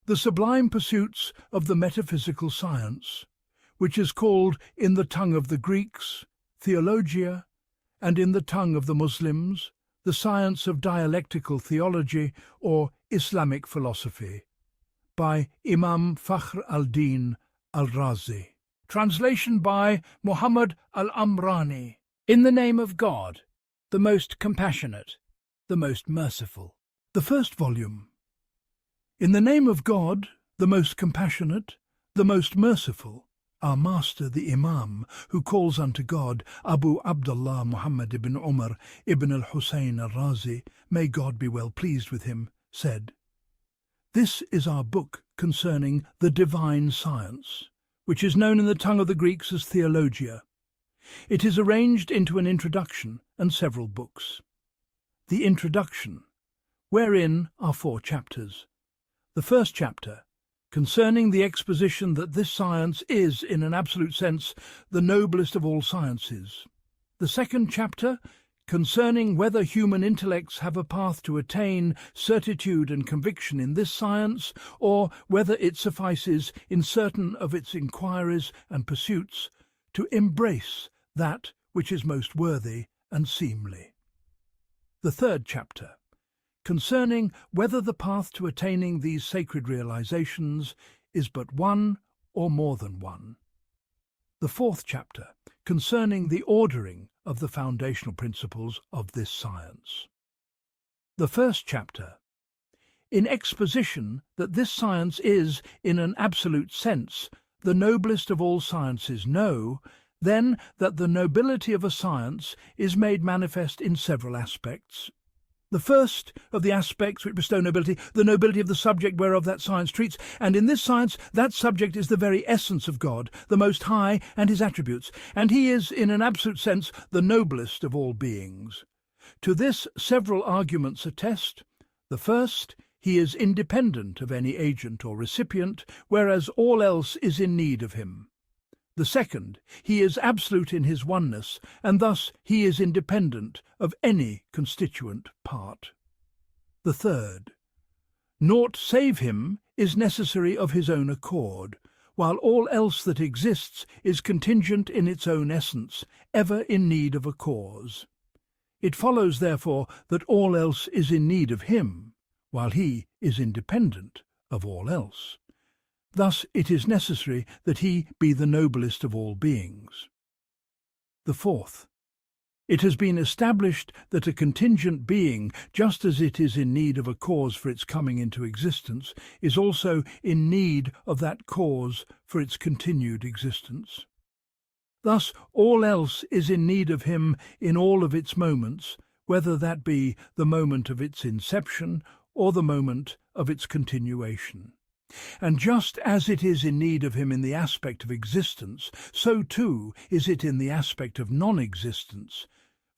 The Sublime Pursuits of the Metaphysical Science, which is called in the tongue of the Greeks, Theologia, and in the tongue of the Muslims, the science of dialectical theology or Islamic philosophy, by Imam Fakhr al-Din al-Razi. Translation by Muhammad Al-Amrani. In the name of God, the most compassionate, the most merciful. The first volume. In the name of God, the most compassionate, the most merciful, our master the Imam, who calls unto God, Abu Abdullah Muhammad ibn Umar ibn al-Husayn al-Razi, may God be well pleased with him, said, "This is our book concerning the divine science, which is known in the tongue of the Greeks as Theologia. It is arranged into an introduction and several books. The introduction, wherein are 4 chapters. The first chapter, concerning the exposition that this science is, in an absolute sense, the noblest of all sciences. The second chapter, concerning whether human intellects have a path to attain certitude and conviction in this science, or whether it suffices in certain of its inquiries and pursuits to embrace that which is most worthy and seemly. The third chapter, concerning whether the path to attaining these sacred realizations is but one or more than one. The fourth chapter, concerning the ordering of the foundational principles of this science. The first chapter, in exposition that this science is, in an absolute sense, the noblest of all sciences, know, then, that the nobility of a science is made manifest in several aspects. The first of the aspects which bestow nobility, the nobility of the subject whereof that science treats, and in this science that subject is the very essence of God, the Most High, and his attributes, and he is, in an absolute sense, the noblest of all beings. To this several arguments attest. The first, he is independent of any agent or recipient, whereas all else is in need of him. The second, he is absolute in his oneness, and thus he is independent of any constituent part. The third, naught save him is necessary of his own accord, while all else that exists is contingent in its own essence, ever in need of a cause. It follows, therefore, that all else is in need of him, while he is independent of all else. Thus it is necessary that he be the noblest of all beings. The fourth, it has been established that a contingent being, just as it is in need of a cause for its coming into existence, is also in need of that cause for its continued existence. Thus all else is in need of him in all of its moments, whether that be the moment of its inception or the moment of its continuation. And just as it is in need of him in the aspect of existence, so too is it in the aspect of non-existence,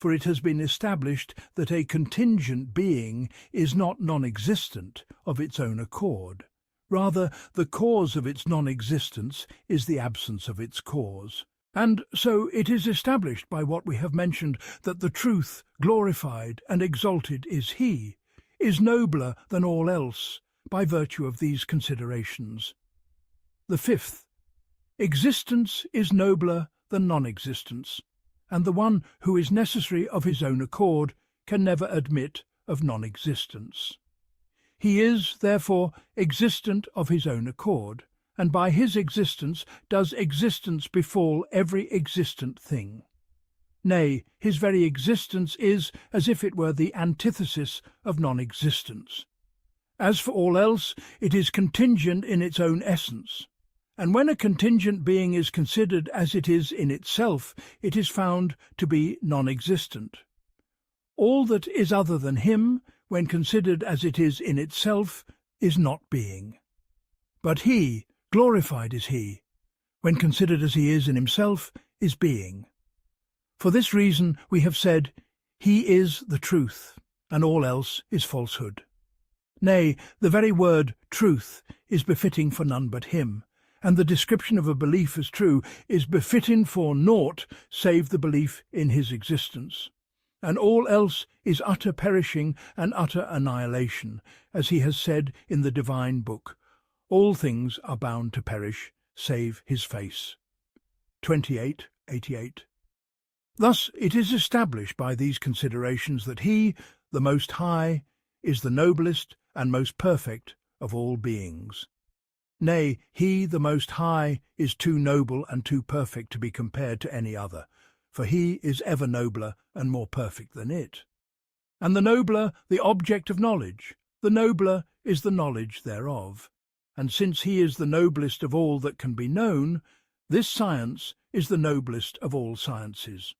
for it has been established that a contingent being is not non-existent of its own accord. Rather, the cause of its non-existence is the absence of its cause. And so it is established by what we have mentioned that the truth, glorified and exalted is he, is nobler than all else, by virtue of these considerations. The fifth, existence is nobler than non-existence, and the one who is necessary of his own accord can never admit of non-existence. He is, therefore, existent of his own accord, and by his existence does existence befall every existent thing. Nay, his very existence is as if it were the antithesis of non-existence. As for all else, it is contingent in its own essence, and when a contingent being is considered as it is in itself, it is found to be non-existent. All that is other than him, when considered as it is in itself, is not being. But he, glorified is he, when considered as he is in himself, is being. For this reason we have said, he is the truth, and all else is falsehood. Nay, the very word truth is befitting for none but him, and the description of a belief as true is befitting for naught save the belief in his existence. And all else is utter perishing and utter annihilation, as he has said in the divine book, all things are bound to perish, save his face. 28:88. Thus it is established by these considerations that he, the Most High, is the noblest and most perfect of all beings. Nay, he, the Most High, is too noble and too perfect to be compared to any other, for he is ever nobler and more perfect than it. And the nobler the object of knowledge, the nobler is the knowledge thereof. And since he is the noblest of all that can be known, this science is the noblest of all sciences.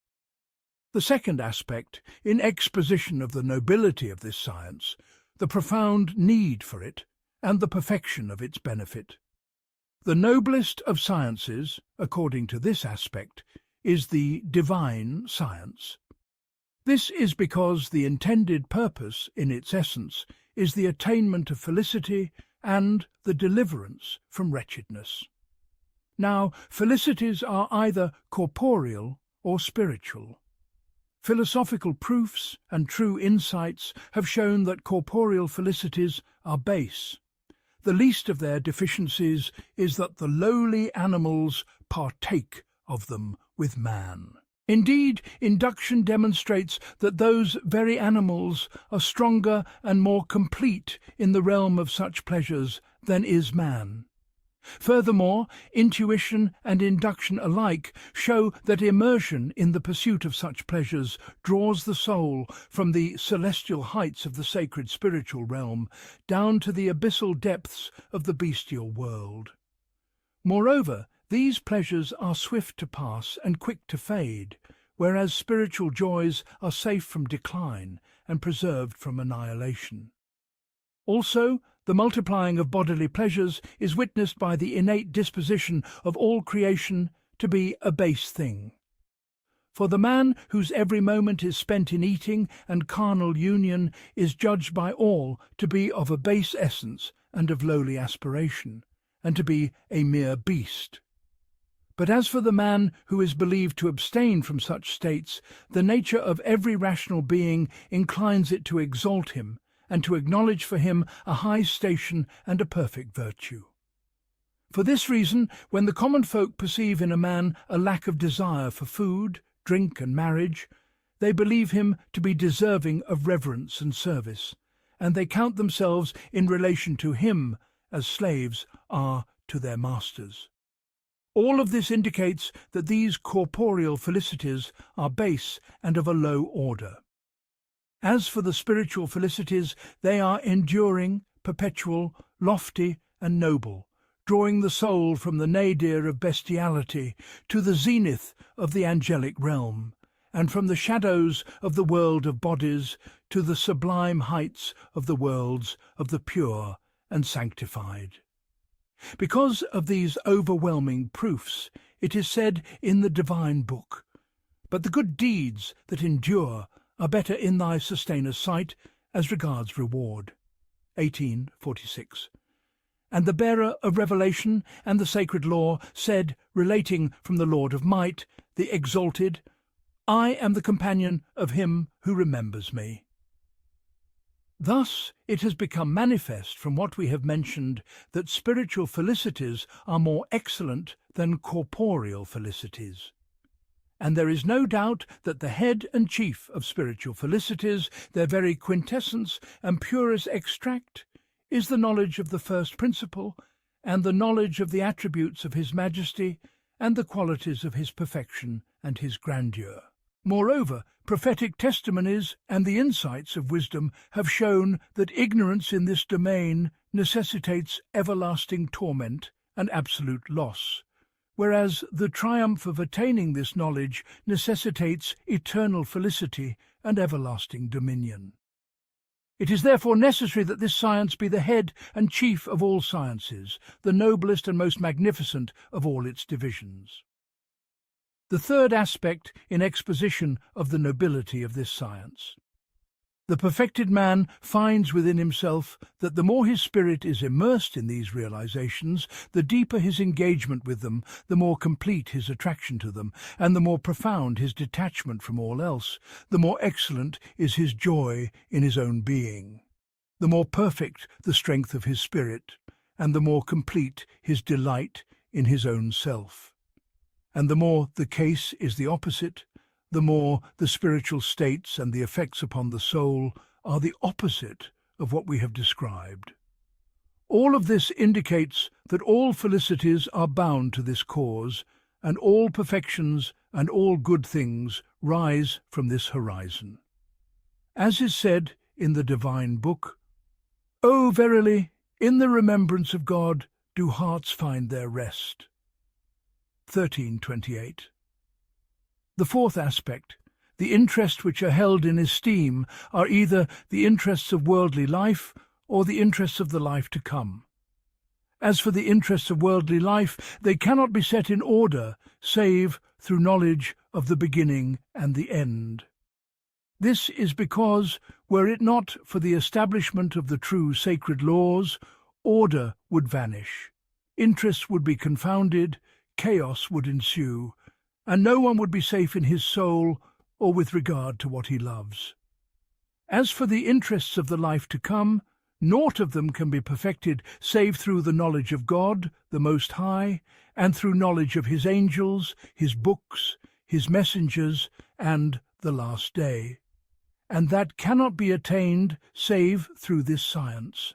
The second aspect, in exposition of the nobility of this science, the profound need for it, and the perfection of its benefit. The noblest of sciences, according to this aspect, is the divine science. This is because the intended purpose, in its essence, is the attainment of felicity and the deliverance from wretchedness. Now, felicities are either corporeal or spiritual. Philosophical proofs and true insights have shown that corporeal felicities are base. The least of their deficiencies is that the lowly animals partake of them with man. Indeed, induction demonstrates that those very animals are stronger and more complete in the realm of such pleasures than is man. Furthermore, intuition and induction alike show that immersion in the pursuit of such pleasures draws the soul from the celestial heights of the sacred spiritual realm down to the abyssal depths of the bestial world. Moreover, these pleasures are swift to pass and quick to fade, whereas spiritual joys are safe from decline and preserved from annihilation. Also, the multiplying of bodily pleasures is witnessed by the innate disposition of all creation to be a base thing. For the man whose every moment is spent in eating and carnal union is judged by all to be of a base essence and of lowly aspiration, and to be a mere beast. But as for the man who is believed to abstain from such states, the nature of every rational being inclines it to exalt him, and to acknowledge for him a high station and a perfect virtue. For this reason, when the common folk perceive in a man a lack of desire for food, drink, and marriage, they believe him to be deserving of reverence and service, and they count themselves in relation to him as slaves are to their masters. All of this indicates that these corporeal felicities are base and of a low order. As for the spiritual felicities, they are enduring, perpetual, lofty, and noble, drawing the soul from the nadir of bestiality to the zenith of the angelic realm, and from the shadows of the world of bodies to the sublime heights of the worlds of the pure and sanctified. Because of these overwhelming proofs, it is said in the divine book, "But the good deeds that endure are better in thy Sustainer sight as regards reward." 18:46. And the bearer of revelation and the sacred law said, relating from the Lord of might, the exalted, "I am the companion of him who remembers me." Thus it has become manifest from what we have mentioned that spiritual felicities are more excellent than corporeal felicities. And there is no doubt that the head and chief of spiritual felicities, their very quintessence and purest extract, is the knowledge of the first principle, and the knowledge of the attributes of his majesty, and the qualities of his perfection and his grandeur. Moreover, prophetic testimonies and the insights of wisdom have shown that ignorance in this domain necessitates everlasting torment and absolute loss, whereas the triumph of attaining this knowledge necessitates eternal felicity and everlasting dominion. It is therefore necessary that this science be the head and chief of all sciences, the noblest and most magnificent of all its divisions. The third aspect in exposition of the nobility of this science. The perfected man finds within himself that the more his spirit is immersed in these realizations, the deeper his engagement with them, the more complete his attraction to them, and the more profound his detachment from all else, the more excellent is his joy in his own being, the more perfect the strength of his spirit, and the more complete his delight in his own self. And the more the case is the opposite, the more the spiritual states and the effects upon the soul are the opposite of what we have described. All of this indicates that all felicities are bound to this cause, and all perfections and all good things rise from this horizon. As is said in the divine book, "O verily, in the remembrance of God do hearts find their rest." 13:28. The fourth aspect, the interests which are held in esteem, are either the interests of worldly life or the interests of the life to come. As for the interests of worldly life, they cannot be set in order save through knowledge of the beginning and the end. This is because, were it not for the establishment of the true sacred laws, order would vanish, interests would be confounded, chaos would ensue, and no one would be safe in his soul or with regard to what he loves. As for the interests of the life to come, naught of them can be perfected save through the knowledge of God, the Most High, and through knowledge of his angels, his books, his messengers, and the last day. And that cannot be attained save through this science.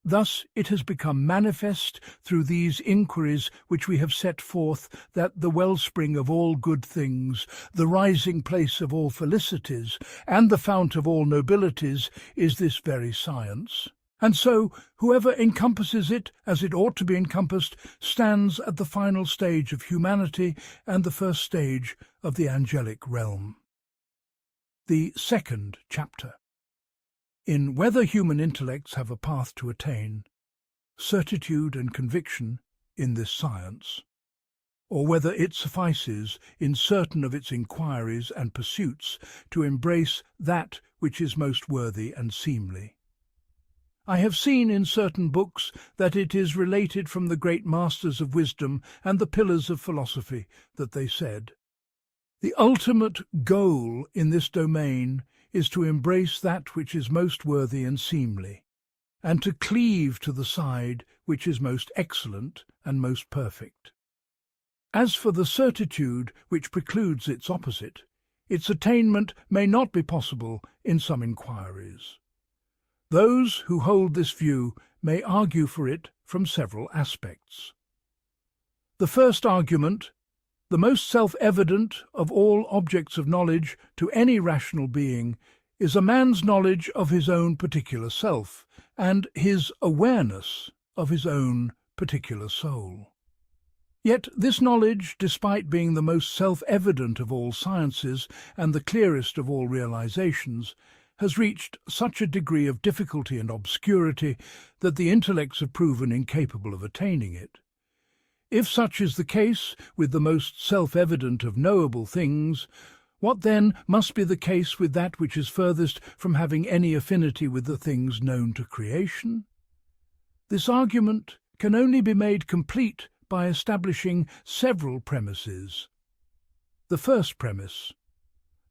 Thus it has become manifest through these inquiries which we have set forth that the wellspring of all good things, the rising place of all felicities, and the fount of all nobilities is this very science. And so whoever encompasses it as it ought to be encompassed stands at the final stage of humanity and the first stage of the angelic realm. The second chapter. In whether human intellects have a path to attain certitude and conviction in this science, or whether it suffices in certain of its inquiries and pursuits to embrace that which is most worthy and seemly. I have seen in certain books that it is related from the great masters of wisdom and the pillars of philosophy that they said, "The ultimate goal in this domain is to embrace that which is most worthy and seemly, and to cleave to the side which is most excellent and most perfect. As for the certitude which precludes its opposite, its attainment may not be possible in some inquiries. Those who hold this view may argue for it from several aspects. The first argument, the most self-evident of all objects of knowledge to any rational being, is a man's knowledge of his own particular self, and his awareness of his own particular soul. Yet this knowledge, despite being the most self-evident of all sciences and the clearest of all realizations, has reached such a degree of difficulty and obscurity that the intellects have proven incapable of attaining it. If such is the case with the most self-evident of knowable things, what then must be the case with that which is furthest from having any affinity with the things known to creation? This argument can only be made complete by establishing several premises. The first premise,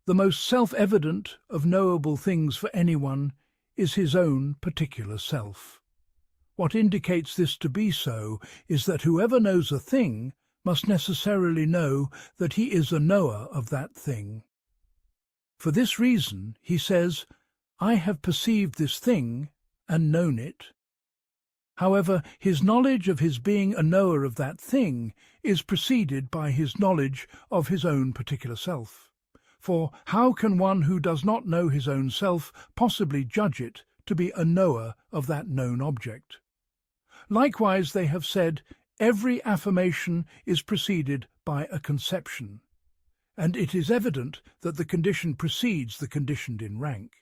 the most self-evident of knowable things for anyone, is his own particular self. What indicates this to be so is that whoever knows a thing must necessarily know that he is a knower of that thing. For this reason, he says, "I have perceived this thing and known it." However, his knowledge of his being a knower of that thing is preceded by his knowledge of his own particular self. For how can one who does not know his own self possibly judge it to be a knower of that known object? Likewise, they have said, every affirmation is preceded by a conception, and it is evident that the condition precedes the conditioned in rank.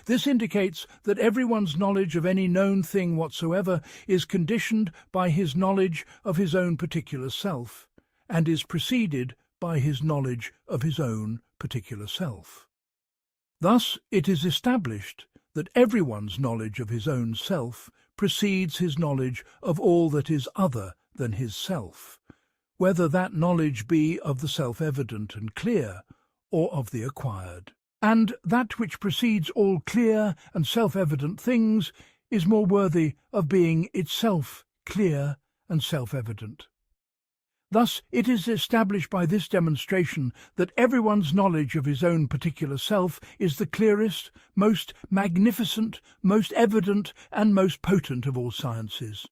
This indicates that everyone's knowledge of any known thing whatsoever is conditioned by his knowledge of his own particular self, and is preceded by his knowledge of his own particular self. Thus it is established that everyone's knowledge of his own self precedes his knowledge of all that is other than his self, whether that knowledge be of the self-evident and clear, or of the acquired. And that which precedes all clear and self-evident things is more worthy of being itself clear and self-evident. Thus, it is established by this demonstration that everyone's knowledge of his own particular self is the clearest, most magnificent, most evident, and most potent of all sciences.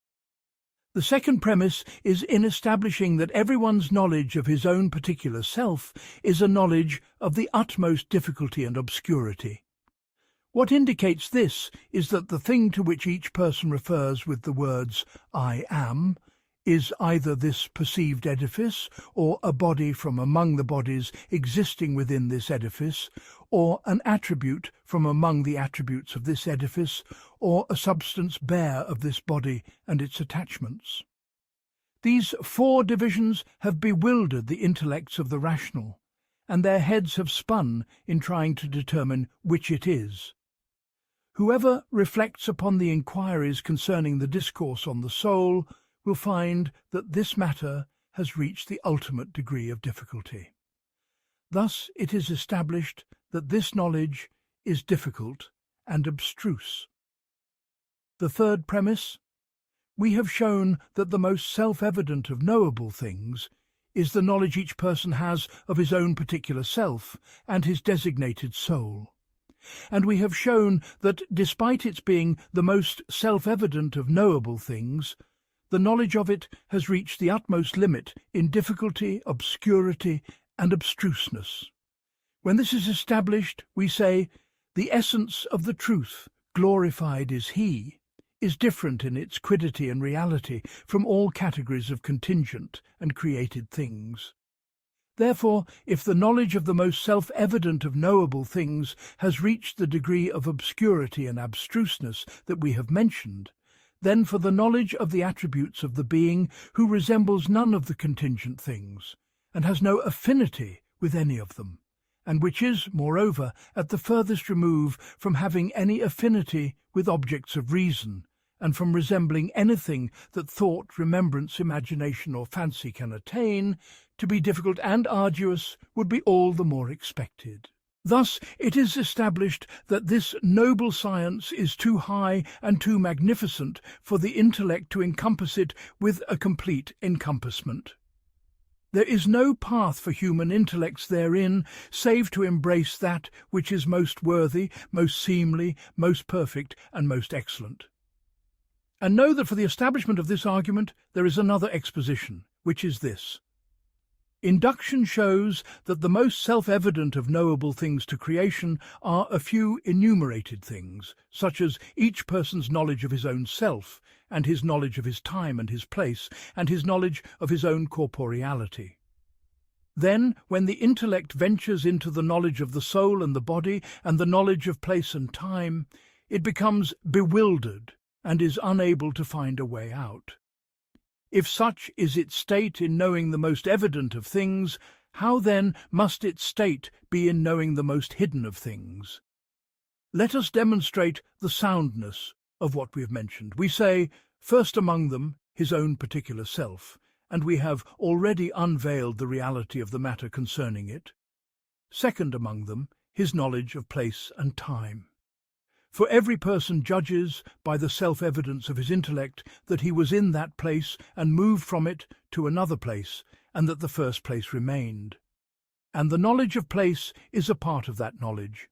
The second premise is in establishing that everyone's knowledge of his own particular self is a knowledge of the utmost difficulty and obscurity. What indicates this is that the thing to which each person refers with the words "I am" is either this perceived edifice, or a body from among the bodies existing within this edifice, or an attribute from among the attributes of this edifice, or a substance bare of this body and its attachments. These four divisions have bewildered the intellects of the rational, and their heads have spun in trying to determine which it is. Whoever reflects upon the inquiries concerning the discourse on the soul will find that this matter has reached the ultimate degree of difficulty. Thus it is established that this knowledge is difficult and abstruse. The third premise: we have shown that the most self-evident of knowable things is the knowledge each person has of his own particular self and his designated soul. And we have shown that, despite its being the most self-evident of knowable things, the knowledge of it has reached the utmost limit in difficulty, obscurity, and abstruseness. When this is established, we say, the essence of the truth, glorified is He, is different in its quiddity and reality from all categories of contingent and created things. Therefore, if the knowledge of the most self-evident of knowable things has reached the degree of obscurity and abstruseness that we have mentioned, then for the knowledge of the attributes of the being who resembles none of the contingent things, and has no affinity with any of them, and which is, moreover, at the furthest remove from having any affinity with objects of reason, and from resembling anything that thought, remembrance, imagination, or fancy can attain, to be difficult and arduous would be all the more expected. Thus it is established that this noble science is too high and too magnificent for the intellect to encompass it with a complete encompassment. There is no path for human intellects therein save to embrace that which is most worthy, most seemly, most perfect, and most excellent. And know that for the establishment of this argument there is another exposition, which is this. Induction shows that the most self-evident of knowable things to creation are a few enumerated things, such as each person's knowledge of his own self, and his knowledge of his time and his place, and his knowledge of his own corporeality. Then, when the intellect ventures into the knowledge of the soul and the body, and the knowledge of place and time, it becomes bewildered and is unable to find a way out. If such is its state in knowing the most evident of things, how then must its state be in knowing the most hidden of things? Let us demonstrate the soundness of what we have mentioned. We say, first among them, his own particular self, and we have already unveiled the reality of the matter concerning it. Second among them, his knowledge of place and time. For every person judges by the self-evidence of his intellect that he was in that place and moved from it to another place, and that the first place remained. And the knowledge of place is a part of that knowledge.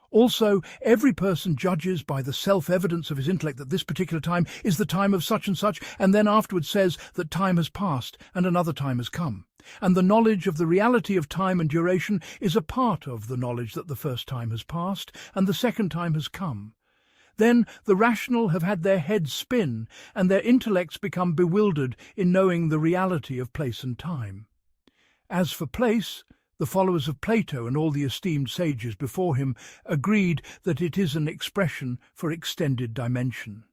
Also, every person judges by the self-evidence of his intellect that this particular time is the time of such and such, and then afterwards says that time has passed and another time has come. And the knowledge of the reality of time and duration is a part of the knowledge that the first time has passed and the second time has come. Then the rational have had their heads spin, and their intellects become bewildered in knowing the reality of place and time. As for place, the followers of Plato and all the esteemed sages before him agreed that it is an expression for extended dimension.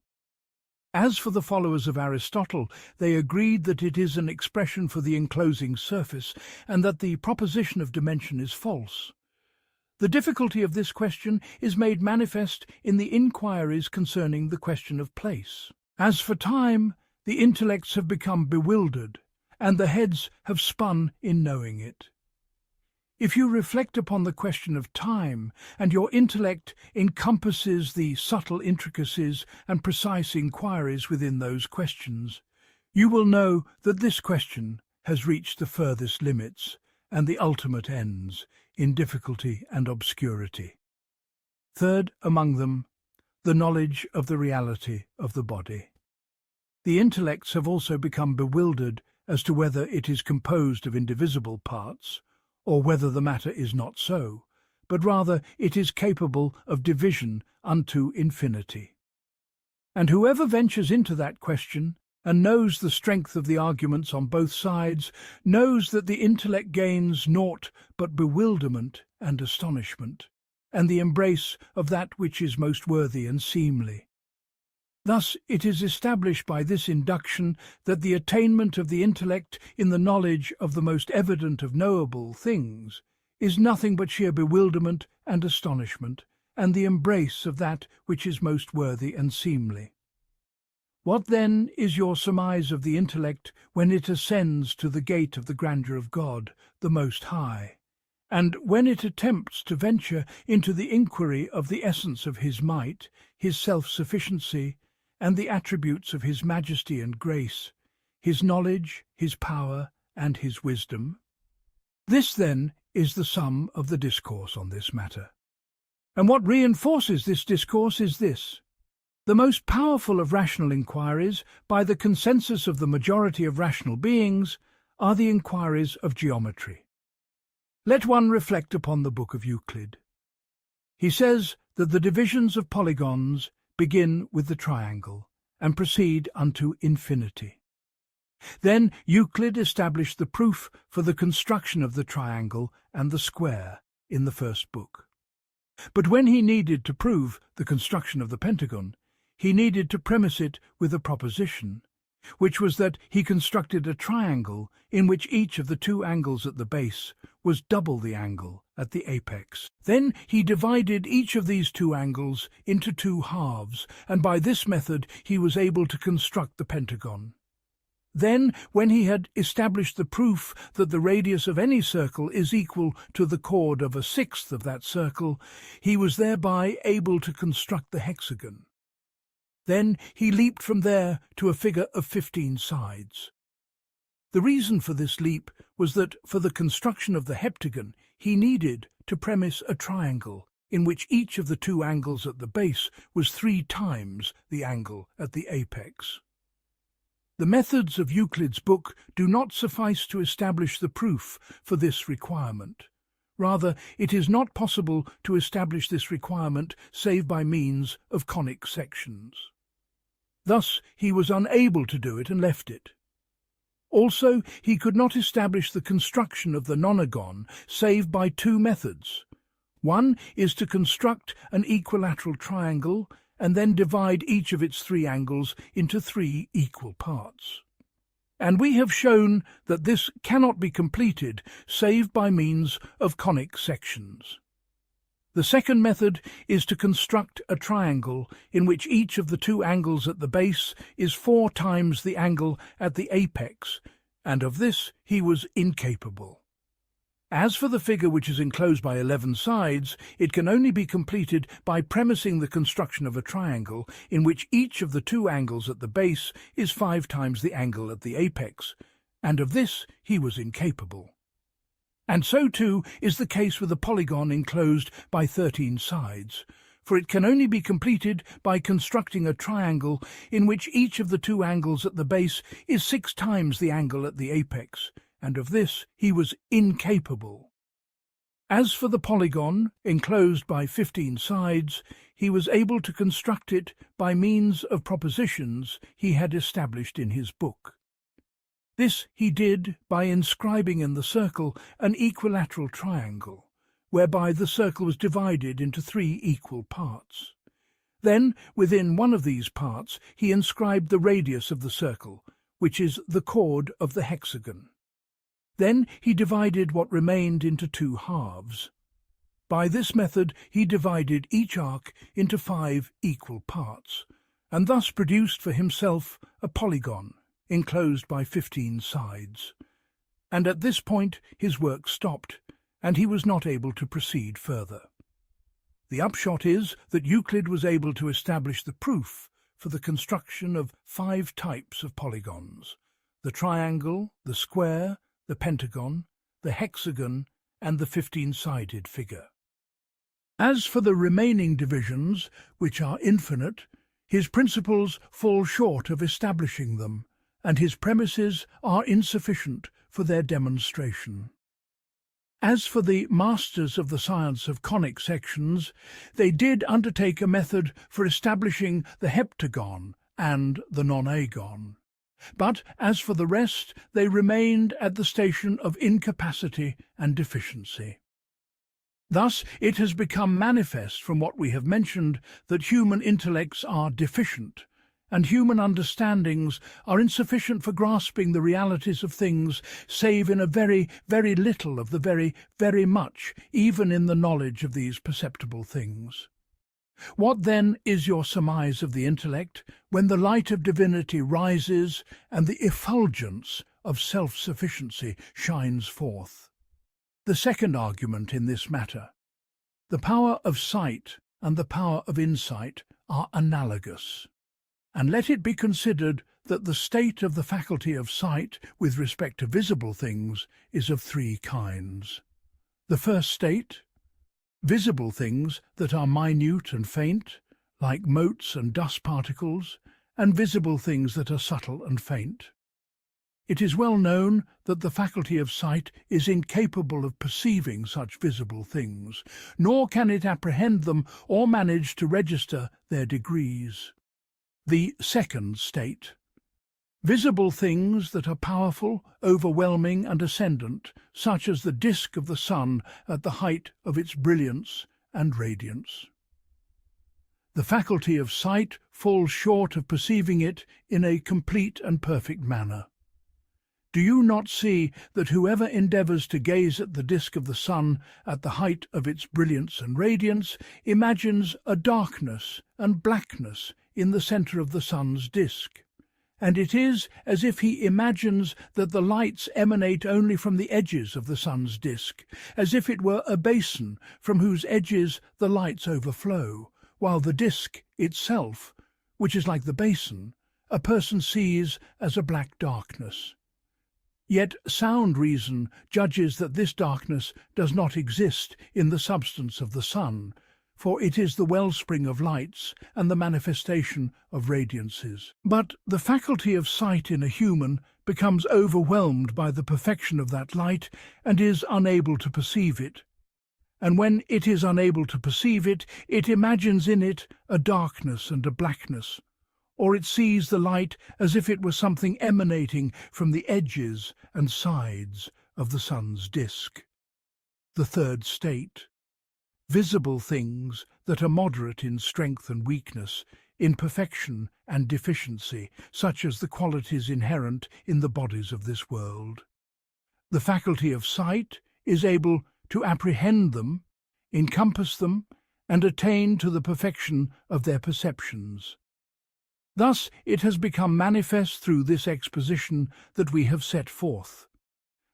As for the followers of Aristotle, they agreed that it is an expression for the enclosing surface, and that the proposition of dimension is false. The difficulty of this question is made manifest in the inquiries concerning the question of place. As for time, the intellects have become bewildered, and the heads have spun in knowing it. If you reflect upon the question of time, and your intellect encompasses the subtle intricacies and precise inquiries within those questions, you will know that this question has reached the furthest limits and the ultimate ends in difficulty and obscurity. Third among them, the knowledge of the reality of the body. The intellects have also become bewildered as to whether it is composed of indivisible parts, or whether the matter is not so, but rather it is capable of division unto infinity. And whoever ventures into that question, and knows the strength of the arguments on both sides, knows that the intellect gains naught but bewilderment and astonishment, and the embrace of that which is most worthy and seemly. Thus it is established by this induction that the attainment of the intellect in the knowledge of the most evident of knowable things is nothing but sheer bewilderment and astonishment, and the embrace of that which is most worthy and seemly. What then is your surmise of the intellect when it ascends to the gate of the grandeur of God, the Most High, and when it attempts to venture into the inquiry of the essence of his might, his self-sufficiency, and the attributes of his majesty and grace, his knowledge, his power, and his wisdom? This, then, is the sum of the discourse on this matter. And what reinforces this discourse is this: the most powerful of rational inquiries, by the consensus of the majority of rational beings, are the inquiries of geometry. Let one reflect upon the book of Euclid. He says that the divisions of polygons begin with the triangle and proceed unto infinity. Then Euclid established the proof for the construction of the triangle and the square in the first book. But when he needed to prove the construction of the pentagon, he needed to premise it with a proposition, which was that he constructed a triangle in which each of the two angles at the base was double the angle at the apex. Then he divided each of these two angles into two halves, and by this method he was able to construct the pentagon. Then, when he had established the proof that the radius of any circle is equal to the chord of a sixth of that circle, he was thereby able to construct the hexagon. Then he leaped from there to a figure of 15 sides. The reason for this leap was that for the construction of the heptagon he needed to premise a triangle in which each of the two angles at the base was 3 times the angle at the apex. The methods of Euclid's book do not suffice to establish the proof for this requirement. Rather, it is not possible to establish this requirement save by means of conic sections. Thus, he was unable to do it and left it. Also, he could not establish the construction of the nonagon save by 2 methods. One is to construct an equilateral triangle and then divide each of its 3 angles into 3 equal parts. And we have shown that this cannot be completed save by means of conic sections. The second method is to construct a triangle in which each of the 2 angles at the base is 4 times the angle at the apex, and of this he was incapable. As for the figure which is enclosed by 11 sides, it can only be completed by premising the construction of a triangle in which each of the 2 angles at the base is 5 times the angle at the apex, and of this he was incapable. And so too is the case with a polygon enclosed by 13 sides, for it can only be completed by constructing a triangle in which each of the 2 angles at the base is 6 times the angle at the apex, and of this he was incapable. As for the polygon, enclosed by 15 sides, he was able to construct it by means of propositions he had established in his book. This he did by inscribing in the circle an equilateral triangle, whereby the circle was divided into 3 equal parts. Then, within one of these parts, he inscribed the radius of the circle, which is the chord of the hexagon. Then he divided what remained into 2 halves. By this method he divided each arc into 5 equal parts, and thus produced for himself a polygon, enclosed by 15 sides. And at this point his work stopped, and he was not able to proceed further. The upshot is that Euclid was able to establish the proof for the construction of 5 types of polygons: the triangle, the square, the pentagon, the hexagon, and the 15-sided figure. As for the remaining divisions, which are infinite, his principles fall short of establishing them, and his premises are insufficient for their demonstration. As for the masters of the science of conic sections, they did undertake a method for establishing the heptagon and the nonagon. But as for the rest, they remained at the station of incapacity and deficiency. Thus it has become manifest from what we have mentioned that human intellects are deficient, and human understandings are insufficient for grasping the realities of things, save in a very, very little of the very, very much, even in the knowledge of these perceptible things. What then is your surmise of the intellect when the light of divinity rises and the effulgence of self-sufficiency shines forth? The second argument in this matter: the power of sight and the power of insight are analogous. And let it be considered that the state of the faculty of sight with respect to visible things is of 3 kinds. The first state, visible things that are minute and faint, like motes and dust particles, and visible things that are subtle and faint. It is well known that the faculty of sight is incapable of perceiving such visible things, nor can it apprehend them or manage to register their degrees. The second state, visible things that are powerful, overwhelming and ascendant, such as the disk of the sun at the height of its brilliance and radiance. The faculty of sight falls short of perceiving it in a complete and perfect manner. Do you not see that whoever endeavours to gaze at the disk of the sun at the height of its brilliance and radiance imagines a darkness and blackness in the centre of the sun's disk, and it is as if he imagines that the lights emanate only from the edges of the sun's disk, as if it were a basin from whose edges the lights overflow, while the disk itself, which is like the basin, a person sees as a black darkness. Yet sound reason judges that this darkness does not exist in the substance of the sun, for it is the wellspring of lights and the manifestation of radiances. But the faculty of sight in a human becomes overwhelmed by the perfection of that light and is unable to perceive it. And when it is unable to perceive it, it imagines in it a darkness and a blackness, or it sees the light as if it were something emanating from the edges and sides of the sun's disk. The third state, visible things that are moderate in strength and weakness, in perfection and deficiency, such as the qualities inherent in the bodies of this world. The faculty of sight is able to apprehend them, encompass them, and attain to the perfection of their perceptions. Thus it has become manifest through this exposition that we have set forth,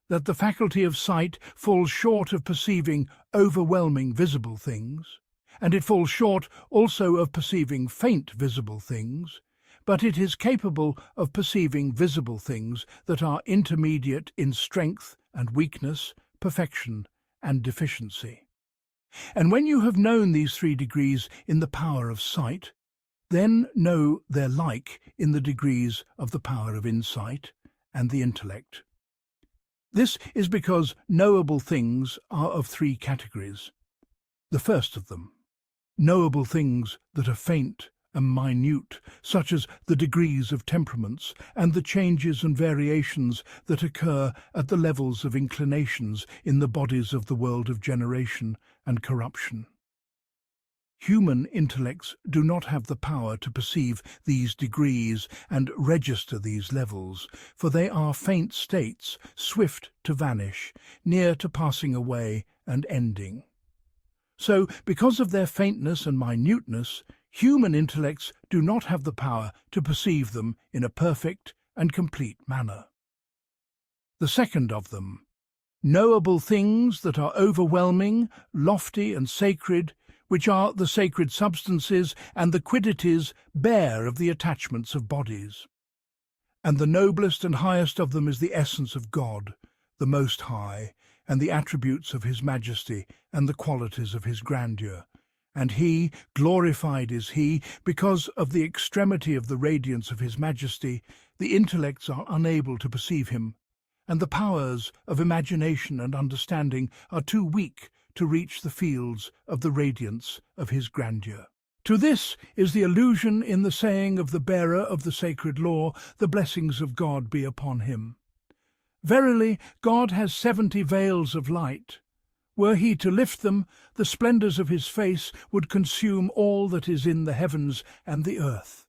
that the faculty of sight falls short of perceiving overwhelming visible things, and it falls short also of perceiving faint visible things, but it is capable of perceiving visible things that are intermediate in strength and weakness, perfection and deficiency. And when you have known these 3 degrees in the power of sight, then know their like in the degrees of the power of insight and the intellect. This is because knowable things are of 3 categories. The first of them, knowable things that are faint and minute, such as the degrees of temperaments and the changes and variations that occur at the levels of inclinations in the bodies of the world of generation and corruption. Human intellects do not have the power to perceive these degrees and register these levels, for they are faint states, swift to vanish, near to passing away and ending. So, because of their faintness and minuteness, human intellects do not have the power to perceive them in a perfect and complete manner. The second of them, knowable things that are overwhelming, lofty and sacred, which are the sacred substances and the quiddities bare of the attachments of bodies. And the noblest and highest of them is the essence of God, the Most High, and the attributes of his majesty and the qualities of his grandeur. And he, glorified is he, because of the extremity of the radiance of his majesty, the intellects are unable to perceive him, and the powers of imagination and understanding are too weak to reach the fields of the radiance of his grandeur. To this is the allusion in the saying of the bearer of the sacred law, "The blessings of God be upon him." Verily, God has 70 veils of light. Were he to lift them, the splendours of his face would consume all that is in the heavens and the earth.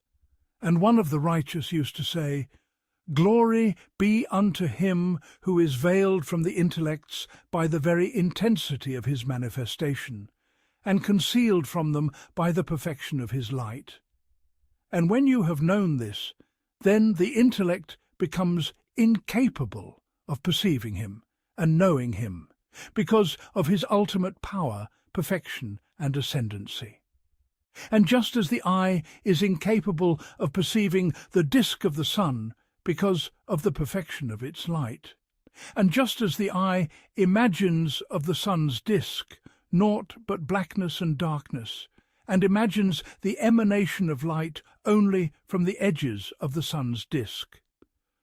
And one of the righteous used to say, "Glory be unto him who is veiled from the intellects by the very intensity of his manifestation, and concealed from them by the perfection of his light." And when you have known this, then the intellect becomes incapable of perceiving him and knowing him, because of his ultimate power, perfection, and ascendancy. And just as the eye is incapable of perceiving the disk of the sun because of the perfection of its light, and just as the eye imagines of the sun's disk naught but blackness and darkness, and imagines the emanation of light only from the edges of the sun's disk,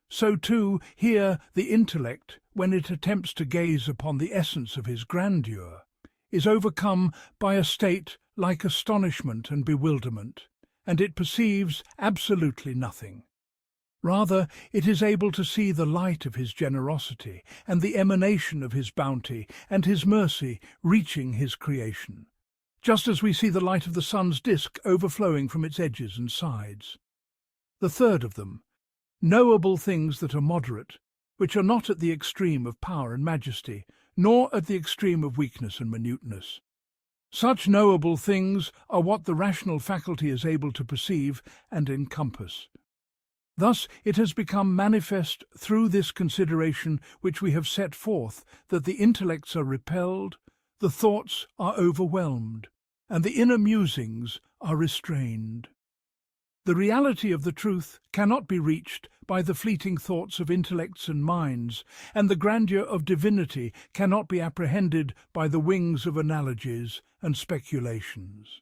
so too here the intellect, when it attempts to gaze upon the essence of his grandeur, is overcome by a state like astonishment and bewilderment, and it perceives absolutely nothing. Rather, it is able to see the light of his generosity and the emanation of his bounty and his mercy reaching his creation, just as we see the light of the sun's disk overflowing from its edges and sides. The third of them, knowable things that are moderate, which are not at the extreme of power and majesty, nor at the extreme of weakness and minuteness. Such knowable things are what the rational faculty is able to perceive and encompass. Thus it has become manifest through this consideration which we have set forth, that the intellects are repelled, the thoughts are overwhelmed, and the inner musings are restrained. The reality of the truth cannot be reached by the fleeting thoughts of intellects and minds, and the grandeur of divinity cannot be apprehended by the wings of analogies and speculations.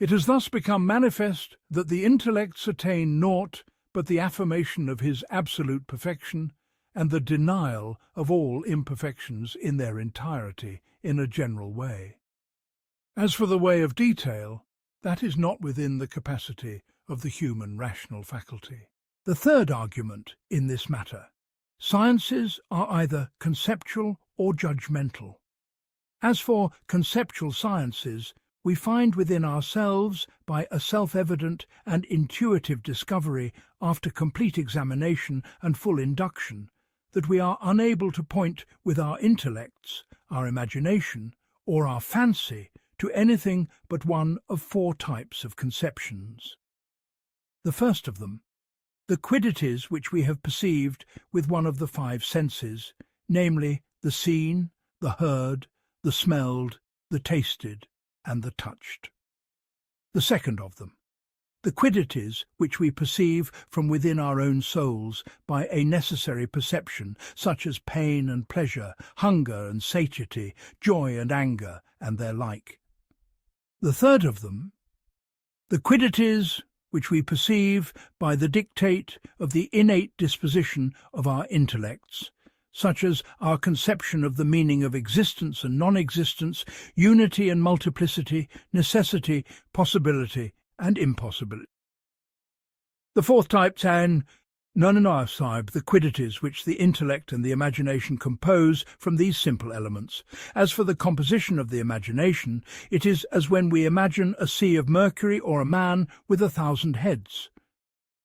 It has thus become manifest that the intellects attain naught but the affirmation of his absolute perfection and the denial of all imperfections in their entirety in a general way. As for the way of detail, that is not within the capacity of the human rational faculty. The third argument in this matter: sciences are either conceptual or judgmental. As for conceptual sciences, we find within ourselves, by a self-evident and intuitive discovery after complete examination and full induction, that we are unable to point with our intellects, our imagination, or our fancy to anything but one of 4 types of conceptions. The first of them, the quiddities which we have perceived with one of the 5 senses, namely the seen, the heard, the smelled, the tasted, and the touched. The second of them, the quiddities which we perceive from within our own souls by a necessary perception, such as pain and pleasure, hunger and satiety, joy and anger, and their like. The third of them, the quiddities which we perceive by the dictate of the innate disposition of our intellects, such as our conception of the meaning of existence and non-existence, unity and multiplicity, necessity, possibility, and impossibility. The fourth type, Sahib, the quiddities which the intellect and the imagination compose from these simple elements. As for the composition of the imagination, it is as when we imagine a sea of mercury or a man with 1,000 heads.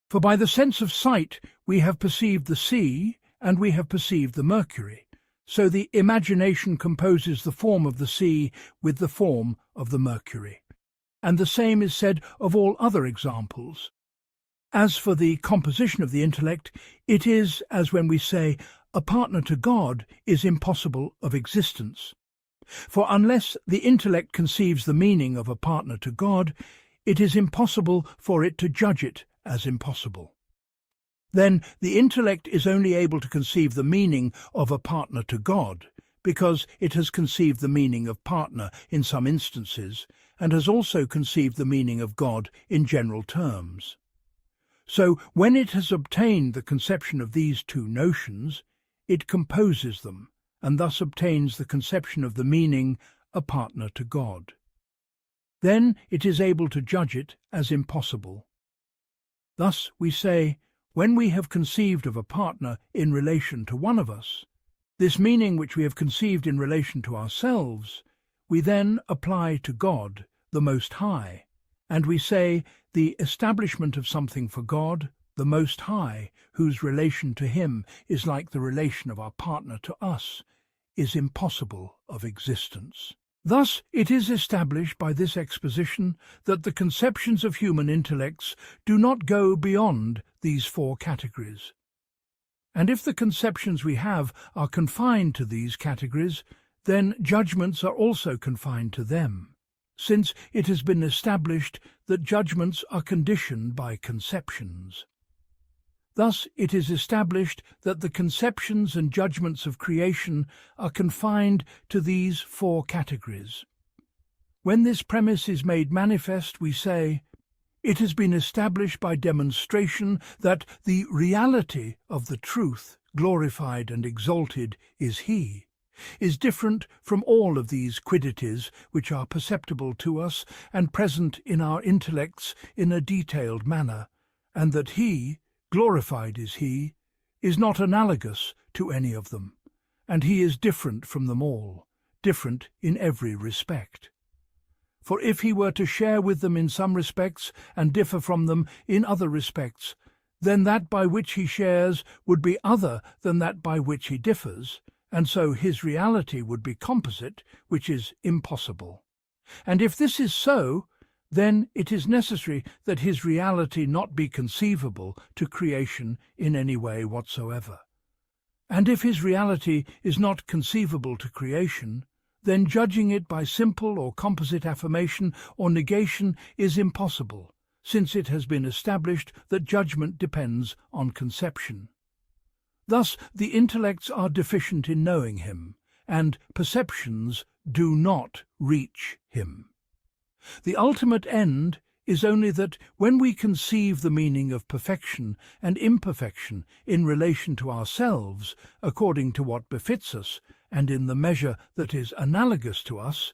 For by the sense of sight we have perceived the sea, and we have perceived the mercury. So the imagination composes the form of the sea with the form of the mercury. And the same is said of all other examples. As for the composition of the intellect, it is as when we say, a partner to God is impossible of existence. For unless the intellect conceives the meaning of a partner to God, it is impossible for it to judge it as impossible. Then the intellect is only able to conceive the meaning of a partner to God, because it has conceived the meaning of partner in some instances, and has also conceived the meaning of God in general terms. So when it has obtained the conception of these two notions, it composes them, and thus obtains the conception of the meaning a partner to God. Then it is able to judge it as impossible. Thus we say, when we have conceived of a partner in relation to one of us, this meaning which we have conceived in relation to ourselves, we then apply to God, the Most High, and we say the establishment of something for God, the Most High, whose relation to Him is like the relation of our partner to us, is impossible of existence. Thus it is established by this exposition that the conceptions of human intellects do not go beyond these four categories. And if the conceptions we have are confined to these categories, then judgments are also confined to them, since it has been established that judgments are conditioned by conceptions. Thus it is established that the conceptions and judgments of creation are confined to these four categories. When this premise is made manifest, we say, it has been established by demonstration that the reality of the truth, glorified and exalted, is He, is different from all of these quiddities which are perceptible to us and present in our intellects in a detailed manner, and that He, glorified is He, is not analogous to any of them, and He is different from them all, different in every respect. For if He were to share with them in some respects and differ from them in other respects, then that by which He shares would be other than that by which He differs, and so His reality would be composite, which is impossible. And if this is so, then it is necessary that His reality not be conceivable to creation in any way whatsoever. And if His reality is not conceivable to creation, then judging it by simple or composite affirmation or negation is impossible, since it has been established that judgment depends on conception. Thus the intellects are deficient in knowing Him, and perceptions do not reach Him. The ultimate end is only that when we conceive the meaning of perfection and imperfection in relation to ourselves, according to what befits us, and in the measure that is analogous to us,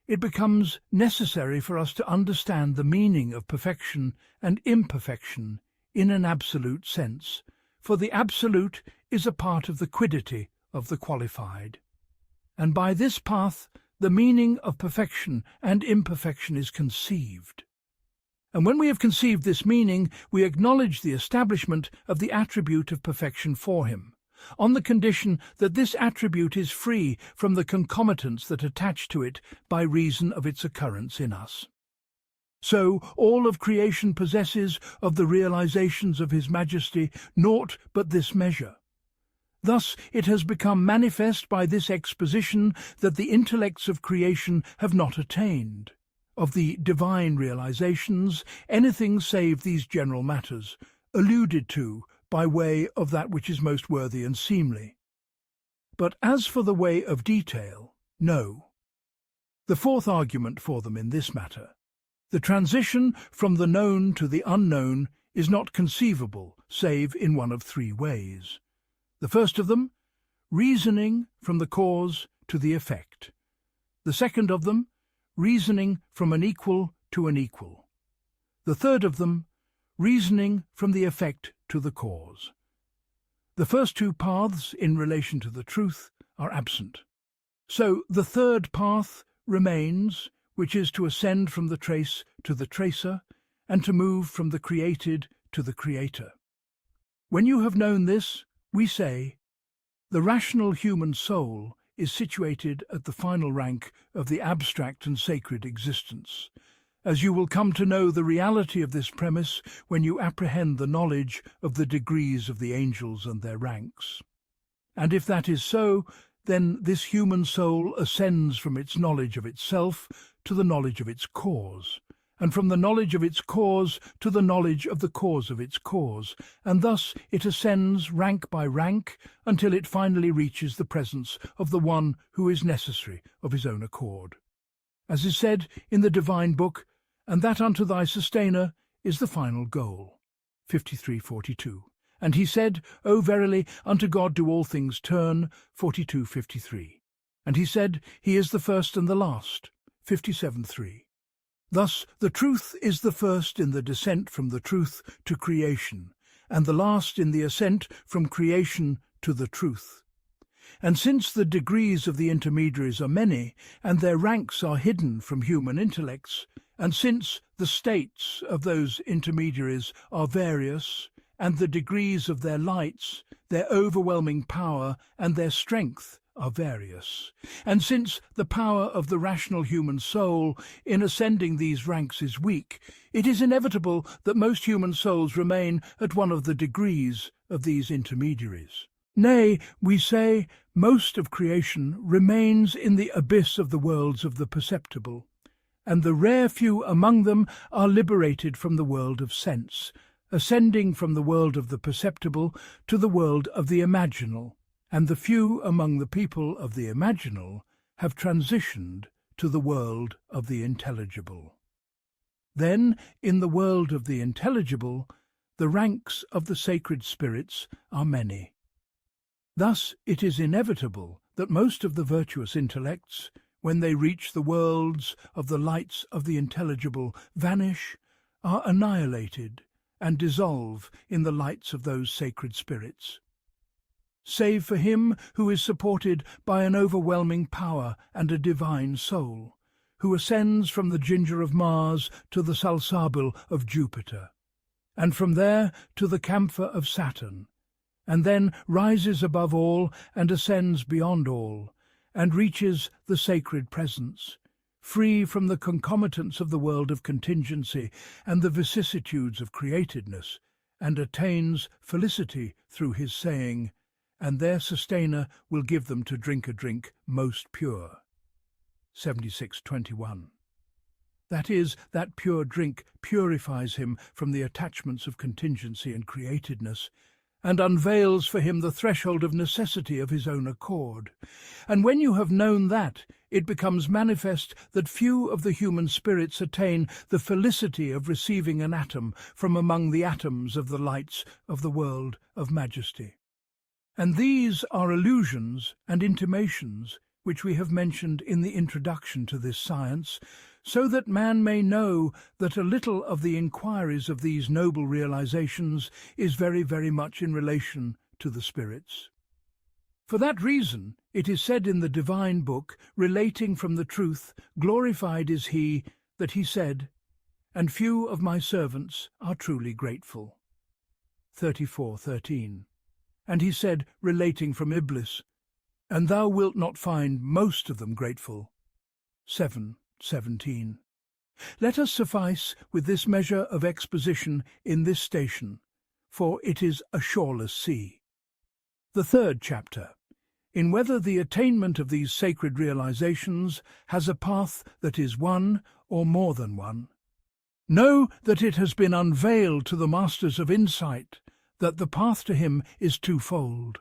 it becomes necessary for us to understand the meaning of perfection and imperfection in an absolute sense, for the absolute is a part of the quiddity of the qualified. And by this path the meaning of perfection and imperfection is conceived. And when we have conceived this meaning, we acknowledge the establishment of the attribute of perfection for Him, on the condition that this attribute is free from the concomitants that attach to it by reason of its occurrence in us. So all of creation possesses of the realizations of His Majesty naught but this measure. Thus it has become manifest by this exposition that the intellects of creation have not attained, of the divine realizations, anything save these general matters, alluded to by way of that which is most worthy and seemly. But as for the way of detail, no. The fourth argument for them in this matter, the transition from the known to the unknown, is not conceivable save in one of three ways. The first of them, reasoning from the cause to the effect. The second of them, reasoning from an equal to an equal. The third of them, reasoning from the effect to the cause. The first two paths in relation to the truth are absent. So the third path remains, which is to ascend from the trace to the tracer, and to move from the created to the creator. When you have known this, we say, the rational human soul is situated at the final rank of the abstract and sacred existence, as you will come to know the reality of this premise when you apprehend the knowledge of the degrees of the angels and their ranks. And if that is so, then this human soul ascends from its knowledge of itself to the knowledge of its cause, and from the knowledge of its cause to the knowledge of the cause of its cause, and thus it ascends rank by rank until it finally reaches the presence of the one who is necessary of his own accord. As is said in the divine book, and that unto thy sustainer is the final goal. 53:42. And he said, O verily, unto God do all things turn. 42:53. And he said, he is the first and the last. 57:3. Thus the truth is the first in the descent from the truth to creation, and the last in the ascent from creation to the truth. And since the degrees of the intermediaries are many, and their ranks are hidden from human intellects, and since the states of those intermediaries are various, and the degrees of their lights, their overwhelming power, and their strength are various, and since the power of the rational human soul in ascending these ranks is weak, it is inevitable that most human souls remain at one of the degrees of these intermediaries. Nay, we say, most of creation remains in the abyss of the worlds of the perceptible, and the rare few among them are liberated from the world of sense, ascending from the world of the perceptible to the world of the imaginal, and the few among the people of the imaginal have transitioned to the world of the intelligible. Then, in the world of the intelligible, the ranks of the sacred spirits are many. Thus it is inevitable that most of the virtuous intellects, when they reach the worlds of the lights of the intelligible, vanish, are annihilated, and dissolve in the lights of those sacred spirits. Save for him who is supported by an overwhelming power and a divine soul, who ascends from the ginger of Mars to the salsabil of Jupiter, and from there to the camphor of Saturn, and then rises above all and ascends beyond all, and reaches the sacred presence, free from the concomitants of the world of contingency and the vicissitudes of createdness, and attains felicity through his saying, and their sustainer will give them to drink a drink most pure. 76:21. That is, that pure drink purifies him from the attachments of contingency and createdness, and unveils for him the threshold of necessity of his own accord. And when you have known that, it becomes manifest that few of the human spirits attain the felicity of receiving an atom from among the atoms of the lights of the world of majesty. And these are illusions and intimations which we have mentioned in the introduction to this science, so that man may know that a little of the inquiries of these noble realizations is very, very much in relation to the spirits. For that reason, it is said in the divine book, relating from the truth, glorified is he that he said, and few of my servants are truly grateful. 34:13. And he said, relating from Iblis, and thou wilt not find most of them grateful. 7:17. Let us suffice with this measure of exposition in this station, for it is a shoreless sea. The third chapter, in whether the attainment of these sacred realizations has a path that is one or more than one. Know that it has been unveiled to the masters of insight that the path to him is twofold.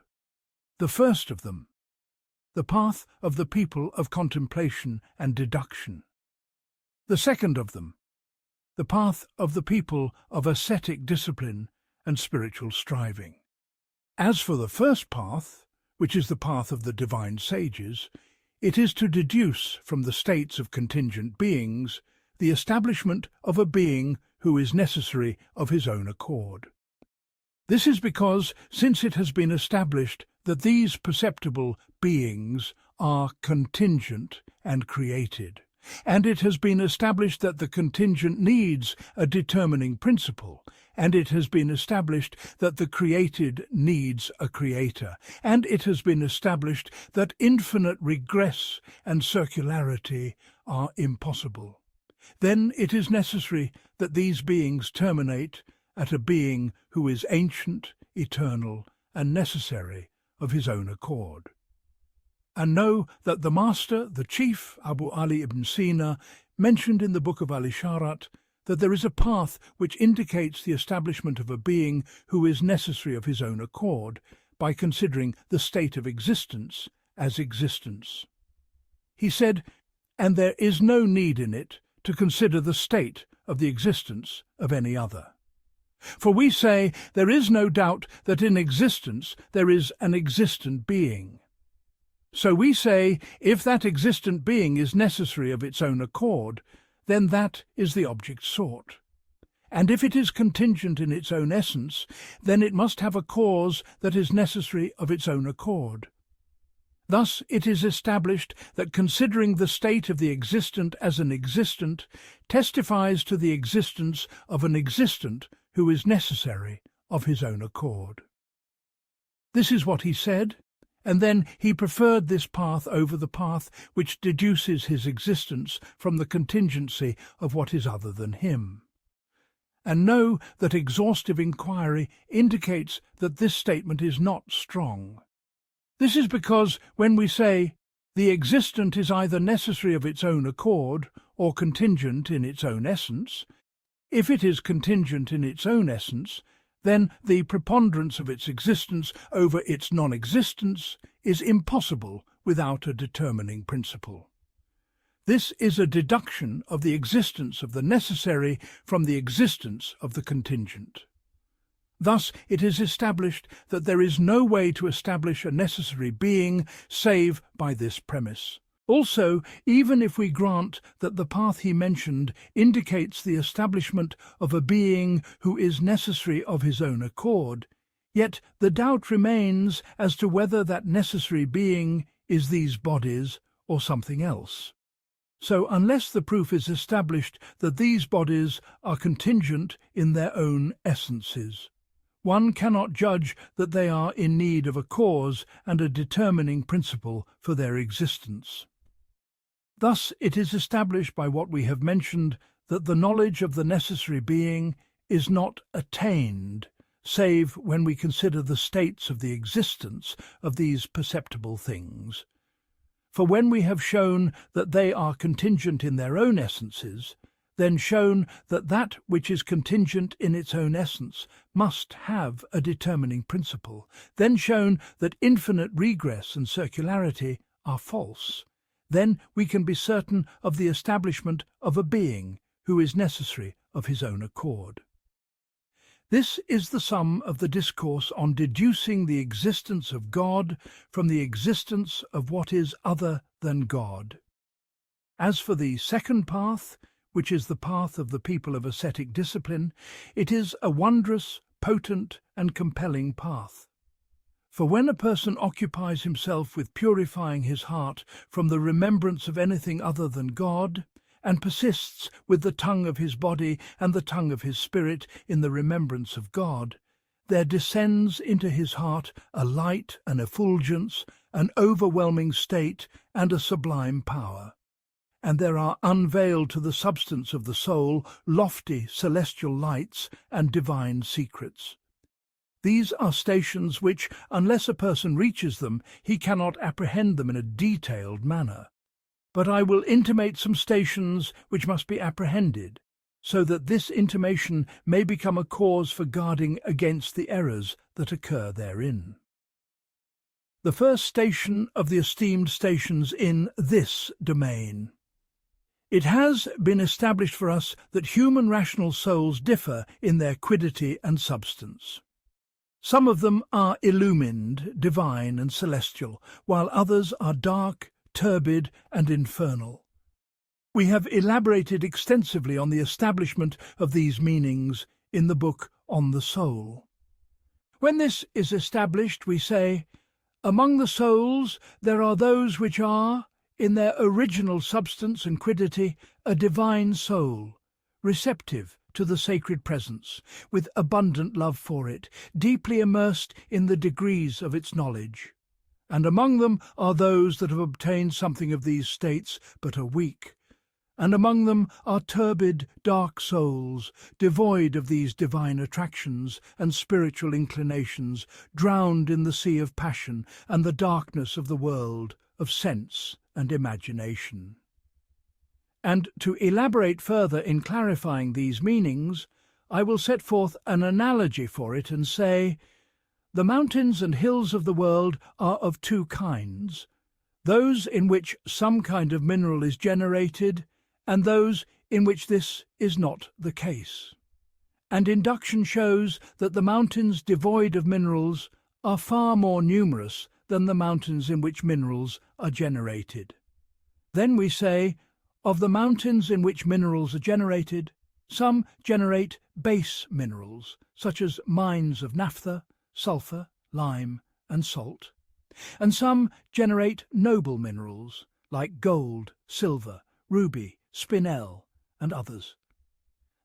The first of them, the path of the people of contemplation and deduction. The second of them, the path of the people of ascetic discipline and spiritual striving. As for the first path, which is the path of the divine sages, it is to deduce from the states of contingent beings the establishment of a being who is necessary of his own accord. This is because, since it has been established that these perceptible beings are contingent and created, and it has been established that the contingent needs a determining principle, and it has been established that the created needs a creator, and it has been established that infinite regress and circularity are impossible, then it is necessary that these beings terminate at a being who is ancient, eternal, and necessary of his own accord. And know that the master, the chief, Abu Ali ibn Sina, mentioned in the book of Al-Isharat that there is a path which indicates the establishment of a being who is necessary of his own accord by considering the state of existence as existence. He said, and there is no need in it to consider the state of the existence of any other. For we say there is no doubt that in existence there is an existent being. So we say if that existent being is necessary of its own accord, then that is the object sought. And if it is contingent in its own essence, then it must have a cause that is necessary of its own accord. Thus it is established that considering the state of the existent as an existent testifies to the existence of an existent who is necessary of his own accord. This is what he said, and then he preferred this path over the path which deduces his existence from the contingency of what is other than him. And know that exhaustive inquiry indicates that this statement is not strong. This is because when we say the existent is either necessary of its own accord or contingent in its own essence, if it is contingent in its own essence, then the preponderance of its existence over its non-existence is impossible without a determining principle. This is a deduction of the existence of the necessary from the existence of the contingent. Thus it is established that there is no way to establish a necessary being save by this premise. Also, even if we grant that the path he mentioned indicates the establishment of a being who is necessary of his own accord, yet the doubt remains as to whether that necessary being is these bodies or something else. So unless the proof is established that these bodies are contingent in their own essences, one cannot judge that they are in need of a cause and a determining principle for their existence. Thus it is established by what we have mentioned that the knowledge of the necessary being is not attained, save when we consider the states of the existence of these perceptible things. For when we have shown that they are contingent in their own essences, then shown that that which is contingent in its own essence must have a determining principle, then shown that infinite regress and circularity are false, then we can be certain of the establishment of a being who is necessary of his own accord. This is the sum of the discourse on deducing the existence of God from the existence of what is other than God. As for the second path, which is the path of the people of ascetic discipline, it is a wondrous, potent, and compelling path. For when a person occupies himself with purifying his heart from the remembrance of anything other than God, and persists with the tongue of his body and the tongue of his spirit in the remembrance of God, there descends into his heart a light, an effulgence, an overwhelming state, and a sublime power. And there are unveiled to the substance of the soul lofty celestial lights and divine secrets. These are stations which, unless a person reaches them, he cannot apprehend them in a detailed manner. But I will intimate some stations which must be apprehended, so that this intimation may become a cause for guarding against the errors that occur therein. The first station of the esteemed stations in this domain. It has been established for us that human rational souls differ in their quiddity and substance. Some of them are illumined, divine, and celestial, while others are dark, turbid, and infernal. We have elaborated extensively on the establishment of these meanings in the book On the Soul. When this is established, we say, among the souls there are those which are, in their original substance and quiddity, a divine soul, receptive to the sacred presence, with abundant love for it, deeply immersed in the degrees of its knowledge. And among them are those that have obtained something of these states, but are weak, and among them are turbid, dark souls, devoid of these divine attractions and spiritual inclinations, drowned in the sea of passion and the darkness of the world of sense and imagination. And to elaborate further in clarifying these meanings, I will set forth an analogy for it and say, the mountains and hills of the world are of two kinds, those in which some kind of mineral is generated, and those in which this is not the case. And induction shows that the mountains devoid of minerals are far more numerous than the mountains in which minerals are generated. Then we say, of the mountains in which minerals are generated, some generate base minerals, such as mines of naphtha, sulfur, lime, and salt, and some generate noble minerals, like gold, silver, ruby, spinel, and others.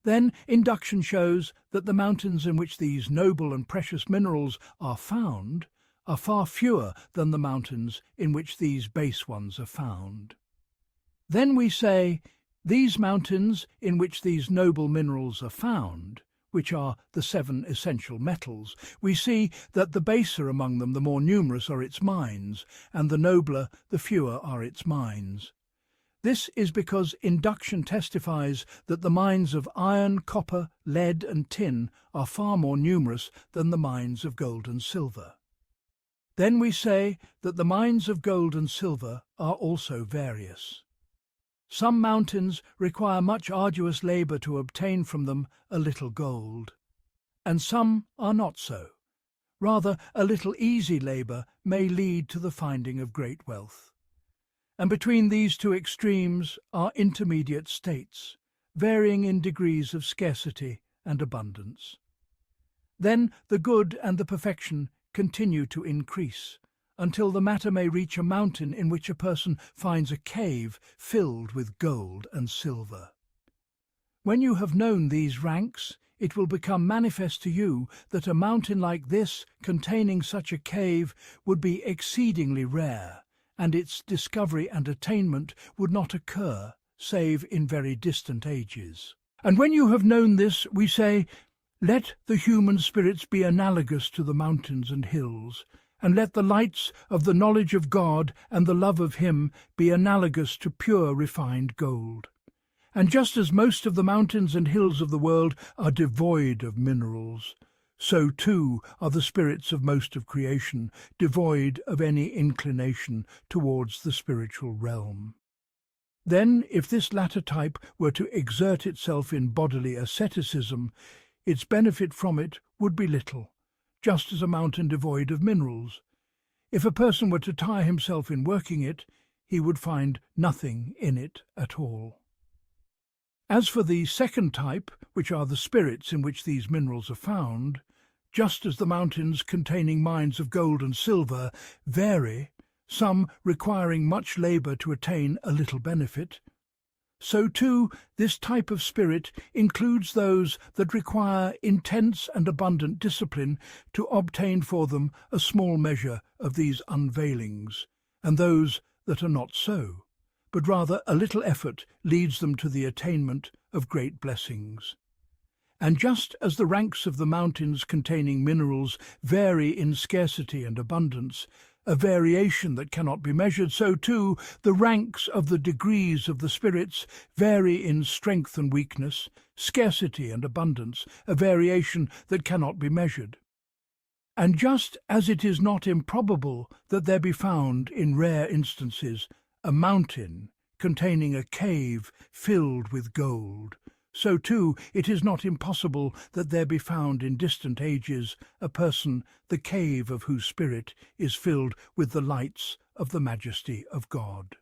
Then induction shows that the mountains in which these noble and precious minerals are found are far fewer than the mountains in which these base ones are found. Then we say, these mountains in which these noble minerals are found, which are the 7 essential metals, we see that the baser among them the more numerous are its mines, and the nobler the fewer are its mines. This is because induction testifies that the mines of iron, copper, lead, and tin are far more numerous than the mines of gold and silver. Then we say that the mines of gold and silver are also various. Some mountains require much arduous labour to obtain from them a little gold, and some are not so. Rather, a little easy labour may lead to the finding of great wealth. And between these two extremes are intermediate states, varying in degrees of scarcity and abundance. Then the good and the perfection continue to increase, until the matter may reach a mountain in which a person finds a cave filled with gold and silver. When you have known these ranks, it will become manifest to you that a mountain like this, containing such a cave, would be exceedingly rare, and its discovery and attainment would not occur, save in very distant ages. And when you have known this, we say, let the human spirits be analogous to the mountains and hills, and let the lights of the knowledge of God and the love of Him be analogous to pure refined gold. And just as most of the mountains and hills of the world are devoid of minerals, so too are the spirits of most of creation devoid of any inclination towards the spiritual realm. Then, if this latter type were to exert itself in bodily asceticism, its benefit from it would be little, just as a mountain devoid of minerals. If a person were to tire himself in working it, he would find nothing in it at all. As for the second type, which are the spirits in which these minerals are found, just as the mountains containing mines of gold and silver vary, some requiring much labour to attain a little benefit, so too this type of spirit includes those that require intense and abundant discipline to obtain for them a small measure of these unveilings, and those that are not so, but rather a little effort leads them to the attainment of great blessings. And just as the ranks of the mountains containing minerals vary in scarcity and abundance, a variation that cannot be measured, so too the ranks of the degrees of the spirits vary in strength and weakness, scarcity and abundance, a variation that cannot be measured. And just as it is not improbable that there be found, in rare instances, a mountain containing a cave filled with gold, so too it is not impossible that there be found in distant ages a person the cave of whose spirit is filled with the lights of the majesty of God.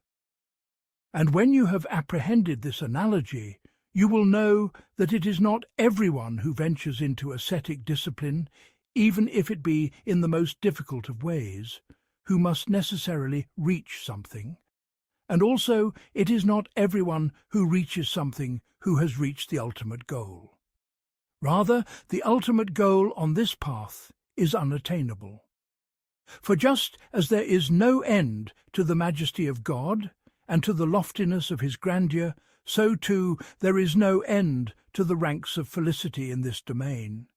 And when you have apprehended this analogy, you will know that it is not everyone who ventures into ascetic discipline, even if it be in the most difficult of ways, who must necessarily reach something. And also it is not everyone who reaches something who has reached the ultimate goal. Rather, the ultimate goal on this path is unattainable. For just as there is no end to the majesty of God and to the loftiness of his grandeur, so too there is no end to the ranks of felicity in this domain.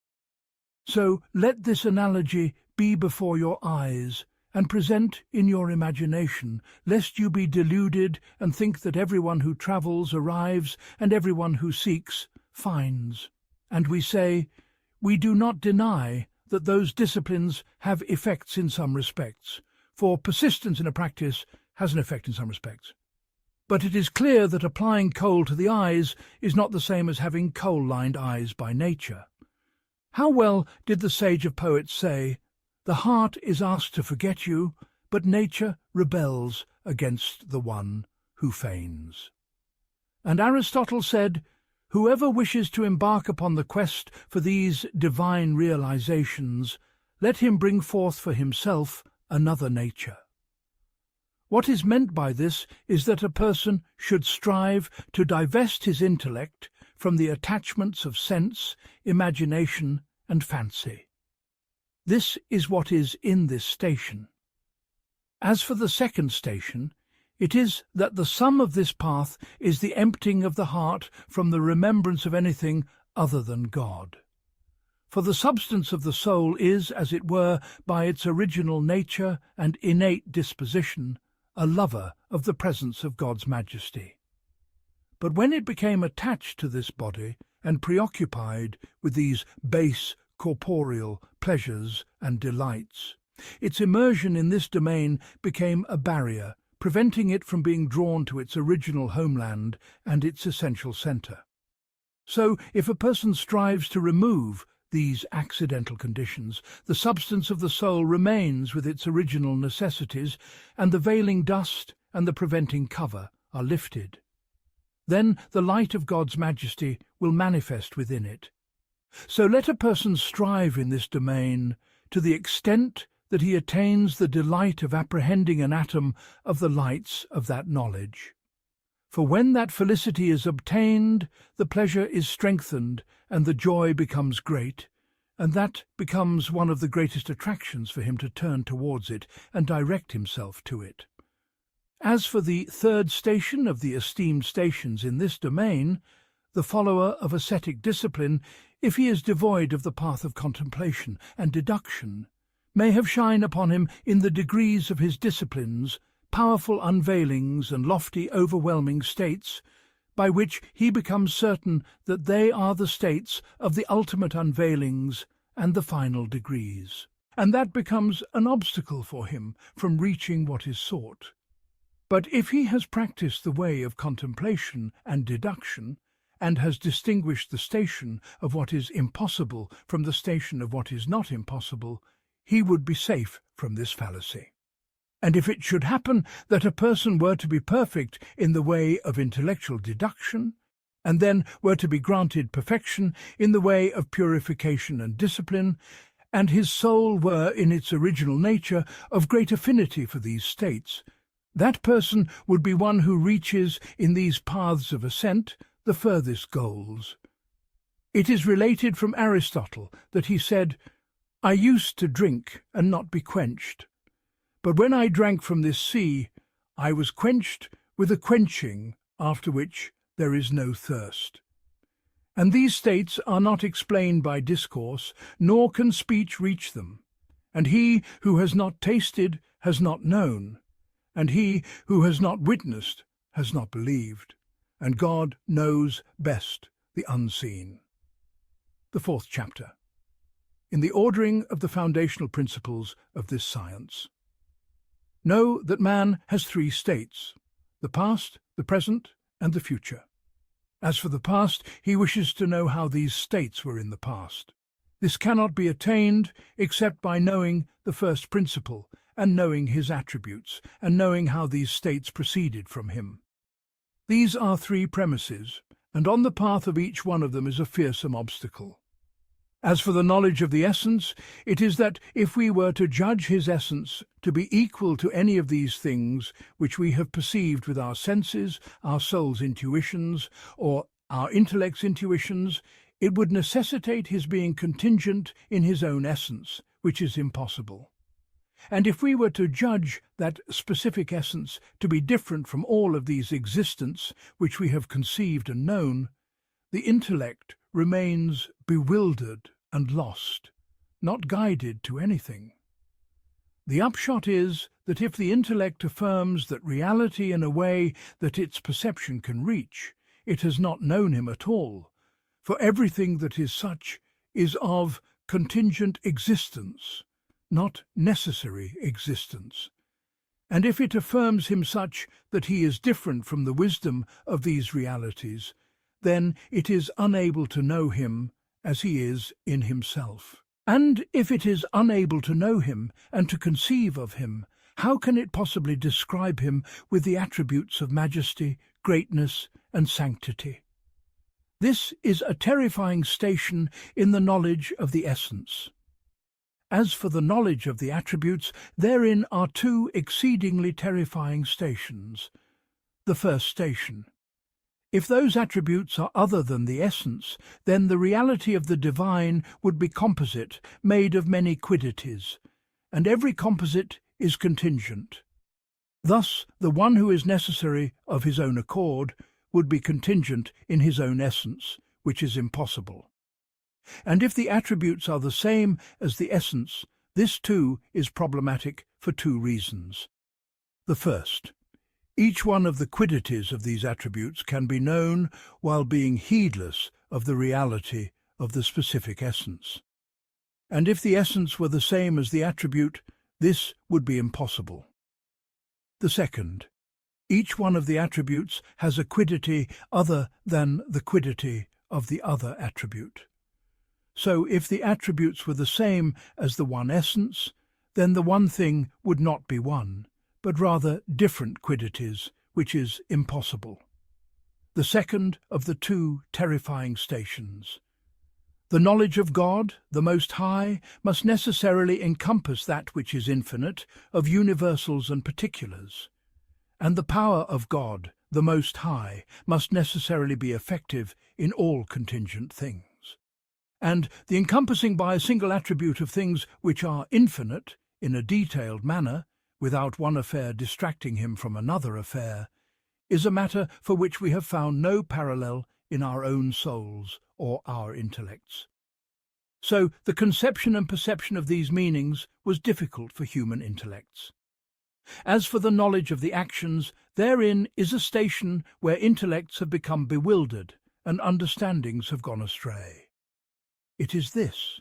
So let this analogy be before your eyes, and present in your imagination, lest you be deluded and think that everyone who travels arrives and everyone who seeks finds. And we say, we do not deny that those disciplines have effects in some respects, for persistence in a practice has an effect in some respects. But it is clear that applying kohl to the eyes is not the same as having kohl-lined eyes by nature. How well did the sage of poets say, "The heart is asked to forget you, but nature rebels against the one who feigns." And Aristotle said, "Whoever wishes to embark upon the quest for these divine realizations, let him bring forth for himself another nature." What is meant by this is that a person should strive to divest his intellect from the attachments of sense, imagination, and fancy. This is what is in this station. As for the second station, it is that the sum of this path is the emptying of the heart from the remembrance of anything other than God. For the substance of the soul is, as it were, by its original nature and innate disposition, a lover of the presence of God's majesty. But when it became attached to this body and preoccupied with these base corporeal pleasures and delights, its immersion in this domain became a barrier, preventing it from being drawn to its original homeland and its essential centre. So, if a person strives to remove these accidental conditions, the substance of the soul remains with its original necessities, and the veiling dust and the preventing cover are lifted. Then the light of God's majesty will manifest within it. So let a person strive in this domain to the extent that he attains the delight of apprehending an atom of the lights of that knowledge. For when that felicity is obtained, the pleasure is strengthened and the joy becomes great, and that becomes one of the greatest attractions for him to turn towards it and direct himself to it. As for the third station of the esteemed stations in this domain, the follower of ascetic discipline, if he is devoid of the path of contemplation and deduction, may have shine upon him in the degrees of his disciplines powerful unveilings and lofty overwhelming states, by which he becomes certain that they are the states of the ultimate unveilings and the final degrees, and that becomes an obstacle for him from reaching what is sought. But if he has practiced the way of contemplation and deduction, and has distinguished the station of what is impossible from the station of what is not impossible, he would be safe from this fallacy. And if it should happen that a person were to be perfect in the way of intellectual deduction, and then were to be granted perfection in the way of purification and discipline, and his soul were in its original nature of great affinity for these states, that person would be one who reaches in these paths of ascent the furthest goals. It is related from Aristotle that he said, "I used to drink and not be quenched. But when I drank from this sea, I was quenched with a quenching after which there is no thirst." And these states are not explained by discourse, nor can speech reach them. And he who has not tasted has not known, and he who has not witnessed has not believed, and God knows best the unseen. The fourth chapter. In the ordering of the foundational principles of this science. Know that man has three states: the past, the present, and the future. As for the past, he wishes to know how these states were in the past. This cannot be attained except by knowing the first principle, and knowing his attributes, and knowing how these states proceeded from him. These are three premises, and on the path of each one of them is a fearsome obstacle. As for the knowledge of the essence, it is that if we were to judge his essence to be equal to any of these things which we have perceived with our senses, our soul's intuitions, or our intellect's intuitions, it would necessitate his being contingent in his own essence, which is impossible. And if we were to judge that specific essence to be different from all of these existents which we have conceived and known, the intellect remains bewildered and lost, not guided to anything. The upshot is that if the intellect affirms that reality in a way that its perception can reach, it has not known him at all, for everything that is such is of contingent existence, not necessary existence. And if it affirms him such that he is different from the wisdom of these realities, then it is unable to know him as he is in himself. And if it is unable to know him and to conceive of him, how can it possibly describe him with the attributes of majesty, greatness, and sanctity? This is a terrifying station in the knowledge of the essence. As for the knowledge of the attributes, therein are two exceedingly terrifying stations. The first station. If those attributes are other than the essence, then the reality of the divine would be composite, made of many quiddities, and every composite is contingent. Thus, the one who is necessary of his own accord would be contingent in his own essence, which is impossible. And if the attributes are the same as the essence, this too is problematic for two reasons. The first, each one of the quiddities of these attributes can be known while being heedless of the reality of the specific essence. And if the essence were the same as the attribute, this would be impossible. The second, each one of the attributes has a quiddity other than the quiddity of the other attribute. So if the attributes were the same as the one essence, then the one thing would not be one, but rather different quiddities, which is impossible. The second of the two terrifying stations. The knowledge of God, the Most High, must necessarily encompass that which is infinite, of universals and particulars. And the power of God, the Most High, must necessarily be effective in all contingent things. And the encompassing by a single attribute of things which are infinite, in a detailed manner, without one affair distracting him from another affair, is a matter for which we have found no parallel in our own souls or our intellects. So the conception and perception of these meanings was difficult for human intellects. As for the knowledge of the actions, therein is a station where intellects have become bewildered and understandings have gone astray. It is this: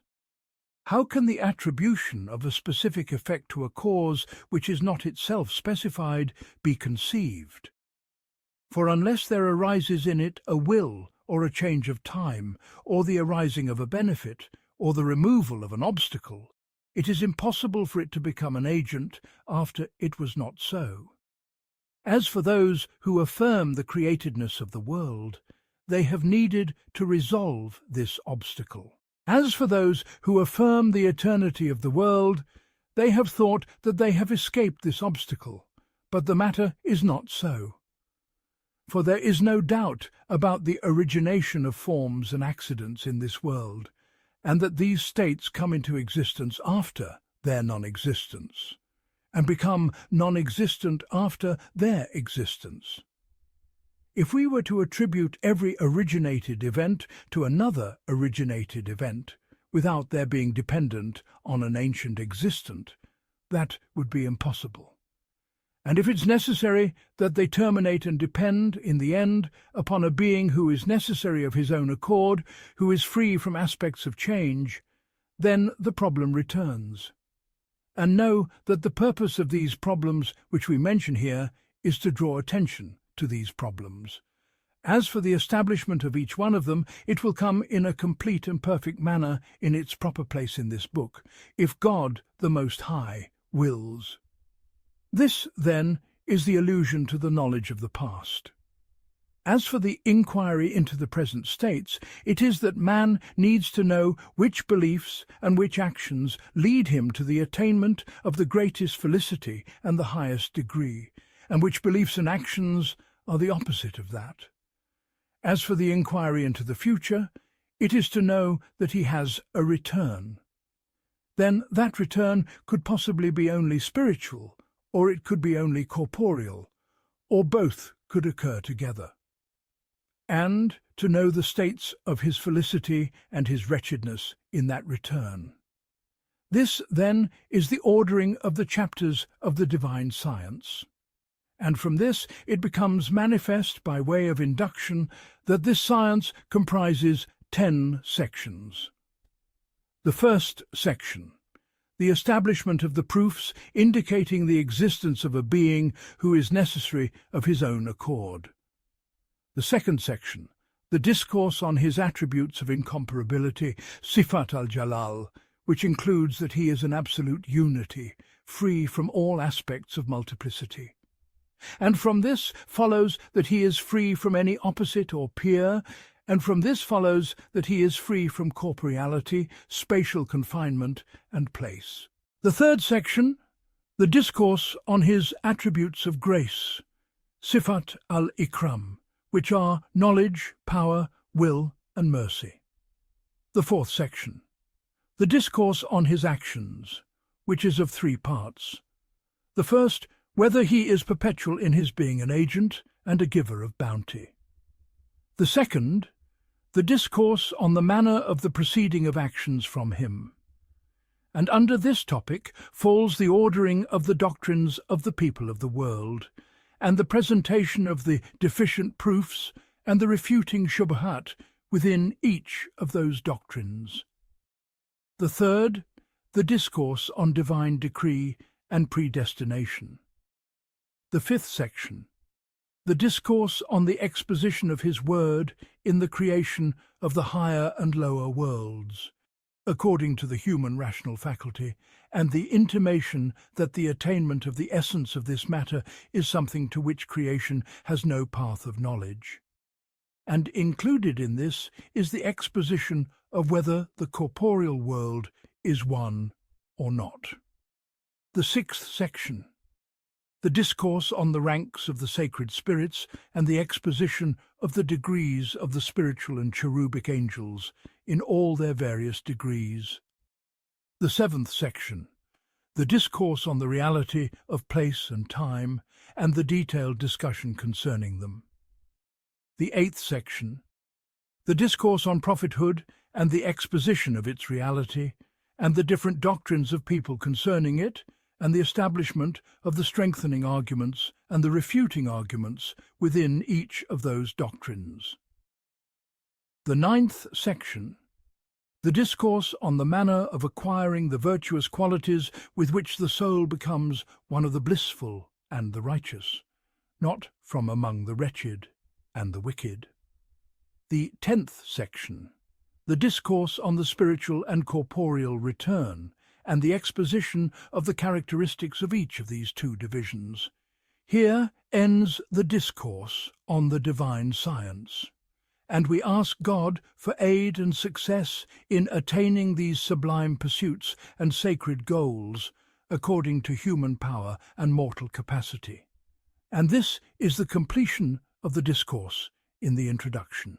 how can the attribution of a specific effect to a cause which is not itself specified be conceived? For unless there arises in it a will, or a change of time, or the arising of a benefit, or the removal of an obstacle, it is impossible for it to become an agent after it was not so. As for those who affirm the createdness of the world, they have needed to resolve this obstacle. As for those who affirm the eternity of the world, they have thought that they have escaped this obstacle, but the matter is not so. For there is no doubt about the origination of forms and accidents in this world, and that these states come into existence after their non-existence, and become non-existent after their existence. If we were to attribute every originated event to another originated event, without their being dependent on an ancient existent, that would be impossible. And if it's necessary that they terminate and depend, in the end, upon a being who is necessary of his own accord, who is free from aspects of change, then the problem returns. And know that the purpose of these problems which we mention here is to draw attention to these problems. As for the establishment of each one of them, it will come in a complete and perfect manner in its proper place in this book, if God, the Most High, wills. This, then, is the allusion to the knowledge of the past. As for the inquiry into the present states, it is that man needs to know which beliefs and which actions lead him to the attainment of the greatest felicity and the highest degree, and which beliefs and actions are the opposite of that. As for the inquiry into the future, it is to know that he has a return. then that return could possibly be only spiritual, or it could be only corporeal, or both could occur together. And to know the states of his felicity and his wretchedness in that return. This, then, is the ordering of the chapters of the divine science. And from this it becomes manifest by way of induction that this science comprises 10 sections. The first section, the establishment of the proofs indicating the existence of a being who is necessary of his own accord. The second section, the discourse on his attributes of incomparability, Sifat al-Jalal, which includes that he is an absolute unity, free from all aspects of multiplicity. And from this follows that he is free from any opposite or peer, and from this follows that he is free from corporeality, spatial confinement, and place. The third section, the discourse on his attributes of grace, Sifat al-Ikram, which are knowledge, power, will, and mercy. The fourth section, the discourse on his actions, which is of 3 parts. The first, whether he is perpetual in his being an agent and a giver of bounty. The second, the discourse on the manner of the proceeding of actions from him. And under this topic falls the ordering of the doctrines of the people of the world, and the presentation of the deficient proofs and the refuting shubhat within each of those doctrines. The third, the discourse on divine decree and predestination. The fifth section, the discourse on the exposition of his word in the creation of the higher and lower worlds, according to the human rational faculty, and the intimation that the attainment of the essence of this matter is something to which creation has no path of knowledge. And included in this is the exposition of whether the corporeal world is one or not. The sixth section, the discourse on the ranks of the sacred spirits and the exposition of the degrees of the spiritual and cherubic angels in all their various degrees. The seventh section, the discourse on the reality of place and time and the detailed discussion concerning them. The eighth section, the discourse on prophethood and the exposition of its reality and the different doctrines of people concerning it, and the establishment of the strengthening arguments and the refuting arguments within each of those doctrines. The ninth section, the discourse on the manner of acquiring the virtuous qualities with which the soul becomes one of the blissful and the righteous, not from among the wretched and the wicked. The 10th section, the discourse on the spiritual and corporeal return, and the exposition of the characteristics of each of these 2 divisions. Here ends the discourse on the divine science, and we ask God for aid and success in attaining these sublime pursuits and sacred goals according to human power and mortal capacity. And this is the completion of the discourse in the introduction.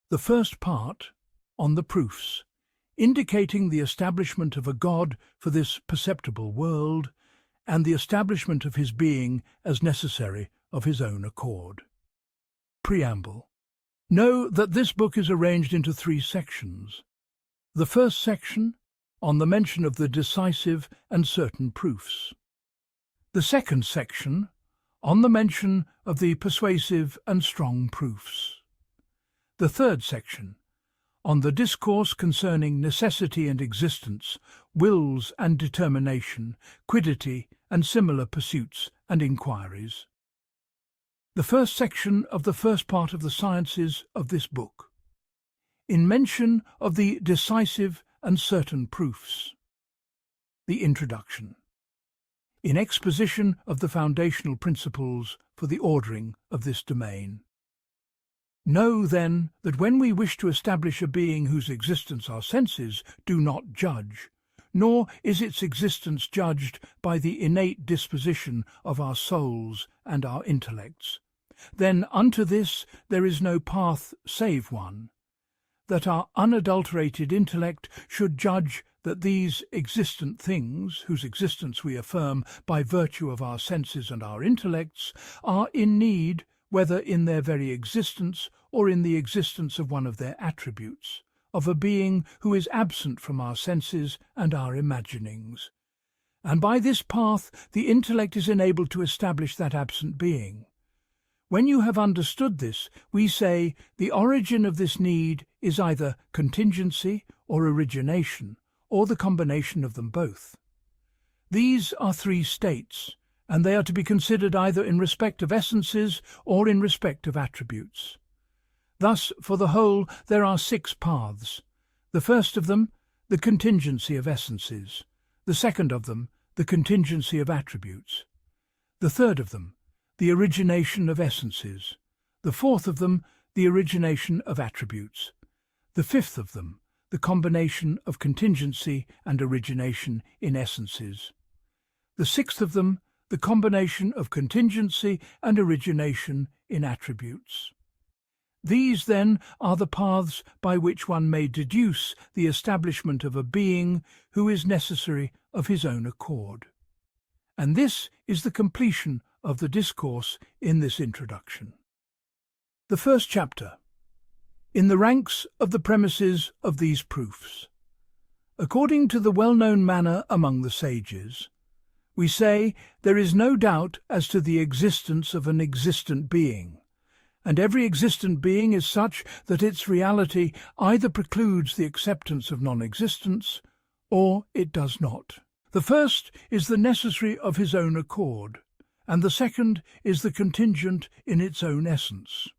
The first part, on the proofs, indicating the establishment of a God for this perceptible world, and the establishment of his being as necessary of his own accord. Preamble. Know that this book is arranged into 3 sections. The first section, on the mention of the decisive and certain proofs. The second section, on the mention of the persuasive and strong proofs. The third section, on the discourse concerning necessity and existence, wills and determination, quiddity and similar pursuits and inquiries. The first section of the first part of the sciences of this book. In mention of the decisive and certain proofs. The introduction. In exposition of the foundational principles for the ordering of this domain. Know, then, that when we wish to establish a being whose existence our senses do not judge, nor is its existence judged by the innate disposition of our souls and our intellects, then unto this there is no path save one, that our unadulterated intellect should judge that these existent things, whose existence we affirm by virtue of our senses and our intellects, are in need, whether in their very existence or in the existence of one of their attributes, of a being who is absent from our senses and our imaginings. And by this path the intellect is enabled to establish that absent being. When you have understood this, we say the origin of this need is either contingency or origination, or the combination of them both. These are three states, and they are to be considered either in respect of essences or in respect of attributes. Thus, for the whole, there are 6 paths. The first of them, the contingency of essences. The second of them, the contingency of attributes. The third of them, the origination of essences. The fourth of them, the origination of attributes. The fifth of them, the combination of contingency and origination in essences. The sixth of them, the combination of contingency and origination in attributes. These, then, are the paths by which one may deduce the establishment of a being who is necessary of his own accord. And this is the completion of the discourse in this introduction. The first chapter. In the ranks of the premises of these proofs. According to the well-known manner among the sages, we say there is no doubt as to the existence of an existent being, and every existent being is such that its reality either precludes the acceptance of non-existence, or it does not. The first is the necessary of his own accord, and the second is the contingent in its own essence.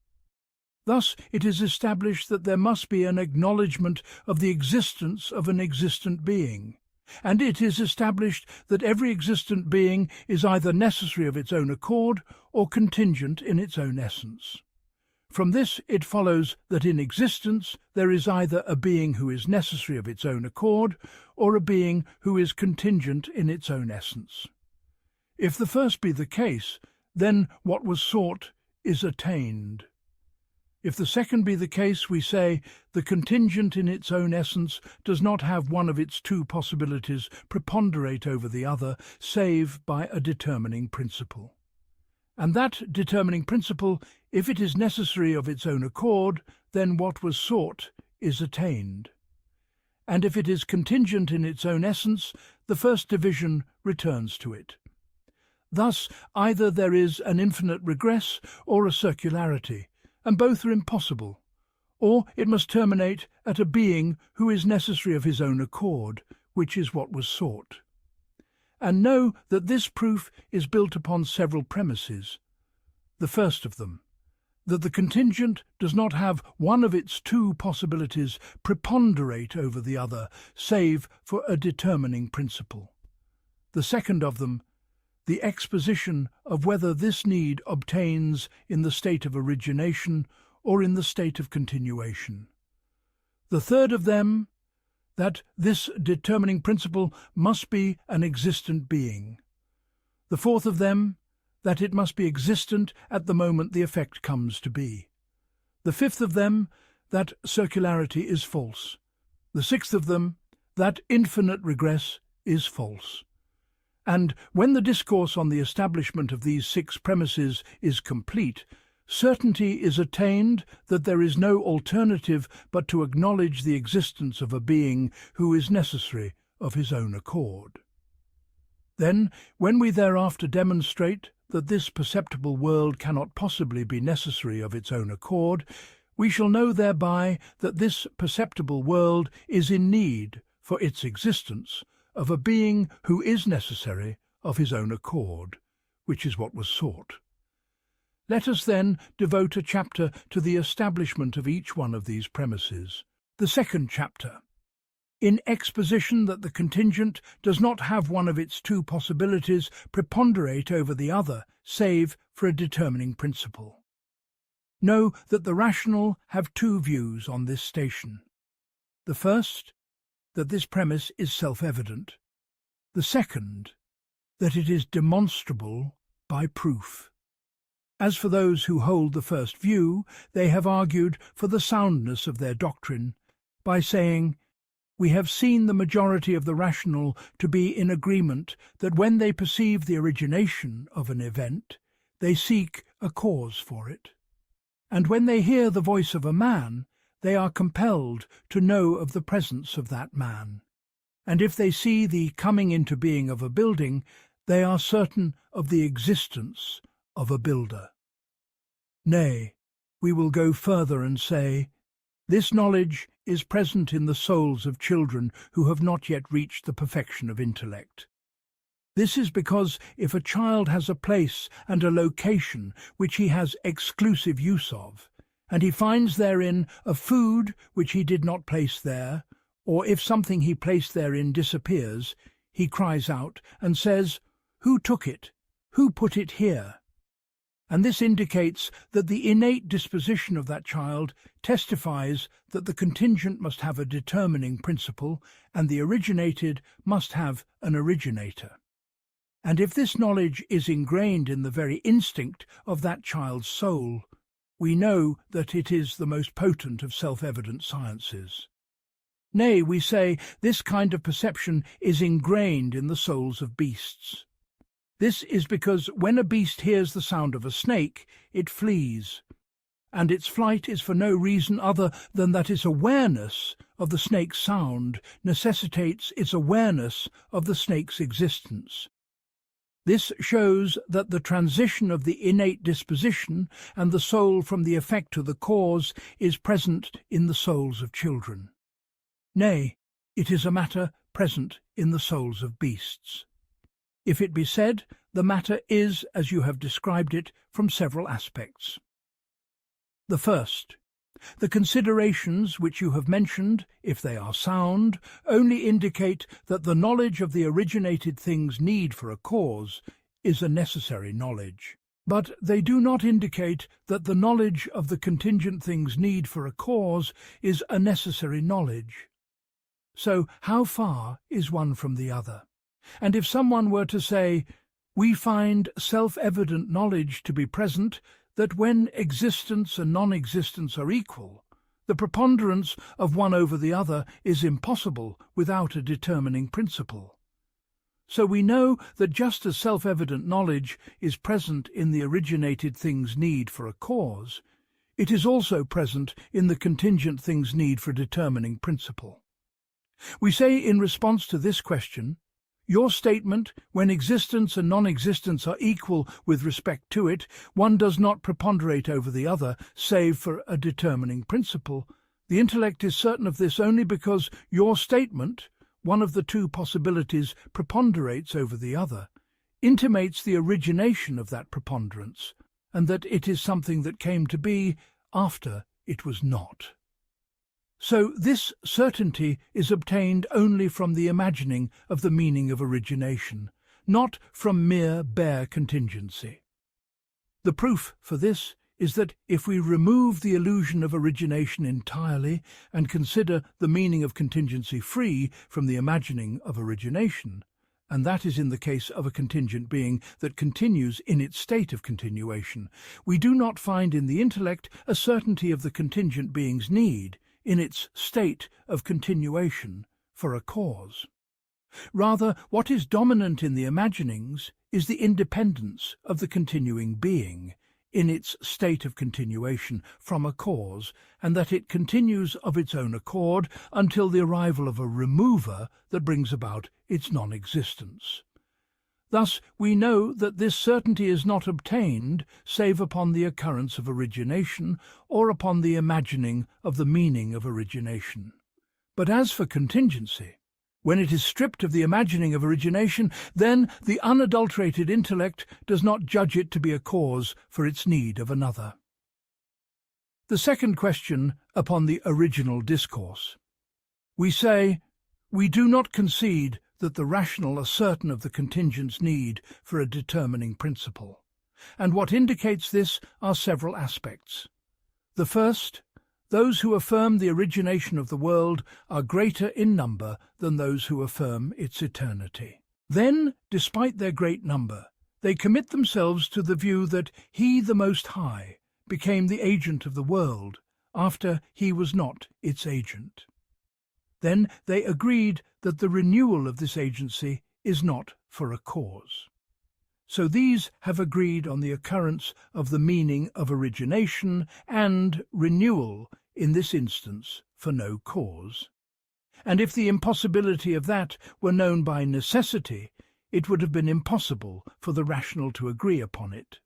Thus it is established that there must be an acknowledgement of the existence of an existent being, and it is established that every existent being is either necessary of its own accord or contingent in its own essence. From this it follows that in existence there is either a being who is necessary of its own accord or a being who is contingent in its own essence. If the first be the case, then what was sought is attained. If the second be the case, we say the contingent in its own essence does not have one of its 2 possibilities preponderate over the other, save by a determining principle. And that determining principle, if it is necessary of its own accord, then what was sought is attained. And if it is contingent in its own essence, the first division returns to it. Thus, either there is an infinite regress or a circularity, and both are impossible, or it must terminate at a being who is necessary of his own accord, which is what was sought. And know that this proof is built upon several premises. The first of them, that the contingent does not have one of its 2 possibilities preponderate over the other, save for a determining principle. The second of them, the exposition of whether this need obtains in the state of origination or in the state of continuation. The third of them, that this determining principle must be an existent being. The fourth of them, that it must be existent at the moment the effect comes to be. The fifth of them, that circularity is false. The sixth of them, that infinite regress is false. And when the discourse on the establishment of these 6 premises is complete, certainty is attained that there is no alternative but to acknowledge the existence of a being who is necessary of his own accord. Then, when we thereafter demonstrate that this perceptible world cannot possibly be necessary of its own accord, we shall know thereby that this perceptible world is in need, for its existence, of a being who is necessary of his own accord, which is what was sought. Let us then devote a chapter to the establishment of each one of these premises. The second chapter. In exposition that the contingent does not have one of its 2 possibilities preponderate over the other, save for a determining principle. Know that the rational have 2 views on this station. The first, that this premise is self-evident. The second, that it is demonstrable by proof. As for those who hold the first view, they have argued for the soundness of their doctrine by saying, We have seen the majority of the rational to be in agreement that when they perceive the origination of an event, they seek a cause for it. And when they hear the voice of a man, they are compelled to know of the presence of that man. And if they see the coming into being of a building, they are certain of the existence of a builder. Nay, we will go further and say, this knowledge is present in the souls of children who have not yet reached the perfection of intellect. This is because if a child has a place and a location which he has exclusive use of, and he finds therein a food which he did not place there, or if something he placed therein disappears, he cries out and says, "Who took it? Who put it here?" And this indicates that the innate disposition of that child testifies that the contingent must have a determining principle and the originated must have an originator. And if this knowledge is ingrained in the very instinct of that child's soul, we know that it is the most potent of self-evident sciences. Nay, we say this kind of perception is ingrained in the souls of beasts. This is because when a beast hears the sound of a snake, it flees, and its flight is for no reason other than that its awareness of the snake's sound necessitates its awareness of the snake's existence. This shows that the transition of the innate disposition and the soul from the effect to the cause is present in the souls of children. Nay, it is a matter present in the souls of beasts. If it be said, the matter is as you have described it from several aspects. The first, the considerations which you have mentioned, if they are sound, only indicate that the knowledge of the originated thing's need for a cause is a necessary knowledge. But they do not indicate that the knowledge of the contingent thing's need for a cause is a necessary knowledge. So how far is one from the other? And if someone were to say, we find self-evident knowledge to be present that when existence and non-existence are equal, the preponderance of one over the other is impossible without a determining principle. So we know that just as self-evident knowledge is present in the originated thing's need for a cause, it is also present in the contingent thing's need for a determining principle. We say in response to this question, your statement, when existence and non-existence are equal with respect to it, one does not preponderate over the other, save for a determining principle. The intellect is certain of this only because your statement, one of the two possibilities preponderates over the other, intimates the origination of that preponderance, and that it is something that came to be after it was not. So this certainty is obtained only from the imagining of the meaning of origination, not from mere bare contingency. The proof for this is that if we remove the illusion of origination entirely and consider the meaning of contingency free from the imagining of origination, and that is in the case of a contingent being that continues in its state of continuation, we do not find in the intellect a certainty of the contingent being's need, in its state of continuation, for a cause. Rather, what is dominant in the imaginings is the independence of the continuing being, in its state of continuation, from a cause, and that it continues of its own accord until the arrival of a remover that brings about its non-existence. Thus, we know that this certainty is not obtained save upon the occurrence of origination or upon the imagining of the meaning of origination. But as for contingency, when it is stripped of the imagining of origination, then the unadulterated intellect does not judge it to be a cause for its need of another. The second question upon the original discourse. We say, we do not concede that the rational are certain of the contingent's need for a determining principle, and what indicates this are several aspects. The first, those who affirm the origination of the world are greater in number than those who affirm its eternity. Then, despite their great number, they commit themselves to the view that He, the Most High, became the agent of the world after He was not its agent. Then they agreed that the renewal of this agency is not for a cause. So these have agreed on the occurrence of the meaning of origination and renewal, in this instance, for no cause. And if the impossibility of that were known by necessity, it would have been impossible for the rational to agree upon it.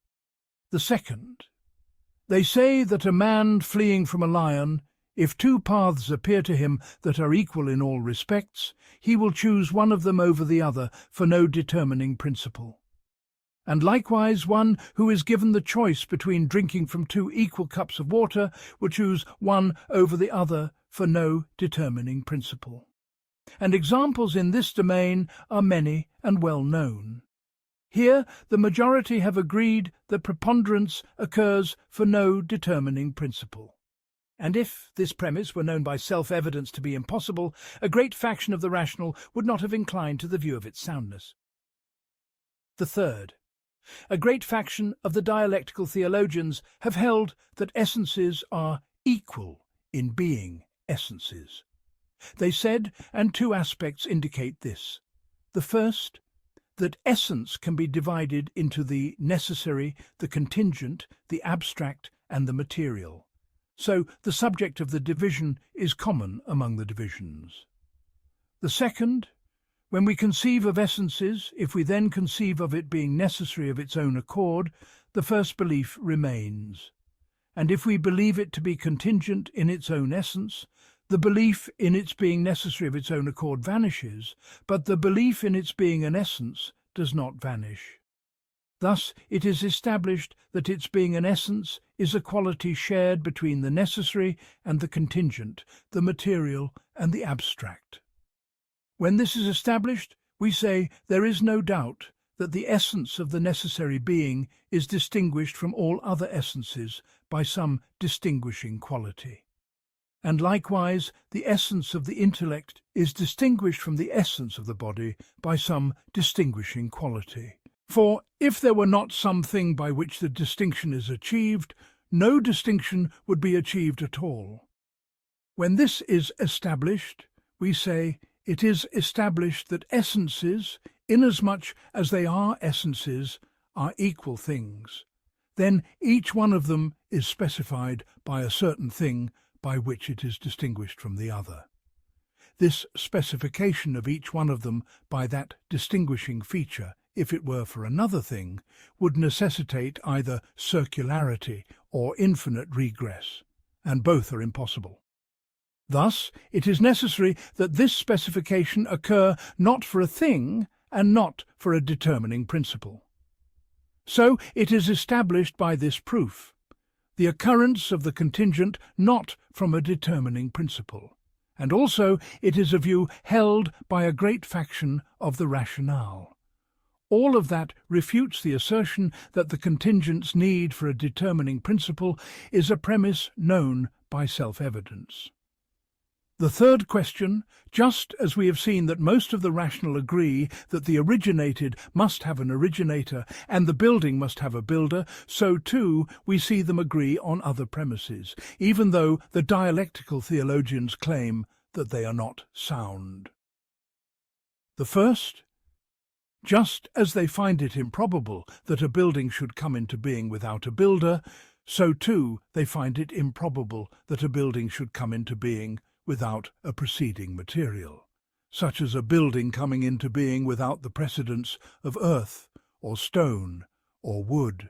The second, they say that a man fleeing from a lion, if two paths appear to him that are equal in all respects, he will choose one of them over the other for no determining principle. And likewise one who is given the choice between drinking from two equal cups of water will choose one over the other for no determining principle. And examples in this domain are many and well known. Here the majority have agreed that preponderance occurs for no determining principle. And if this premise were known by self-evidence to be impossible, a great faction of the rational would not have inclined to the view of its soundness. The third, a great faction of the dialectical theologians have held that essences are equal in being essences. They said, and two aspects indicate this. The first, that essence can be divided into the necessary, the contingent, the abstract, and the material. So the subject of the division is common among the divisions. The second, when we conceive of essences, if we then conceive of it being necessary of its own accord, the first belief remains. And if we believe it to be contingent in its own essence, the belief in its being necessary of its own accord vanishes, but the belief in its being an essence does not vanish. Thus it is established that its being an essence is a quality shared between the necessary and the contingent, the material and the abstract. When this is established, we say there is no doubt that the essence of the necessary being is distinguished from all other essences by some distinguishing quality. And likewise, the essence of the intellect is distinguished from the essence of the body by some distinguishing quality. For if there were not something by which the distinction is achieved, no distinction would be achieved at all. When this is established, we say it is established that essences, inasmuch as they are essences, are equal things. Then each one of them is specified by a certain thing by which it is distinguished from the other. This specification of each one of them by that distinguishing feature, if it were for another thing, would necessitate either circularity or infinite regress, and both are impossible. Thus, it is necessary that this specification occur not for a thing and not for a determining principle. So it is established by this proof, the occurrence of the contingent not from a determining principle, and also it is a view held by a great faction of the rationale. All of that refutes the assertion that the contingent's need for a determining principle is a premise known by self-evidence. The third question, just as we have seen that most of the rational agree that the originated must have an originator and the building must have a builder, so too we see them agree on other premises, even though the dialectical theologians claim that they are not sound. The first, just as they find it improbable that a building should come into being without a builder, so too they find it improbable that a building should come into being without a preceding material, such as a building coming into being without the precedence of earth or stone or wood.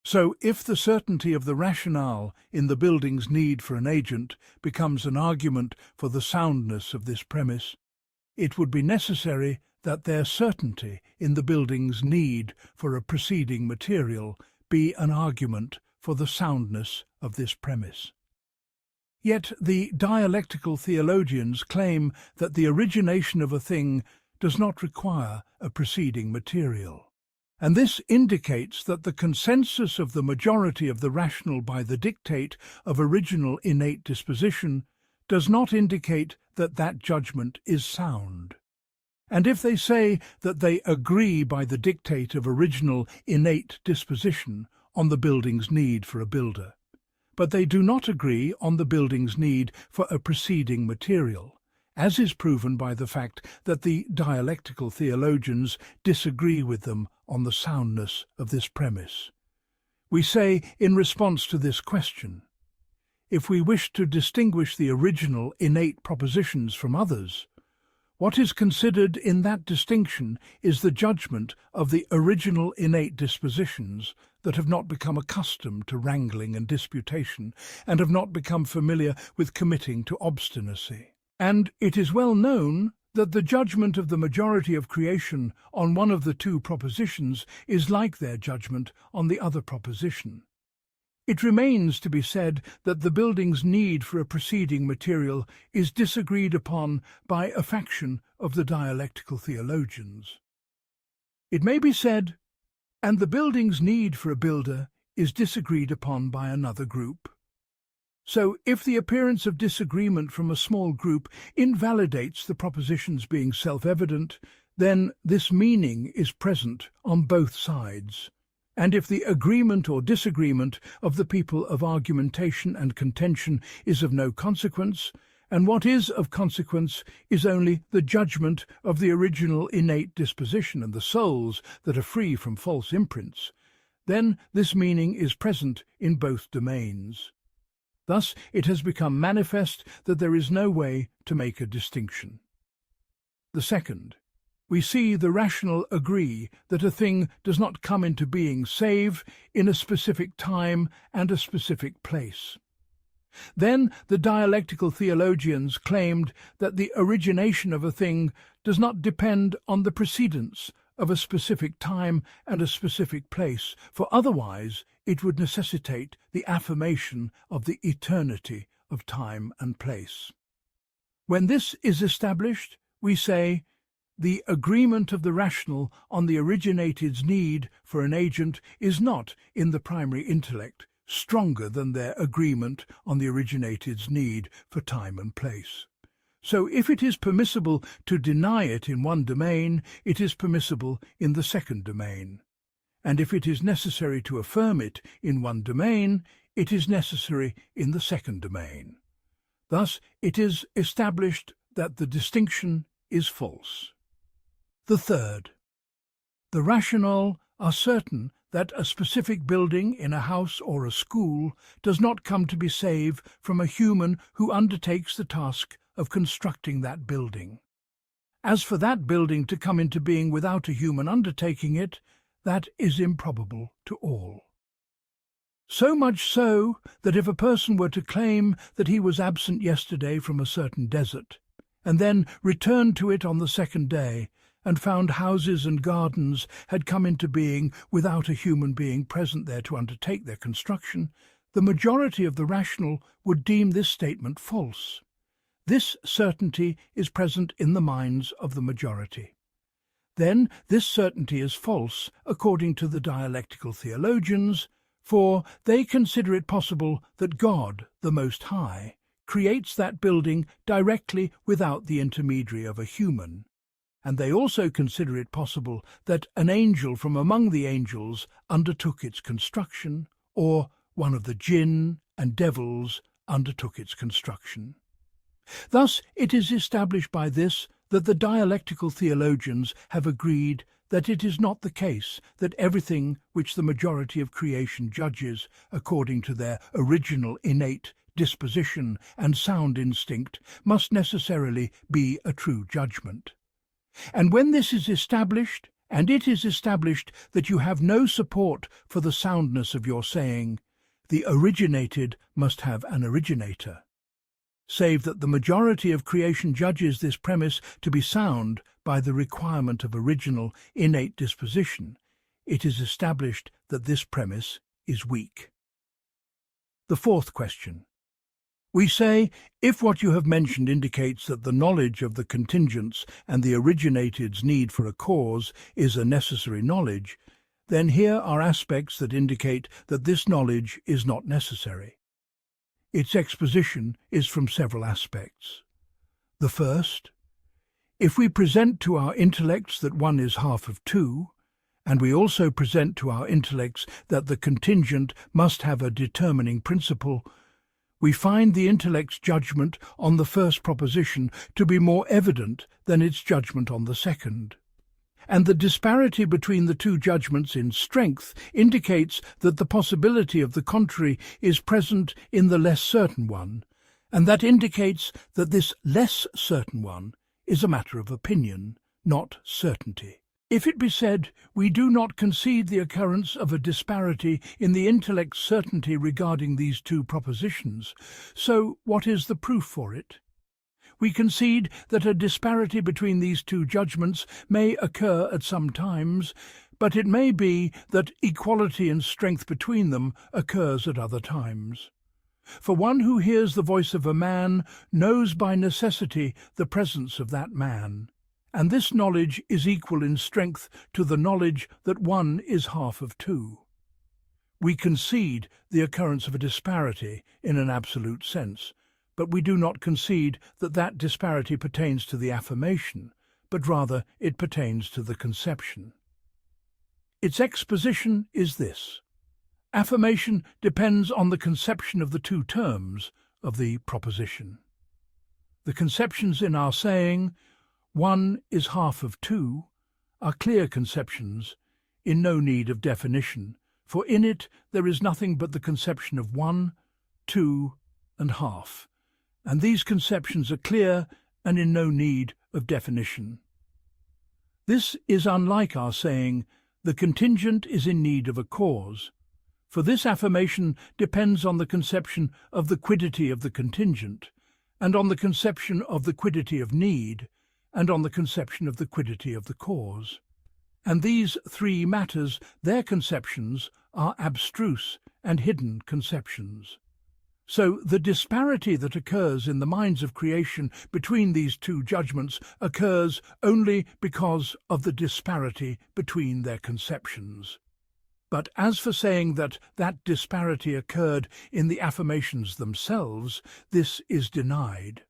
So if the certainty of the rationale in the building's need for an agent becomes an argument for the soundness of this premise, it would be necessary that their certainty in the building's need for a preceding material be an argument for the soundness of this premise. Yet the dialectical theologians claim that the origination of a thing does not require a preceding material. And this indicates that the consensus of the majority of the rational by the dictate of original innate disposition does not indicate that that judgment is sound. And if they say that they agree by the dictate of original innate disposition on the building's need for a builder, but they do not agree on the building's need for a preceding material, as is proven by the fact that the dialectical theologians disagree with them on the soundness of this premise. We say, in response to this question, if we wish to distinguish the original innate propositions from others, what is considered in that distinction is the judgment of the original innate dispositions that have not become accustomed to wrangling and disputation, and have not become familiar with committing to obstinacy. And it is well known that the judgment of the majority of creation on one of the two propositions is like their judgment on the other proposition. It remains to be said that the building's need for a preceding material is disagreed upon by a faction of the dialectical theologians. It may be said, and the building's need for a builder is disagreed upon by another group. So, if the appearance of disagreement from a small group invalidates the propositions being self-evident, then this meaning is present on both sides. And if the agreement or disagreement of the people of argumentation and contention is of no consequence, and what is of consequence is only the judgment of the original innate disposition and the souls that are free from false imprints, then this meaning is present in both domains. Thus it has become manifest that there is no way to make a distinction. The second, we see the rational agree that a thing does not come into being save in a specific time and a specific place. Then the dialectical theologians claimed that the origination of a thing does not depend on the precedence of a specific time and a specific place, for otherwise it would necessitate the affirmation of the eternity of time and place. When this is established, we say, the agreement of the rational on the originated's need for an agent is not, in the primary intellect, stronger than their agreement on the originated's need for time and place. So if it is permissible to deny it in one domain, it is permissible in the second domain. And if it is necessary to affirm it in one domain, it is necessary in the second domain. Thus it is established that the distinction is false. The third, the rationale are certain that a specific building in a house or a school does not come to be save from a human who undertakes the task of constructing that building. As for that building to come into being without a human undertaking it, that is improbable to all. So much so that if a person were to claim that he was absent yesterday from a certain desert, and then returned to it on the second day, and found houses and gardens had come into being without a human being present there to undertake their construction, the majority of the rational would deem this statement false. This certainty is present in the minds of the majority. Then this certainty is false according to the dialectical theologians, for they consider it possible that God, the Most High, creates that building directly without the intermediary of a human. And they also consider it possible that an angel from among the angels undertook its construction, or one of the jinn and devils undertook its construction. Thus it is established by this that the dialectical theologians have agreed that it is not the case that everything which the majority of creation judges according to their original innate disposition and sound instinct must necessarily be a true judgment. And when this is established, and it is established that you have no support for the soundness of your saying, the originated must have an originator, save that the majority of creation judges this premise to be sound by the requirement of original innate disposition, it is established that this premise is weak. The fourth question. We say, if what you have mentioned indicates that the knowledge of the contingents and the originated's need for a cause is a necessary knowledge, then here are aspects that indicate that this knowledge is not necessary. Its exposition is from several aspects. The first, if we present to our intellects that one is half of two, and we also present to our intellects that the contingent must have a determining principle, We find the intellect's judgment on the first proposition to be more evident than its judgment on the second. And the disparity between the two judgments in strength indicates that the possibility of the contrary is present in the less certain one, and that indicates that this less certain one is a matter of opinion, not certainty. If it be said, we do not concede the occurrence of a disparity in the intellect's certainty regarding these two propositions, so what is the proof for it? We concede that a disparity between these two judgments may occur at some times, but it may be that equality in strength between them occurs at other times. For one who hears the voice of a man knows by necessity the presence of that man, and this knowledge is equal in strength to the knowledge that one is half of two. We concede the occurrence of a disparity in an absolute sense, but we do not concede that that disparity pertains to the affirmation, but rather it pertains to the conception. Its exposition is this. Affirmation depends on the conception of the two terms of the proposition. The conceptions in our saying, one is half of two, are clear conceptions, in no need of definition, for in it there is nothing but the conception of one, two, and half, and these conceptions are clear and in no need of definition. This is unlike our saying, the contingent is in need of a cause, for this affirmation depends on the conception of the quiddity of the contingent, and on the conception of the quiddity of need, and on the conception of the quiddity of the cause. And these three matters, their conceptions, are abstruse and hidden conceptions. So the disparity that occurs in the minds of creation between these two judgments occurs only because of the disparity between their conceptions. But as for saying that that disparity occurred in the affirmations themselves, this is denied.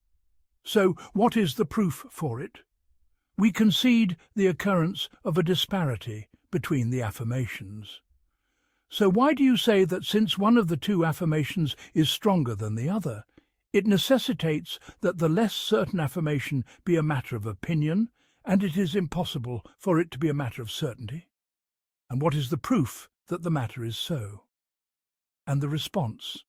So what is the proof for it? We concede the occurrence of a disparity between the affirmations. So why do you say that since one of the two affirmations is stronger than the other, it necessitates that the less certain affirmation be a matter of opinion, and it is impossible for it to be a matter of certainty? And what is the proof that the matter is so? And the response.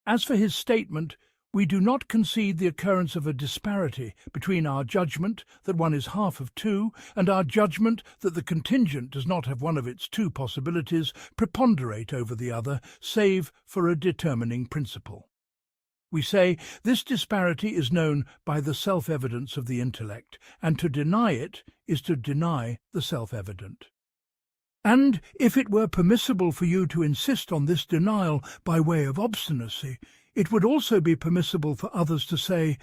As for his statement, we do not concede the occurrence of a disparity between our judgment that one is half of two and our judgment that the contingent does not have one of its two possibilities preponderate over the other, save for a determining principle. We say this disparity is known by the self-evidence of the intellect, and to deny it is to deny the self-evident. And if it were permissible for you to insist on this denial by way of obstinacy, it would also be permissible for others to say,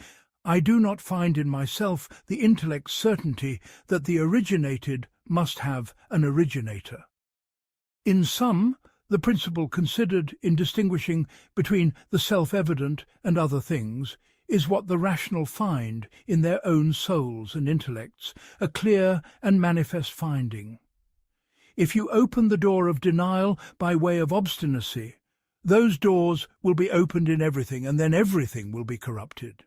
I do not find in myself the intellect's certainty that the originated must have an originator. In sum, the principle considered in distinguishing between the self-evident and other things is what the rational find in their own souls and intellects, a clear and manifest finding. If you open the door of denial by way of obstinacy, those doors will be opened in everything, and then everything will be corrupted.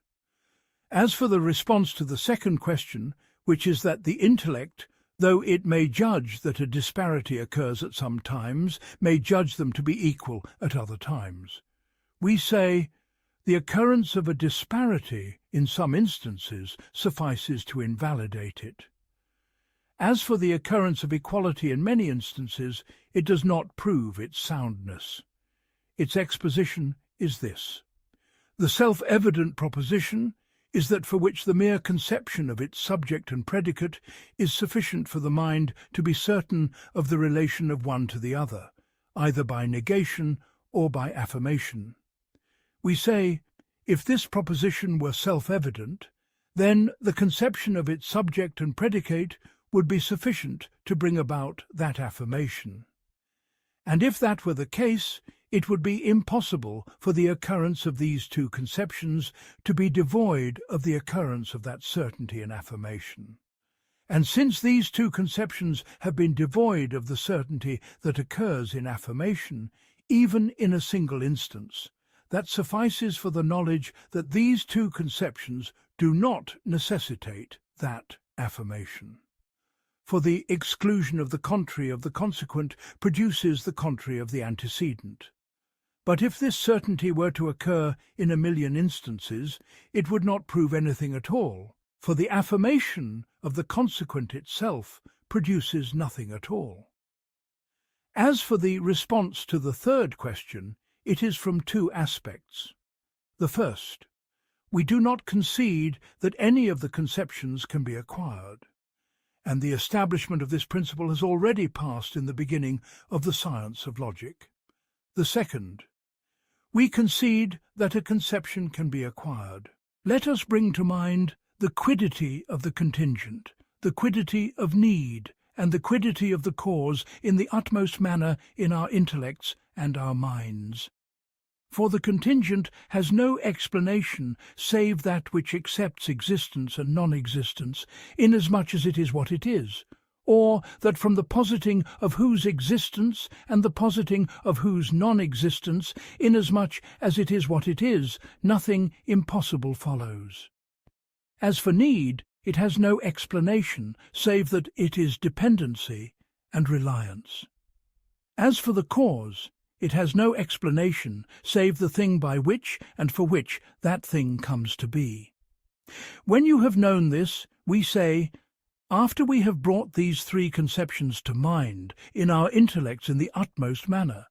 As for the response to the second question, which is that the intellect, though it may judge that a disparity occurs at some times, may judge them to be equal at other times, we say, the occurrence of a disparity in some instances suffices to invalidate it. As for the occurrence of equality in many instances, it does not prove its soundness. Its exposition is this. The self-evident proposition is that for which the mere conception of its subject and predicate is sufficient for the mind to be certain of the relation of one to the other, either by negation or by affirmation. We say, if this proposition were self-evident, then the conception of its subject and predicate would be sufficient to bring about that affirmation. And if that were the case, it would be impossible for the occurrence of these two conceptions to be devoid of the occurrence of that certainty and affirmation. And since these two conceptions have been devoid of the certainty that occurs in affirmation, even in a single instance, that suffices for the knowledge that these two conceptions do not necessitate that affirmation. For the exclusion of the contrary of the consequent produces the contrary of the antecedent. But if this certainty were to occur in 1,000,000 instances, it would not prove anything at all, for the affirmation of the consequent itself produces nothing at all. As for the response to the third question, it is from two aspects. The first, we do not concede that any of the conceptions can be acquired, and the establishment of this principle has already passed in the beginning of the science of logic. The second, we concede that a conception can be acquired. Let us bring to mind the quiddity of the contingent, the quiddity of need, and the quiddity of the cause in the utmost manner in our intellects and our minds. For the contingent has no explanation save that which accepts existence and non-existence, inasmuch as it is what it is, or that from the positing of whose existence and the positing of whose non-existence, inasmuch as it is what it is, nothing impossible follows. As for need, it has no explanation save that it is dependency and reliance. As for the cause, it has no explanation save the thing by which and for which that thing comes to be. When you have known this, we say, after we have brought these three conceptions to mind in our intellects in the utmost manner,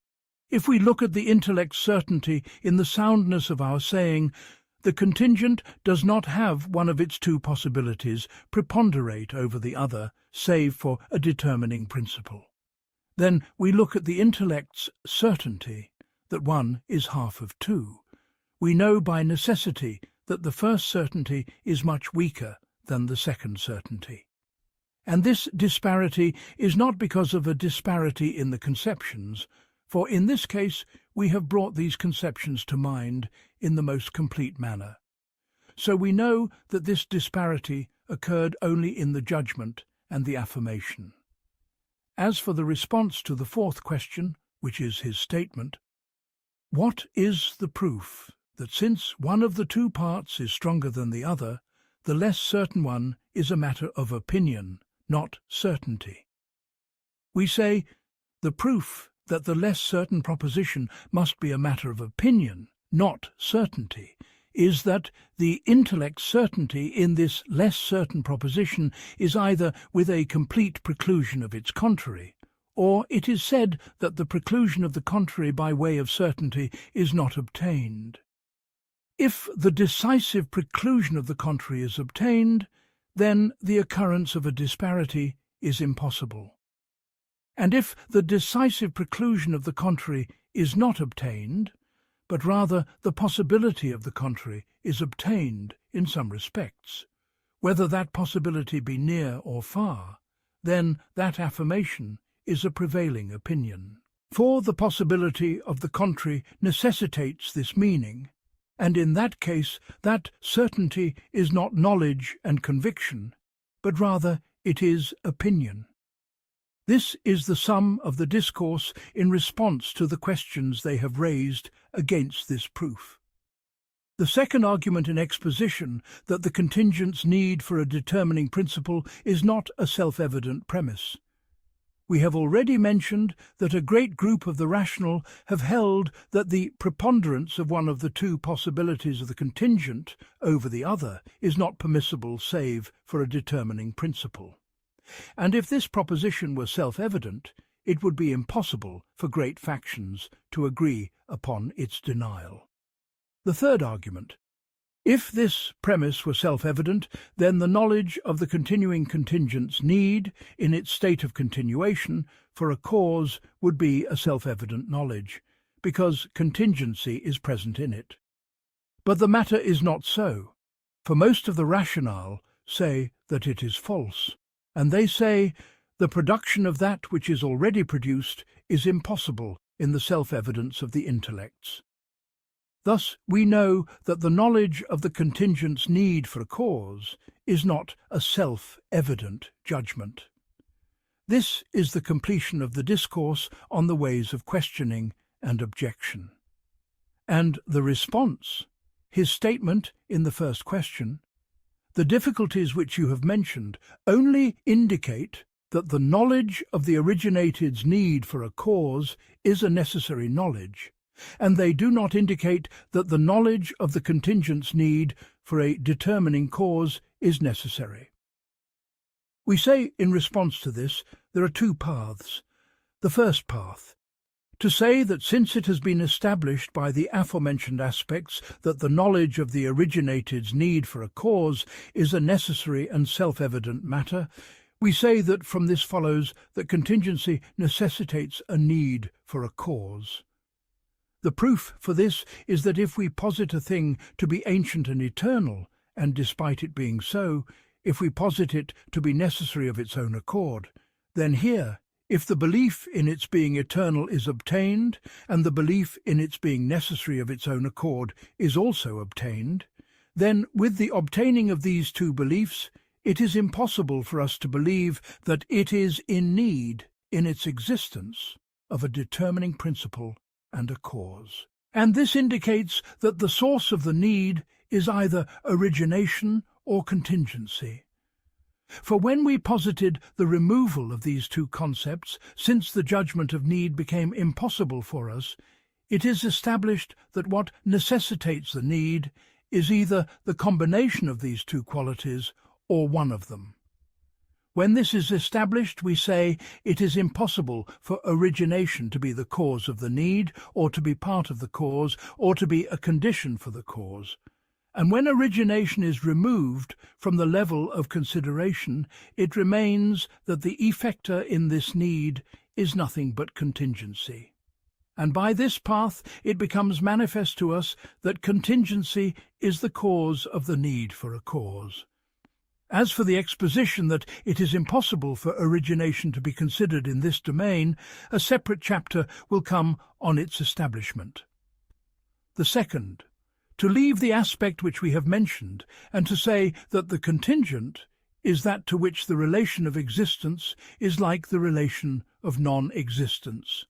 if we look at the intellect's certainty in the soundness of our saying, the contingent does not have one of its two possibilities preponderate over the other, save for a determining principle. Then we look at the intellect's certainty that one is half of two. We know by necessity that the first certainty is much weaker than the second certainty. And this disparity is not because of a disparity in the conceptions, for in this case we have brought these conceptions to mind in the most complete manner. So we know that this disparity occurred only in the judgment and the affirmation. As for the response to the fourth question, which is his statement, what is the proof that since one of the two parts is stronger than the other, the less certain one is a matter of opinion, not certainty? We say, the proof that the less certain proposition must be a matter of opinion, not certainty, is that the intellect's certainty in this less certain proposition is either with a complete preclusion of its contrary, or it is said that the preclusion of the contrary by way of certainty is not obtained. If the decisive preclusion of the contrary is obtained, then the occurrence of a disparity is impossible. And if the decisive preclusion of the contrary is not obtained, but rather the possibility of the contrary is obtained in some respects, whether that possibility be near or far, then that affirmation is a prevailing opinion. For the possibility of the contrary necessitates this meaning, and in that case that certainty is not knowledge and conviction, but rather it is opinion. This is the sum of the discourse in response to the questions they have raised against this proof. The second argument in exposition, that the contingent's need for a determining principle is not a self-evident premise. We have already mentioned that a great group of the rational have held that the preponderance of one of the two possibilities of the contingent over the other is not permissible save for a determining principle. And if this proposition were self-evident, it would be impossible for great factions to agree upon its denial. The third argument. If this premise were self-evident, then the knowledge of the continuing contingent's need, in its state of continuation, for a cause would be a self-evident knowledge, because contingency is present in it. But the matter is not so, for most of the rationale say that it is false. And they say the production of that which is already produced is impossible in the self-evidence of the intellects. Thus we know that the knowledge of the contingent's need for a cause is not a self-evident judgment. This is the completion of the discourse on the ways of questioning and objection. And the response, his statement in the first question, the difficulties which you have mentioned only indicate that the knowledge of the originated's need for a cause is a necessary knowledge, and they do not indicate that the knowledge of the contingent's need for a determining cause is necessary. We say in response to this, there are two paths. The first path, to say that since it has been established by the aforementioned aspects that the knowledge of the originated's need for a cause is a necessary and self-evident matter, we say that from this follows that contingency necessitates a need for a cause. The proof for this is that if we posit a thing to be ancient and eternal, and despite it being so, if we posit it to be necessary of its own accord, then here, if the belief in its being eternal is obtained, and the belief in its being necessary of its own accord is also obtained, then with the obtaining of these two beliefs, it is impossible for us to believe that it is in need, in its existence, of a determining principle and a cause. And this indicates that the source of the need is either origination or contingency. For when we posited the removal of these two concepts, since the judgment of need became impossible for us, it is established that what necessitates the need is either the combination of these two qualities or one of them. When this is established, we say it is impossible for origination to be the cause of the need, or to be part of the cause, or to be a condition for the cause. And when origination is removed from the level of consideration, it remains that the effector in this need is nothing but contingency. And by this path it becomes manifest to us that contingency is the cause of the need for a cause. As for the exposition that it is impossible for origination to be considered in this domain, a separate chapter will come on its establishment. The second, to leave the aspect which we have mentioned, and to say that the contingent is that to which the relation of existence is like the relation of non-existence.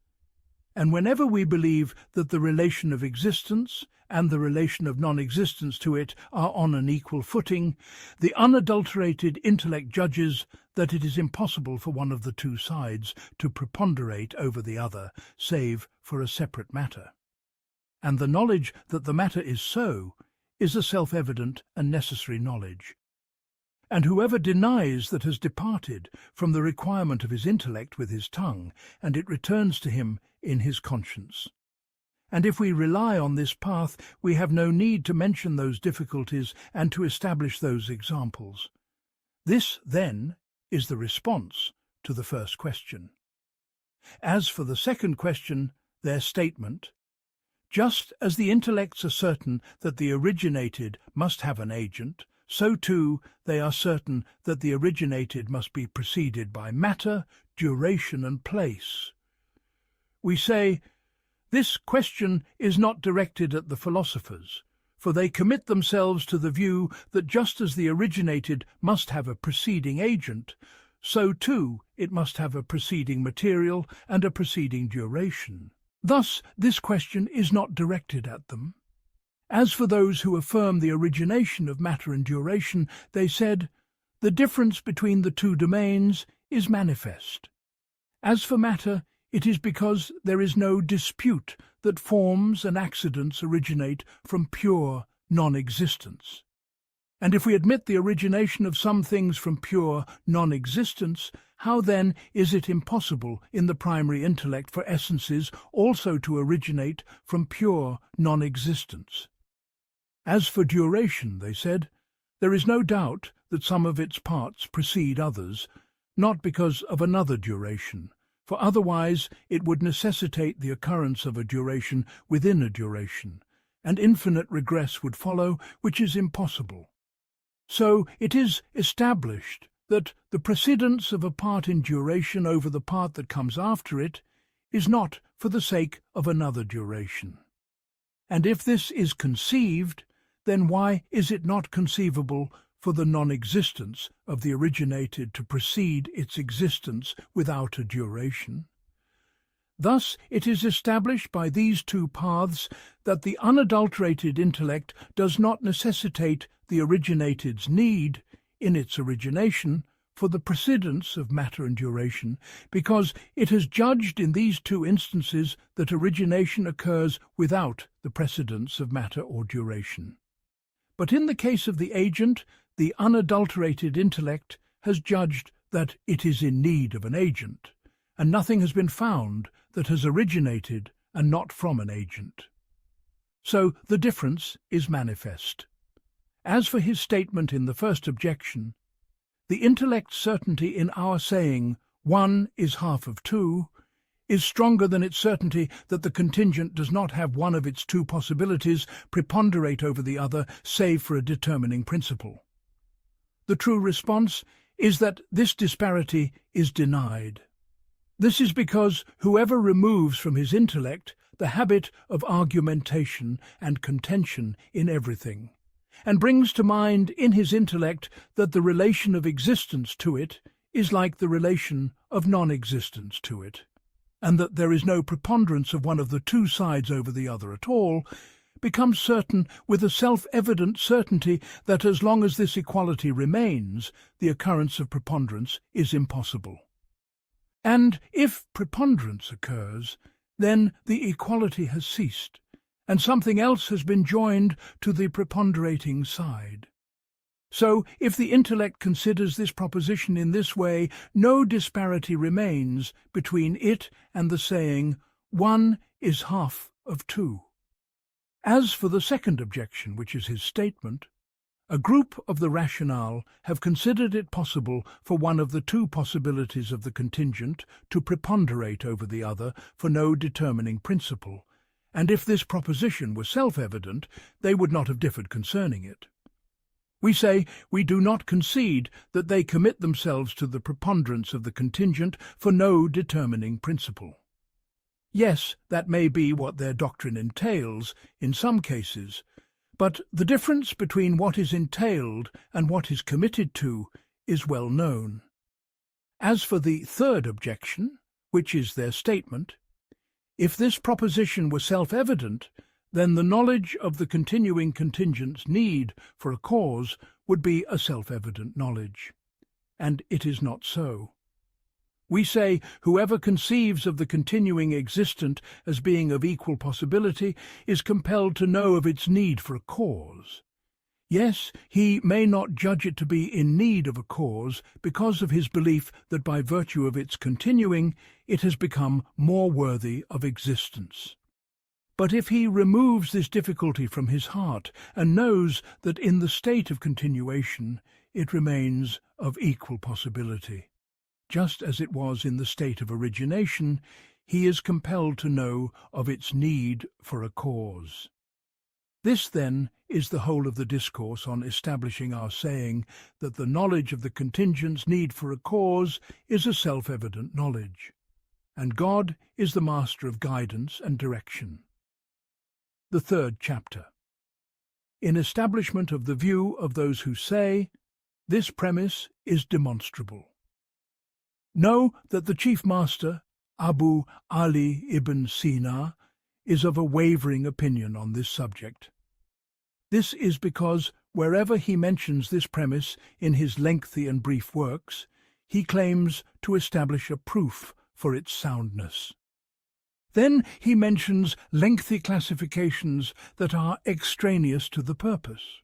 And whenever we believe that the relation of existence and the relation of non-existence to it are on an equal footing, the unadulterated intellect judges that it is impossible for one of the two sides to preponderate over the other, save for a separate matter. And the knowledge that the matter is so is a self-evident and necessary knowledge. And whoever denies that has departed from the requirement of his intellect with his tongue, and it returns to him in his conscience. And if we rely on this path, we have no need to mention those difficulties and to establish those examples. This, then, is the response to the first question. As for the second question, their statement, just as the intellects are certain that the originated must have an agent, so too they are certain that the originated must be preceded by matter, duration, and place. We say, this question is not directed at the philosophers, for they commit themselves to the view that just as the originated must have a preceding agent, so too it must have a preceding material and a preceding duration. Thus, this question is not directed at them. As for those who affirm the origination of matter and duration, they said, the difference between the two domains is manifest. As for matter, it is because there is no dispute that forms and accidents originate from pure non-existence. And if we admit the origination of some things from pure non-existence, how then is it impossible in the primary intellect for essences also to originate from pure non-existence? As for duration, they said, there is no doubt that some of its parts precede others, not because of another duration, for otherwise it would necessitate the occurrence of a duration within a duration, and infinite regress would follow, which is impossible. So it is established that the precedence of a part in duration over the part that comes after it is not for the sake of another duration. And if this is conceived, then why is it not conceivable for the non-existence of the originated to precede its existence without a duration? Thus, it is established by these two paths that the unadulterated intellect does not necessitate the originated's need, in its origination, for the precedence of matter and duration, because it has judged in these two instances that origination occurs without the precedence of matter or duration. But in the case of the agent, the unadulterated intellect has judged that it is in need of an agent, and nothing has been found that has originated and not from an agent. So the difference is manifest. As for his statement in the first objection, the intellect's certainty in our saying 1 is half of 2 is stronger than its certainty that the contingent does not have one of its two possibilities preponderate over the other save for a determining principle. The true response is that this disparity is denied. This is because whoever removes from his intellect the habit of argumentation and contention in everything, and brings to mind in his intellect that the relation of existence to it is like the relation of non-existence to it, and that there is no preponderance of one of the two sides over the other at all, becomes certain with a self-evident certainty that as long as this equality remains, the occurrence of preponderance is impossible. And if preponderance occurs, then the equality has ceased, and something else has been joined to the preponderating side. So, if the intellect considers this proposition in this way, no disparity remains between it and the saying, 1 is half of 2. As for the second objection, which is his statement, a group of the rationale have considered it possible for one of the two possibilities of the contingent to preponderate over the other for no determining principle, and if this proposition were self-evident, they would not have differed concerning it. We say we do not concede that they commit themselves to the preponderance of the contingent for no determining principle. Yes, that may be what their doctrine entails in some cases, but the difference between what is entailed and what is committed to is well known. As for the third objection, which is their statement, if this proposition were self-evident, then the knowledge of the continuing contingent's need for a cause would be a self-evident knowledge. And it is not so. We say whoever conceives of the continuing existent as being of equal possibility is compelled to know of its need for a cause. Yes, he may not judge it to be in need of a cause because of his belief that by virtue of its continuing it has become more worthy of existence. But if he removes this difficulty from his heart and knows that in the state of continuation it remains of equal possibility, just as it was in the state of origination, he is compelled to know of its need for a cause. This, then, is the whole of the discourse on establishing our saying that the knowledge of the contingent's need for a cause is a self-evident knowledge, and God is the master of guidance and direction. The third chapter. In establishment of the view of those who say, this premise is demonstrable. Know that the chief master, Abu Ali ibn Sina, is of a wavering opinion on this subject. This is because wherever he mentions this premise in his lengthy and brief works, he claims to establish a proof for its soundness. Then he mentions lengthy classifications that are extraneous to the purpose.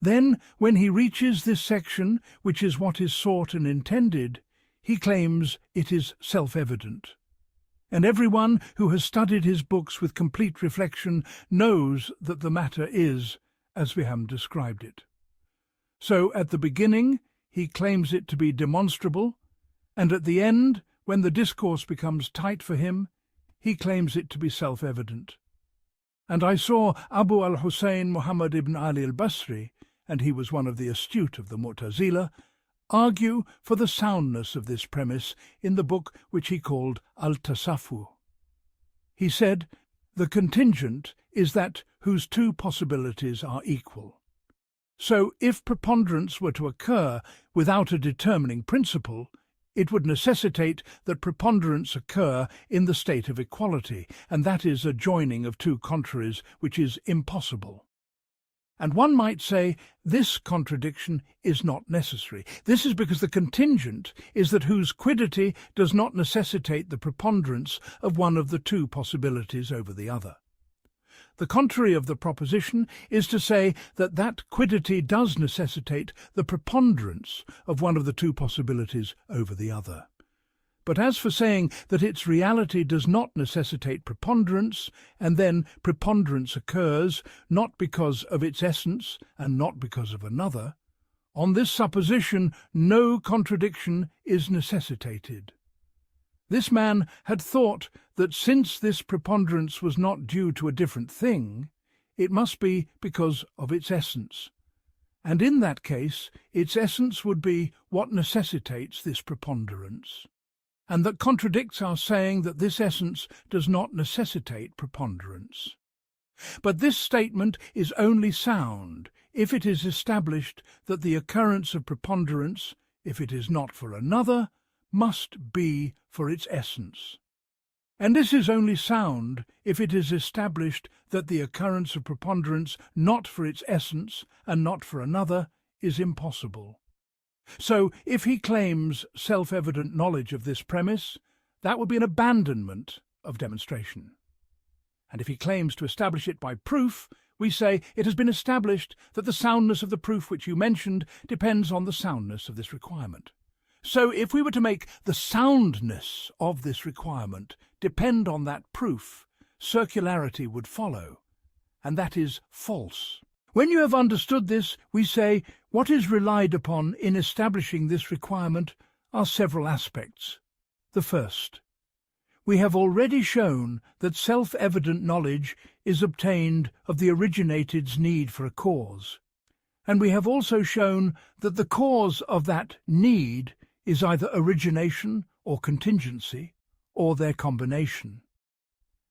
Then, when he reaches this section, which is what is sought and intended, he claims it is self-evident. And everyone who has studied his books with complete reflection knows that the matter is as we have described it. So at the beginning he claims it to be demonstrable, and at the end, when the discourse becomes tight for him, he claims it to be self-evident. And I saw Abu al-Hussein Muhammad ibn Ali al-Basri, and he was one of the astute of the Mu'tazila, argue for the soundness of this premise in the book which he called Al-Tasafu. He said, the contingent is that whose two possibilities are equal. So if preponderance were to occur without a determining principle, It would necessitate that preponderance occur in the state of equality, and that is a joining of two contraries which is impossible. And one might say this contradiction is not necessary. This is because the contingent is that whose quiddity does not necessitate the preponderance of one of the two possibilities over the other. The contrary of the proposition is to say that that quiddity does necessitate the preponderance of one of the two possibilities over the other. But as for saying that its reality does not necessitate preponderance, and then preponderance occurs not because of its essence and not because of another, on this supposition no contradiction is necessitated. This man had thought that since this preponderance was not due to a different thing, it must be because of its essence, and in that case its essence would be what necessitates this preponderance, and that contradicts our saying that this essence does not necessitate preponderance. But this statement is only sound if it is established that the occurrence of preponderance, if it is not for another, must be for its essence. And this is only sound if it is established that the occurrence of preponderance not for its essence and not for another is impossible. So, if he claims self-evident knowledge of this premise, that would be an abandonment of demonstration. And if he claims to establish it by proof, we say it has been established that the soundness of the proof which you mentioned depends on the soundness of this requirement. So, if we were to make the soundness of this requirement depend on that proof, circularity would follow, and that is false. When you have understood this, we say what is relied upon in establishing this requirement are several aspects. The first, we have already shown that self-evident knowledge is obtained of the originated's need for a cause, and we have also shown that the cause of that need is either origination or contingency, or their combination.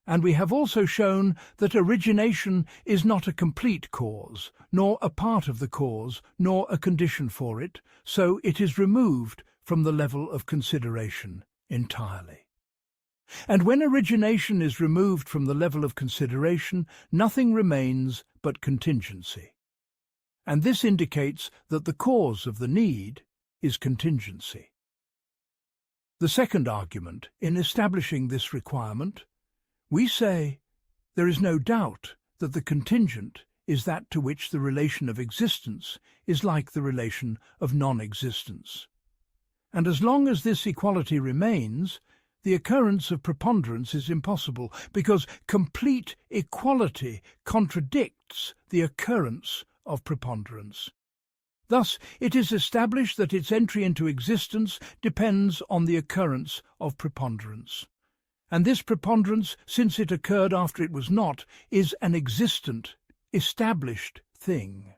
And we have also shown that origination is not a complete cause, nor a part of the cause, nor a condition for it, so it is removed from the level of consideration entirely. And when origination is removed from the level of consideration, nothing remains but contingency. And this indicates that the cause of the need is contingency. The second argument in establishing this requirement, we say there is no doubt that the contingent is that to which the relation of existence is like the relation of non-existence. And as long as this equality remains, the occurrence of preponderance is impossible, because complete equality contradicts the occurrence of preponderance. Thus, it is established that its entry into existence depends on the occurrence of preponderance. And this preponderance, since it occurred after it was not, is an existent, established thing.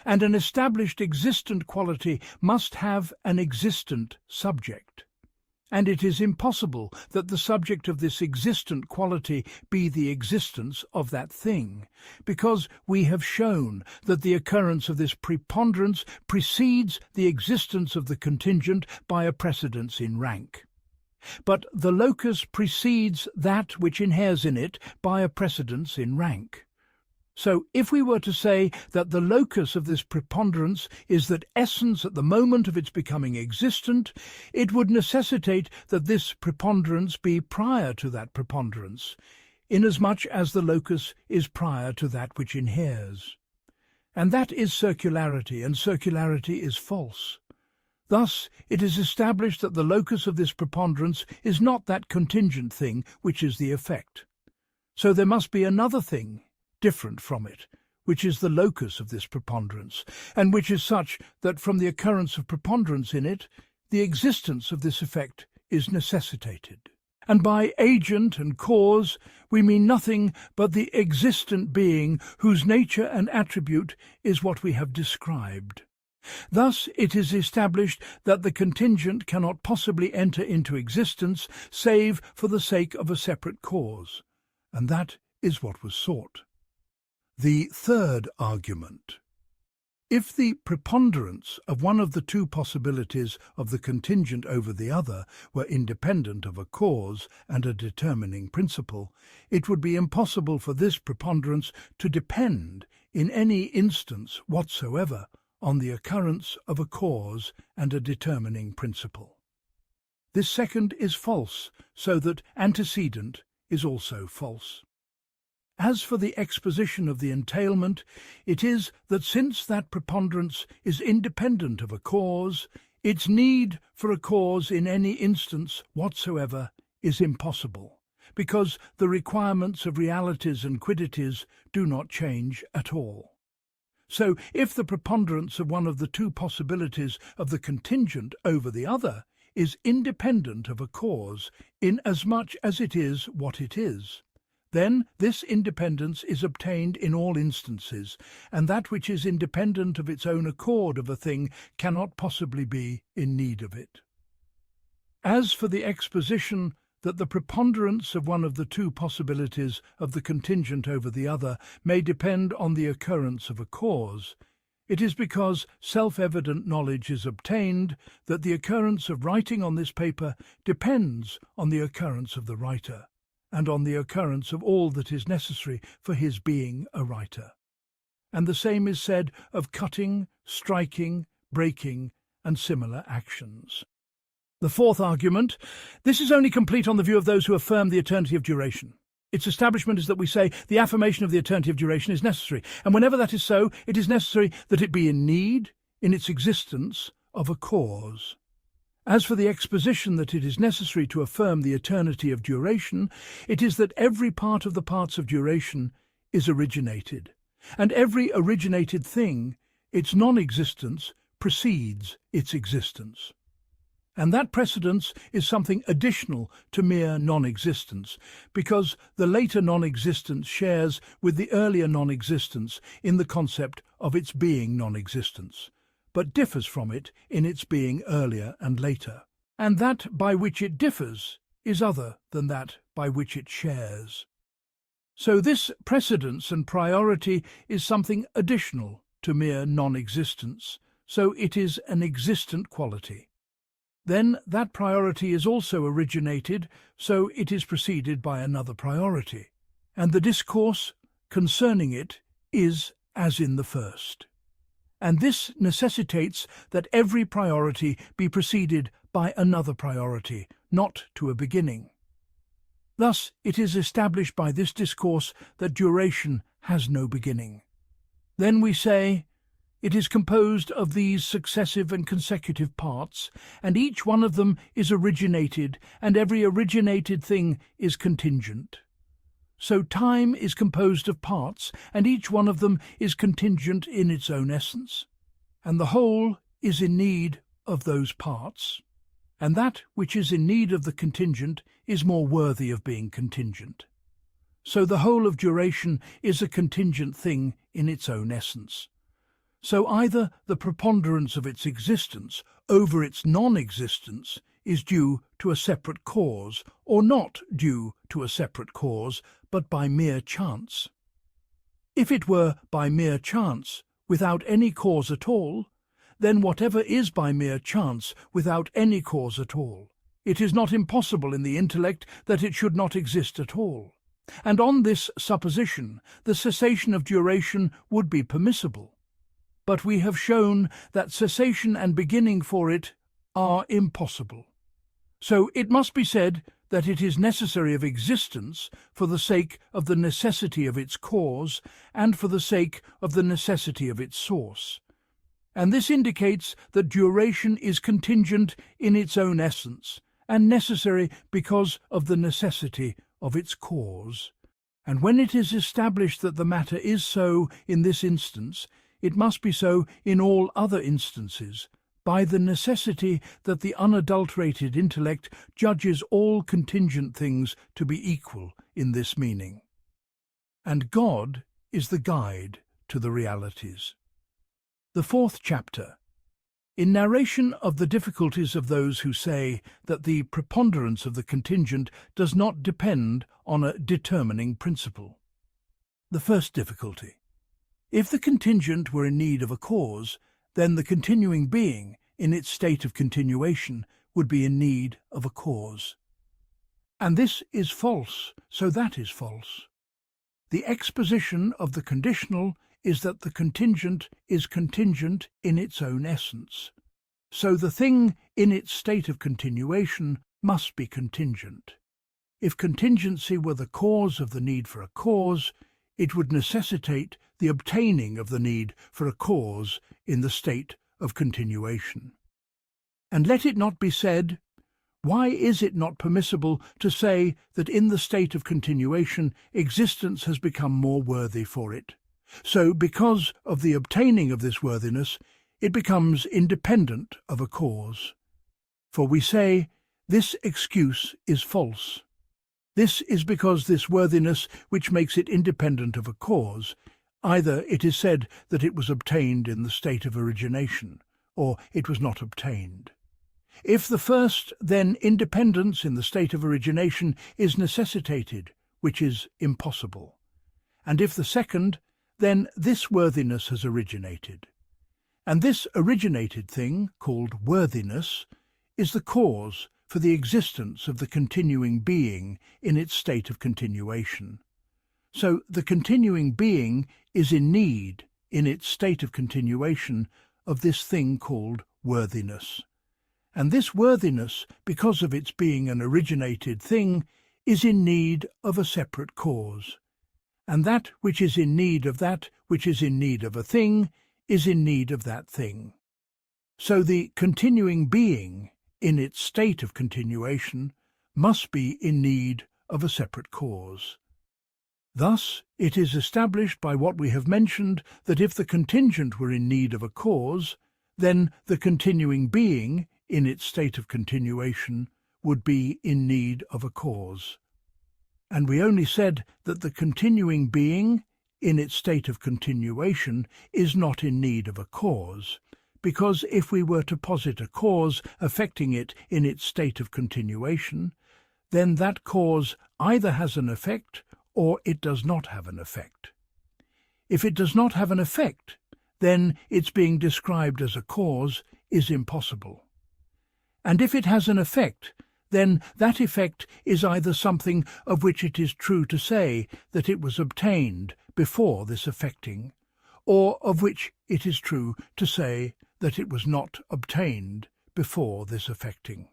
And an established existent quality must have an existent subject. And it is impossible that the subject of this existent quality be the existence of that thing, because we have shown that the occurrence of this preponderance precedes the existence of the contingent by a precedence in rank. But the locus precedes that which inheres in it by a precedence in rank. So if we were to say that the locus of this preponderance is that essence at the moment of its becoming existent, it would necessitate that this preponderance be prior to that preponderance, inasmuch as the locus is prior to that which inheres. And that is circularity, and circularity is false. Thus, it is established that the locus of this preponderance is not that contingent thing which is the effect. So there must be another thing, different from it, which is the locus of this preponderance, and which is such that from the occurrence of preponderance in it, the existence of this effect is necessitated. And by agent and cause we mean nothing but the existent being whose nature and attribute is what we have described. Thus it is established that the contingent cannot possibly enter into existence save for the sake of a separate cause, and that is what was sought. The third argument. If the preponderance of one of the two possibilities of the contingent over the other were independent of a cause and a determining principle, it would be impossible for this preponderance to depend, in any instance whatsoever, on the occurrence of a cause and a determining principle. This second is false, so that antecedent is also false. As for the exposition of the entailment, it is that since that preponderance is independent of a cause, its need for a cause in any instance whatsoever is impossible, because the requirements of realities and quiddities do not change at all. So, if the preponderance of one of the two possibilities of the contingent over the other is independent of a cause, inasmuch as it is what it is, then this independence is obtained in all instances, and that which is independent of its own accord of a thing cannot possibly be in need of it. As for the exposition that the preponderance of one of the two possibilities of the contingent over the other may depend on the occurrence of a cause, it is because self-evident knowledge is obtained that the occurrence of writing on this paper depends on the occurrence of the writer, and on the occurrence of all that is necessary for his being a writer. And the same is said of cutting, striking, breaking, and similar actions. The fourth argument, this is only complete on the view of those who affirm the eternity of duration. Its establishment is that we say the affirmation of the eternity of duration is necessary, and whenever that is so, it is necessary that it be in need, in its existence, of a cause. As for the exposition that it is necessary to affirm the eternity of duration, it is that every part of the parts of duration is originated, and every originated thing, its non-existence, precedes its existence. And that precedence is something additional to mere non-existence, because the later non-existence shares with the earlier non-existence in the concept of its being non-existence, but differs from it in its being earlier and later, and that by which it differs is other than that by which it shares. So this precedence and priority is something additional to mere non-existence, so it is an existent quality. Then that priority is also originated, so it is preceded by another priority, and the discourse concerning it is as in the first. And this necessitates that every priority be preceded by another priority, not to a beginning. Thus it is established by this discourse that duration has no beginning. Then we say, it is composed of these successive and consecutive parts, and each one of them is originated, and every originated thing is contingent. So time is composed of parts, and each one of them is contingent in its own essence, and the whole is in need of those parts, and that which is in need of the contingent is more worthy of being contingent. So the whole of duration is a contingent thing in its own essence. So either the preponderance of its existence over its non-existence is due to a separate cause, or not due to a separate cause, but by mere chance. If it were by mere chance, without any cause at all, then whatever is by mere chance, without any cause at all, it is not impossible in the intellect that it should not exist at all. And on this supposition, the cessation of duration would be permissible. But we have shown that cessation and beginning for it are impossible. So it must be said that it is necessary of existence for the sake of the necessity of its cause and for the sake of the necessity of its source. And this indicates that duration is contingent in its own essence and necessary because of the necessity of its cause. And when it is established that the matter is so in this instance, it must be so in all other instances, by the necessity that the unadulterated intellect judges all contingent things to be equal in this meaning. And God is the guide to the realities. The fourth chapter. In narration of the difficulties of those who say that the preponderance of the contingent does not depend on a determining principle. The first difficulty. If the contingent were in need of a cause, then the continuing being, in its state of continuation, would be in need of a cause. And this is false, so that is false. The exposition of the conditional is that the contingent is contingent in its own essence. So the thing in its state of continuation must be contingent. If contingency were the cause of the need for a cause, it would necessitate the obtaining of the need for a cause in the state of continuation. And let it not be said, why is it not permissible to say that in the state of continuation existence has become more worthy for it? So, because of the obtaining of this worthiness, it becomes independent of a cause. For we say, this excuse is false. This is because this worthiness which makes it independent of a cause, either it is said that it was obtained in the state of origination, or it was not obtained. If the first, then independence in the state of origination is necessitated, which is impossible. And if the second, then this worthiness has originated. And this originated thing, called worthiness, is the cause for the existence of the continuing being in its state of continuation. So the continuing being is in need, in its state of continuation, of this thing called worthiness. And this worthiness, because of its being an originated thing, is in need of a separate cause. And that which is in need of that which is in need of a thing is in need of that thing. So the continuing being, in its state of continuation, must be in need of a separate cause. Thus, it is established by what we have mentioned that if the contingent were in need of a cause, then the continuing being, in its state of continuation, would be in need of a cause. And we only said that the continuing being, in its state of continuation, is not in need of a cause, because if we were to posit a cause affecting it in its state of continuation, then that cause either has an effect or it does not have an effect. If it does not have an effect, then its being described as a cause is impossible. And if it has an effect, then that effect is either something of which it is true to say that it was obtained before this affecting, or of which it is true to say that it was not obtained before this affecting.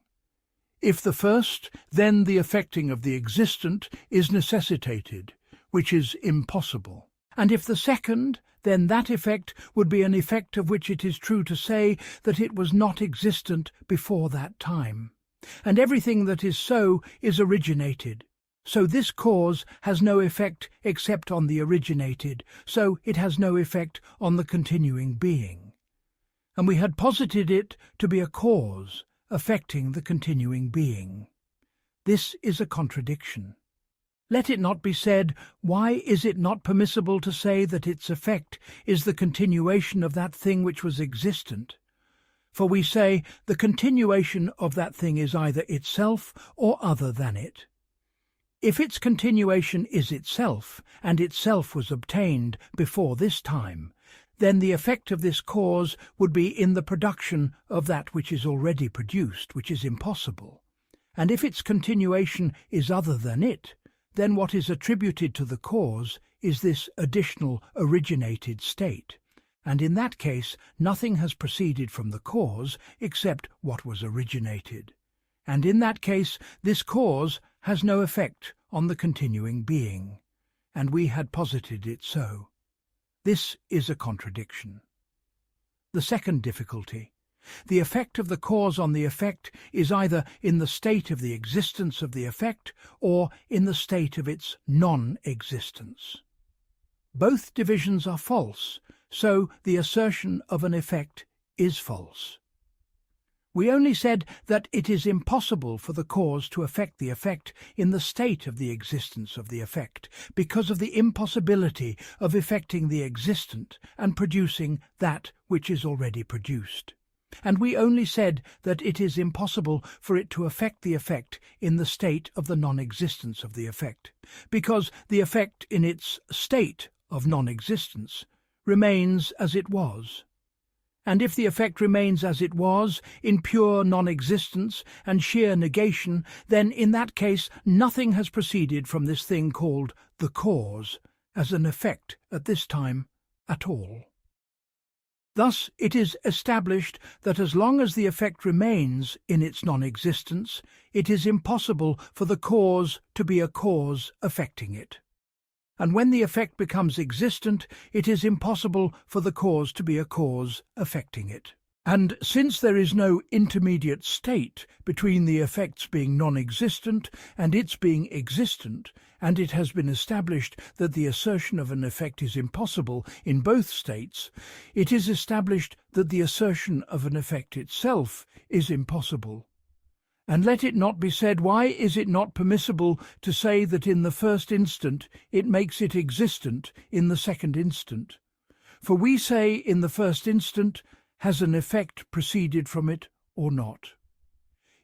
If the first, then the affecting of the existent is necessitated, which is impossible. And if the second, then that effect would be an effect of which it is true to say that it was not existent before that time. And everything that is so is originated. So this cause has no effect except on the originated, so it has no effect on the continuing being. And we had posited it to be a cause affecting the continuing being. This is a contradiction. Let it not be said, why is it not permissible to say that its effect is the continuation of that thing which was existent? For we say the continuation of that thing is either itself or other than it. If its continuation is itself, and itself was obtained before this time, then the effect of this cause would be in the production of that which is already produced, which is impossible. And if its continuation is other than it, then what is attributed to the cause is this additional originated state. And in that case, nothing has proceeded from the cause except what was originated. And in that case, this cause has no effect on the continuing being. And we had posited it so. This is a contradiction. The second difficulty. The effect of the cause on the effect is either in the state of the existence of the effect or in the state of its non-existence. Both divisions are false, so the assertion of an effect is false. We only said that it is impossible for the cause to affect the effect in the state of the existence of the effect, because of the impossibility of effecting the existent and producing that which is already produced. And we only said that it is impossible for it to affect the effect in the state of the non-existence of the effect, because the effect in its state of non-existence remains as it was. And if the effect remains as it was, in pure non-existence and sheer negation, then in that case nothing has proceeded from this thing called the cause as an effect at this time at all. Thus it is established that as long as the effect remains in its non-existence, it is impossible for the cause to be a cause affecting it. And when the effect becomes existent, it is impossible for the cause to be a cause affecting it. And since there is no intermediate state between the effects being non-existent and its being existent, and it has been established that the assertion of an effect is impossible in both states, it is established that the assertion of an effect itself is impossible. And let it not be said, why is it not permissible to say that in the first instant it makes it existent in the second instant? For we say in the first instant, has an effect proceeded from it or not?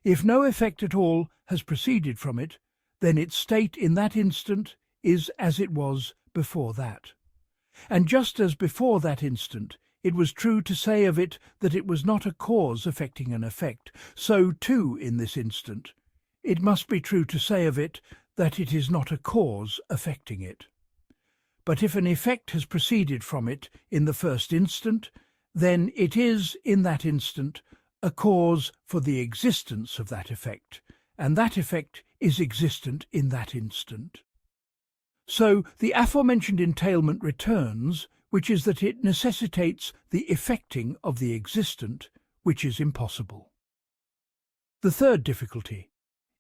If no effect at all has proceeded from it, then its state in that instant is as it was before that. And just as before that instant it was true to say of it that it was not a cause affecting an effect, so too in this instant it must be true to say of it that it is not a cause affecting it. But if an effect has proceeded from it in the first instant, then it is, in that instant, a cause for the existence of that effect, and that effect is existent in that instant. So the aforementioned entailment returns, which is that it necessitates the effecting of the existent, which is impossible. The third difficulty: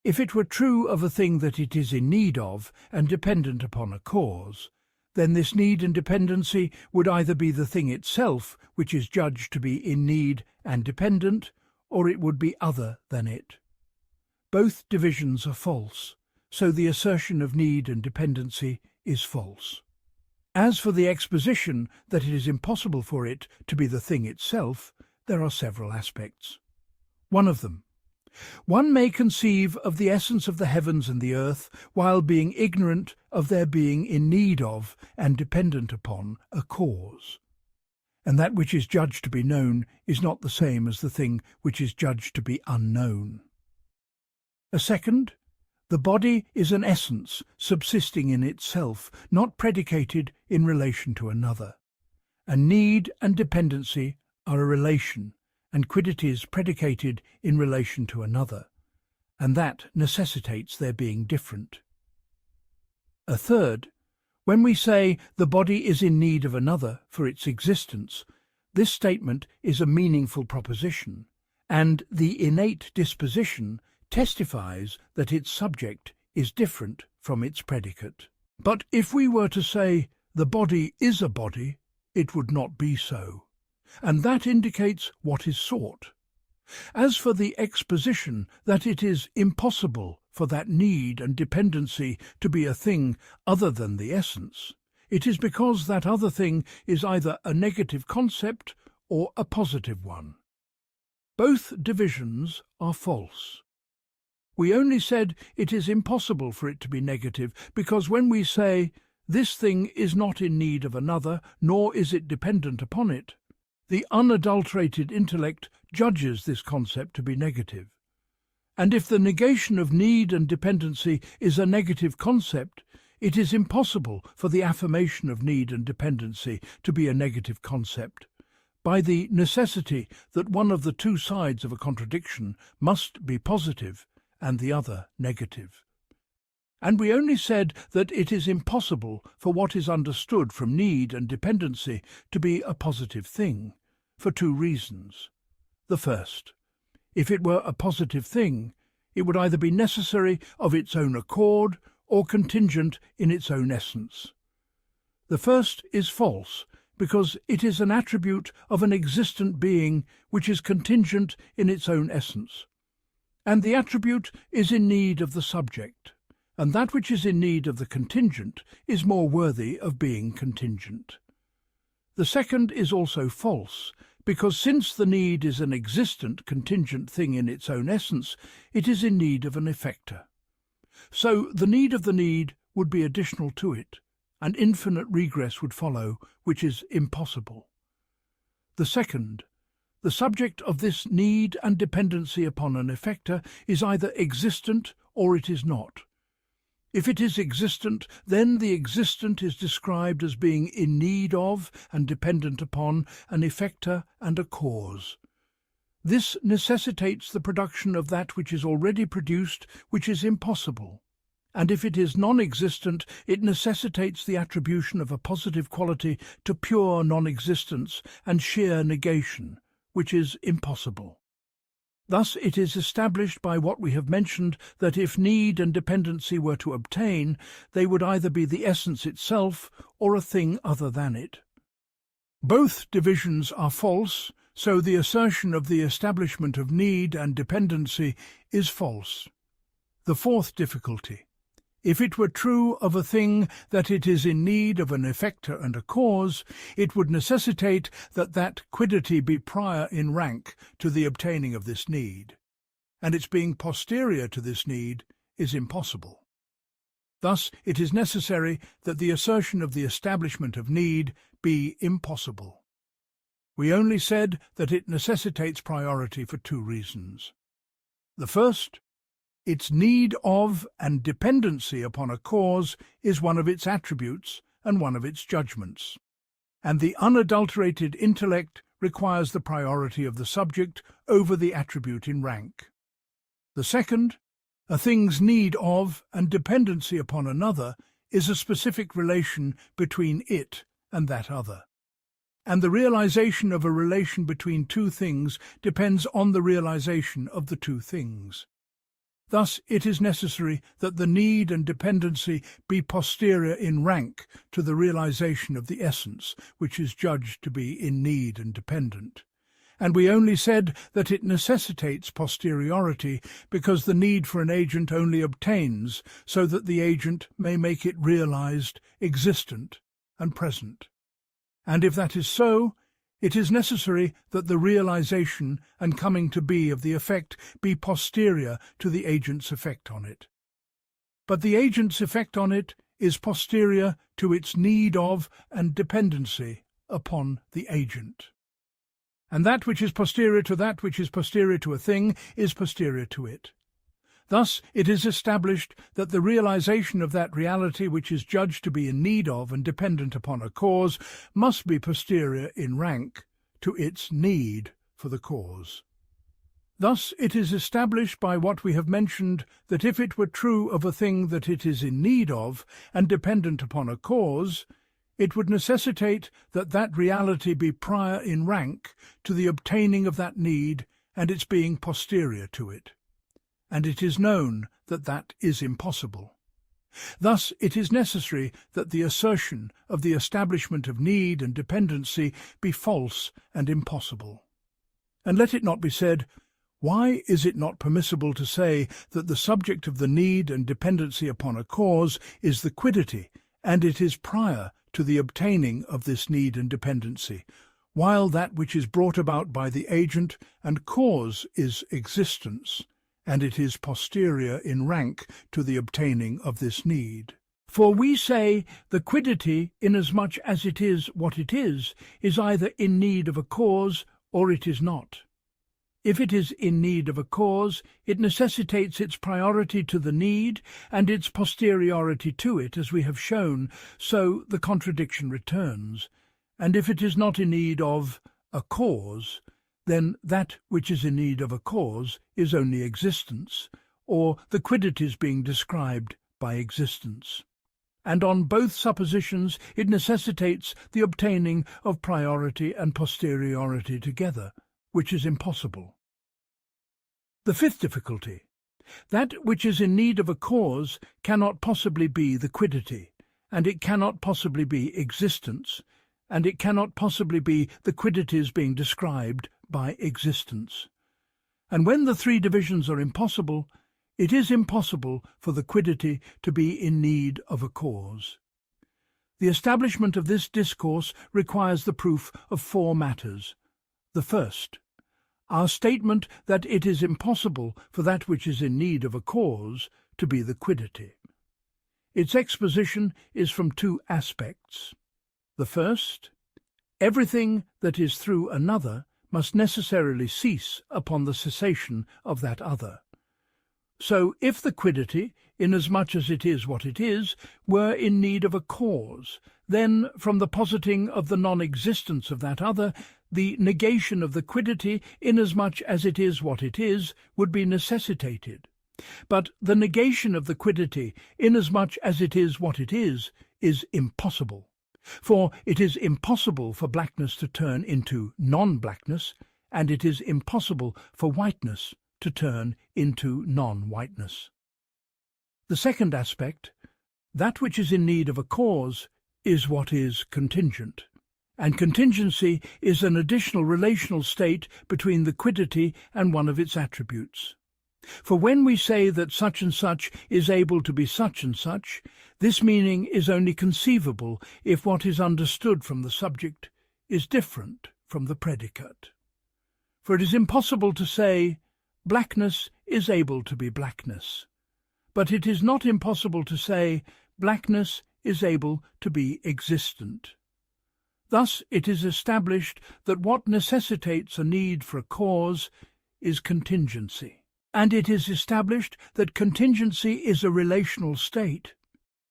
if it were true of a thing that it is in need of and dependent upon a cause, then this need and dependency would either be the thing itself, which is judged to be in need and dependent, or it would be other than it. Both divisions are false, so the assertion of need and dependency is false. As for the exposition that it is impossible for it to be the thing itself, there are several aspects. One of them: one may conceive of the essence of the heavens and the earth while being ignorant of their being in need of and dependent upon a cause. And that which is judged to be known is not the same as the thing which is judged to be unknown. A second: the body is an essence subsisting in itself, not predicated in relation to another. And need and dependency are a relation, and quiddities predicated in relation to another, and that necessitates their being different. A third: when we say the body is in need of another for its existence, this statement is a meaningful proposition, and the innate disposition testifies that its subject is different from its predicate. But if we were to say the body is a body, it would not be so, and that indicates what is sought. As for the exposition that it is impossible for that need and dependency to be a thing other than the essence, it is because that other thing is either a negative concept or a positive one. Both divisions are false. We only said it is impossible for it to be negative because when we say this thing is not in need of another, nor is it dependent upon it, the unadulterated intellect judges this concept to be negative. And if the negation of need and dependency is a negative concept, it is impossible for the affirmation of need and dependency to be a negative concept, by the necessity that one of the two sides of a contradiction must be positive and the other negative. And we only said that it is impossible for what is understood from need and dependency to be a positive thing, for two reasons. The first: if it were a positive thing, it would either be necessary of its own accord or contingent in its own essence. The first is false, because it is an attribute of an existent being which is contingent in its own essence. And the attribute is in need of the subject, and that which is in need of the contingent is more worthy of being contingent. The second is also false, because since the need is an existent contingent thing in its own essence, it is in need of an effector. So the need of the need would be additional to it, and infinite regress would follow, which is impossible. The second, the subject of this need and dependency upon an effector is either existent or it is not. If it is existent, then the existent is described as being in need of and dependent upon an effector and a cause. This necessitates the production of that which is already produced, which is impossible. And if it is non-existent, it necessitates the attribution of a positive quality to pure non-existence and sheer negation, which is impossible. Thus it is established by what we have mentioned that if need and dependency were to obtain, they would either be the essence itself or a thing other than it. Both divisions are false, so the assertion of the establishment of need and dependency is false. The fourth difficulty. If it were true of a thing that it is in need of an effector and a cause, it would necessitate that that quiddity be prior in rank to the obtaining of this need, and its being posterior to this need is impossible. Thus it is necessary that the assertion of the establishment of need be impossible. We only said that it necessitates priority for two reasons. The first, its need of and dependency upon a cause is one of its attributes and one of its judgments, and the unadulterated intellect requires the priority of the subject over the attribute in rank. The second, a thing's need of and dependency upon another is a specific relation between it and that other. And the realization of a relation between two things depends on the realization of the two things. Thus it is necessary that the need and dependency be posterior in rank to the realization of the essence, which is judged to be in need and dependent. And we only said that it necessitates posteriority because the need for an agent only obtains so that the agent may make it realized, existent, and present. And if that is so, it is necessary that the realization and coming to be of the effect be posterior to the agent's effect on it. But the agent's effect on it is posterior to its need of and dependency upon the agent. And that which is posterior to that which is posterior to a thing is posterior to it. Thus it is established that the realization of that reality which is judged to be in need of and dependent upon a cause must be posterior in rank to its need for the cause. Thus it is established by what we have mentioned that if it were true of a thing that it is in need of and dependent upon a cause, it would necessitate that that reality be prior in rank to the obtaining of that need and its being posterior to it. And it is known that that is impossible. Thus it is necessary that the assertion of the establishment of need and dependency be false and impossible. And let it not be said, why is it not permissible to say that the subject of the need and dependency upon a cause is the quiddity, and it is prior to the obtaining of this need and dependency, while that which is brought about by the agent and cause is existence, and it is posterior in rank to the obtaining of this need. For we say the quiddity, inasmuch as it is what it is either in need of a cause or it is not. If it is in need of a cause, it necessitates its priority to the need and its posteriority to it, as we have shown, so the contradiction returns. And if it is not in need of a cause, then that which is in need of a cause is only existence, or the quiddities being described by existence. And on both suppositions it necessitates the obtaining of priority and posteriority together, which is impossible. The fifth difficulty. That which is in need of a cause cannot possibly be the quiddity, and it cannot possibly be existence, and it cannot possibly be the quiddities being described by existence. And when the three divisions are impossible, it is impossible for the quiddity to be in need of a cause. The establishment of this discourse requires the proof of four matters. The first, our statement that it is impossible for that which is in need of a cause to be the quiddity. Its exposition is from two aspects. The first, everything that is through another must necessarily cease upon the cessation of that other. So if the quiddity, inasmuch as it is what it is, were in need of a cause, then from the positing of the non-existence of that other, the negation of the quiddity, inasmuch as it is what it is, would be necessitated. But the negation of the quiddity, inasmuch as it is what it is impossible. For it is impossible for blackness to turn into non-blackness, and it is impossible for whiteness to turn into non-whiteness. The second aspect, that which is in need of a cause, is what is contingent. And contingency is an additional relational state between the quiddity and one of its attributes. For when we say that such and such is able to be such and such, this meaning is only conceivable if what is understood from the subject is different from the predicate. For it is impossible to say, blackness is able to be blackness. But it is not impossible to say, blackness is able to be existent. Thus it is established that what necessitates a need for a cause is contingency. And it is established that contingency is a relational state.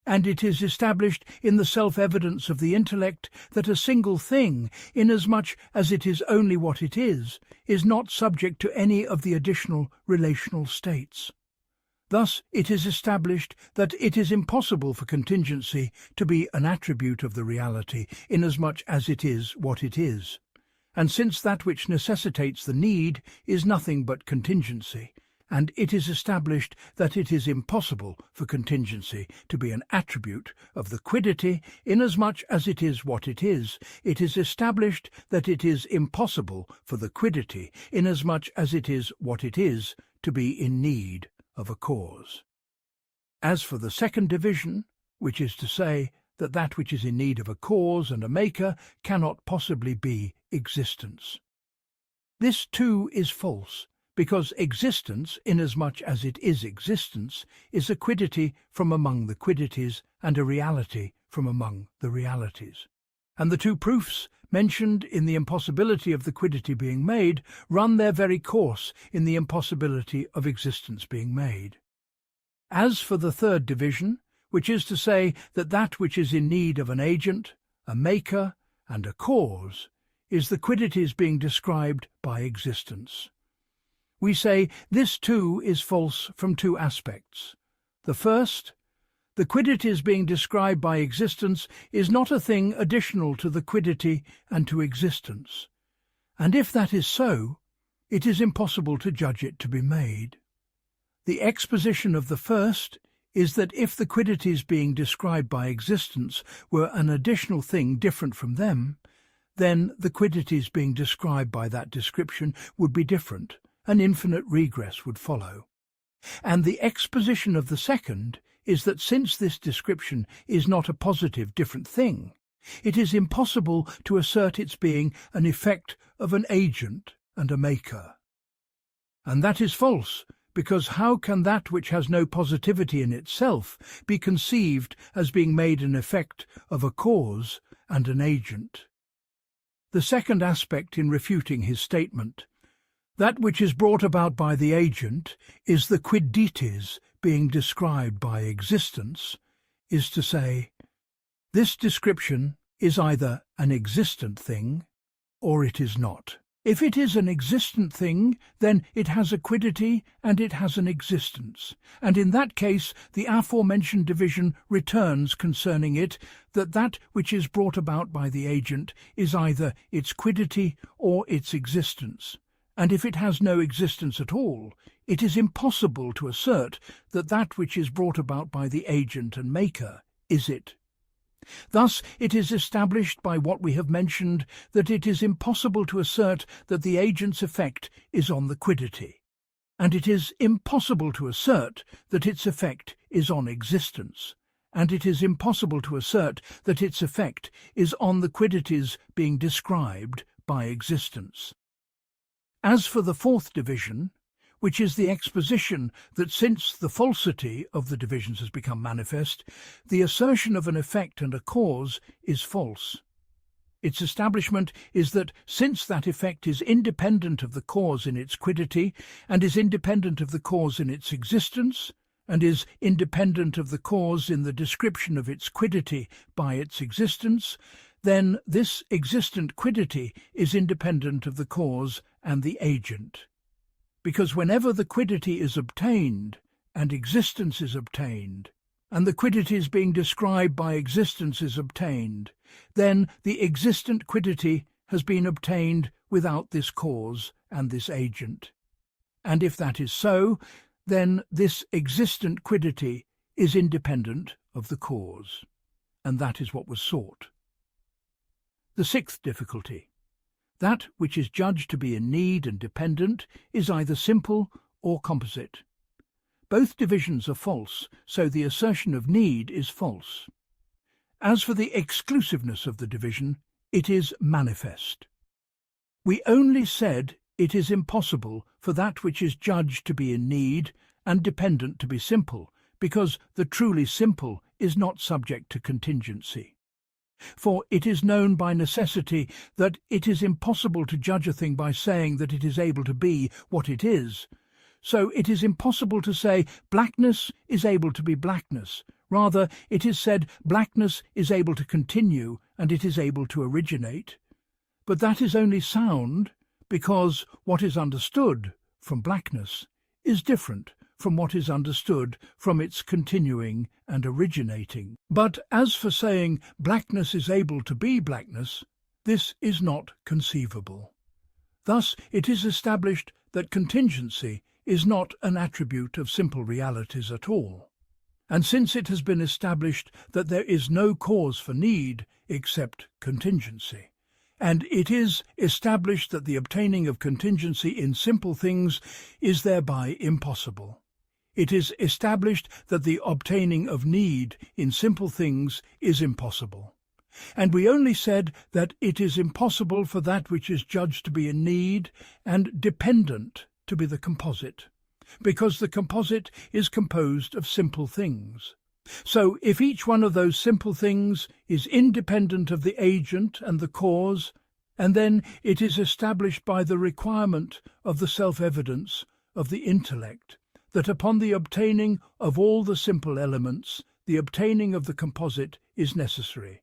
And it is established in the self-evidence of the intellect that a single thing, inasmuch as it is only what it is not subject to any of the additional relational states. Thus it is established that it is impossible for contingency to be an attribute of the reality, inasmuch as it is what it is. And since that which necessitates the need is nothing but contingency, and it is established that it is impossible for contingency to be an attribute of the quiddity, inasmuch as it is what it is established that it is impossible for the quiddity, inasmuch as it is what it is, to be in need of a cause. As for the second division, which is to say that that which is in need of a cause and a maker cannot possibly be existence. This too is false, because existence, inasmuch as it is existence, is a quiddity from among the quiddities and a reality from among the realities. And the two proofs mentioned in the impossibility of the quiddity being made run their very course in the impossibility of existence being made. As for the third division, which is to say that that which is in need of an agent, a maker, and a cause, is the quiddities being described by existence. We say this too is false from two aspects. The first, the quiddities being described by existence is not a thing additional to the quiddity and to existence. And if that is so, it is impossible to judge it to be made. The exposition of the first is that if the quiddities being described by existence were an additional thing different from them, then the quiddities being described by that description would be different. An infinite regress would follow. And the exposition of the second is that since this description is not a positive different thing, it is impossible to assert its being an effect of an agent and a maker. And that is false, because how can that which has no positivity in itself be conceived as being made an effect of a cause and an agent? The second aspect in refuting his statement, that which is brought about by the agent is the quiddities being described by existence, is to say, this description is either an existent thing or it is not. If it is an existent thing, then it has a quiddity and it has an existence, and in that case the aforementioned division returns concerning it, that that which is brought about by the agent is either its quiddity or its existence. And if it has no existence at all, it is impossible to assert that that which is brought about by the agent and maker is it. Thus it is established by what we have mentioned that it is impossible to assert that the agent's effect is on the quiddity, and it is impossible to assert that its effect is on existence, and it is impossible to assert that its effect is on the quiddities being described by existence. As for the fourth division, which is the exposition that since the falsity of the divisions has become manifest, the assertion of an effect and a cause is false. Its establishment is that since that effect is independent of the cause in its quiddity, and is independent of the cause in its existence, and is independent of the cause in the description of its quiddity by its existence, then this existent quiddity is independent of the cause and the agent. Because whenever the quiddity is obtained, and existence is obtained, and the quiddities being described by existence is obtained, then the existent quiddity has been obtained without this cause and this agent. And if that is so, then this existent quiddity is independent of the cause, and that is what was sought. The sixth difficulty. That which is judged to be in need and dependent is either simple or composite. Both divisions are false, so the assertion of need is false. As for the exclusiveness of the division, it is manifest. We only said it is impossible for that which is judged to be in need and dependent to be simple, because the truly simple is not subject to contingency. For it is known by necessity that it is impossible to judge a thing by saying that it is able to be what it is. So it is impossible to say blackness is able to be blackness. Rather, it is said blackness is able to continue and it is able to originate. But that is only sound because what is understood from blackness is different from what is understood from its continuing and originating. But as for saying blackness is able to be blackness, this is not conceivable. Thus it is established that contingency is not an attribute of simple realities at all. And since it has been established that there is no cause for need except contingency, and it is established that the obtaining of contingency in simple things is thereby impossible, it is established that the obtaining of need in simple things is impossible. And we only said that it is impossible for that which is judged to be in need and dependent to be the composite, because the composite is composed of simple things. So if each one of those simple things is independent of the agent and the cause, and then it is established by the requirement of the self-evidence of the intellect, that upon the obtaining of all the simple elements, the obtaining of the composite is necessary,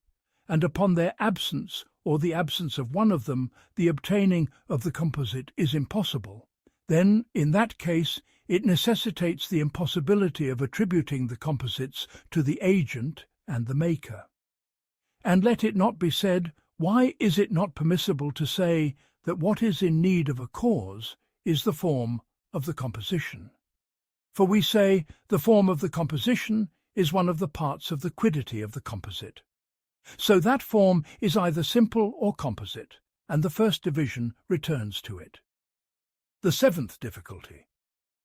and upon their absence or the absence of one of them, the obtaining of the composite is impossible, then in that case it necessitates the impossibility of attributing the composites to the agent and the maker. And let it not be said, why is it not permissible to say that what is in need of a cause is the form of the composition? For we say the form of the composition is one of the parts of the quiddity of the composite. So that form is either simple or composite, and the first division returns to it. The seventh difficulty.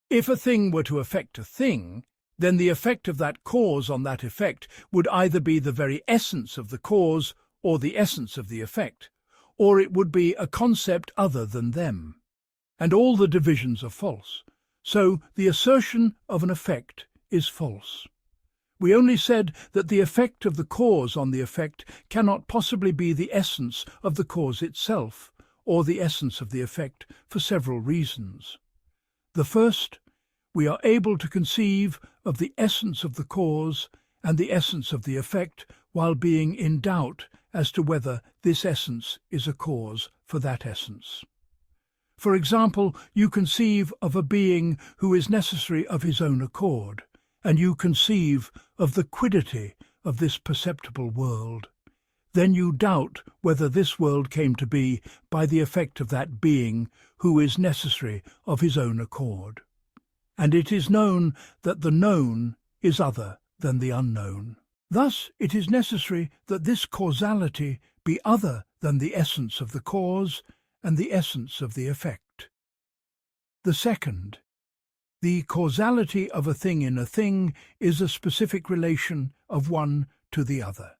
If a thing were to affect a thing, then the effect of that cause on that effect would either be the very essence of the cause or the essence of the effect, or it would be a concept other than them. And all the divisions are false, so the assertion of an effect is false. We only said that the effect of the cause on the effect cannot possibly be the essence of the cause itself, or the essence of the effect, for several reasons. The first, we are able to conceive of the essence of the cause and the essence of the effect while being in doubt as to whether this essence is a cause for that essence. For example, you conceive of a being who is necessary of his own accord, and you conceive of the quiddity of this perceptible world. Then you doubt whether this world came to be by the effect of that being who is necessary of his own accord. And it is known that the known is other than the unknown. Thus it is necessary that this causality be other than the essence of the cause and the essence of the effect. The second, the causality of a thing in a thing is a specific relation of one to the other.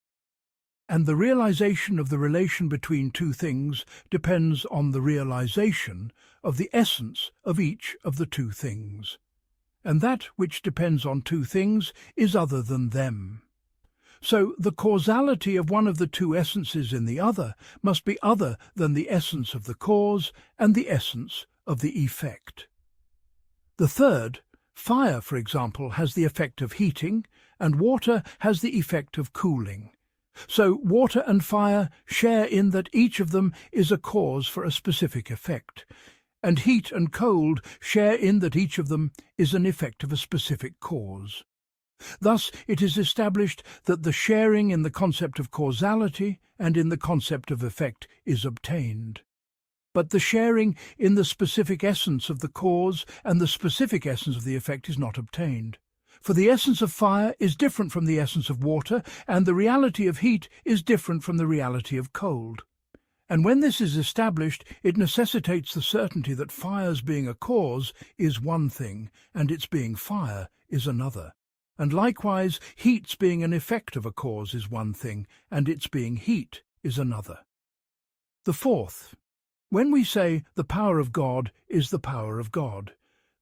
and the realization of the relation between two things depends on the realization of the essence of each of the two things. And that which depends on two things is other than them. So the causality of one of the two essences in the other must be other than the essence of the cause and the essence of the effect. The third, fire, for example, has the effect of heating, and water has the effect of cooling. So water and fire share in that each of them is a cause for a specific effect, and heat and cold share in that each of them is an effect of a specific cause. Thus it is established that the sharing in the concept of causality and in the concept of effect is obtained. But the sharing in the specific essence of the cause and the specific essence of the effect is not obtained. For the essence of fire is different from the essence of water, and the reality of heat is different from the reality of cold. And when this is established, it necessitates the certainty that fire's being a cause is one thing, and its being fire is another. And likewise, heat's being an effect of a cause is one thing, and its being heat is another. The fourth, when we say the power of God is the power of God,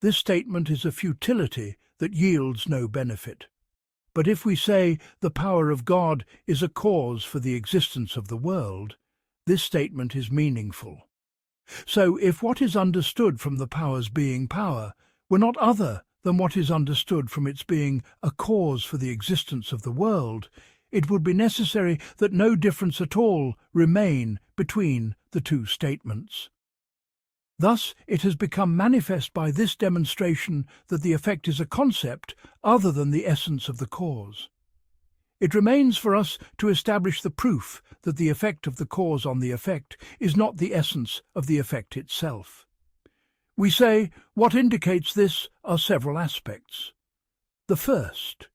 this statement is a futility that yields no benefit. But if we say the power of God is a cause for the existence of the world, this statement is meaningful. So if what is understood from the power's being power were not other than what is understood from its being a cause for the existence of the world, it would be necessary that no difference at all remain between the two statements. Thus it has become manifest by this demonstration that the effect is a concept other than the essence of the cause. It remains for us to establish the proof that the effect of the cause on the effect is not the essence of the effect itself. We say what indicates this are several aspects. The first,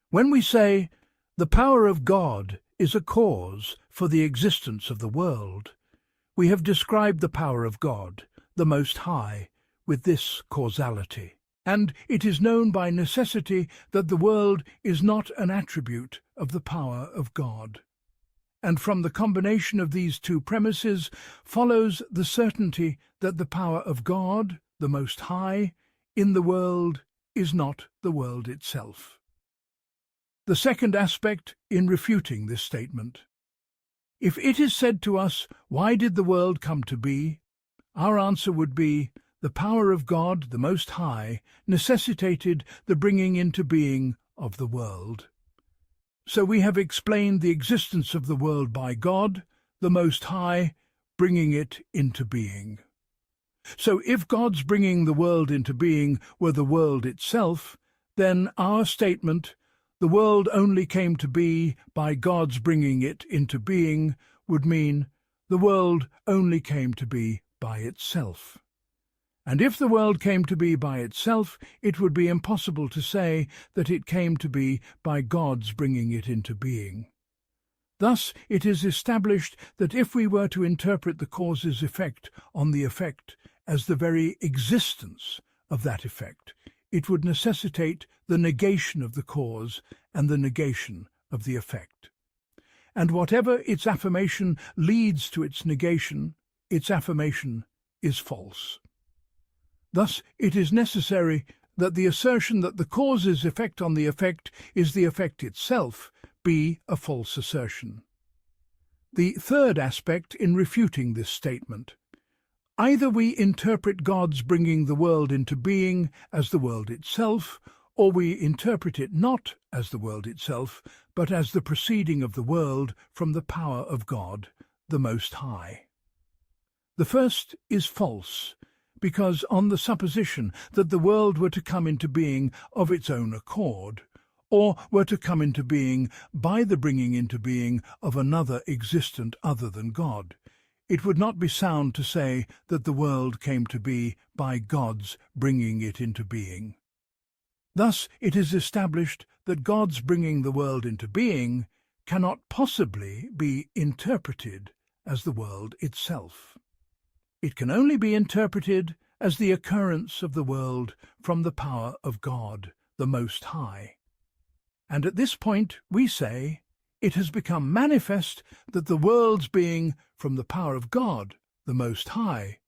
when we say the power of God is a cause for the existence of the world, we have described the power of God, the Most High, with this causality. And it is known by necessity that the world is not an attribute of the power of God. And from the combination of these two premises follows the certainty that the power of God, the Most High, in the world is not the world itself. The second aspect in refuting this statement. If it is said to us, why did the world come to be? Our answer would be, the power of God, the Most High, necessitated the bringing into being of the world. So we have explained the existence of the world by God, the Most High, bringing it into being. So if God's bringing the world into being were the world itself, then our statement, the world only came to be by God's bringing it into being, would mean the world only came to be by itself. And if the world came to be by itself, it would be impossible to say that it came to be by God's bringing it into being. Thus it is established that if we were to interpret the cause's effect on the effect as the very existence of that effect, it would necessitate the negation of the cause and the negation of the effect. And whatever its affirmation leads to its negation affirmation is false. Thus it is necessary that the assertion that the cause's effect on the effect is the effect itself be a false assertion. The third aspect in refuting this statement. Either we interpret God's bringing the world into being as the world itself, or we interpret it not as the world itself, but as the proceeding of the world from the power of God, the Most High. The first is false, because on the supposition that the world were to come into being of its own accord, or were to come into being by the bringing into being of another existent other than God, it would not be sound to say that the world came to be by God's bringing it into being. Thus it is established that God's bringing the world into being cannot possibly be interpreted as the world itself. It can only be interpreted as the occurrence of the world from the power of God, the Most High. And at this point we say, it has become manifest that the world's being from the power of God, the Most High,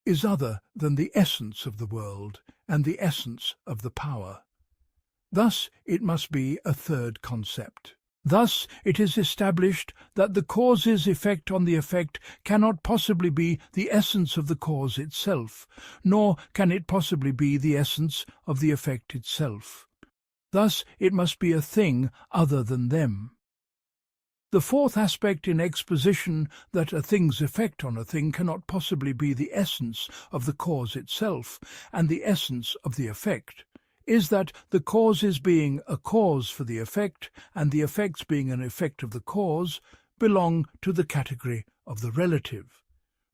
is other than the essence of the world and the essence of the power. Thus it must be a third concept. Thus it is established that the cause's effect on the effect cannot possibly be the essence of the cause itself, nor can it possibly be the essence of the effect itself. Thus it must be a thing other than them. The fourth aspect in exposition, that a thing's effect on a thing cannot possibly be the essence of the cause itself and the essence of the effect, is that the causes being a cause for the effect and the effects being an effect of the cause belong to the category of the relative,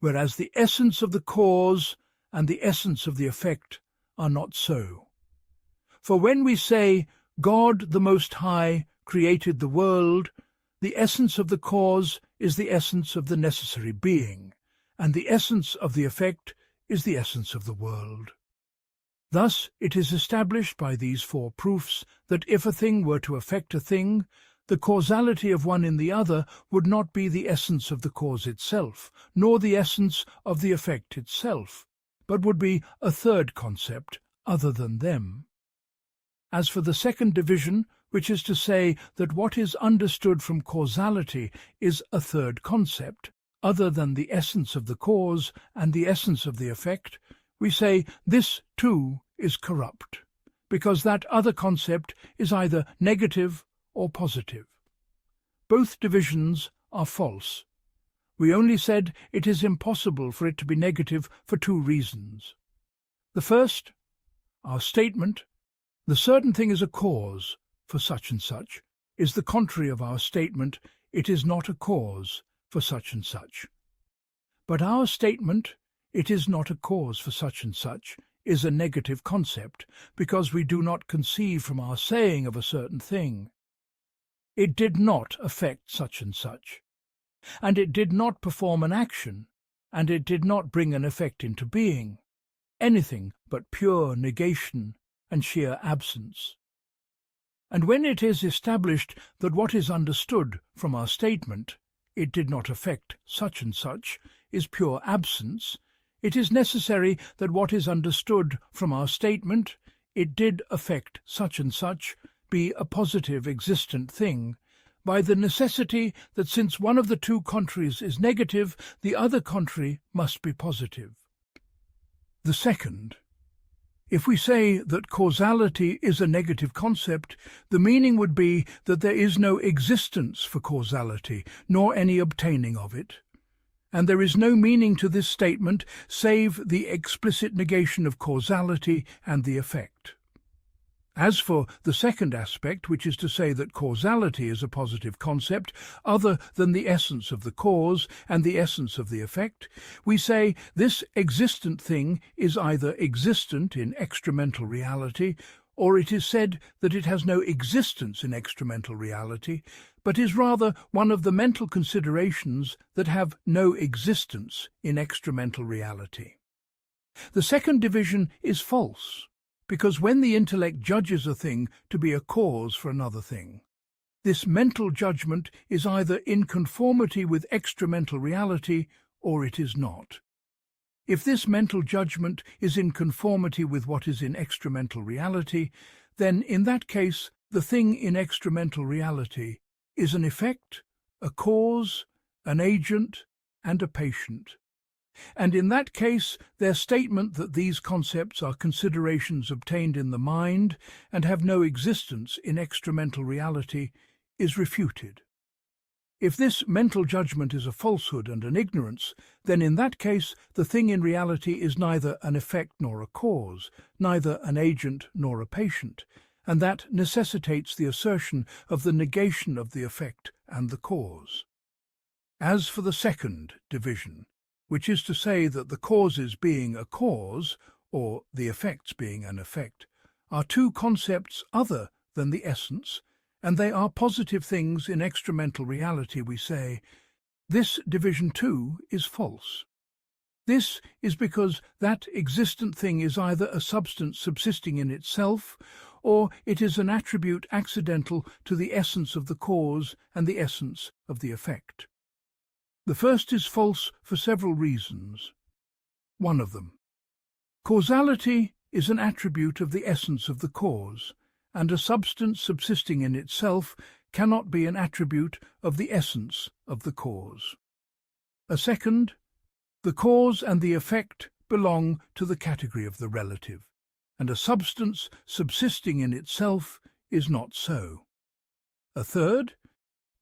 whereas the essence of the cause and the essence of the effect are not so. For when we say God the Most High created the world, the essence of the cause is the essence of the necessary being, and the essence of the effect is the essence of the world. Thus it is established by these four proofs that if a thing were to affect a thing, the causality of one in the other would not be the essence of the cause itself, nor the essence of the effect itself, but would be a third concept other than them. As for the second division, which is to say that what is understood from causality is a third concept, other than the essence of the cause and the essence of the effect, we say this too is corrupt, because that other concept is either negative or positive. Both divisions are false. We only said it is impossible for it to be negative for two reasons. The first, our statement, the certain thing is a cause for such and such, is the contrary of our statement, it is not a cause for such and such. But our statement, it is not a cause for such and such, is a negative concept, because we do not conceive from our saying of a certain thing. It did not affect such and such, and it did not perform an action, and it did not bring an effect into being, anything but pure negation and sheer absence. And when it is established that what is understood from our statement, it did not affect such and such, is pure absence, it is necessary that what is understood from our statement, it did affect such and such, be a positive existent thing, by the necessity that since one of the two contraries is negative, the other contrary must be positive. The second, if we say that causality is a negative concept, the meaning would be that there is no existence for causality, nor any obtaining of it. And there is no meaning to this statement save the explicit negation of causality and the effect. As for the second aspect, which is to say that causality is a positive concept other than the essence of the cause and the essence of the effect, we say this existent thing is either existent in extramental reality, or it is said that it has no existence in extramental reality, but is rather one of the mental considerations that have no existence in extramental reality. The second division is false, because when the intellect judges a thing to be a cause for another thing, this mental judgment is either in conformity with extramental reality or it is not. If this mental judgment is in conformity with what is in extramental reality, then in that case the thing in extramental reality is an effect, a cause, an agent, and a patient. And in that case, their statement that these concepts are considerations obtained in the mind and have no existence in extramental reality is refuted. If this mental judgment is a falsehood and an ignorance, then in that case the thing in reality is neither an effect nor a cause, neither an agent nor a patient, and that necessitates the assertion of the negation of the effect and the cause. As for the second division, which is to say that the causes being a cause, or the effects being an effect, are two concepts other than the essence, and they are positive things in extramental reality, we say, this division too is false. This is because that existent thing is either a substance subsisting in itself, or it is an attribute accidental to the essence of the cause and the essence of the effect. The first is false for several reasons. One of them: causality is an attribute of the essence of the cause, and a substance subsisting in itself cannot be an attribute of the essence of the cause. A second: the cause and the effect belong to the category of the relative, and a substance subsisting in itself is not so. A third: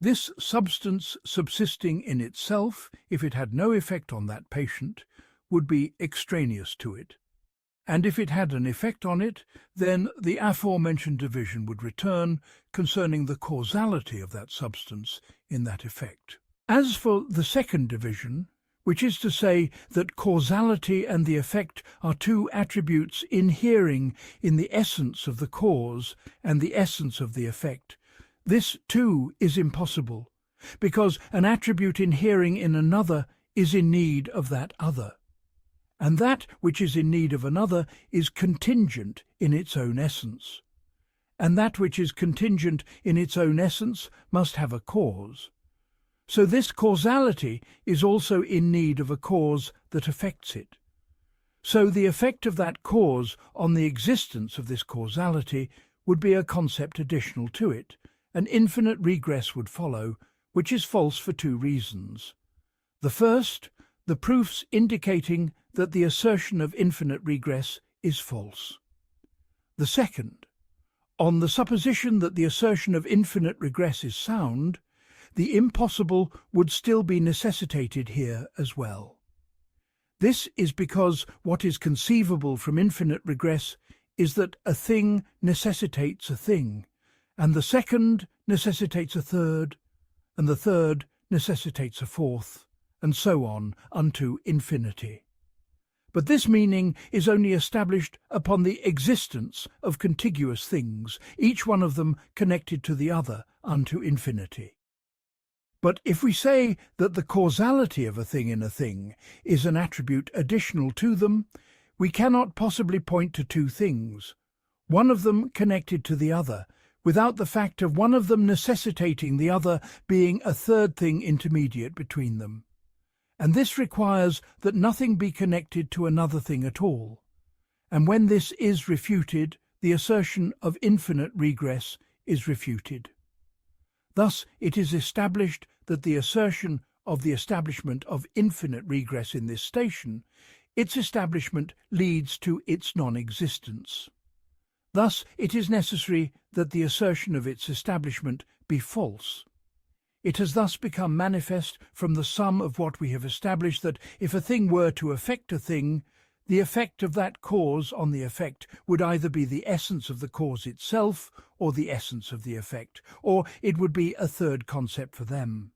this substance subsisting in itself, if it had no effect on that patient, would be extraneous to it, and if it had an effect on it, then the aforementioned division would return concerning the causality of that substance in that effect. As for the second division, which is to say that causality and the effect are two attributes inhering in the essence of the cause and the essence of the effect, this too is impossible, because an attribute inhering in another is in need of that other, and that which is in need of another is contingent in its own essence, and that which is contingent in its own essence must have a cause. So this causality is also in need of a cause that affects it. So the effect of that cause on the existence of this causality would be a concept additional to it. An infinite regress would follow, which is false for two reasons. The first, the proofs indicating that the assertion of infinite regress is false. The second, on the supposition that the assertion of infinite regress is sound, the impossible would still be necessitated here as well. This is because what is conceivable from infinite regress is that a thing necessitates a thing, and the second necessitates a third, and the third necessitates a fourth, and so on unto infinity. But this meaning is only established upon the existence of contiguous things, each one of them connected to the other unto infinity. But if we say that the causality of a thing in a thing is an attribute additional to them, we cannot possibly point to two things, one of them connected to the other, without the fact of one of them necessitating the other being a third thing intermediate between them. And this requires that nothing be connected to another thing at all. And when this is refuted, the assertion of infinite regress is refuted. Thus it is established that the assertion of the establishment of infinite regress in this station, its establishment leads to its non-existence. Thus it is necessary that the assertion of its establishment be false. It has thus become manifest from the sum of what we have established that if a thing were to affect a thing, the effect of that cause on the effect would either be the essence of the cause itself or the essence of the effect, or it would be a third concept for them.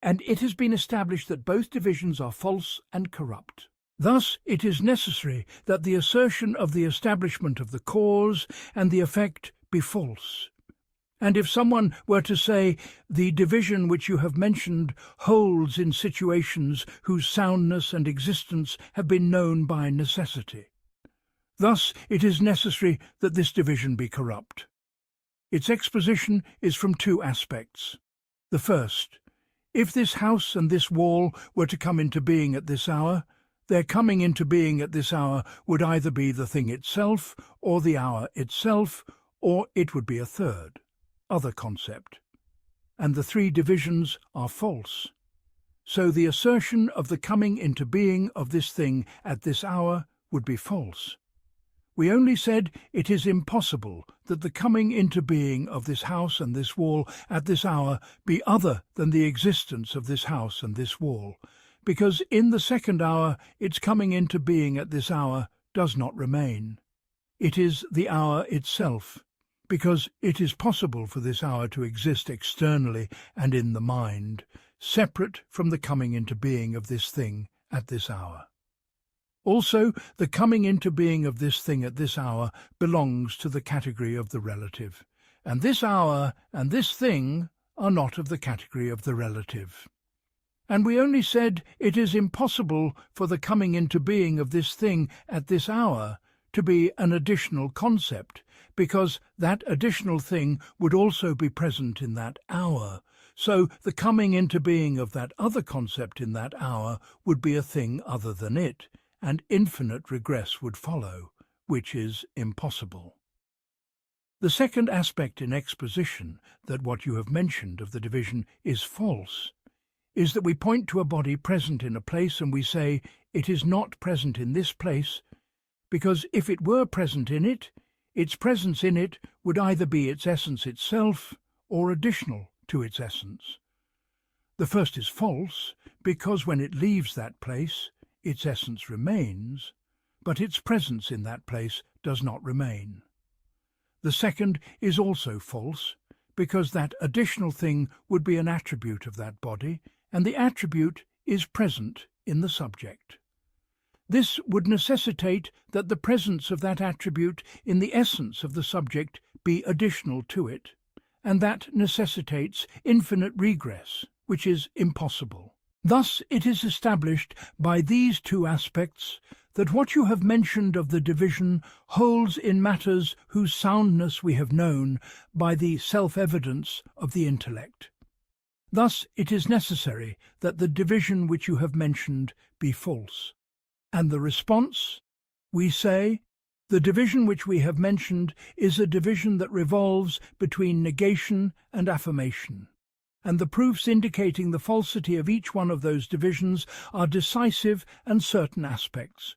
And it has been established that both divisions are false and corrupt. Thus it is necessary that the assertion of the establishment of the cause and the effect be false. And if someone were to say, the division which you have mentioned holds in situations whose soundness and existence have been known by necessity, thus it is necessary that this division be corrupt. Its exposition is from two aspects. The first, if this house and this wall were to come into being at this hour, their coming into being at this hour would either be the thing itself, or the hour itself, or it would be a third, other concept. And the three divisions are false. So the assertion of the coming into being of this thing at this hour would be false. We only said it is impossible that the coming into being of this house and this wall at this hour be other than the existence of this house and this wall, because in the second hour its coming into being at this hour does not remain. It is the hour itself, because it is possible for this hour to exist externally and in the mind, separate from the coming into being of this thing at this hour. Also, the coming into being of this thing at this hour belongs to the category of the relative, and this hour and this thing are not of the category of the relative. And we only said it is impossible for the coming into being of this thing at this hour to be an additional concept, because that additional thing would also be present in that hour. So the coming into being of that other concept in that hour would be a thing other than it, and infinite regress would follow, which is impossible. The second aspect in exposition, that what you have mentioned of the division is false, is that we point to a body present in a place and we say it is not present in this place, because if it were present in it, its presence in it would either be its essence itself or additional to its essence. The first is false, because when it leaves that place, its essence remains, but its presence in that place does not remain. The second is also false, because that additional thing would be an attribute of that body, and the attribute is present in the subject. This would necessitate that the presence of that attribute in the essence of the subject be additional to it, and that necessitates infinite regress, which is impossible. Thus it is established by these two aspects that what you have mentioned of the division holds in matters whose soundness we have known by the self-evidence of the intellect. Thus it is necessary that the division which you have mentioned be false. And the response, we say, the division which we have mentioned is a division that revolves between negation and affirmation, and the proofs indicating the falsity of each one of those divisions are decisive and certain aspects.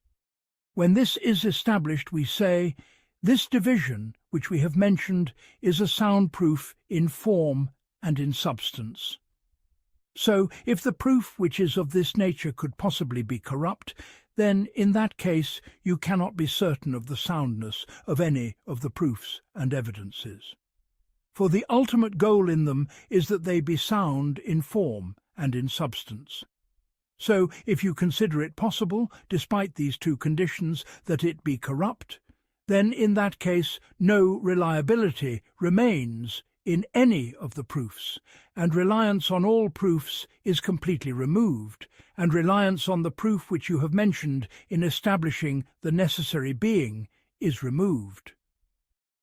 When this is established, we say, this division which we have mentioned is a sound proof in form and in substance. So, if the proof which is of this nature could possibly be corrupt, then in that case you cannot be certain of the soundness of any of the proofs and evidences. For the ultimate goal in them is that they be sound in form and in substance. So, if you consider it possible, despite these two conditions, that it be corrupt, then in that case no reliability remains in any of the proofs, and reliance on all proofs is completely removed, and reliance on the proof which you have mentioned in establishing the necessary being is removed.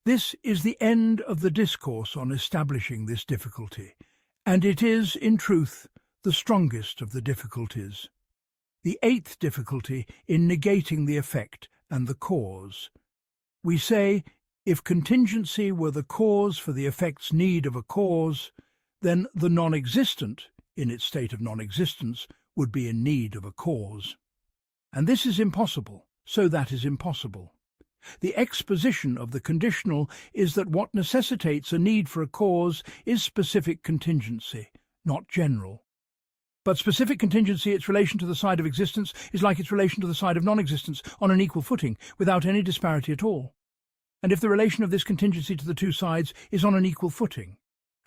This is the end of the discourse on establishing this difficulty, and it is, in truth, the strongest of the difficulties. The eighth difficulty in negating the effect and the cause. We say, if contingency were the cause for the effect's need of a cause, then the non-existent, in its state of non-existence, would be in need of a cause. And this is impossible, so that is impossible. The exposition of the conditional is that what necessitates a need for a cause is specific contingency, not general. But specific contingency, its relation to the side of existence, is like its relation to the side of non-existence, on an equal footing, without any disparity at all. And if the relation of this contingency to the two sides is on an equal footing,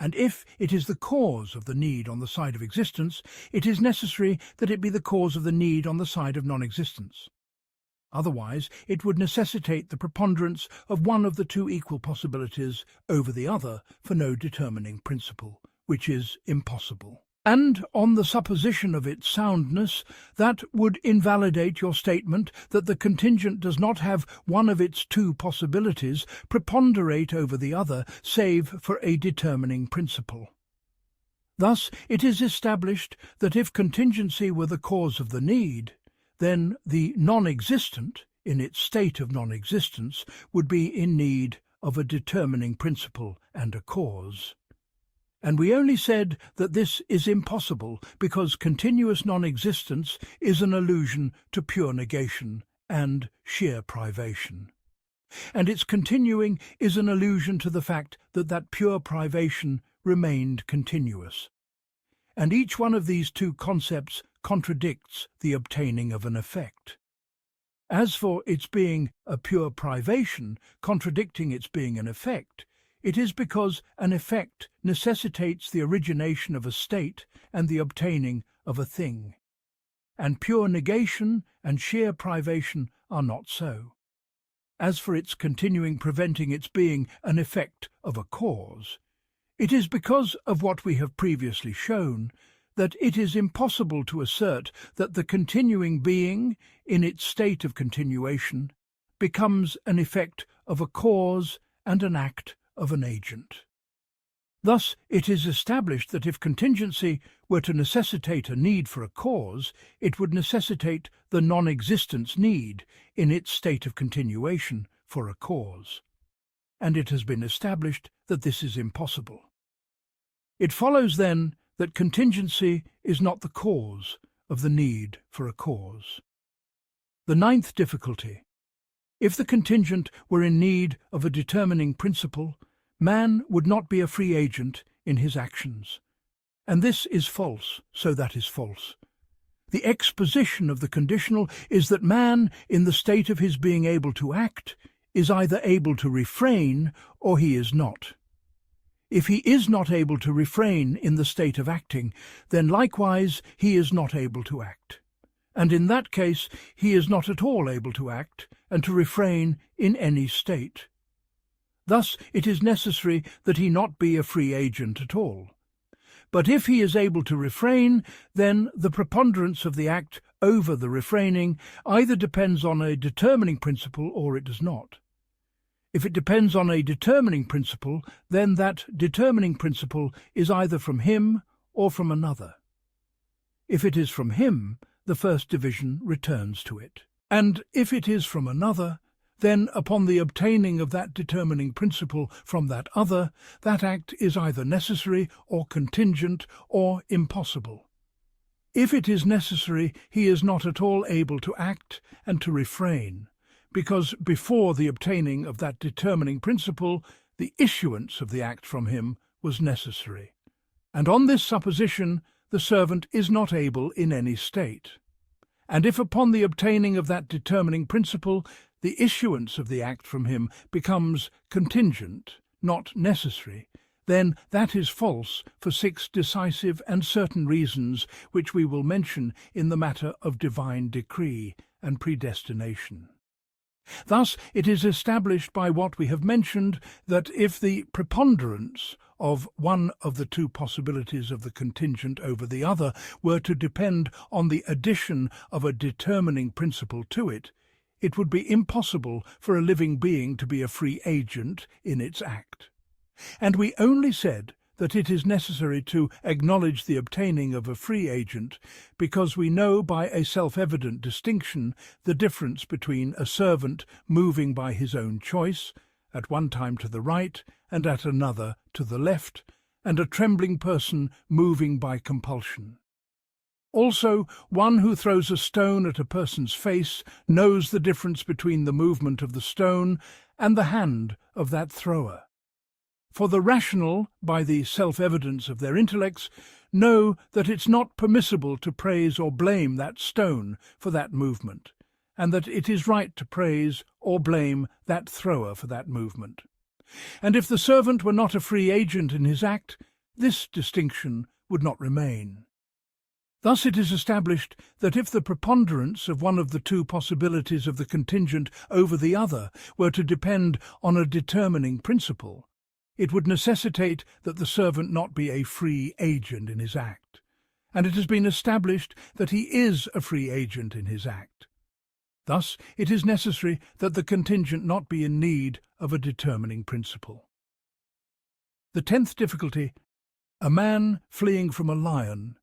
and if it is the cause of the need on the side of existence, it is necessary that it be the cause of the need on the side of non-existence. Otherwise, it would necessitate the preponderance of one of the two equal possibilities over the other for no determining principle, which is impossible. And on the supposition of its soundness, that would invalidate your statement that the contingent does not have one of its two possibilities preponderate over the other, save for a determining principle. Thus it is established that if contingency were the cause of the need, then the non-existent, in its state of non-existence, would be in need of a determining principle and a cause. And we only said that this is impossible because continuous non-existence is an allusion to pure negation and sheer privation. And its continuing is an allusion to the fact that that pure privation remained continuous. And each one of these two concepts contradicts the obtaining of an effect. As for its being a pure privation contradicting its being an effect, it is because an effect necessitates the origination of a state and the obtaining of a thing. And pure negation and sheer privation are not so. As for its continuing preventing its being an effect of a cause, it is because of what we have previously shown that it is impossible to assert that the continuing being, in its state of continuation, becomes an effect of a cause and an act of an agent. Thus, it is established that if contingency were to necessitate a need for a cause, it would necessitate the non-existence need, in its state of continuation, for a cause. And it has been established that this is impossible. It follows, then, that contingency is not the cause of the need for a cause. The ninth difficulty. If the contingent were in need of a determining principle, man would not be a free agent in his actions. And this is false, so that is false. The exposition of the conditional is that man, in the state of his being able to act, is either able to refrain or he is not. If he is not able to refrain in the state of acting, then likewise he is not able to act. And in that case he is not at all able to act and to refrain in any state. Thus it is necessary that he not be a free agent at all. But if he is able to refrain, then the preponderance of the act over the refraining either depends on a determining principle or it does not. If it depends on a determining principle, then that determining principle is either from him or from another. If it is from him, the first division returns to it. And if it is from another, then upon the obtaining of that determining principle from that other, that act is either necessary or contingent or impossible. If it is necessary, he is not at all able to act and to refrain, because before the obtaining of that determining principle, the issuance of the act from him was necessary. And on this supposition, the servant is not able in any state. And if upon the obtaining of that determining principle, the issuance of the act from him becomes contingent, not necessary, then that is false for 6 decisive and certain reasons which we will mention in the matter of divine decree and predestination. Thus it is established by what we have mentioned that if the preponderance of one of the 2 possibilities of the contingent over the other were to depend on the addition of a determining principle to it, it would be impossible for a living being to be a free agent in its act. And we only said that it is necessary to acknowledge the obtaining of a free agent because we know by a self-evident distinction the difference between a servant moving by his own choice, at one time to the right and at another to the left, and a trembling person moving by compulsion. Also, one who throws a stone at a person's face knows the difference between the movement of the stone and the hand of that thrower. For the rational, by the self-evidence of their intellects, know that it's not permissible to praise or blame that stone for that movement, and that it is right to praise or blame that thrower for that movement. And if the servant were not a free agent in his act, this distinction would not remain. Thus it is established that if the preponderance of one of the 2 possibilities of the contingent over the other were to depend on a determining principle, it would necessitate that the servant not be a free agent in his act, and it has been established that he is a free agent in his act. Thus it is necessary that the contingent not be in need of a determining principle. The 10th difficulty. A man fleeing from a lion,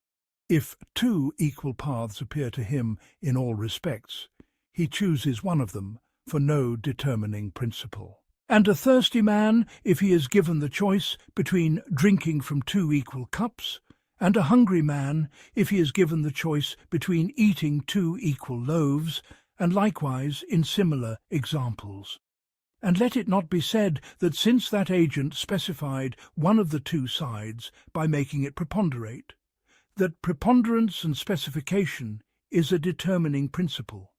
if 2 equal paths appear to him in all respects, he chooses one of them for no determining principle. And a thirsty man, if he is given the choice between drinking from 2 equal cups, and a hungry man, if he is given the choice between eating 2 equal loaves, and likewise in similar examples. And let it not be said that since that agent specified one of the 2 sides by making it preponderate, that preponderance and specification is a determining principle.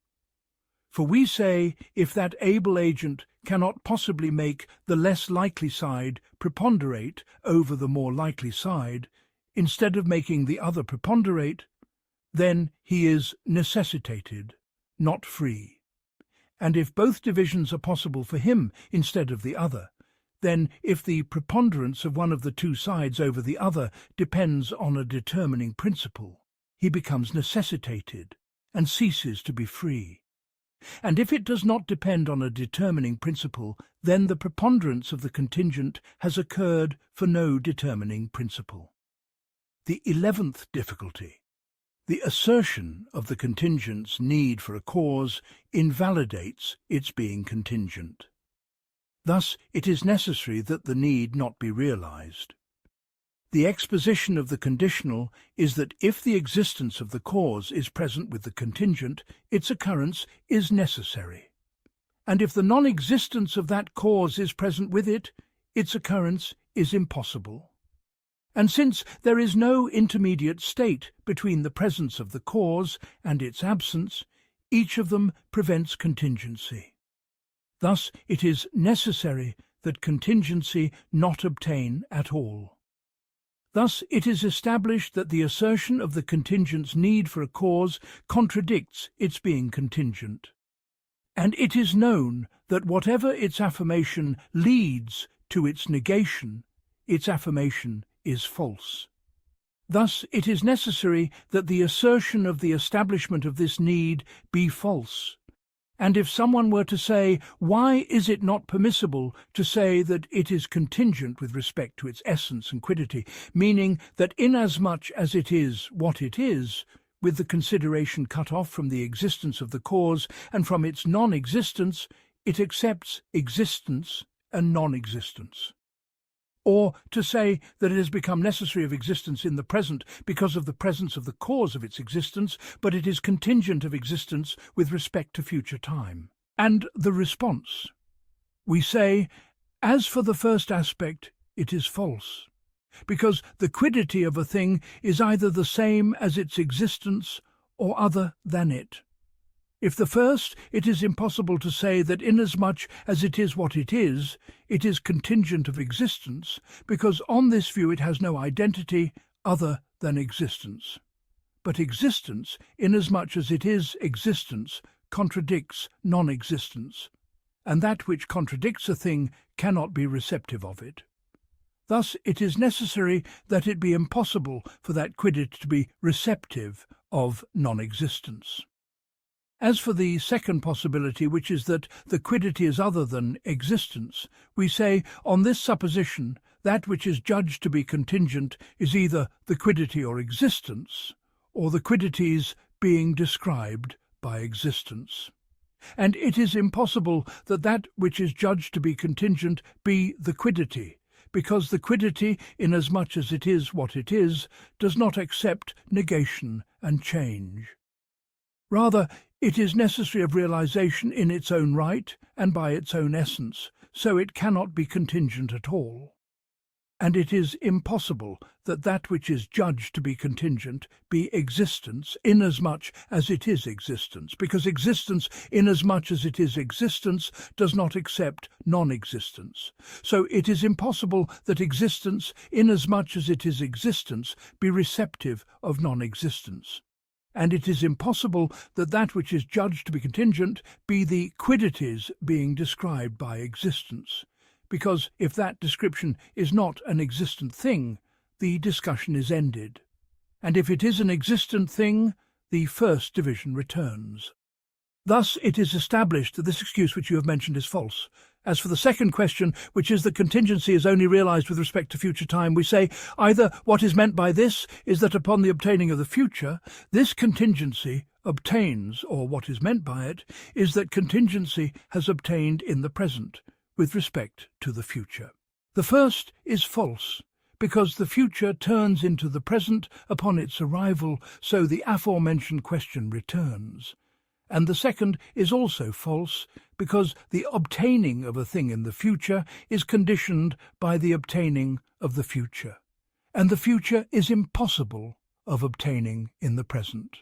For we say, if that able agent cannot possibly make the less likely side preponderate over the more likely side, instead of making the other preponderate, then he is necessitated, not free. And if both divisions are possible for him instead of the other, then if the preponderance of one of the 2 sides over the other depends on a determining principle, he becomes necessitated and ceases to be free. And if it does not depend on a determining principle, then the preponderance of the contingent has occurred for no determining principle. The 11th difficulty. The assertion of the contingent's need for a cause invalidates its being contingent. Thus, it is necessary that the need not be realized. The exposition of the conditional is that if the existence of the cause is present with the contingent, its occurrence is necessary. And if the non-existence of that cause is present with it, its occurrence is impossible. And since there is no intermediate state between the presence of the cause and its absence, each of them prevents contingency. Thus, it is necessary that contingency not obtain at all. Thus, it is established that the assertion of the contingent's need for a cause contradicts its being contingent. And it is known that whatever its affirmation leads to its negation, its affirmation is false. Thus, it is necessary that the assertion of the establishment of this need be false. And if someone were to say, why is it not permissible to say that it is contingent with respect to its essence and quiddity, meaning that inasmuch as it is what it is, with the consideration cut off from the existence of the cause and from its non-existence, it accepts existence and non-existence? Or to say that it has become necessary of existence in the present because of the presence of the cause of its existence, but it is contingent of existence with respect to future time. And the response. We say, as for the first aspect, it is false, because the quiddity of a thing is either the same as its existence or other than it. If the first, it is impossible to say that inasmuch as it is what it is contingent of existence, because on this view it has no identity other than existence. But existence, inasmuch as it is existence, contradicts non-existence, and that which contradicts a thing cannot be receptive of it. Thus it is necessary that it be impossible for that quiddity to be receptive of non-existence. As for the second possibility, which is that the quiddity is other than existence, we say, on this supposition, that which is judged to be contingent is either the quiddity or existence, or the quiddities being described by existence. And it is impossible that that which is judged to be contingent be the quiddity, because the quiddity, inasmuch as it is what it is, does not accept negation and change. Rather, it is necessary of realization in its own right and by its own essence, so it cannot be contingent at all. And it is impossible that that which is judged to be contingent be existence inasmuch as it is existence, because existence inasmuch as it is existence does not accept non-existence. So it is impossible that existence inasmuch as it is existence be receptive of non-existence. And it is impossible that that which is judged to be contingent be the quiddities being described by existence, because if that description is not an existent thing, the discussion is ended, and if it is an existent thing, the first division returns. Thus it is established that this excuse which you have mentioned is false. As for the second question, which is that contingency is only realized with respect to future time, we say either what is meant by this is that upon the obtaining of the future, this contingency obtains, or what is meant by it is that contingency has obtained in the present with respect to the future. The first is false, because the future turns into the present upon its arrival, so the aforementioned question returns. And the second is also false, because the obtaining of a thing in the future is conditioned by the obtaining of the future, and the future is impossible of obtaining in the present.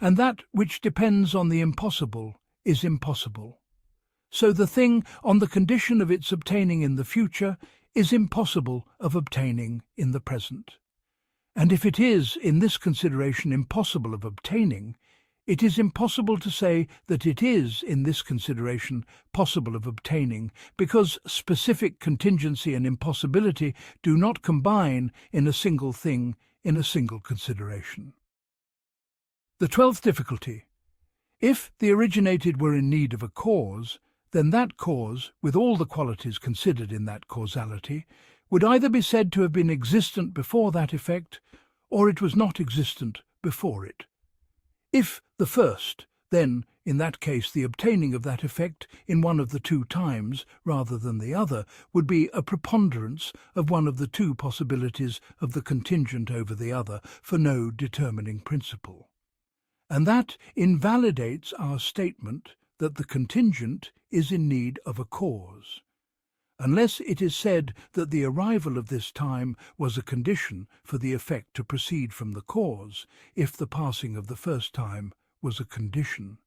And that which depends on the impossible is impossible. So the thing, on the condition of its obtaining in the future, is impossible of obtaining in the present. And if it is, in this consideration, impossible of obtaining, it is impossible to say that it is, in this consideration, possible of obtaining, because specific contingency and impossibility do not combine in a single thing in a single consideration. The 12th difficulty. If the originated were in need of a cause, then that cause, with all the qualities considered in that causality, would either be said to have been existent before that effect, or it was not existent before it. If the first, then in that case the obtaining of that effect in one of the two times rather than the other would be a preponderance of one of the two possibilities of the contingent over the other for no determining principle. And that invalidates our statement that the contingent is in need of a cause, unless it is said that the arrival of this time was a condition for the effect to proceed from the cause, if the passing of the first time was a condition.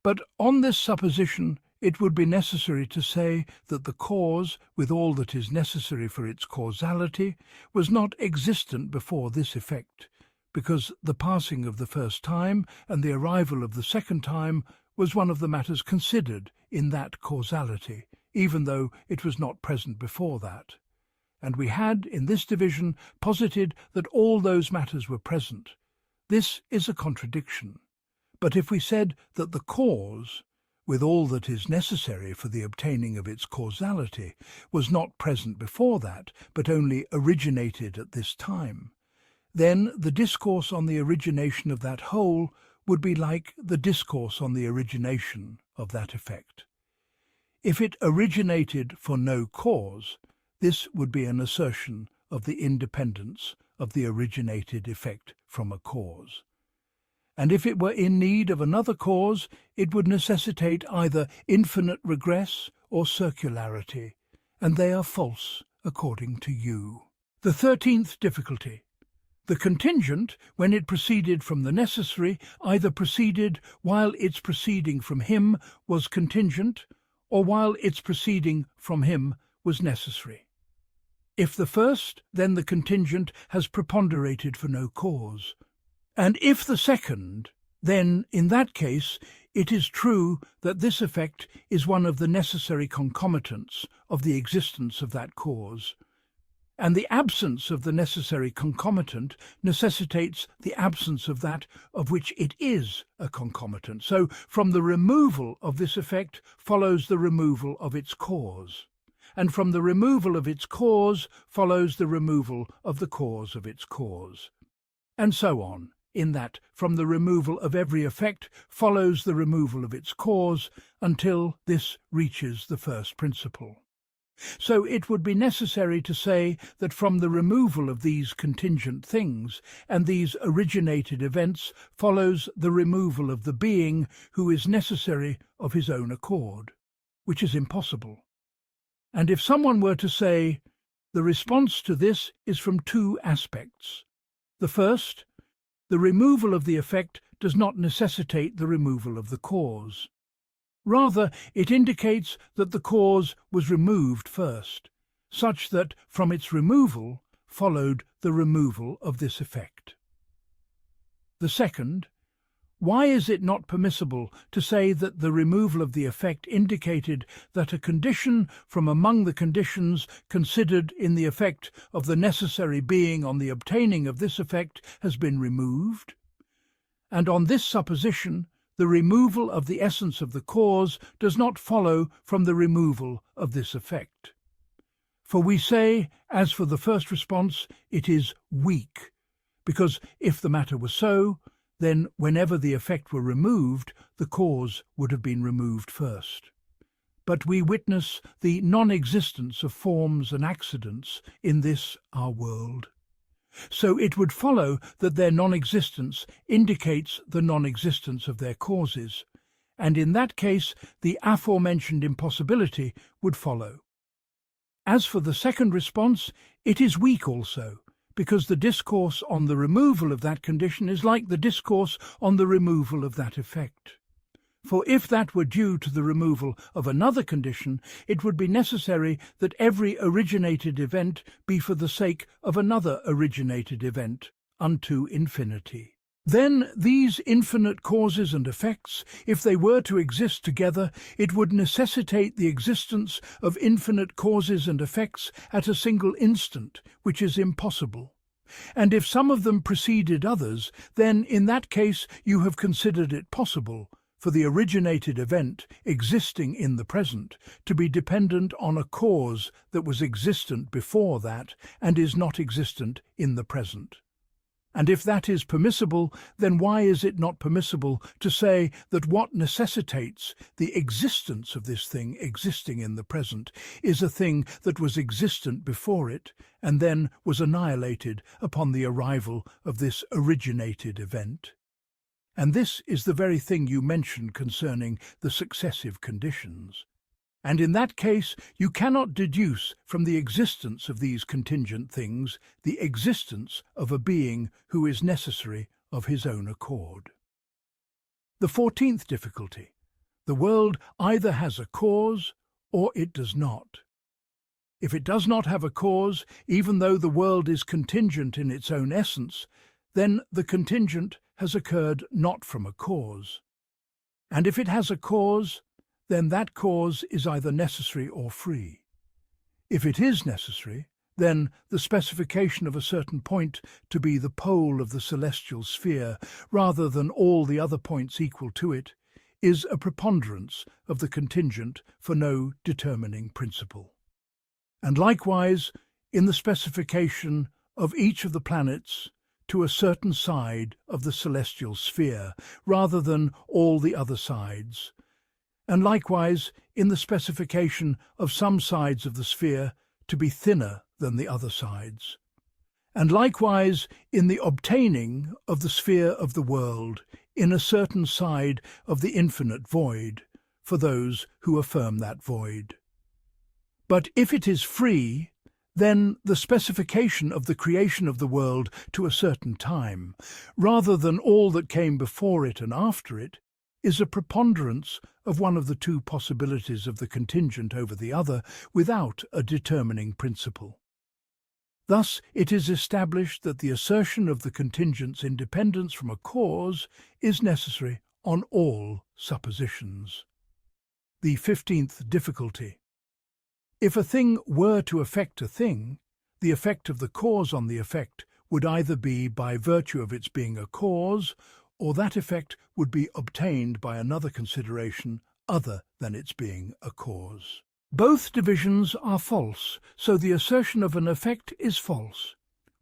But on this supposition, it would be necessary to say that the cause, with all that is necessary for its causality, was not existent before this effect, because the passing of the first time and the arrival of the second time was one of the matters considered in that causality, even though it was not present before that. And we had, in this division, posited that all those matters were present. This is a contradiction. But if we said that the cause, with all that is necessary for the obtaining of its causality, was not present before that, but only originated at this time, then the discourse on the origination of that whole would be like the discourse on the origination of that effect. If it originated for no cause, this would be an assertion of the independence of the originated effect from a cause. And if it were in need of another cause, it would necessitate either infinite regress or circularity, and they are false according to you. The 13th difficulty. The contingent, when it proceeded from the necessary, either proceeded while its proceeding from him was contingent, or while its proceeding from him was necessary. If the first, then the contingent has preponderated for no cause. And if the second, then in that case it is true that this effect is one of the necessary concomitants of the existence of that cause, and the absence of the necessary concomitant necessitates the absence of that of which it is a concomitant. So from the removal of this effect follows the removal of its cause, and from the removal of its cause follows the removal of the cause of its cause, and so on, in that from the removal of every effect follows the removal of its cause until this reaches the first principle. So it would be necessary to say that from the removal of these contingent things and these originated events follows the removal of the being who is necessary of his own accord, which is impossible. And if someone were to say, the response to this is from two aspects. The first, the removal of the effect does not necessitate the removal of the cause. Rather, it indicates that the cause was removed first, such that from its removal followed the removal of this effect. The second, why is it not permissible to say that the removal of the effect indicated that a condition from among the conditions considered in the effect of the necessary being on the obtaining of this effect has been removed? And on this supposition, the removal of the essence of the cause does not follow from the removal of this effect. For we say, as for the first response, it is weak, because if the matter were so, then whenever the effect were removed, the cause would have been removed first. But we witness the non-existence of forms and accidents in this our world. So it would follow that their non-existence indicates the non-existence of their causes, and in that case the aforementioned impossibility would follow. As for the second response, it is weak also, because the discourse on the removal of that condition is like the discourse on the removal of that effect. For if that were due to the removal of another condition, it would be necessary that every originated event be for the sake of another originated event unto infinity. Then these infinite causes and effects, if they were to exist together, it would necessitate the existence of infinite causes and effects at a single instant, which is impossible. And if some of them preceded others, then in that case you have considered it possible for the originated event existing in the present to be dependent on a cause that was existent before that and is not existent in the present. And if that is permissible, then why is it not permissible to say that what necessitates the existence of this thing existing in the present is a thing that was existent before it and then was annihilated upon the arrival of this originated event? And this is the very thing you mentioned concerning the successive conditions. And in that case, you cannot deduce from the existence of these contingent things the existence of a being who is necessary of his own accord. The 14th difficulty. The world either has a cause or it does not. If it does not have a cause, even though the world is contingent in its own essence, then the contingent has occurred not from a cause. And if it has a cause, then that cause is either necessary or free. If it is necessary, then the specification of a certain point to be the pole of the celestial sphere, rather than all the other points equal to it, is a preponderance of the contingent for no determining principle. And likewise, in the specification of each of the planets to a certain side of the celestial sphere, rather than all the other sides, and likewise in the specification of some sides of the sphere to be thinner than the other sides, and likewise in the obtaining of the sphere of the world in a certain side of the infinite void, for those who affirm that void. But if it is free, then the specification of the creation of the world to a certain time, rather than all that came before it and after it, is a preponderance of one of the two possibilities of the contingent over the other without a determining principle. Thus it is established that the assertion of the contingent's independence from a cause is necessary on all suppositions. The 15th difficulty. If a thing were to affect a thing, the effect of the cause on the effect would either be by virtue of its being a cause, or that effect would be obtained by another consideration other than its being a cause. Both divisions are false, so the assertion of an effect is false.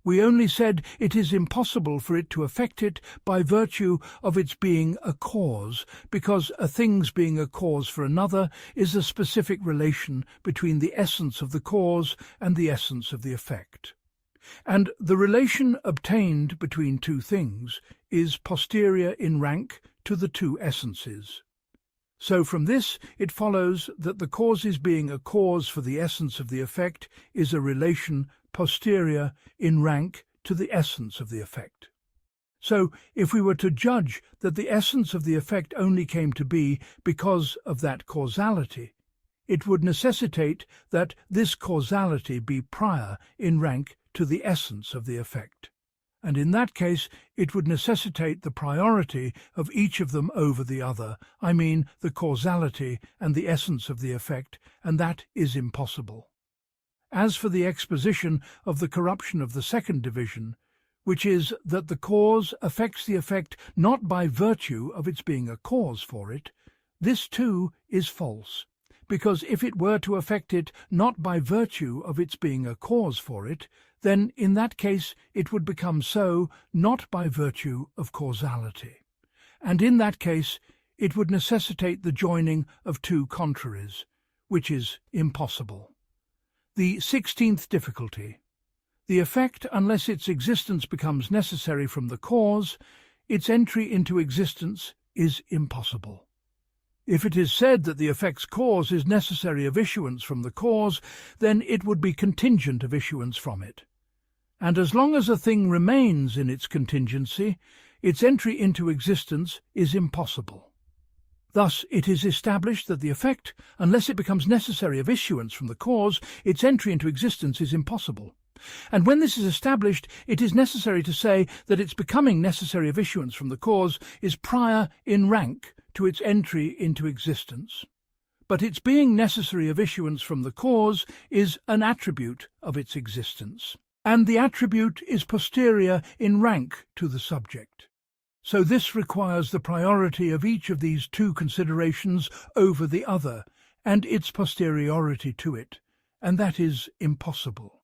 We only said it is impossible for it to affect it by virtue of its being a cause, because a thing's being a cause for another is a specific relation between the essence of the cause and the essence of the effect. And the relation obtained between two things is posterior in rank to the two essences. So from this it follows that the cause's being a cause for the essence of the effect is a relation posterior in rank to the essence of the effect. So if we were to judge that the essence of the effect only came to be because of that causality, it would necessitate that this causality be prior in rank to the essence of the effect, and in that case it would necessitate the priority of each of them over the other, I mean the causality and the essence of the effect, and that is impossible. As for the exposition of the corruption of the second division, which is that the cause affects the effect not by virtue of its being a cause for it, this too is false, because if it were to affect it not by virtue of its being a cause for it, then in that case it would become so not by virtue of causality, and in that case it would necessitate the joining of two contraries, which is impossible. The 16th difficulty. The effect, unless its existence becomes necessary from the cause, its entry into existence is impossible. If it is said that the effect's cause is necessary of issuance from the cause, then it would be contingent of issuance from it. And as long as a thing remains in its contingency, its entry into existence is impossible. Thus it is established that the effect, unless it becomes necessary of issuance from the cause, its entry into existence is impossible. And when this is established, it is necessary to say that its becoming necessary of issuance from the cause is prior in rank to its entry into existence. But its being necessary of issuance from the cause is an attribute of its existence. and the attribute is posterior in rank to the subject. So this requires the priority of each of these two considerations over the other, and its posteriority to it, and that is impossible.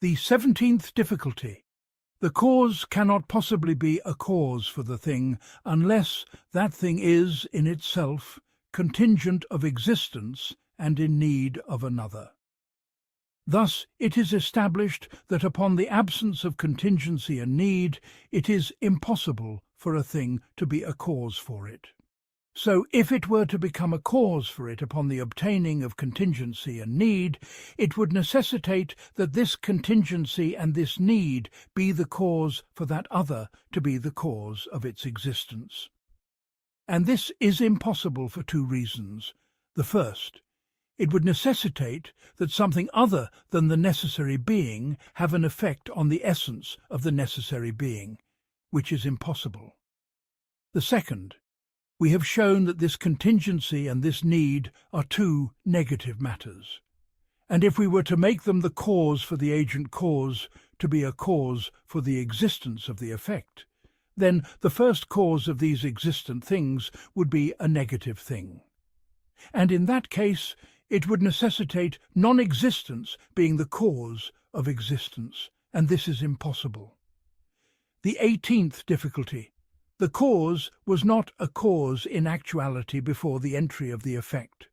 The 17th difficulty. The cause cannot possibly be a cause for the thing unless that thing is, in itself, contingent of existence and in need of another. Thus it is established that upon the absence of contingency and need, it is impossible for a thing to be a cause for it. So if it were to become a cause for it upon the obtaining of contingency and need, it would necessitate that this contingency and this need be the cause for that other to be the cause of its existence. And this is impossible for two reasons. The first, it would necessitate that something other than the necessary being have an effect on the essence of the necessary being, which is impossible. The second, we have shown that this contingency and this need are two negative matters. And if we were to make them the cause for the agent cause to be a cause for the existence of the effect, then the first cause of these existent things would be a negative thing. And in that case, it would necessitate non-existence being the cause of existence, and this is impossible. The 18th difficulty. The cause was not a cause in actuality before the entry of the effect.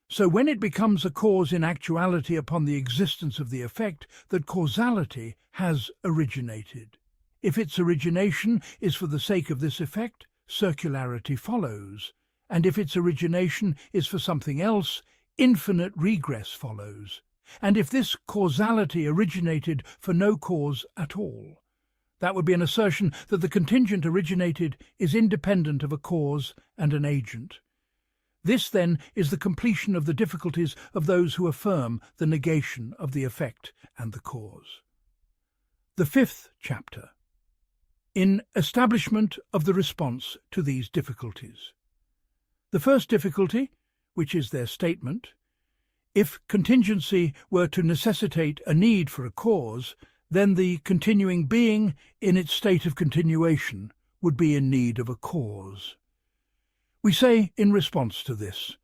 So when it becomes a cause in actuality upon the existence of the effect, that causality has originated. If its origination is for the sake of this effect, circularity follows, and if its origination is for something else, infinite regress follows. And if this causality originated for no cause at all, that would be an assertion that the contingent originated is independent of a cause and an agent. This, then, is the completion of the difficulties of those who affirm the negation of the effect and the cause. The 5th chapter. In establishment of the response to these difficulties. The first difficulty, which is their statement, if contingency were to necessitate a need for a cause, then the continuing being, in its state of continuation, would be in need of a cause. We say in response to this,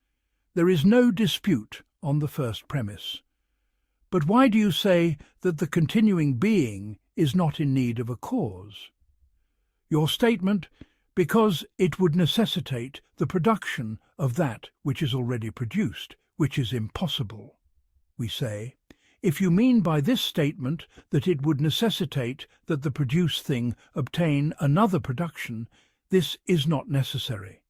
there is no dispute on the first premise. But why do you say that the continuing being is not in need of a cause? Your statement, because it would necessitate the production of that which is already produced, which is impossible. We say, if you mean by this statement that it would necessitate that the produced thing obtain another production, this is not necessary,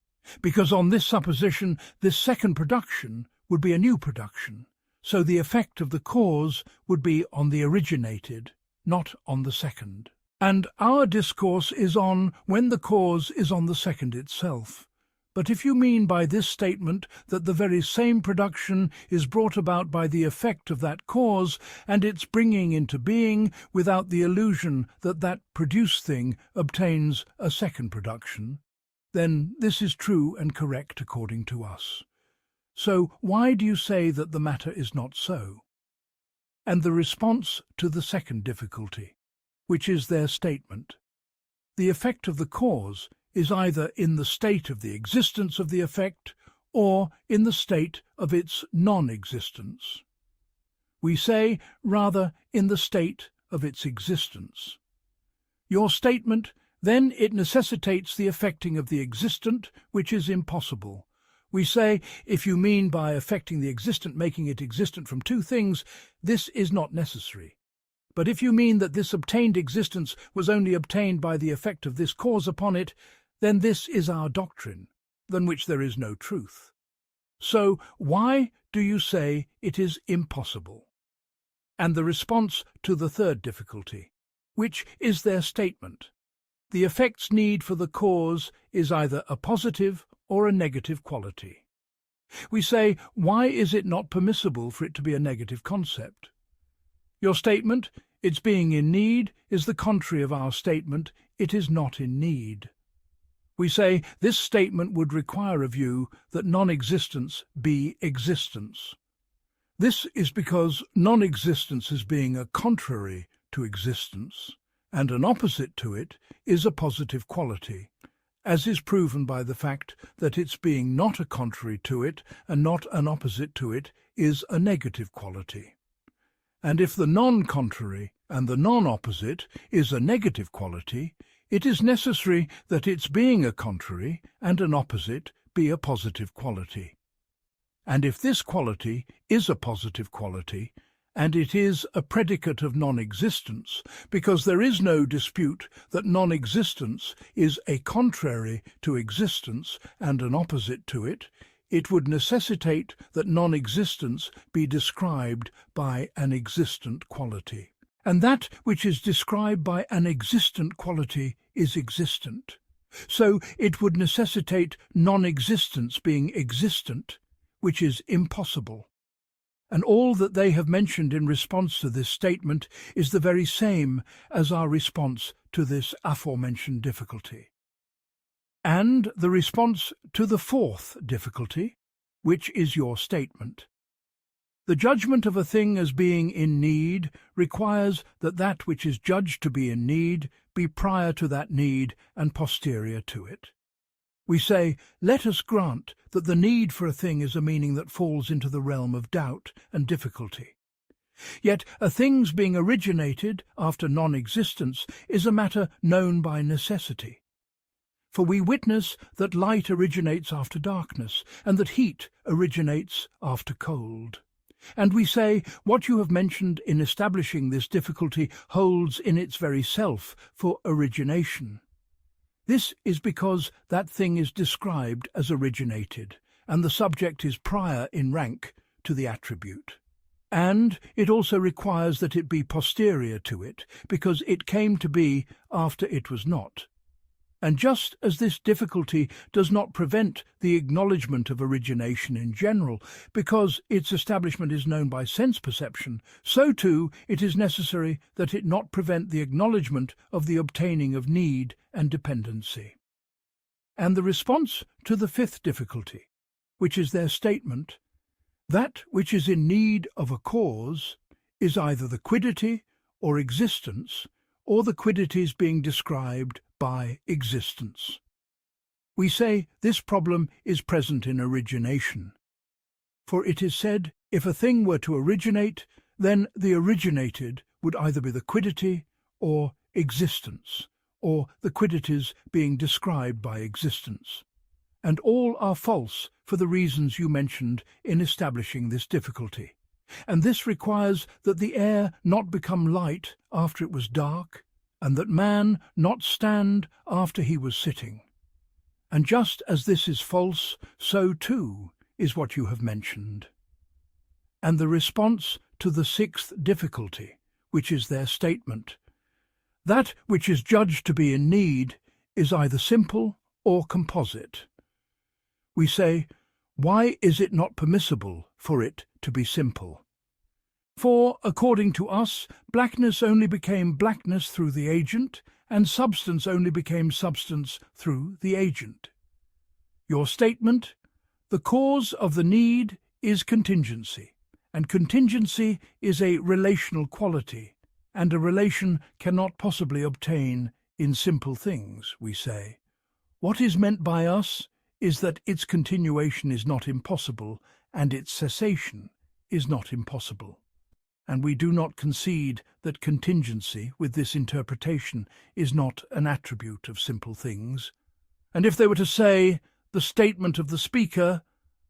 because on this supposition this second production would be a new production, so the effect of the cause would be on the originated, not on the second. And our discourse is on when the cause is on the second itself. But if you mean by this statement that the very same production is brought about by the effect of that cause and its bringing into being without the illusion that that produced thing obtains a second production, then this is true and correct according to us. So why do you say that the matter is not so? And the response to the second difficulty, which is their statement. The effect of the cause is either in the state of the existence of the effect or in the state of its non-existence. We say, rather, in the state of its existence. Your statement, then it necessitates the affecting of the existent, which is impossible. We say, if you mean by affecting the existent making it existent from two things, this is not necessary. But if you mean that this obtained existence was only obtained by the effect of this cause upon it, then this is our doctrine, than which there is no truth. So why do you say it is impossible? And the response to the third difficulty, which is their statement. The effect's need for the cause is either a positive or a negative quality. We say, why is it not permissible for it to be a negative concept? Your statement, its being in need, is the contrary of our statement, it is not in need. We say this statement would require of you that non-existence be existence. This is because non-existence as being a contrary to existence, and an opposite to it, is a positive quality, as is proven by the fact that its being not a contrary to it and not an opposite to it is a negative quality. And if the non-contrary and the non-opposite is a negative quality, it is necessary that its being a contrary and an opposite be a positive quality. And if this quality is a positive quality, and it is a predicate of non-existence, because there is no dispute that non-existence is a contrary to existence and an opposite to it, it would necessitate that non-existence be described by an existent quality. And that which is described by an existent quality is existent. So it would necessitate non-existence being existent, which is impossible. And all that they have mentioned in response to this statement is the very same as our response to this aforementioned difficulty. And the response to the fourth difficulty, which is your statement. The judgment of a thing as being in need requires that that which is judged to be in need be prior to that need and posterior to it. We say, let us grant that the need for a thing is a meaning that falls into the realm of doubt and difficulty. Yet a thing's being originated after non-existence is a matter known by necessity. For we witness that light originates after darkness, and that heat originates after cold. And we say, what you have mentioned in establishing this difficulty holds in its very self for origination. This is because that thing is described as originated, and the subject is prior in rank to the attribute. And it also requires that it be posterior to it, because it came to be after it was not. And just as this difficulty does not prevent the acknowledgement of origination in general, because its establishment is known by sense perception, so too it is necessary that it not prevent the acknowledgement of the obtaining of need and dependency. And the response to the fifth difficulty, which is their statement, that which is in need of a cause is either the quiddity or existence, or the quiddities being described by existence. We say this problem is present in origination. For it is said, if a thing were to originate, then the originated would either be the quiddity or existence, or the quiddities being described by existence. And all are false for the reasons you mentioned in establishing this difficulty. And this requires that the air not become light after it was dark, and that man not stand after he was sitting. And just as this is false, so too is what you have mentioned. And the response to the sixth difficulty, which is their statement, that which is judged to be in need is either simple or composite. We say, why is it not permissible for it to be simple? For, according to us, blackness only became blackness through the agent, and substance only became substance through the agent. Your statement, the cause of the need is contingency, and contingency is a relational quality, and a relation cannot possibly obtain in simple things, we say. What is meant by us is that its continuation is not impossible, and its cessation is not impossible. And we do not concede that contingency, with this interpretation, is not an attribute of simple things. And if they were to say, the statement of the speaker,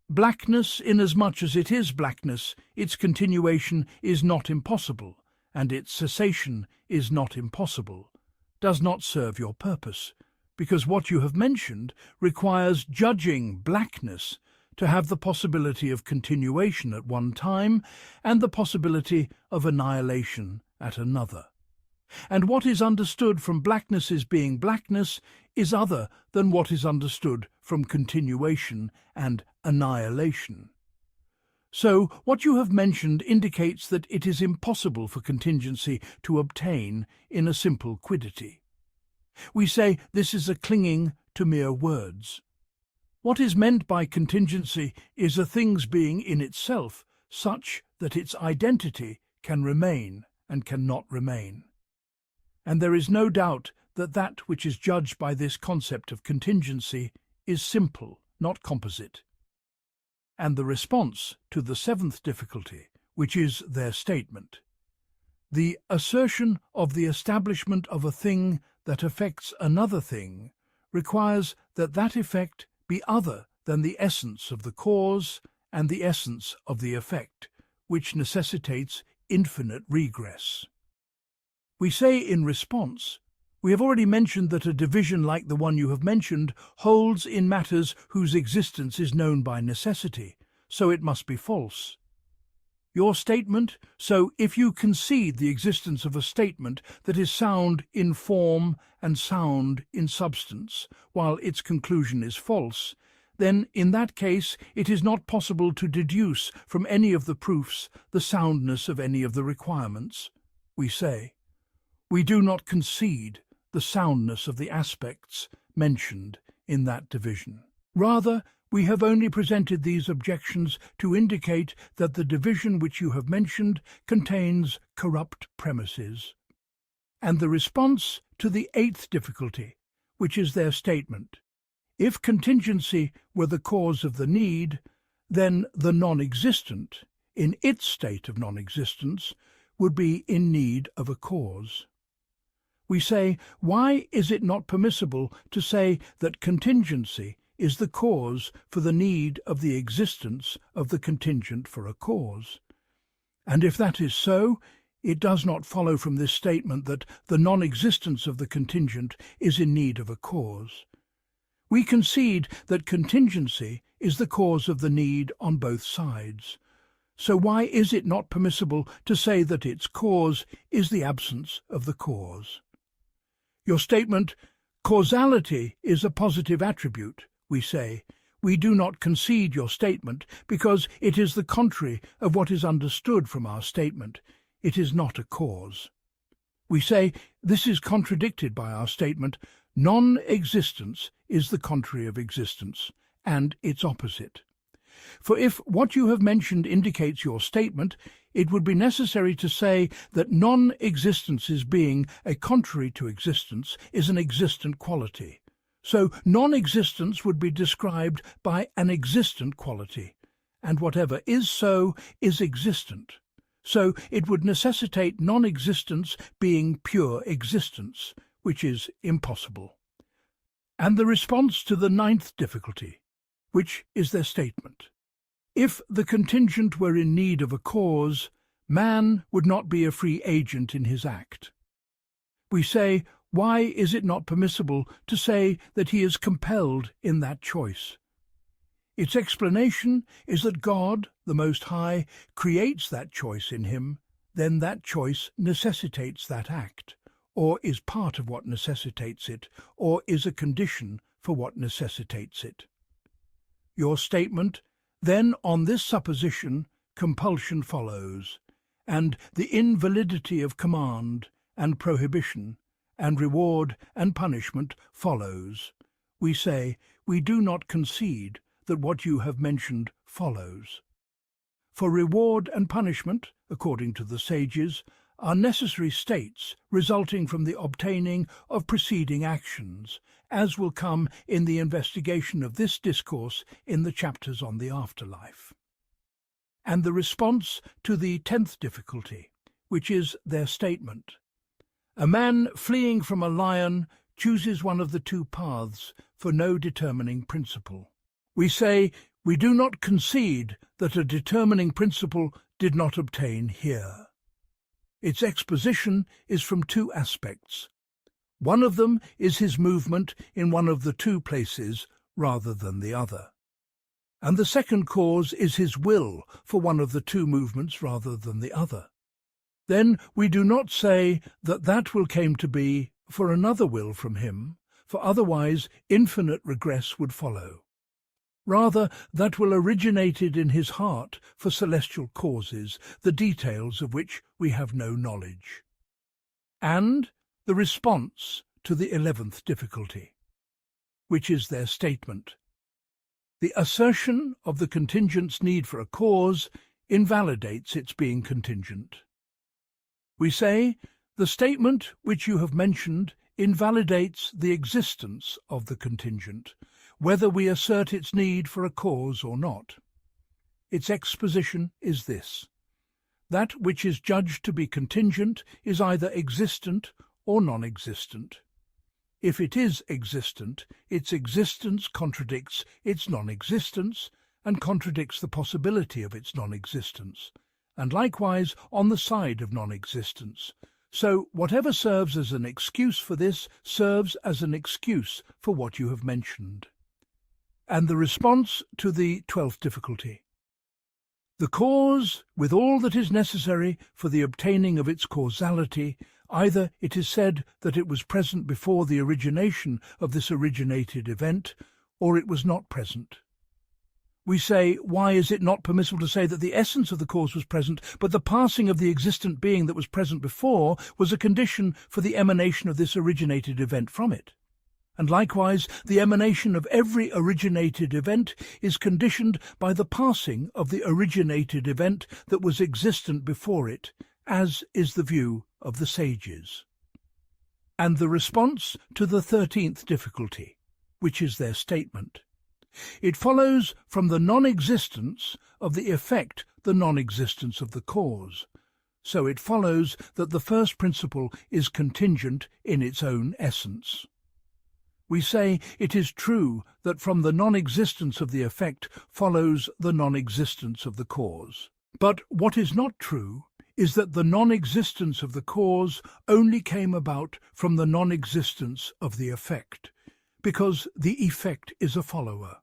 blackness, inasmuch as it is blackness, its continuation is not impossible, and its cessation is not impossible, does not serve your purpose, because what you have mentioned requires judging blackness to have the possibility of continuation at one time and the possibility of annihilation at another. And what is understood from blackness's being blackness is other than what is understood from continuation and annihilation. So what you have mentioned indicates that it is impossible for contingency to obtain in a simple quiddity. We say this is a clinging to mere words. What is meant by contingency is a thing's being in itself such that its identity can remain and cannot remain. And there is no doubt that that which is judged by this concept of contingency is simple, not composite. And the response to the seventh difficulty, which is their statement. The assertion of the establishment of a thing that affects another thing requires that that effect be other than the essence of the cause and the essence of the effect, which necessitates infinite regress. We say in response, we have already mentioned that a division like the one you have mentioned holds in matters whose existence is known by necessity, so it must be false. Your statement, so if you concede the existence of a statement that is sound in form and sound in substance, while its conclusion is false, then in that case it is not possible to deduce from any of the proofs the soundness of any of the requirements. We say, we do not concede the soundness of the aspects mentioned in that division. Rather, we have only presented these objections to indicate that the division which you have mentioned contains corrupt premises. And the response to the eighth difficulty, which is their statement. If contingency were the cause of the need, then the non-existent, in its state of non-existence, would be in need of a cause. We say, why is it not permissible to say that contingency is the cause for the need of the existence of the contingent for a cause? And if that is so, it does not follow from this statement that the non-existence of the contingent is in need of a cause. We concede that contingency is the cause of the need on both sides. So why is it not permissible to say that its cause is the absence of the cause? Your statement, causality is a positive attribute, we say, we do not concede your statement because it is the contrary of what is understood from our statement. It is not a cause. We say this is contradicted by our statement, non-existence is the contrary of existence, and its opposite. For if what you have mentioned indicates your statement, it would be necessary to say that non-existence's being a contrary to existence is an existent quality. So non-existence would be described by an existent quality, and whatever is so is existent. So it would necessitate non-existence being pure existence, which is impossible. And the response to the ninth difficulty, which is their statement. If the contingent were in need of a cause, man would not be a free agent in his act. We say, why is it not permissible to say that he is compelled in that choice? Its explanation is that God, the Most High, creates that choice in him, then that choice necessitates that act, or is part of what necessitates it, or is a condition for what necessitates it. Your statement, then on this supposition, compulsion follows, and the invalidity of command and prohibition, and reward and punishment follows. We say, we do not concede that what you have mentioned follows. For reward and punishment, according to the sages, are necessary states resulting from the obtaining of preceding actions, as will come in the investigation of this discourse in the chapters on the afterlife. And the response to the 10th difficulty, which is their statement. A man fleeing from a lion chooses one of the two paths for no determining principle. We say, we do not concede that a determining principle did not obtain here. Its exposition is from two aspects. One of them is his movement in one of the two places rather than the other. And the second cause is his will for one of the two movements rather than the other. Then we do not say that that will came to be for another will from him, for otherwise infinite regress would follow. Rather, that will originated in his heart for celestial causes, the details of which we have no knowledge. And the response to the 11th difficulty, which is their statement. The assertion of the contingent's need for a cause invalidates its being contingent. We say, the statement which you have mentioned invalidates the existence of the contingent, whether we assert its need for a cause or not. Its exposition is this: that which is judged to be contingent is either existent or non-existent. If it is existent, its existence contradicts its non-existence and contradicts the possibility of its non-existence, and likewise on the side of non-existence. So whatever serves as an excuse for this serves as an excuse for what you have mentioned. And the response to the 12th difficulty. The cause, with all that is necessary for the obtaining of its causality, either it is said that it was present before the origination of this originated event, or it was not present. We say, why is it not permissible to say that the essence of the cause was present, but the passing of the existent being that was present before was a condition for the emanation of this originated event from it? And likewise, the emanation of every originated event is conditioned by the passing of the originated event that was existent before it, as is the view of the sages. And the response to the 13th difficulty, which is their statement. It follows from the non-existence of the effect the non-existence of the cause. So it follows that the first principle is contingent in its own essence. We say it is true that from the non-existence of the effect follows the non-existence of the cause. But what is not true is that the non-existence of the cause only came about from the non-existence of the effect, because the effect is a follower,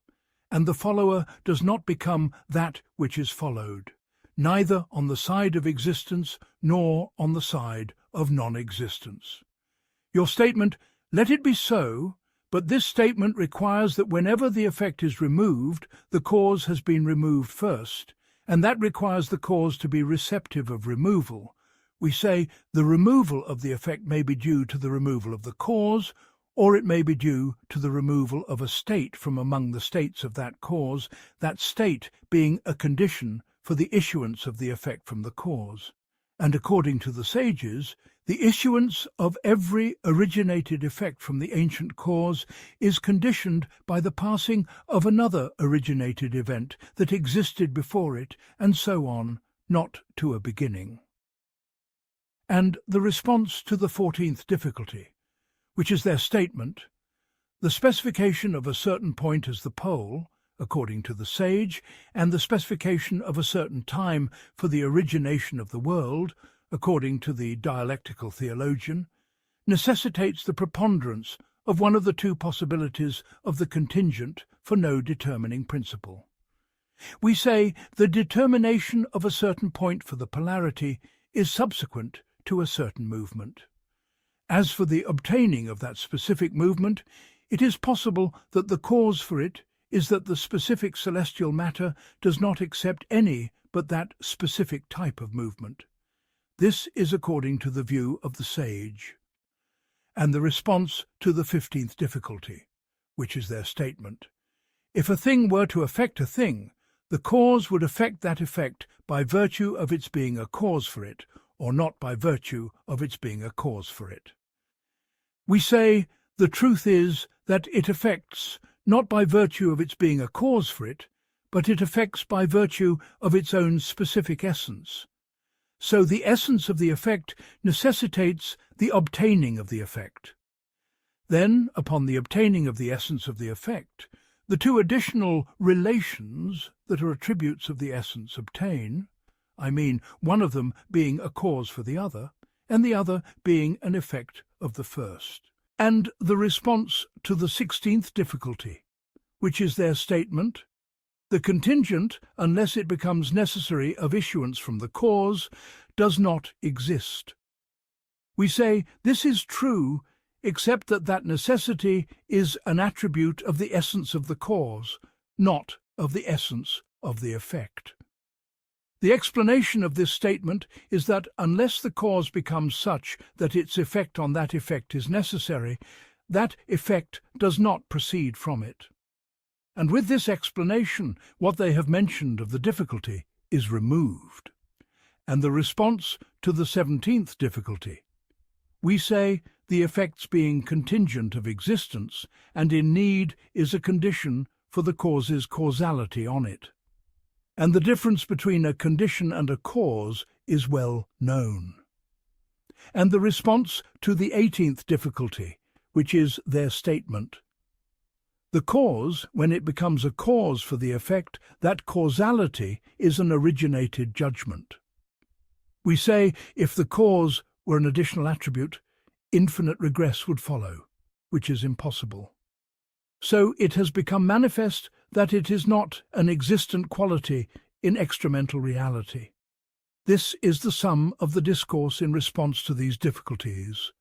and the follower does not become that which is followed, neither on the side of existence nor on the side of non-existence. Your statement, let it be so, but this statement requires that whenever the effect is removed, the cause has been removed first, and that requires the cause to be receptive of removal. We say the removal of the effect may be due to the removal of the cause, or it may be due to the removal of a state from among the states of that cause, that state being a condition for the issuance of the effect from the cause. And according to the sages, the issuance of every originated effect from the ancient cause is conditioned by the passing of another originated event that existed before it, and so on, not to a beginning. And the response to the 14th difficulty, which is their statement, the specification of a certain point as the pole, according to the sage, and the specification of a certain time for the origination of the world, according to the dialectical theologian, necessitates the preponderance of one of the two possibilities of the contingent for no determining principle. We say the determination of a certain point for the polarity is subsequent to a certain movement. As for the obtaining of that specific movement, it is possible that the cause for it is that the specific celestial matter does not accept any but that specific type of movement. This is according to the view of the sage. And the response to the 15th difficulty, which is their statement. If a thing were to affect a thing, the cause would affect that effect by virtue of its being a cause for it, or not by virtue of its being a cause for it. We say the truth is that it affects not by virtue of its being a cause for it, but it affects by virtue of its own specific essence. So the essence of the effect necessitates the obtaining of the effect. Then, upon the obtaining of the essence of the effect, the two additional relations that are attributes of the essence obtain, I mean one of them being a cause for the other, and the other being an effect of the first. And the response to the 16th difficulty, which is their statement, the contingent, unless it becomes necessary of issuance from the cause, does not exist. We say this is true, except that that necessity is an attribute of the essence of the cause, not of the essence of the effect. The explanation of this statement is that unless the cause becomes such that its effect on that effect is necessary, that effect does not proceed from it. And with this explanation, what they have mentioned of the difficulty is removed. And the response to the 17th difficulty. We say the effects being contingent of existence and in need is a condition for the cause's causality on it. And the difference between a condition and a cause is well known. And the response to the 18th difficulty, which is their statement. The cause, when it becomes a cause for the effect, that causality is an originated judgment. We say if the cause were an additional attribute, infinite regress would follow, which is impossible. So it has become manifest that it is not an existent quality in extramental reality. This is the sum of the discourse in response to these difficulties,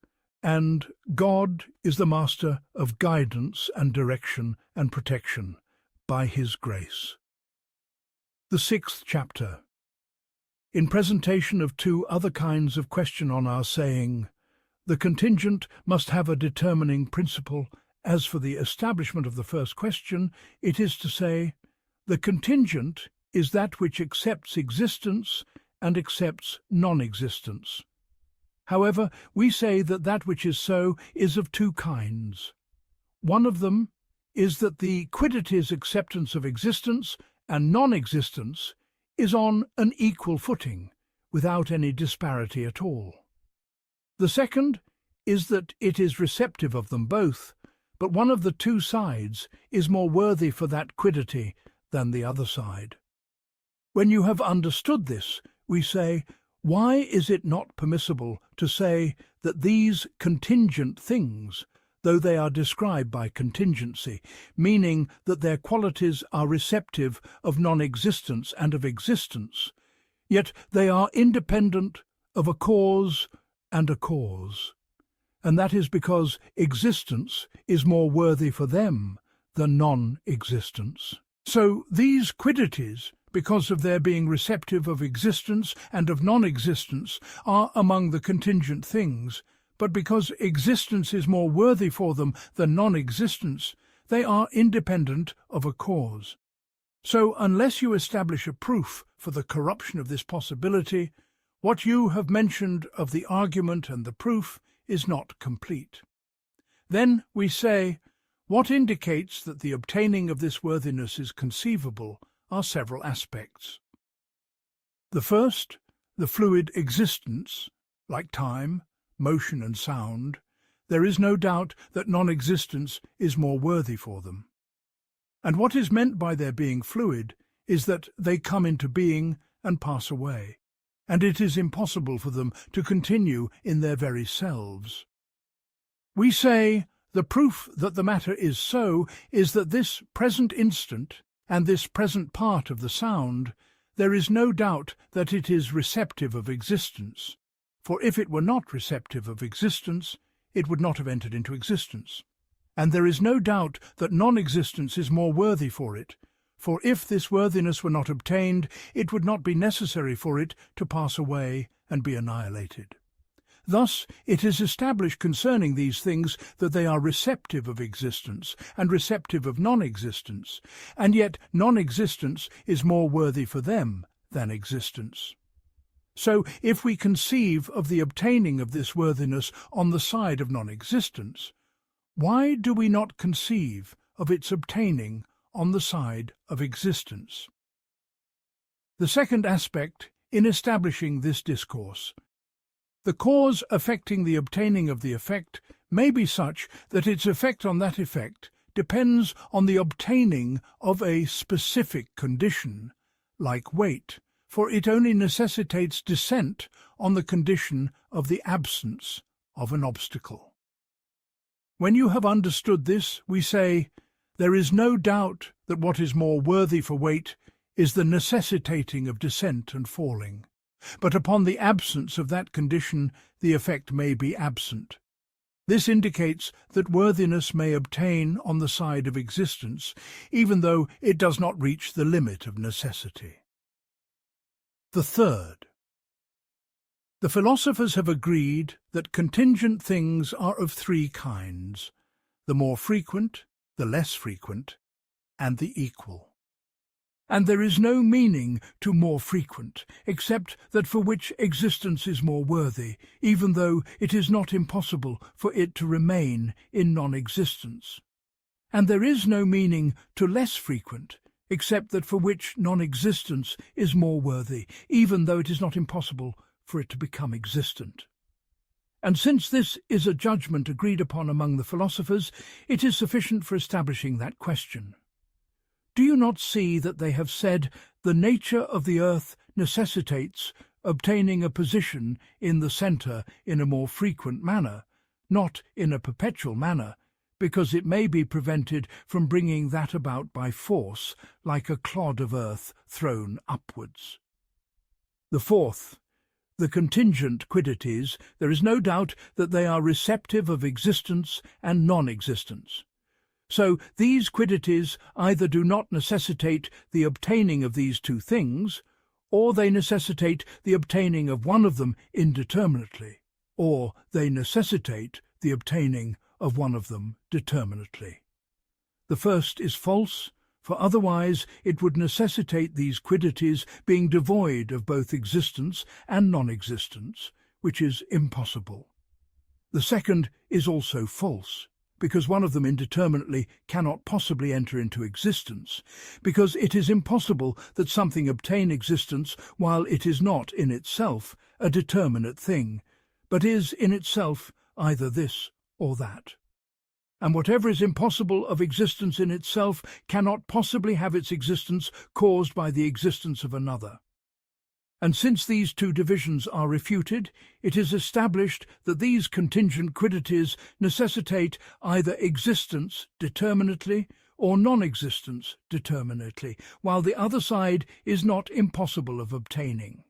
and God is the master of guidance and direction and protection by his grace. The 6th chapter. In presentation of two other kinds of question on our saying, the contingent must have a determining principle. As for the establishment of the first question, it is to say, the contingent is that which accepts existence and accepts non-existence. However, we say that that which is so is of two kinds. One of them is that the quiddity's acceptance of existence and non-existence is on an equal footing, without any disparity at all. The second is that it is receptive of them both, but one of the two sides is more worthy for that quiddity than the other side. When you have understood this, we say, why is it not permissible to say that these contingent things, though they are described by contingency, meaning that their qualities are receptive of non-existence and of existence, yet they are independent of a cause and a cause, and that is because existence is more worthy for them than non-existence. So these quiddities, because of their being receptive of existence and of non-existence, are among the contingent things, but because existence is more worthy for them than non-existence, they are independent of a cause. So unless you establish a proof for the corruption of this possibility, what you have mentioned of the argument and the proof is not complete. Then we say, what indicates that the obtaining of this worthiness is conceivable are several aspects. The first, the fluid existence, like time, motion and sound, there is no doubt that non-existence is more worthy for them. And what is meant by their being fluid is that they come into being and pass away, and it is impossible for them to continue in their very selves. We say the proof that the matter is so is that this present instant and this present part of the sound, there is no doubt that it is receptive of existence, for if it were not receptive of existence, it would not have entered into existence. And there is no doubt that non-existence is more worthy for it, for if this worthiness were not obtained, it would not be necessary for it to pass away and be annihilated. Thus it is established concerning these things that they are receptive of existence and receptive of non-existence, and yet non-existence is more worthy for them than existence. So if we conceive of the obtaining of this worthiness on the side of non-existence, why do we not conceive of its obtaining on the side of existence? The second aspect in establishing this discourse. The cause affecting the obtaining of the effect may be such that its effect on that effect depends on the obtaining of a specific condition, like weight, for it only necessitates descent on the condition of the absence of an obstacle. When you have understood this, we say, there is no doubt that what is more worthy for weight is the necessitating of descent and falling. But upon the absence of that condition, the effect may be absent. This indicates that worthiness may obtain on the side of existence, even though it does not reach the limit of necessity. The third. The philosophers have agreed that contingent things are of three kinds: the more frequent, the less frequent, and the equal. And there is no meaning to more frequent, except that for which existence is more worthy, even though it is not impossible for it to remain in non-existence. And there is no meaning to less frequent, except that for which non-existence is more worthy, even though it is not impossible for it to become existent. And since this is a judgment agreed upon among the philosophers, it is sufficient for establishing that question. Do you not see that they have said the nature of the earth necessitates obtaining a position in the centre in a more frequent manner, not in a perpetual manner, because it may be prevented from bringing that about by force, like a clod of earth thrown upwards? The fourth, the contingent quiddities, there is no doubt that they are receptive of existence and non-existence. So these quiddities either do not necessitate the obtaining of these two things, or they necessitate the obtaining of one of them indeterminately, or they necessitate the obtaining of one of them determinately. The first is false, for otherwise it would necessitate these quiddities being devoid of both existence and non-existence, which is impossible. The second is also false, because one of them indeterminately cannot possibly enter into existence, because it is impossible that something obtain existence while it is not in itself a determinate thing, but is in itself either this or that. And whatever is impossible of existence in itself cannot possibly have its existence caused by the existence of another. And since these two divisions are refuted, it is established that these contingent quiddities necessitate either existence determinately or non-existence determinately, while the other side is not impossible of obtaining.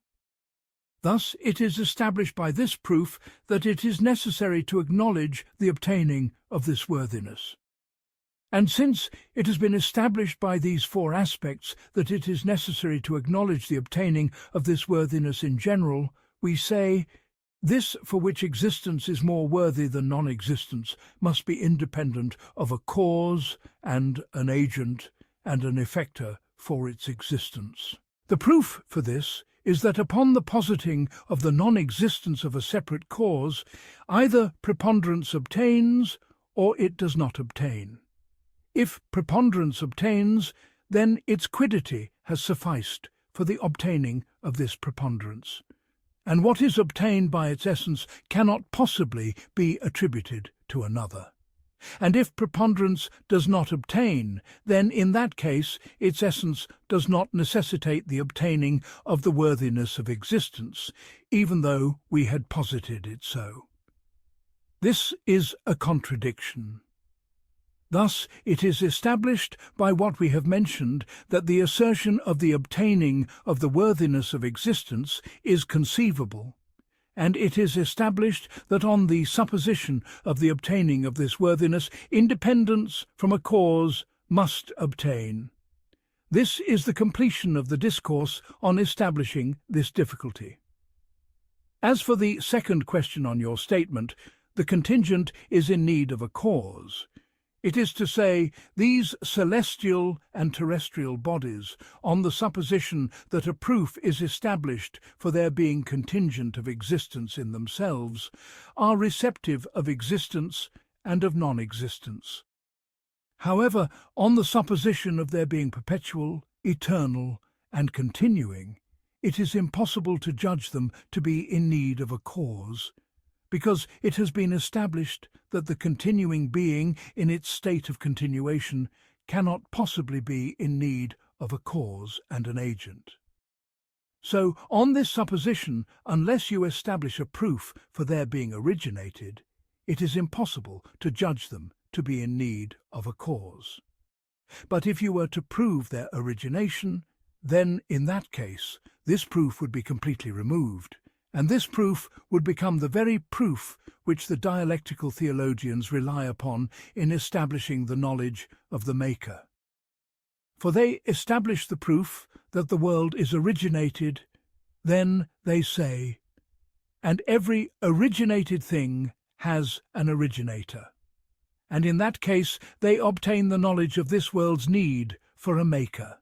Thus it is established by this proof that it is necessary to acknowledge the obtaining of this worthiness. And since it has been established by these four aspects that it is necessary to acknowledge the obtaining of this worthiness in general, we say, this for which existence is more worthy than non-existence must be independent of a cause and an agent and an effector for its existence. The proof for this is that upon the positing of the non-existence of a separate cause, either preponderance obtains or it does not obtain. If preponderance obtains, then its quiddity has sufficed for the obtaining of this preponderance, and what is obtained by its essence cannot possibly be attributed to another. And if preponderance does not obtain, then in that case its essence does not necessitate the obtaining of the worthiness of existence, even though we had posited it so. This is a contradiction. Thus it is established by what we have mentioned that the assertion of the obtaining of the worthiness of existence is conceivable, and it is established that on the supposition of the obtaining of this worthiness, independence from a cause must obtain. This is the completion of the discourse on establishing this difficulty. As for the second question on your statement, the contingent is in need of a cause. It is to say, these celestial and terrestrial bodies, on the supposition that a proof is established for their being contingent of existence in themselves, are receptive of existence and of non-existence. However, on the supposition of their being perpetual, eternal, and continuing, it is impossible to judge them to be in need of a cause, because it has been established that the continuing being in its state of continuation cannot possibly be in need of a cause and an agent. So, on this supposition, unless you establish a proof for their being originated, it is impossible to judge them to be in need of a cause. But if you were to prove their origination, then in that case this proof would be completely removed, and this proof would become the very proof which the dialectical theologians rely upon in establishing the knowledge of the Maker. For they establish the proof that the world is originated, then they say, and every originated thing has an originator. And in that case they obtain the knowledge of this world's need for a Maker.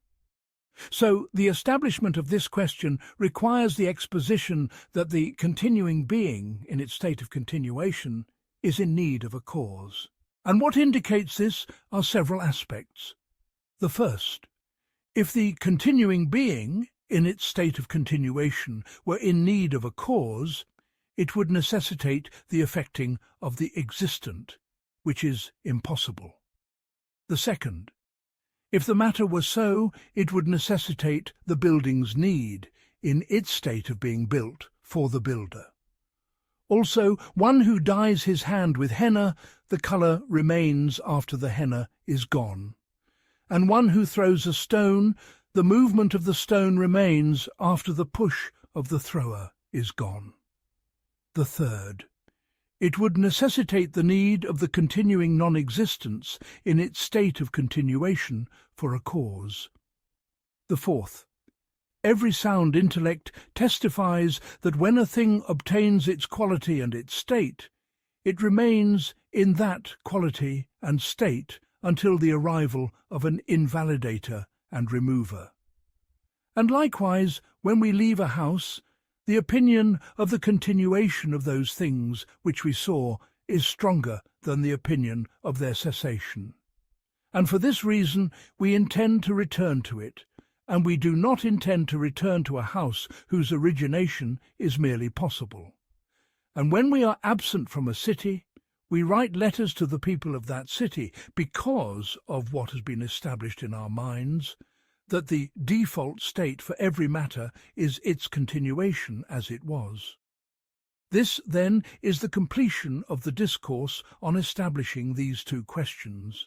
So the establishment of this question requires the exposition that the continuing being, in its state of continuation, is in need of a cause. And what indicates this are several aspects. The first, if the continuing being, in its state of continuation, were in need of a cause, it would necessitate the affecting of the existent, which is impossible. The second, if the matter were so, it would necessitate the building's need, in its state of being built, for the builder. Also, one who dyes his hand with henna, the colour remains after the henna is gone. And one who throws a stone, the movement of the stone remains after the push of the thrower is gone. The third, it would necessitate the need of the continuing non-existence in its state of continuation for a cause. The fourth, every sound intellect testifies that when a thing obtains its quality and its state, it remains in that quality and state until the arrival of an invalidator and remover. And likewise, when we leave a house, the opinion of the continuation of those things which we saw is stronger than the opinion of their cessation. And for this reason we intend to return to it, and we do not intend to return to a house whose origination is merely possible. And when we are absent from a city, we write letters to the people of that city because of what has been established in our minds, that the default state for every matter is its continuation as it was. This, then, is the completion of the discourse on establishing these two questions.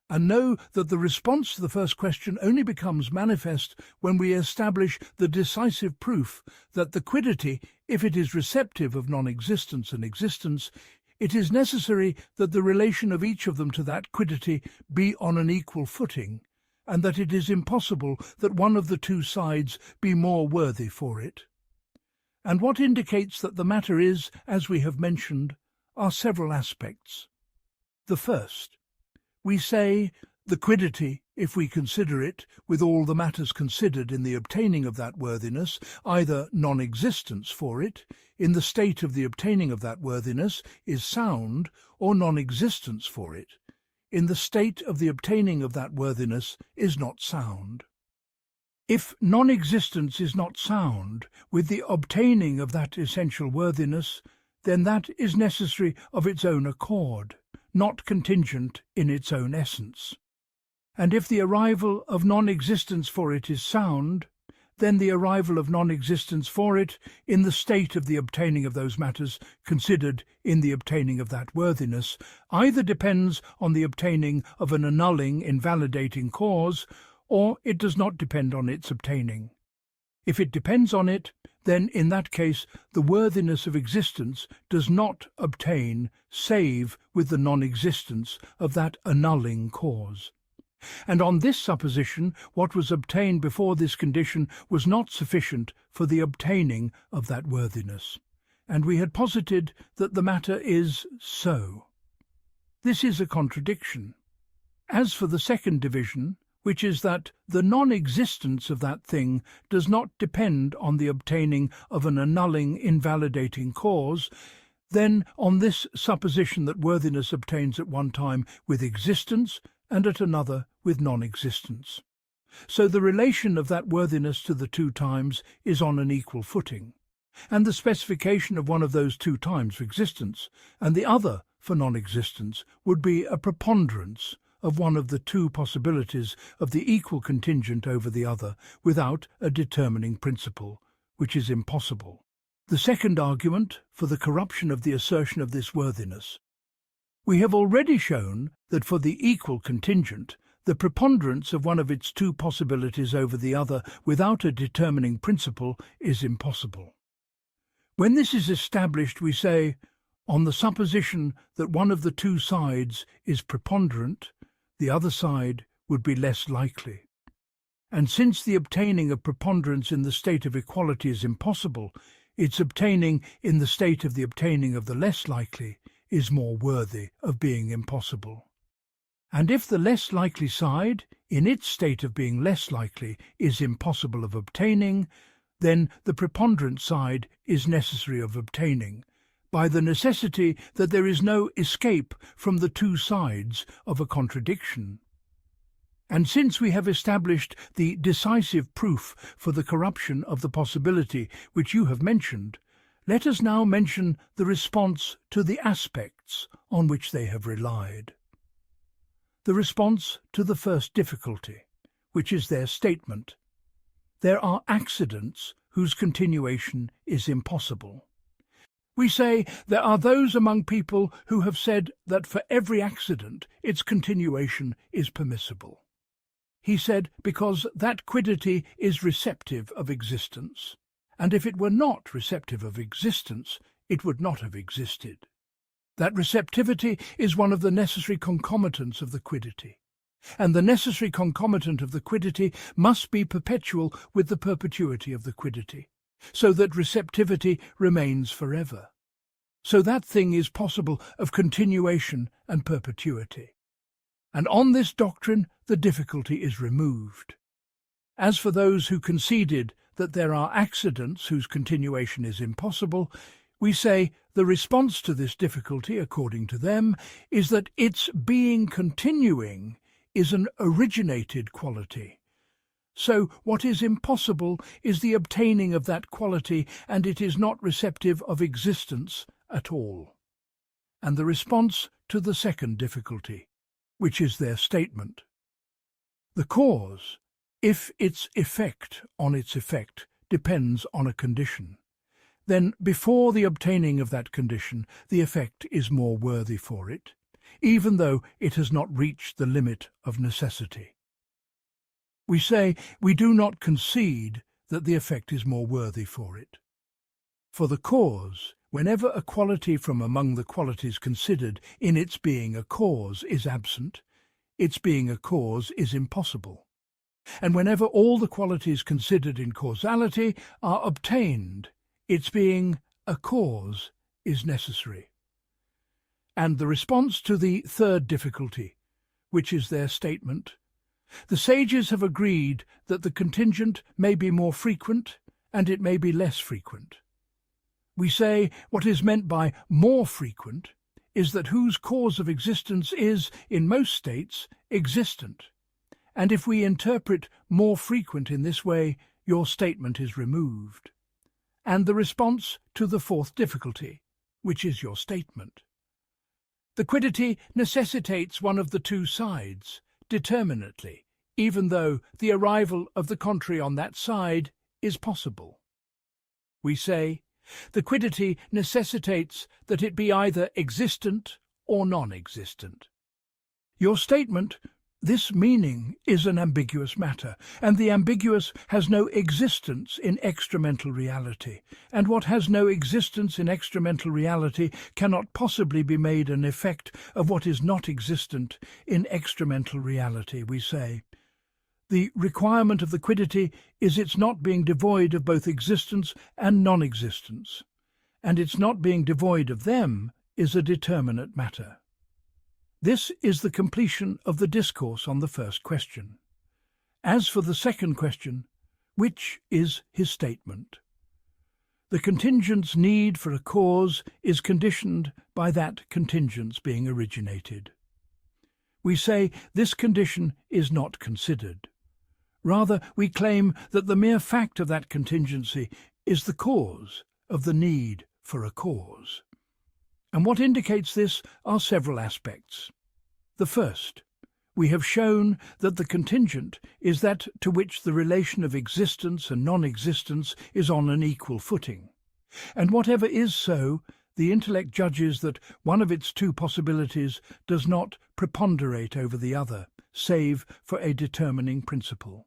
And know that the response to the first question only becomes manifest when we establish the decisive proof that the quiddity, if it is receptive of non-existence and existence, it is necessary that the relation of each of them to that quiddity be on an equal footing, and that it is impossible that one of the two sides be more worthy for it. And what indicates that the matter is, as we have mentioned, are several aspects. The first, we say, the quiddity, if we consider it, with all the matters considered in the obtaining of that worthiness, either non-existence for it, in the state of the obtaining of that worthiness, is sound, or non-existence for it, in the state of the obtaining of that worthiness, is not sound. If non-existence is not sound with the obtaining of that essential worthiness, then that is necessary of its own accord, not contingent in its own essence. And if the arrival of non-existence for it is sound, then the arrival of non-existence for it in the state of the obtaining of those matters considered in the obtaining of that worthiness either depends on the obtaining of an annulling, invalidating cause, or it does not depend on its obtaining. If it depends on it, then in that case the worthiness of existence does not obtain save with the non-existence of that annulling cause. And on this supposition, what was obtained before this condition was not sufficient for the obtaining of that worthiness, and we had posited that the matter is so. This is a contradiction. As for the second division, which is that the non-existence of that thing does not depend on the obtaining of an annulling, invalidating cause, then on this supposition that worthiness obtains at one time with existence and at another with non-existence. So the relation of that worthiness to the two times is on an equal footing, and the specification of one of those two times for existence and the other for non-existence would be a preponderance of one of the two possibilities of the equal contingent over the other without a determining principle, which is impossible. The second argument for the corruption of the assertion of this worthiness. We have already shown that for the equal contingent, the preponderance of one of its two possibilities over the other without a determining principle is impossible. When this is established, we say, on the supposition that one of the two sides is preponderant, the other side would be less likely. And since the obtaining of preponderance in the state of equality is impossible, its obtaining in the state of the obtaining of the less likely is more worthy of being impossible. And if the less likely side, in its state of being less likely, is impossible of obtaining, then the preponderant side is necessary of obtaining, by the necessity that there is no escape from the two sides of a contradiction. And since we have established the decisive proof for the corruption of the possibility which you have mentioned, let us now mention the response to the aspects on which they have relied. The response to the first difficulty, which is their statement: there are accidents whose continuation is impossible. We say there are those among people who have said that for every accident its continuation is permissible. He said because that quiddity is receptive of existence, and if it were not receptive of existence, it would not have existed. That receptivity is one of the necessary concomitants of the quiddity, and the necessary concomitant of the quiddity must be perpetual with the perpetuity of the quiddity, so that receptivity remains forever. So that thing is possible of continuation and perpetuity. And on this doctrine the difficulty is removed. As for those who conceded that there are accidents whose continuation is impossible, we say the response to this difficulty, according to them, is that its being continuing is an originated quality. So what is impossible is the obtaining of that quality, and it is not receptive of existence at all. And the response to the second difficulty, which is their statement: the cause, if its effect on its effect depends on a condition, then before the obtaining of that condition the effect is more worthy for it, even though it has not reached the limit of necessity. We say we do not concede that the effect is more worthy for it. For the cause, whenever a quality from among the qualities considered in its being a cause is absent, its being a cause is impossible. And whenever all the qualities considered in causality are obtained, its being a cause is necessary. And the response to the third difficulty, which is their statement: the sages have agreed that the contingent may be more frequent and it may be less frequent. We say what is meant by more frequent is that whose cause of existence is, in most states, existent. And if we interpret more frequent in this way, your statement is removed. And the response to the fourth difficulty, which is your statement: the quiddity necessitates one of the two sides, determinately, even though the arrival of the contrary on that side is possible. We say, the quiddity necessitates that it be either existent or non-existent. Your statement, this meaning is an ambiguous matter, and the ambiguous has no existence in extramental reality, and what has no existence in extramental reality cannot possibly be made an effect of what is not existent in extramental reality, we say. The requirement of the quiddity is its not being devoid of both existence and non-existence, and its not being devoid of them is a determinate matter. This is the completion of the discourse on the first question. As for the second question, which is his statement? The contingent's need for a cause is conditioned by that contingent's being originated. We say this condition is not considered. Rather, we claim that the mere fact of that contingency is the cause of the need for a cause. And what indicates this are several aspects. The first, we have shown that the contingent is that to which the relation of existence and non-existence is on an equal footing. And whatever is so, the intellect judges that one of its two possibilities does not preponderate over the other, save for a determining principle.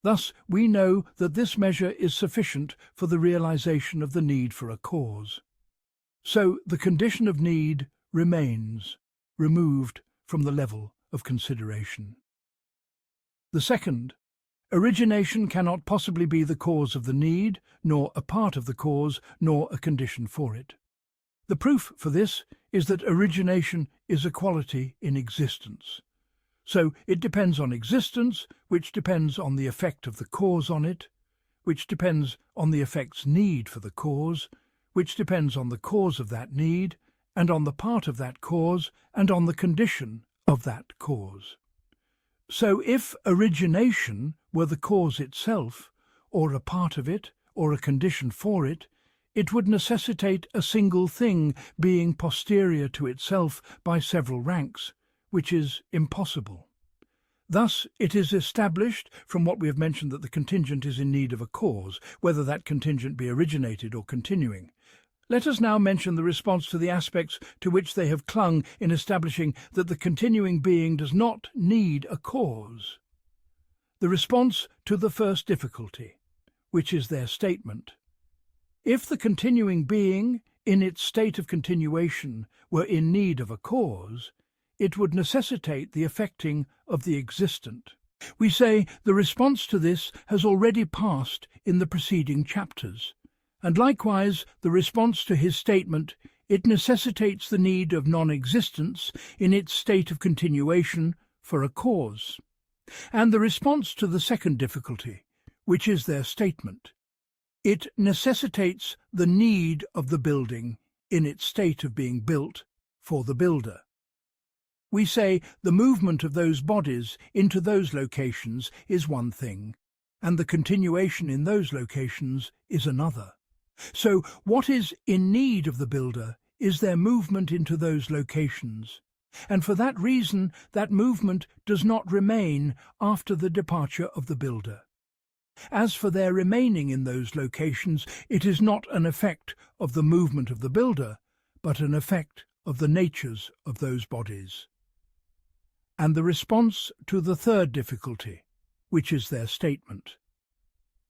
Thus we know that this measure is sufficient for the realization of the need for a cause. So the condition of need remains, removed from the level of consideration. The second, origination cannot possibly be the cause of the need, nor a part of the cause, nor a condition for it. The proof for this is that origination is a quality in existence. So it depends on existence, which depends on the effect of the cause on it, which depends on the effect's need for the cause, which depends on the cause of that need, and on the part of that cause, and on the condition of that cause. So if origination were the cause itself, or a part of it, or a condition for it, it would necessitate a single thing being posterior to itself by several ranks, which is impossible. Thus it is established from what we have mentioned that the contingent is in need of a cause, whether that contingent be originated or continuing. Let us now mention the response to the aspects to which they have clung in establishing that the continuing being does not need a cause. The response to the first difficulty, which is their statement. If the continuing being, in its state of continuation, were in need of a cause, it would necessitate the effecting of the existent. We say the response to this has already passed in the preceding chapters, and likewise the response to his statement, it necessitates the need of non-existence in its state of continuation for a cause. And the response to the second difficulty, which is their statement, it necessitates the need of the building in its state of being built for the builder. We say the movement of those bodies into those locations is one thing, and the continuation in those locations is another. So what is in need of the builder is their movement into those locations, and for that reason that movement does not remain after the departure of the builder. As for their remaining in those locations, it is not an effect of the movement of the builder, but an effect of the natures of those bodies. And the response to the third difficulty, which is their statement.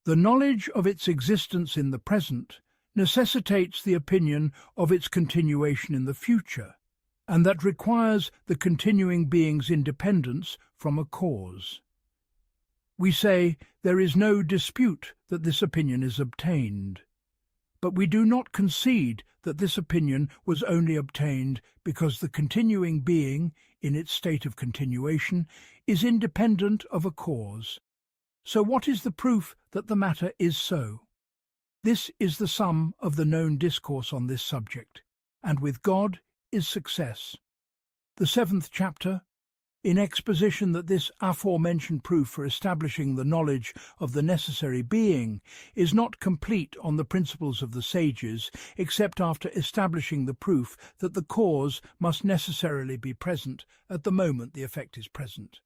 The knowledge of its existence in the present necessitates the opinion of its continuation in the future, and that requires the continuing being's independence from a cause. We say there is no dispute that this opinion is obtained, but we do not concede that this opinion was only obtained because the continuing being, in its state of continuation, is independent of a cause. So what is the proof that the matter is so? This is the sum of the known discourse on this subject, and with God is success. The 7th chapter, in exposition that this aforementioned proof for establishing the knowledge of the necessary being is not complete on the principles of the sages, except after establishing the proof that the cause must necessarily be present at the moment the effect is present.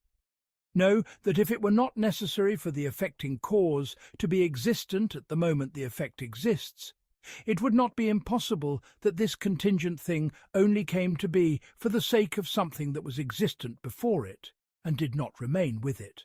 Know that if it were not necessary for the effecting cause to be existent at the moment the effect exists, it would not be impossible that this contingent thing only came to be for the sake of something that was existent before it, and did not remain with it.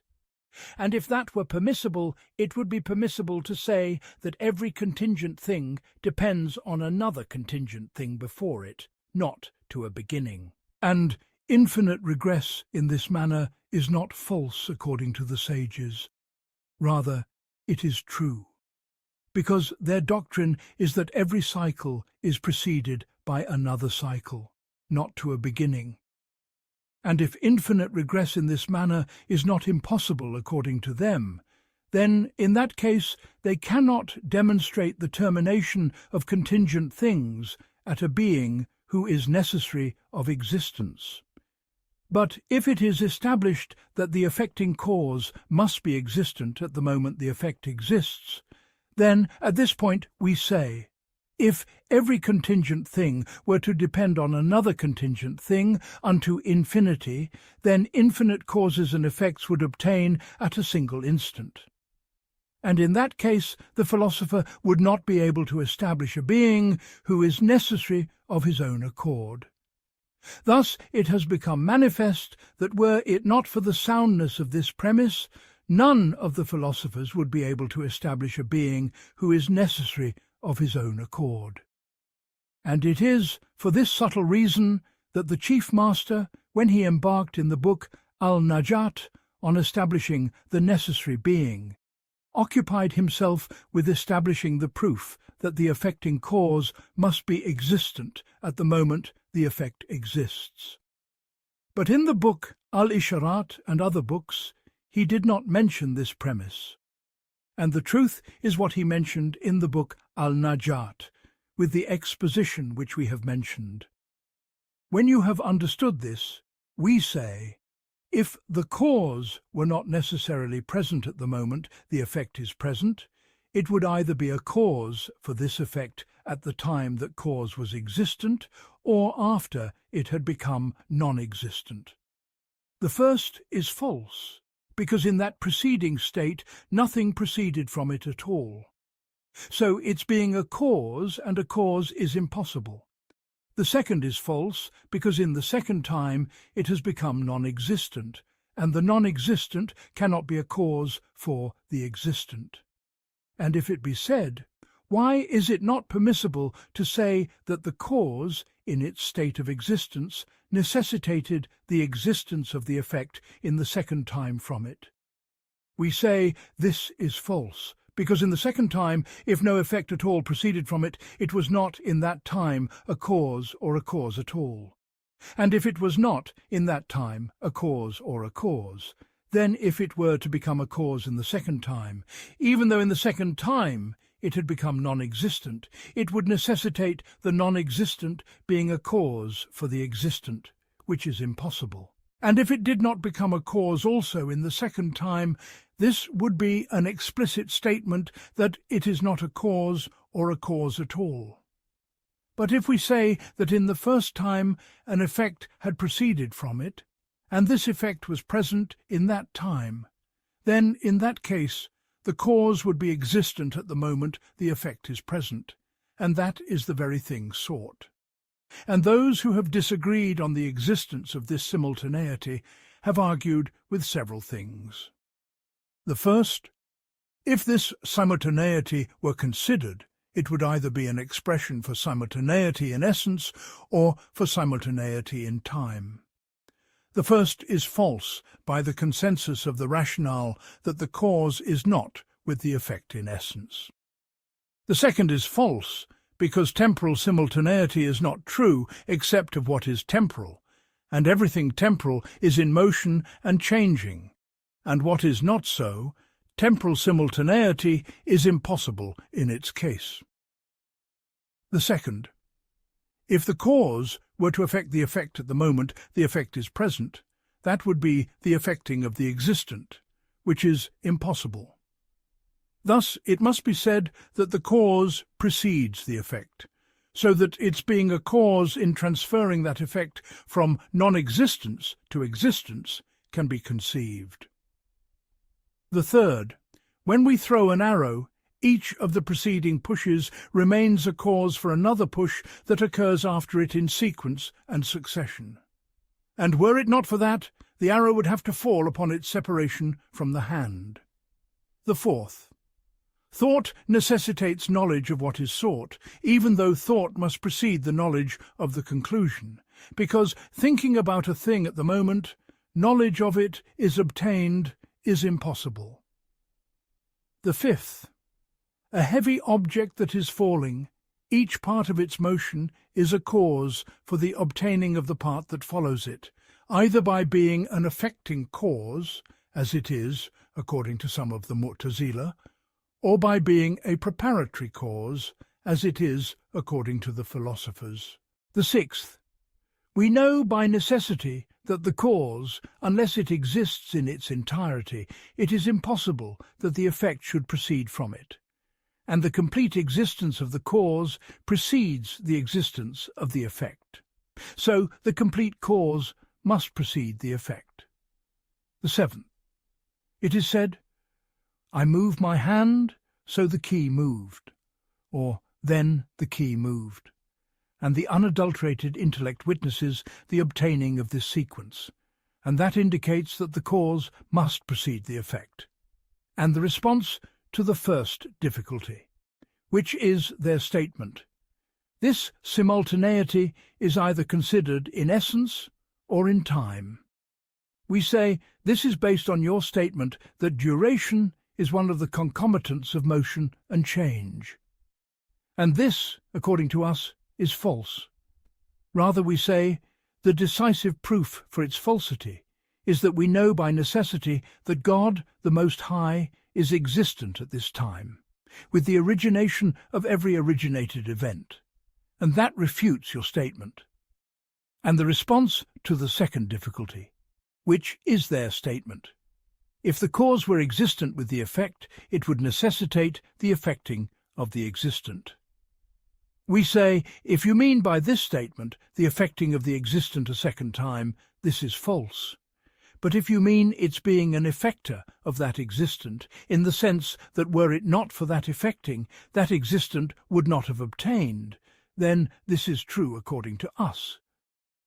And if that were permissible, it would be permissible to say that every contingent thing depends on another contingent thing before it, not to a beginning. And infinite regress in this manner is not false according to the sages. Rather, it is true, because their doctrine is that every cycle is preceded by another cycle, not to a beginning. And if infinite regress in this manner is not impossible according to them, then in that case they cannot demonstrate the termination of contingent things at a being who is necessary of existence. But if it is established that the affecting cause must be existent at the moment the effect exists, then at this point we say, if every contingent thing were to depend on another contingent thing unto infinity, then infinite causes and effects would obtain at a single instant. And in that case the philosopher would not be able to establish a being who is necessary of his own accord. Thus it has become manifest that were it not for the soundness of this premise, none of the philosophers would be able to establish a being who is necessary of his own accord. And it is for this subtle reason that the chief master, when he embarked in the book Al-Najat on establishing the necessary being, occupied himself with establishing the proof that the affecting cause must be existent at the moment the effect exists. But in the book Al-Isharat and other books, he did not mention this premise. And the truth is what he mentioned in the book Al-Najat, with the exposition which we have mentioned. When you have understood this, we say, if the cause were not necessarily present at the moment the effect is present, it would either be a cause for this effect at the time that cause was existent, or after it had become non-existent. The first is false, because in that preceding state nothing proceeded from it at all. So its being a cause and a cause is impossible. The second is false, because in the second time it has become non-existent, and the non-existent cannot be a cause for the existent. And if it be said, why is it not permissible to say that the cause, in its state of existence, necessitated the existence of the effect in the second time from it? We say this is false, because in the second time, if no effect at all proceeded from it, it was not in that time a cause or a cause at all. And if it was not in that time a cause or a cause, then if it were to become a cause in the second time, even though in the second time it had become non-existent, it would necessitate the non-existent being a cause for the existent, which is impossible. And if it did not become a cause also in the second time, this would be an explicit statement that it is not a cause or a cause at all. But if we say that in the first time an effect had proceeded from it, and this effect was present in that time, then in that case the cause would be existent at the moment the effect is present, and that is the very thing sought. And those who have disagreed on the existence of this simultaneity have argued with several things. The first, if this simultaneity were considered, it would either be an expression for simultaneity in essence or for simultaneity in time. The first is false by the consensus of the rationale that the cause is not with the effect in essence. The second is false because temporal simultaneity is not true except of what is temporal, and everything temporal is in motion and changing, and what is not so, temporal simultaneity, is impossible in its case. The second, if the cause were to affect the effect at the moment the effect is present, that would be the affecting of the existent, which is impossible. Thus it must be said that the cause precedes the effect, so that its being a cause in transferring that effect from non-existence to existence can be conceived. The third, when we throw an arrow, each of the preceding pushes remains a cause for another push that occurs after it in sequence and succession. And were it not for that, the arrow would have to fall upon its separation from the hand. The fourth, thought necessitates knowledge of what is sought, even though thought must precede the knowledge of the conclusion, because thinking about a thing at the moment, knowledge of it is obtained, is impossible. The fifth, a heavy object that is falling, each part of its motion is a cause for the obtaining of the part that follows it, either by being an affecting cause, as it is, according to some of the Mu'tazila, or by being a preparatory cause, as it is, according to the philosophers. The sixth, we know by necessity that the cause, unless it exists in its entirety, it is impossible that the effect should proceed from it, and the complete existence of the cause precedes the existence of the effect. So the complete cause must precede the effect. The seventh, it is said, I move my hand, so the key moved, or then the key moved, and the unadulterated intellect witnesses the obtaining of this sequence, and that indicates that the cause must precede the effect. And the response to the first difficulty, which is their statement, this simultaneity is either considered in essence or in time. We say this is based on your statement that duration is one of the concomitants of motion and change. And this, according to us, is false. Rather, we say, the decisive proof for its falsity is that we know by necessity that God, the Most High, is existent at this time, with the origination of every originated event. And that refutes your statement. And the response to the second difficulty, which is their statement. If the cause were existent with the effect, it would necessitate the effecting of the existent. We say, if you mean by this statement the effecting of the existent a second time, this is false. But if you mean its being an effector of that existent, in the sense that were it not for that effecting, that existent would not have obtained, then this is true according to us.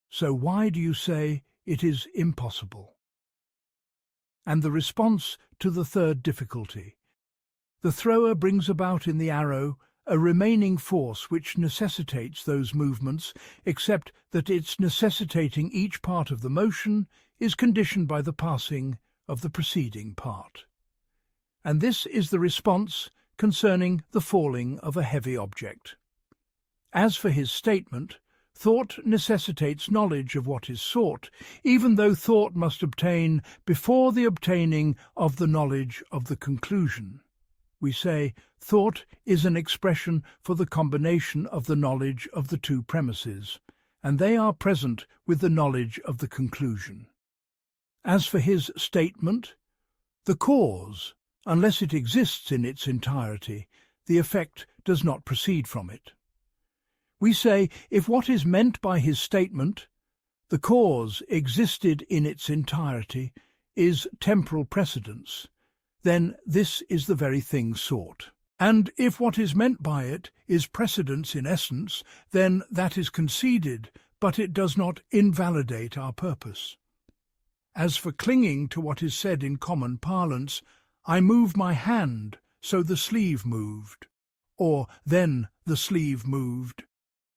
So why do you say it is impossible? And the response to the third difficulty. The thrower brings about in the arrow a remaining force which necessitates those movements, except that its necessitating each part of the motion is conditioned by the passing of the preceding part. And this is the response concerning the falling of a heavy object. As for his statement, thought necessitates knowledge of what is sought, even though thought must obtain before the obtaining of the knowledge of the conclusion. We say, thought is an expression for the combination of the knowledge of the two premises, and they are present with the knowledge of the conclusion. As for his statement, the cause, unless it exists in its entirety, the effect does not proceed from it. We say, if what is meant by his statement, the cause existed in its entirety, is temporal precedence, then this is the very thing sought. And if what is meant by it is precedence in essence, then that is conceded, but it does not invalidate our purpose. As for clinging to what is said in common parlance, I moved my hand, so the sleeve moved, or then the sleeve moved.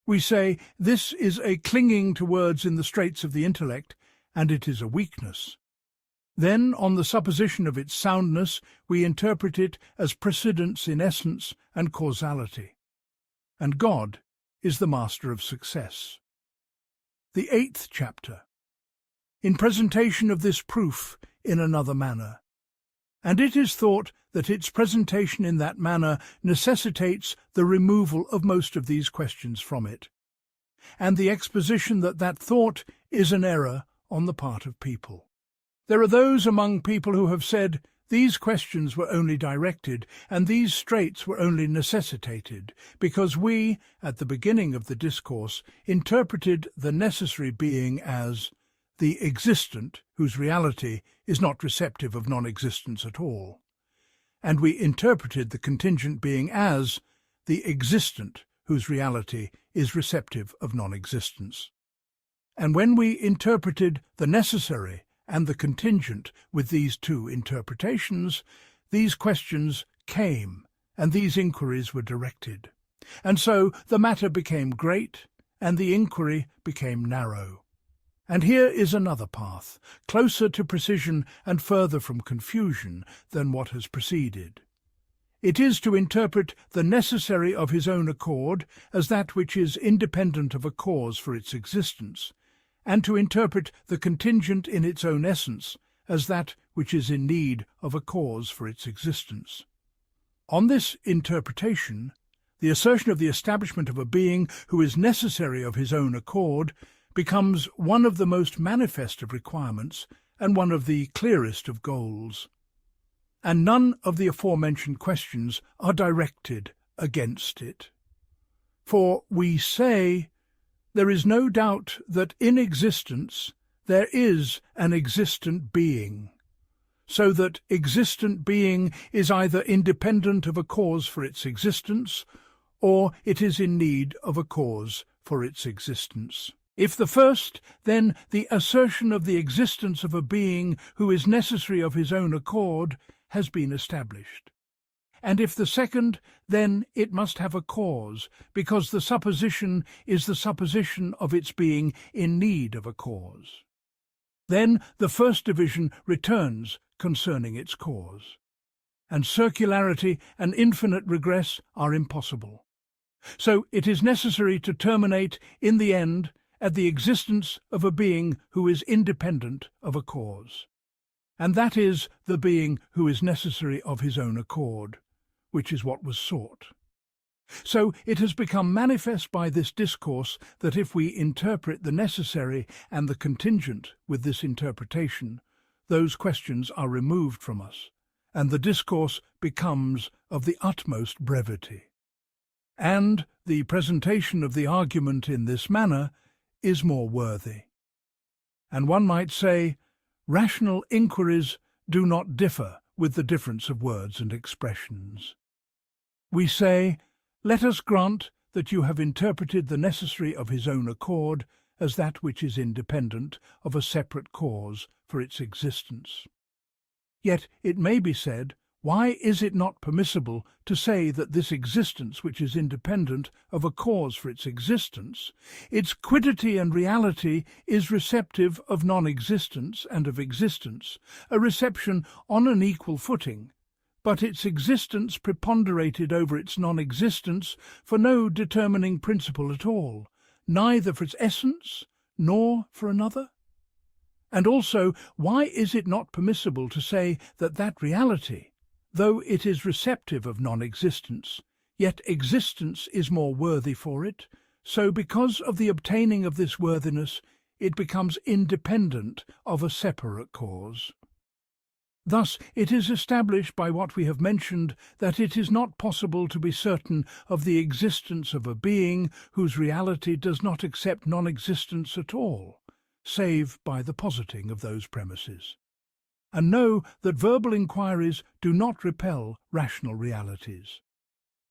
We say this is a clinging to words in the straits of the intellect, and it is a weakness. Then, on the supposition of its soundness, we interpret it as precedence in essence and causality. And God is the master of success. The 8th chapter. In presentation of this proof in another manner. And it is thought that its presentation in that manner necessitates the removal of most of these questions from it, and the exposition that that thought is an error on the part of people. There are those among people who have said, these questions were only directed, and these straits were only necessitated, because we, at the beginning of the discourse, interpreted the necessary being as the existent, whose reality is not receptive of non-existence at all, and we interpreted the contingent being as the existent, whose reality is receptive of non-existence. And when we interpreted the necessary and the contingent with these two interpretations, these questions came, and these inquiries were directed. And so the matter became great, and the inquiry became narrow. And here is another path, closer to precision and further from confusion than what has preceded. It is to interpret the necessary of his own accord as that which is independent of a cause for its existence, and to interpret the contingent in its own essence as that which is in need of a cause for its existence. On this interpretation, the assertion of the establishment of a being who is necessary of his own accord becomes one of the most manifest of requirements and one of the clearest of goals. And none of the aforementioned questions are directed against it. For we say, there is no doubt that in existence there is an existent being, so that existent being is either independent of a cause for its existence, or it is in need of a cause for its existence. If the first, then the assertion of the existence of a being who is necessary of his own accord has been established. And if the second, then it must have a cause, because the supposition is the supposition of its being in need of a cause. Then the first division returns concerning its cause, and circularity and infinite regress are impossible. So it is necessary to terminate in the end at the existence of a being who is independent of a cause, and that is the being who is necessary of his own accord, which is what was sought. So it has become manifest by this discourse that if we interpret the necessary and the contingent with this interpretation, those questions are removed from us, and the discourse becomes of the utmost brevity. And the presentation of the argument in this manner is more worthy. And one might say, rational inquiries do not differ with the difference of words and expressions. We say, let us grant that you have interpreted the necessary of his own accord as that which is independent of a separate cause for its existence. Yet it may be said, why is it not permissible to say that this existence which is independent of a cause for its existence, its quiddity and reality is receptive of non-existence and of existence, a reception on an equal footing, but its existence preponderated over its non-existence for no determining principle at all, neither for its essence nor for another? And also, why is it not permissible to say that that reality, though it is receptive of non-existence, yet existence is more worthy for it, so because of the obtaining of this worthiness, it becomes independent of a separate cause? Thus it is established by what we have mentioned that it is not possible to be certain of the existence of a being whose reality does not accept non-existence at all, save by the positing of those premises. And know that verbal inquiries do not repel rational realities.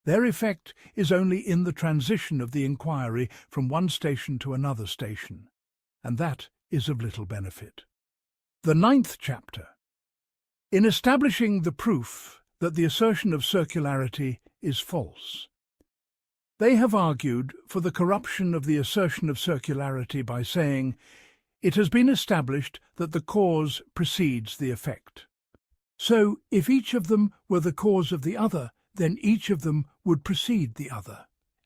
Their effect is only in the transition of the inquiry from one station to another station, and that is of little benefit. The 9th chapter. In establishing the proof that the assertion of circularity is false, they have argued for the corruption of the assertion of circularity by saying, it has been established that the cause precedes the effect. So, if each of them were the cause of the other, then each of them would precede the other.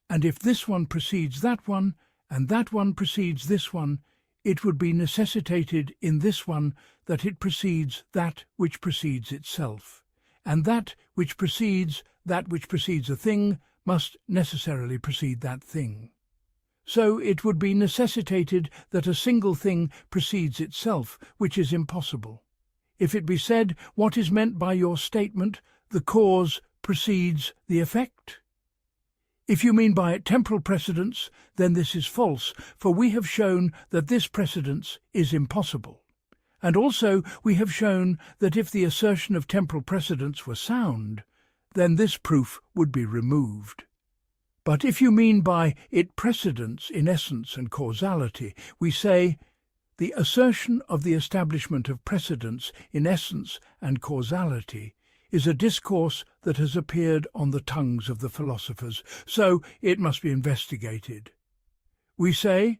And if this one precedes that one, and that one precedes this one, it would be necessitated in this one that it precedes that which precedes itself, and that which precedes a thing must necessarily precede that thing. So it would be necessitated that a single thing precedes itself, which is impossible. If it be said, what is meant by your statement, the cause precedes the effect? If you mean by it temporal precedence, then this is false, for we have shown that this precedence is impossible. And also we have shown that if the assertion of temporal precedence were sound, then this proof would be removed. But if you mean by it precedence in essence and causality, we say, the assertion of the establishment of precedence in essence and causality is a discourse that has appeared on the tongues of the philosophers, so it must be investigated. We say,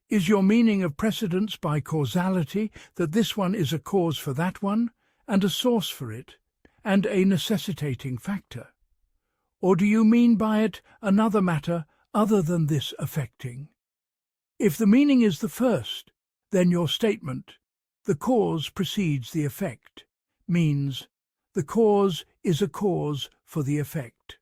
is your meaning of precedence by causality that this one is a cause for that one, and a source for it, and a necessitating factor? Or do you mean by it another matter other than this affecting? If the meaning is the first, then your statement, the cause precedes the effect, means the cause is a cause for the effect.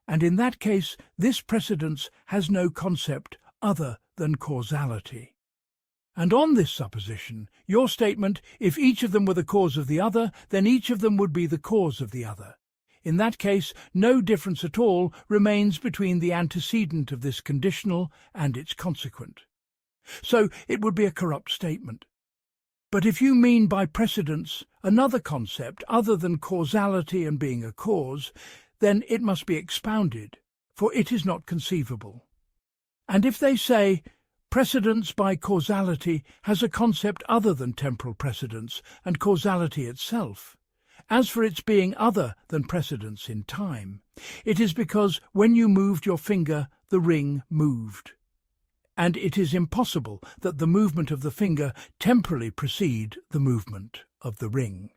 And in that case, this precedence has no concept other than causality. And on this supposition, your statement, if each of them were the cause of the other, then each of them would be the cause of the other. In that case, no difference at all remains between the antecedent of this conditional and its consequent. So it would be a corrupt statement. But if you mean by precedence another concept other than causality and being a cause, then it must be expounded, for it is not conceivable. And if they say, precedence by causality has a concept other than temporal precedence and causality itself, as for its being other than precedence in time, it is because when you moved your finger, the ring moved. And it is impossible that the movement of the finger temporally precede the movement of the ring,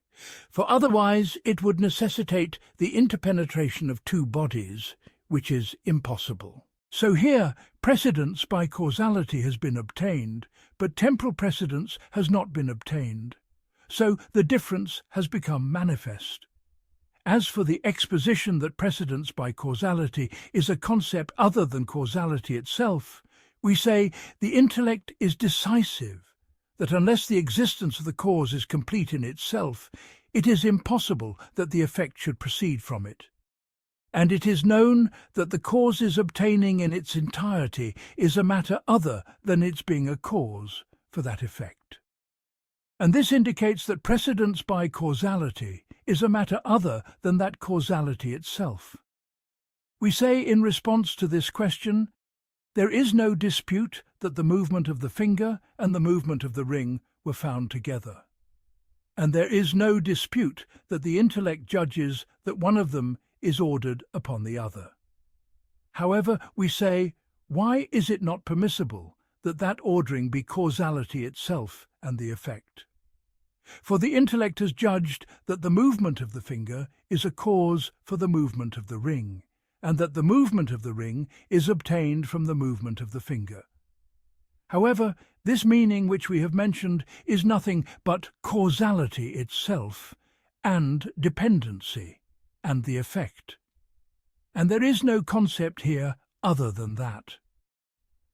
for otherwise it would necessitate the interpenetration of two bodies, which is impossible. So here, precedence by causality has been obtained, but temporal precedence has not been obtained. So the difference has become manifest. As for the exposition that precedence by causality is a concept other than causality itself, we say the intellect is decisive, that unless the existence of the cause is complete in itself, it is impossible that the effect should proceed from it. And it is known that the cause's obtaining in its entirety is a matter other than its being a cause for that effect. And this indicates that precedence by causality is a matter other than that causality itself. We say in response to this question, there is no dispute that the movement of the finger and the movement of the ring were found together. And there is no dispute that the intellect judges that one of them is ordered upon the other. However, we say, why is it not permissible that that ordering be causality itself and the effect? For the intellect has judged that the movement of the finger is a cause for the movement of the ring, and that the movement of the ring is obtained from the movement of the finger. However, this meaning which we have mentioned is nothing but causality itself and dependency and the effect. And there is no concept here other than that.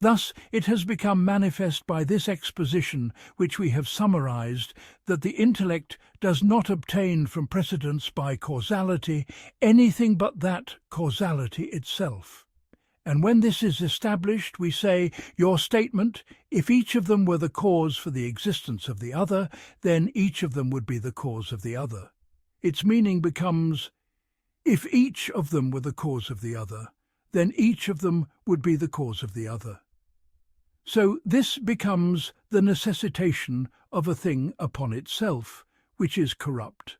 Thus it has become manifest by this exposition which we have summarized that the intellect does not obtain from precedence by causality anything but that causality itself. And when this is established, we say, your statement, if each of them were the cause for the existence of the other, then each of them would be the cause of the other. Its meaning becomes, if each of them were the cause of the other, then each of them would be the cause of the other. So this becomes the necessitation of a thing upon itself, which is corrupt.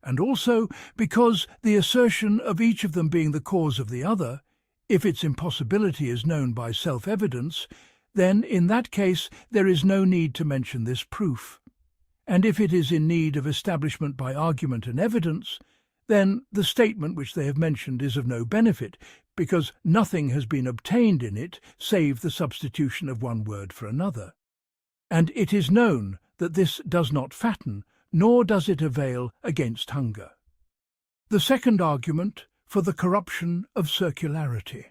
And also because the assertion of each of them being the cause of the other, if its impossibility is known by self-evidence, then in that case there is no need to mention this proof. And if it is in need of establishment by argument and evidence, then the statement which they have mentioned is of no benefit, because nothing has been obtained in it save the substitution of one word for another. And it is known that this does not fatten, nor does it avail against hunger. The second argument for the corruption of circularity.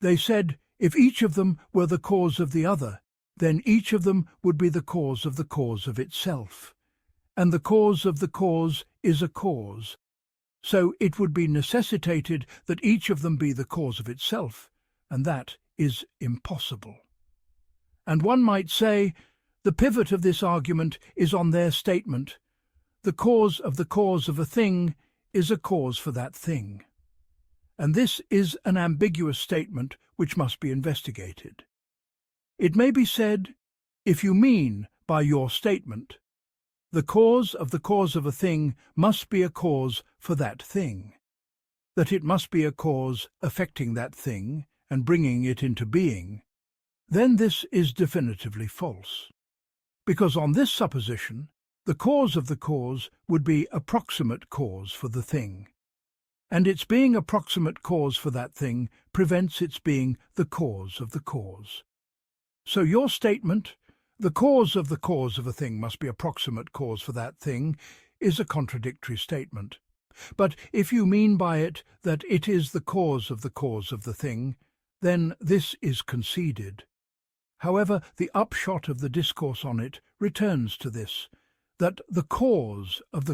They said, if each of them were the cause of the other, then each of them would be the cause of itself. And the cause of the cause is a cause. So it would be necessitated that each of them be the cause of itself, and that is impossible. And one might say, the pivot of this argument is on their statement, the cause of a thing is a cause for that thing. And this is an ambiguous statement which must be investigated. It may be said, if you mean by your statement, the cause of a thing must be a cause for that thing, that it must be a cause affecting that thing and bringing it into being, then this is definitively false. Because on this supposition, the cause of the cause would be a proximate cause for the thing, and its being a proximate cause for that thing prevents its being the cause of the cause. So your statement, the cause of a thing must be a proximate cause for that thing, is a contradictory statement. But if you mean by it that it is the cause of the thing, then this is conceded. However, the upshot of the discourse on it returns to this, that the cause of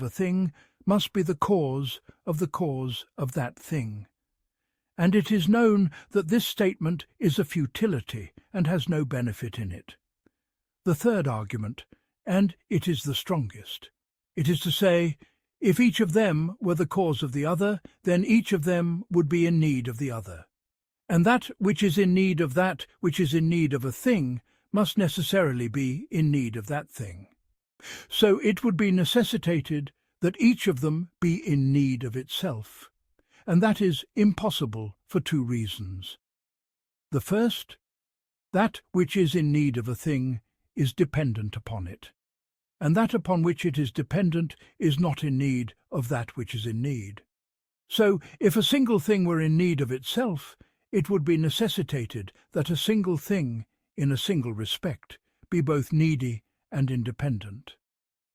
a thing must be the cause of that thing. And it is known that this statement is a futility and has no benefit in it. The third argument, and it is the strongest. It is to say, if each of them were the cause of the other, then each of them would be in need of the other. And that which is in need of that which is in need of a thing must necessarily be in need of that thing. So it would be necessitated that each of them be in need of itself, and that is impossible for two reasons. The first, that which is in need of a thing is dependent upon it, and that upon which it is dependent is not in need of that which is in need. So, if a single thing were in need of itself, it would be necessitated that a single thing, in a single respect, be both needy and independent.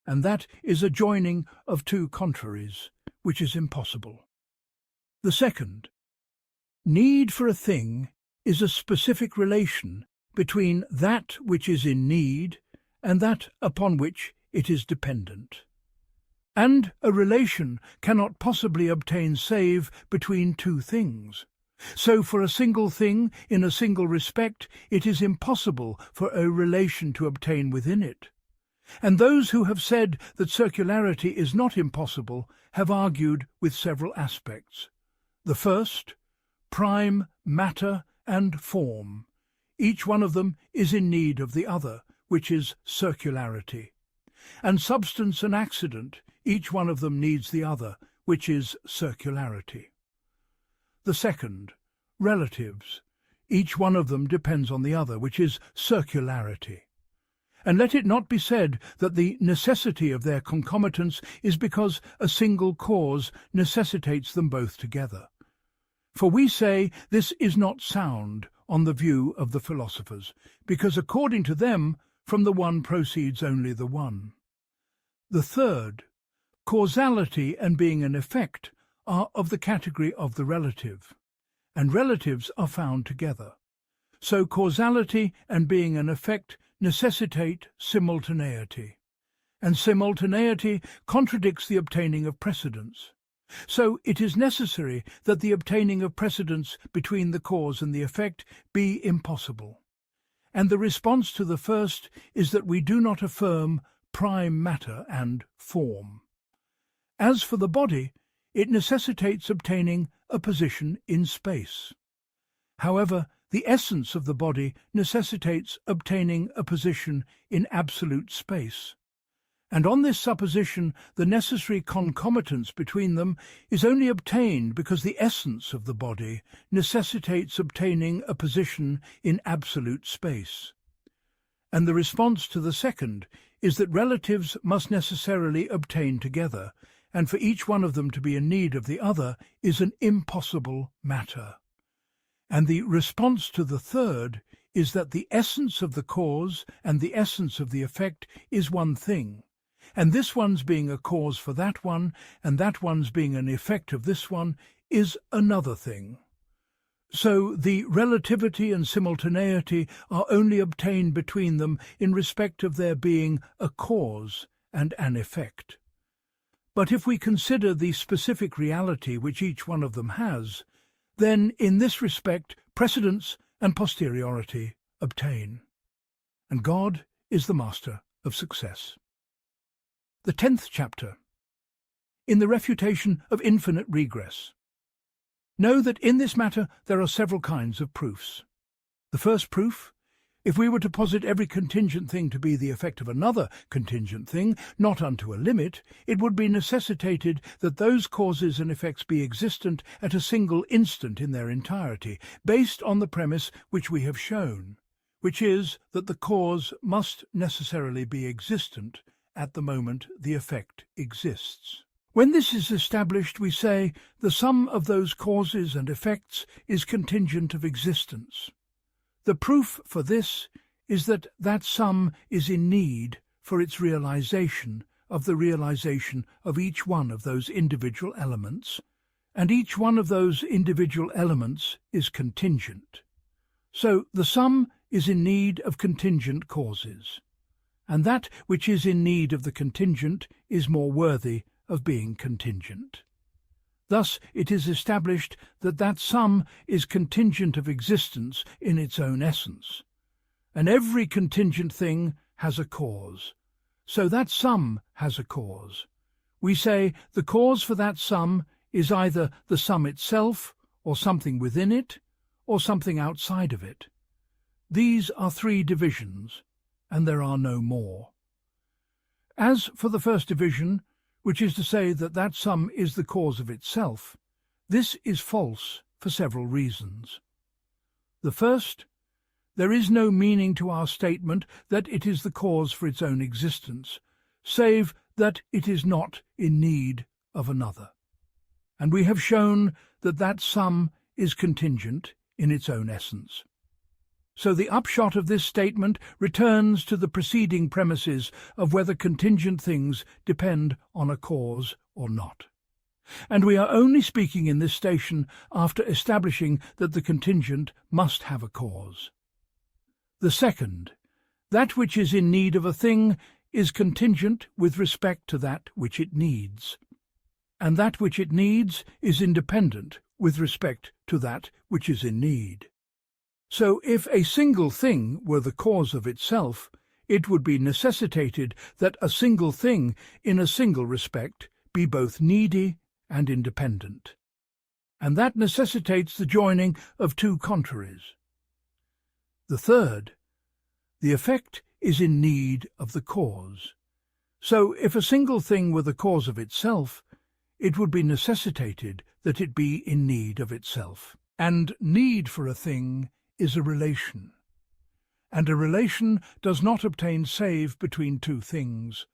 And that is a joining of two contraries, which is impossible. The second, need for a thing is a specific relation between that which is in need and that upon which it is dependent. And a relation cannot possibly obtain save between two things. So for a single thing, in a single respect, it is impossible for a relation to obtain within it. And those who have said that circularity is not impossible have argued with several aspects. The first, prime, matter, and form. Each one of them is in need of the other, which is circularity. And substance and accident, each one of them needs the other, which is circularity. The second, relatives. Each one of them depends on the other, which is circularity. And let it not be said that the necessity of their concomitance is because a single cause necessitates them both together. For we say this is not sound on the view of the philosophers, because according to them, from the one proceeds only the one. The third, causality and being an effect, are of the category of the relative, and relatives are found together. So causality and being an effect necessitate simultaneity, and simultaneity contradicts the obtaining of precedence. So it is necessary that the obtaining of precedence between the cause and the effect be impossible. And the response to the first is that we do not affirm prime matter and form. As for the body, it necessitates obtaining a position in space. However, the essence of the body necessitates obtaining a position in absolute space. And on this supposition, the necessary concomitance between them is only obtained because the essence of the body necessitates obtaining a position in absolute space. And the response to the second is that relatives must necessarily obtain together, and for each one of them to be in need of the other is an impossible matter. And the response to the third is that the essence of the cause and the essence of the effect is one thing, and this one's being a cause for that one, and that one's being an effect of this one, is another thing. So the relativity and simultaneity are only obtained between them in respect of their being a cause and an effect. But if we consider the specific reality which each one of them has, then in this respect precedence and posteriority obtain. And God is the master of success. The 10th chapter. In the refutation of infinite regress. Know that in this matter there are several kinds of proofs. The first proof, if we were to posit every contingent thing to be the effect of another contingent thing, not unto a limit, it would be necessitated that those causes and effects be existent at a single instant in their entirety, based on the premise which we have shown, which is that the cause must necessarily be existent at the moment the effect exists. When this is established, we say the sum of those causes and effects is contingent of existence. The proof for this is that that sum is in need for its realization of the realization of each one of those individual elements, and each one of those individual elements is contingent. So the sum is in need of contingent causes, and that which is in need of the contingent is more worthy of being contingent. Thus it is established that that sum is contingent of existence in its own essence, and every contingent thing has a cause. So that sum has a cause. We say the cause for that sum is either the sum itself, or something within it, or something outside of it. These are three divisions, and there are no more. As for the first division, which is to say that that sum is the cause of itself, this is false for several reasons. The first, there is no meaning to our statement that it is the cause for its own existence, save that it is not in need of another. And we have shown that that sum is contingent in its own essence. So the upshot of this statement returns to the preceding premises of whether contingent things depend on a cause or not. And we are only speaking in this station after establishing that the contingent must have a cause. The second, that which is in need of a thing is contingent with respect to that which it needs, and that which it needs is independent with respect to that which is in need. So if a single thing were the cause of itself, it would be necessitated that a single thing in a single respect be both needy and independent. And that necessitates the joining of two contraries. The third, the effect is in need of the cause. So if a single thing were the cause of itself, it would be necessitated that it be in need of itself. And need for a thing is a relation. And a relation does not obtain save between two things,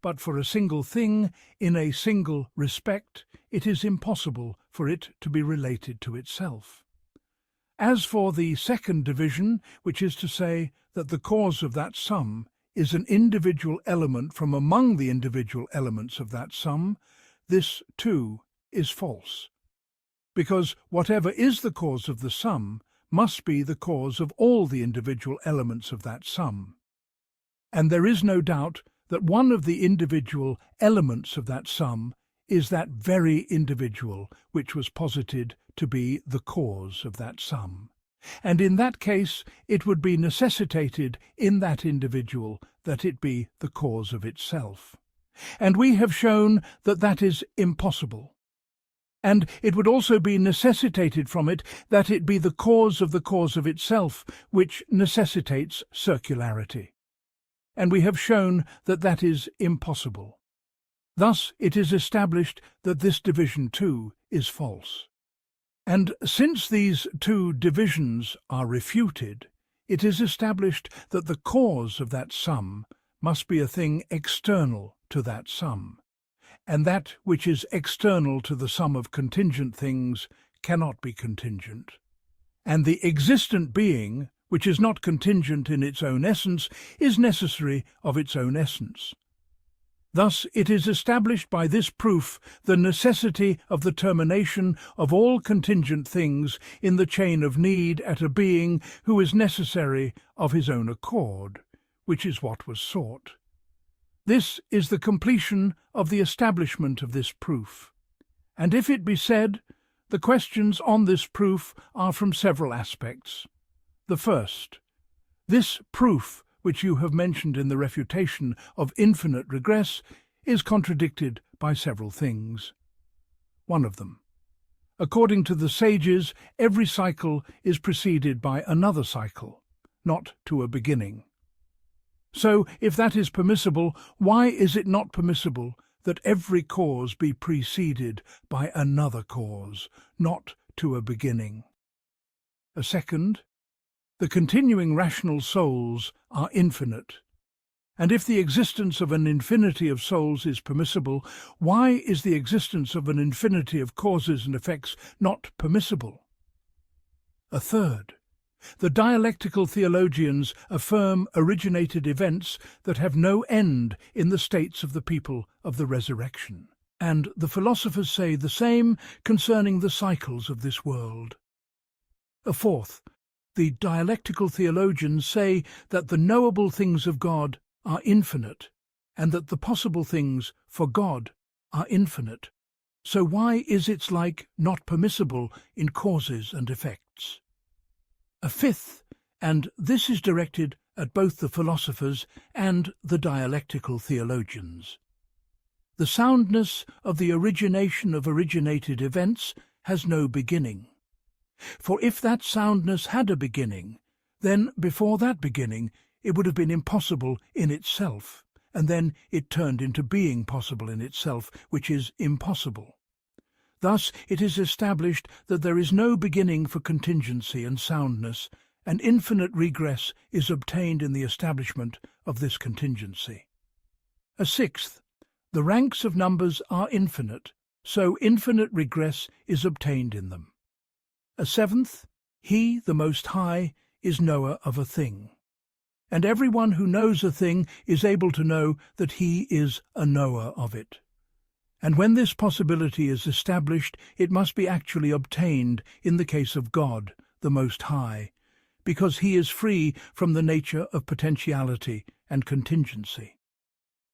but for a single thing in a single respect it is impossible for it to be related to itself. As for the second division, which is to say that the cause of that sum is an individual element from among the individual elements of that sum, this too is false, because whatever is the cause of the sum must be the cause of all the individual elements of that sum. And there is no doubt that one of the individual elements of that sum is that very individual which was posited to be the cause of that sum. And in that case it would be necessitated in that individual that it be the cause of itself. And we have shown that that is impossible. And it would also be necessitated from it that it be the cause of itself, which necessitates circularity. And we have shown that that is impossible. Thus it is established that this division too is false. And since these two divisions are refuted, it is established that the cause of that sum must be a thing external to that sum, and that which is external to the sum of contingent things cannot be contingent. And the existent being, which is not contingent in its own essence, is necessary of its own essence. Thus it is established by this proof the necessity of the termination of all contingent things in the chain of need at a being who is necessary of his own accord, which is what was sought. This is the completion of the establishment of this proof. And if it be said, the questions on this proof are from several aspects. The first, this proof which you have mentioned in the refutation of infinite regress is contradicted by several things. One of them, according to the sages, every cycle is preceded by another cycle, not to a beginning. So, if that is permissible, why is it not permissible that every cause be preceded by another cause, not to a beginning? A second, the continuing rational souls are infinite, and if the existence of an infinity of souls is permissible, why is the existence of an infinity of causes and effects not permissible? A third, the dialectical theologians affirm originated events that have no end in the states of the people of the resurrection, and the philosophers say the same concerning the cycles of this world. A fourth, the dialectical theologians say that the knowable things of God are infinite, and that the possible things for God are infinite. So why is its like not permissible in causes and effects? A fifth, and this is directed at both the philosophers and the dialectical theologians. The soundness of the origination of originated events has no beginning. For if that soundness had a beginning, then before that beginning it would have been impossible in itself, and then it turned into being possible in itself, which is impossible. Thus it is established that there is no beginning for contingency and soundness, and infinite regress is obtained in the establishment of this contingency. A sixth, the ranks of numbers are infinite, so infinite regress is obtained in them. A seventh, He, the Most High, is knower of a thing. And everyone who knows a thing is able to know that he is a knower of it. And when this possibility is established, it must be actually obtained in the case of God, the Most High, because he is free from the nature of potentiality and contingency.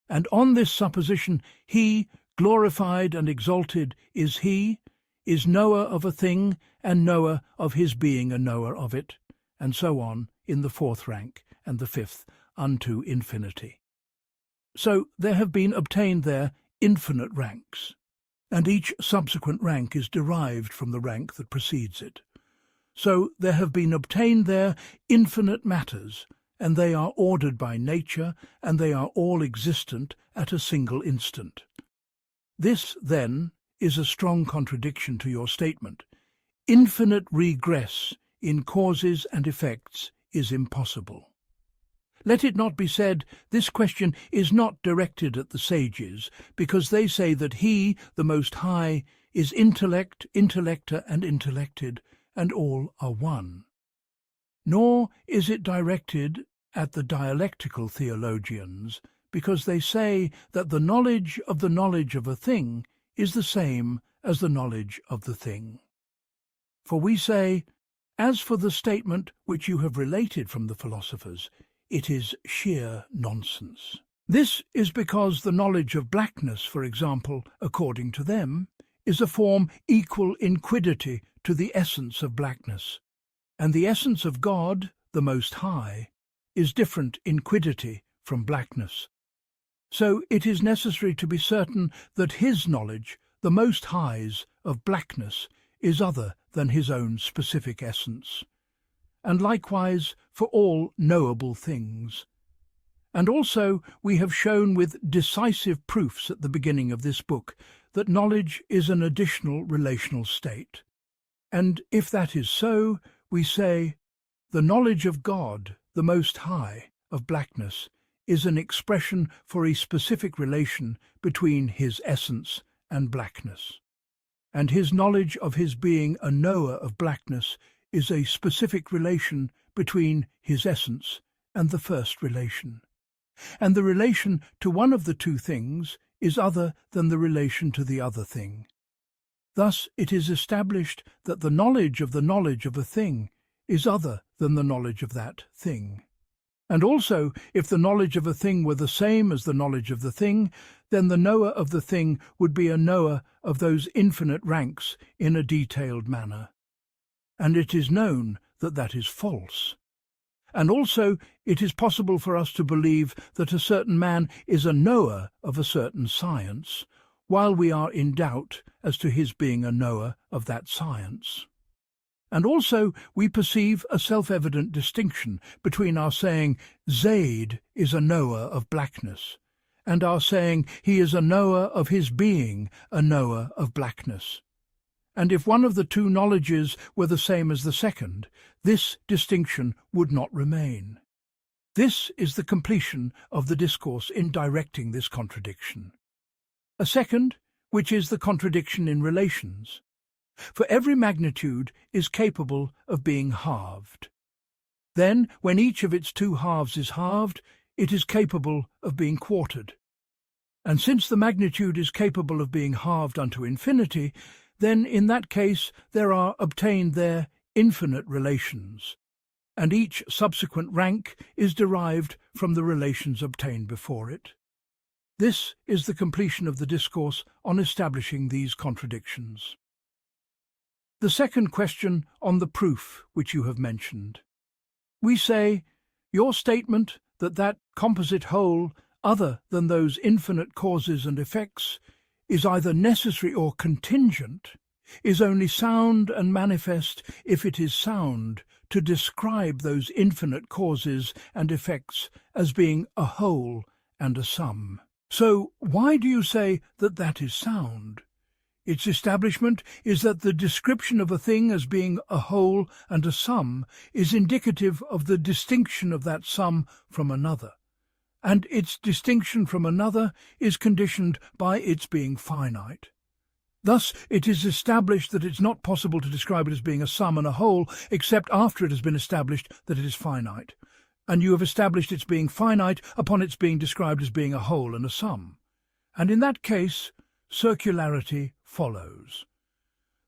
And on this supposition, he, glorified and exalted, is knower of a thing and knower of his being a knower of it, and so on in the fourth rank and the fifth unto infinity. So there have been obtained there infinite ranks, and each subsequent rank is derived from the rank that precedes it. So there have been obtained there infinite matters, and they are ordered by nature, and they are all existent at a single instant. This, then, is a strong contradiction to your statement. Infinite regress in causes and effects is impossible. Let it not be said, this question is not directed at the sages, because they say that he, the Most High, is intellect, intellector, and intellected, and all are one. Nor is it directed at the dialectical theologians, because they say that the knowledge of a thing is the same as the knowledge of the thing. For we say, as for the statement which you have related from the philosophers, it is sheer nonsense. This is because the knowledge of blackness, for example, according to them, is a form equal in quiddity to the essence of blackness, and the essence of God, the Most High, is different in quiddity from blackness. So it is necessary to be certain that his knowledge, the Most High's, of blackness is other than his own specific essence, and likewise for all knowable things. And also we have shown with decisive proofs at the beginning of this book that knowledge is an additional relational state. And if that is so, we say, the knowledge of God, the Most High, of blackness, is an expression for a specific relation between his essence and blackness. And his knowledge of his being a knower of blackness is a specific relation between his essence and the first relation. And the relation to one of the two things is other than the relation to the other thing. Thus it is established that the knowledge of a thing is other than the knowledge of that thing. And also, if the knowledge of a thing were the same as the knowledge of the thing, then the knower of the thing would be a knower of those infinite ranks in a detailed manner. And it is known that that is false. And also, it is possible for us to believe that a certain man is a knower of a certain science, while we are in doubt as to his being a knower of that science. And also we perceive a self-evident distinction between our saying Zaid is a knower of blackness, and our saying he is a knower of his being a knower of blackness. And if one of the two knowledges were the same as the second, this distinction would not remain. This is the completion of the discourse in directing this contradiction. A second, which is the contradiction in relations. For every magnitude is capable of being halved. Then, when each of its two halves is halved, it is capable of being quartered. And since the magnitude is capable of being halved unto infinity, then in that case there are obtained there infinite relations, and each subsequent rank is derived from the relations obtained before it. This is the completion of the discourse on establishing these contradictions. The second question on the proof which you have mentioned. We say, your statement that composite whole, other than those infinite causes and effects, is either necessary or contingent, is only sound and manifest if it is sound to describe those infinite causes and effects as being a whole and a sum. So why do you say that is sound? Its establishment is that the description of a thing as being a whole and a sum is indicative of the distinction of that sum from another, and its distinction from another is conditioned by its being finite. Thus, it is established that it's not possible to describe it as being a sum and a whole, except after it has been established that it is finite. And you have established its being finite upon its being described as being a whole and a sum. And in that case, circularity follows.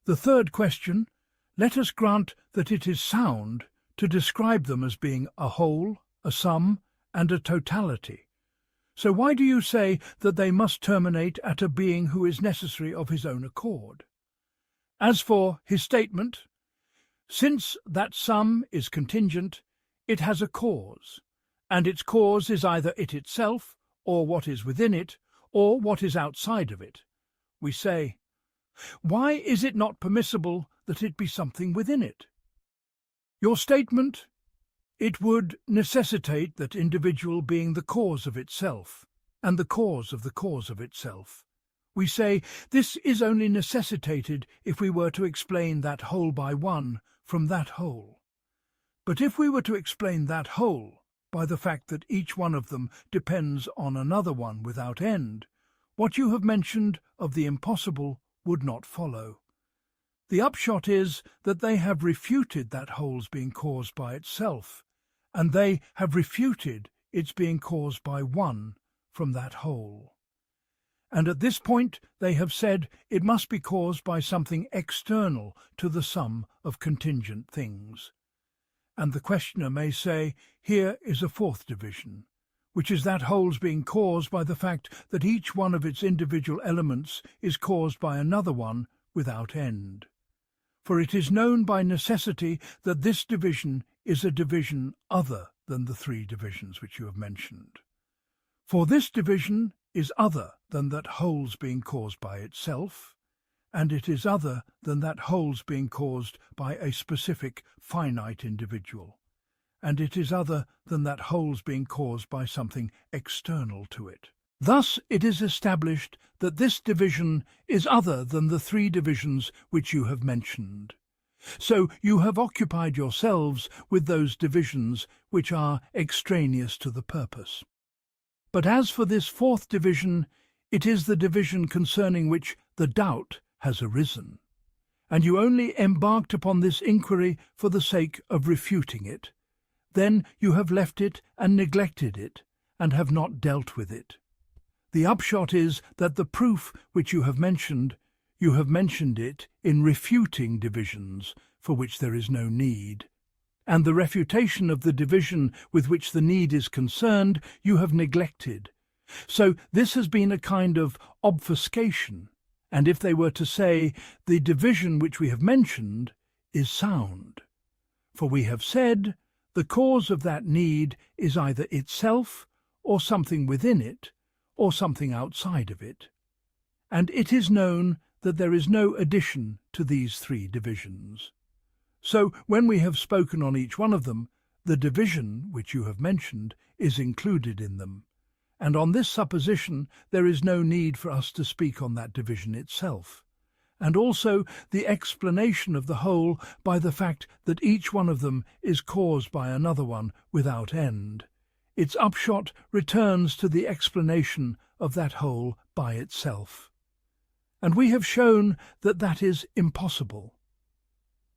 The third question, let us grant that it is sound to describe them as being a whole, a sum, and a totality. So why do you say that they must terminate at a being who is necessary of his own accord? As for his statement, since that sum is contingent, it has a cause, and its cause is either it itself, or what is within it, or what is outside of it. We say, why is it not permissible that it be something within it? Your statement, it would necessitate that individual being the cause of itself, and the cause of itself. We say this is only necessitated if we were to explain that whole by one from that whole. But if we were to explain that whole by the fact that each one of them depends on another one without end, what you have mentioned of the impossible would not follow. The upshot is that they have refuted that whole's being caused by itself, and they have refuted its being caused by one from that whole. And at this point they have said it must be caused by something external to the sum of contingent things. And the questioner may say, here is a fourth division, which is that whole's being caused by the fact that each one of its individual elements is caused by another one without end. For it is known by necessity that this division is a division other than the three divisions which you have mentioned. For this division is other than that whole's being caused by itself, and it is other than that whole's being caused by a specific finite individual, and it is other than that whole's being caused by something external to it. Thus it is established that this division is other than the three divisions which you have mentioned. So you have occupied yourselves with those divisions which are extraneous to the purpose. But as for this fourth division, it is the division concerning which the doubt has arisen, and you only embarked upon this inquiry for the sake of refuting it. Then you have left it and neglected it, and have not dealt with it. The upshot is that the proof which you have mentioned it in refuting divisions for which there is no need, and the refutation of the division with which the need is concerned you have neglected. So this has been a kind of obfuscation, and if they were to say, the division which we have mentioned is sound. For we have said, the cause of that need is either itself, or something within it, or something outside of it. And it is known that there is no addition to these three divisions. So when we have spoken on each one of them, the division which you have mentioned is included in them, and on this supposition there is no need for us to speak on that division itself, and also the explanation of the whole by the fact that each one of them is caused by another one without end. Its upshot returns to the explanation of that whole by itself. And we have shown that that is impossible.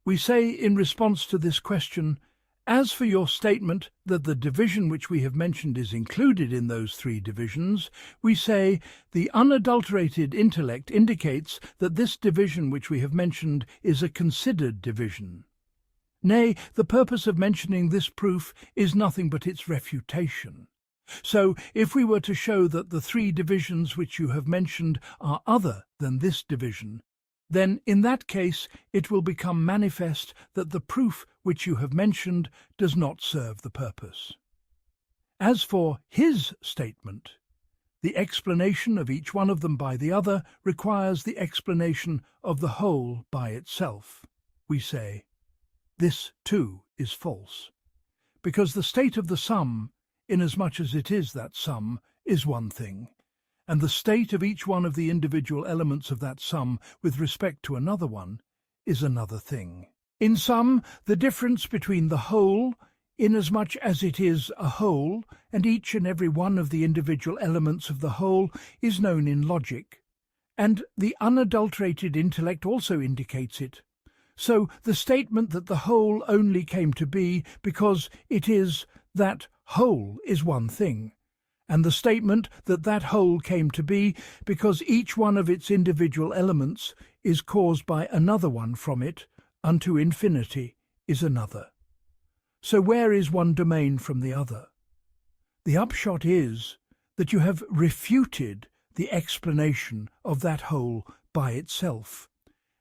We say in response to this question, as for your statement that the division which we have mentioned is included in those three divisions, we say the unadulterated intellect indicates that this division which we have mentioned is a considered division. Nay, the purpose of mentioning this proof is nothing but its refutation. So, if we were to show that the three divisions which you have mentioned are other than this division, then in that case it will become manifest that the proof which you have mentioned does not serve the purpose. As for his statement, the explanation of each one of them by the other requires the explanation of the whole by itself. We say, this too is false, because the state of the sum, inasmuch as it is that sum, is one thing, and the state of each one of the individual elements of that sum with respect to another one is another thing. In sum, the difference between the whole, inasmuch as it is a whole, and each and every one of the individual elements of the whole is known in logic, and the unadulterated intellect also indicates it. So the statement that the whole only came to be because it is that whole is one thing, and the statement that that whole came to be because each one of its individual elements is caused by another one from it unto infinity is another. So where is one domain from the other? The upshot is that you have refuted the explanation of that whole by itself,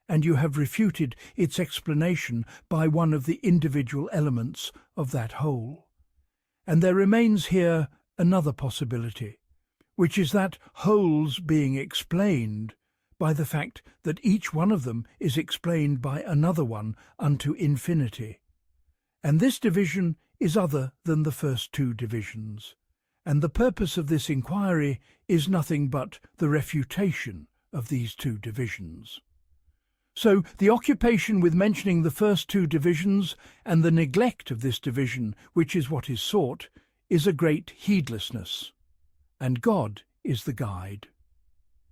and you have refuted its explanation by one of the individual elements of that whole. And there remains here another possibility, which is that wholes being explained by the fact that each one of them is explained by another one unto infinity. And this division is other than the first two divisions, and the purpose of this inquiry is nothing but the refutation of these two divisions. So the occupation with mentioning the first two divisions and the neglect of this division, which is what is sought, is a great heedlessness, and God is the guide.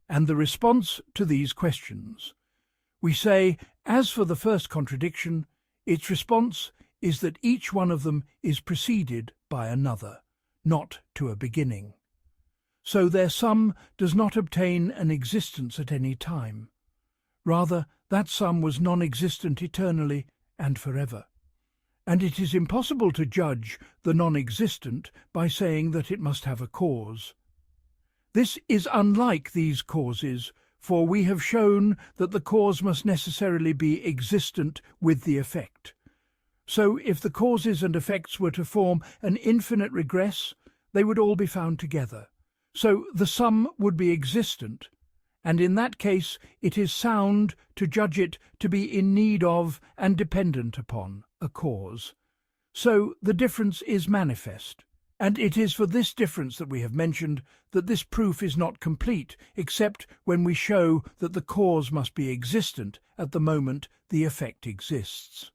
And the response to these questions, we say, as for the first contradiction, its response is that each one of them is preceded by another, not to a beginning. So their sum does not obtain an existence at any time. Rather, that sum was non-existent eternally and forever. And it is impossible to judge the non-existent by saying that it must have a cause. This is unlike these causes, for we have shown that the cause must necessarily be existent with the effect. So if the causes and effects were to form an infinite regress, they would all be found together. So the sum would be existent, and in that case it is sound to judge it to be in need of and dependent upon a cause. So the difference is manifest, and it is for this difference that we have mentioned that this proof is not complete except when we show that the cause must be existent at the moment the effect exists.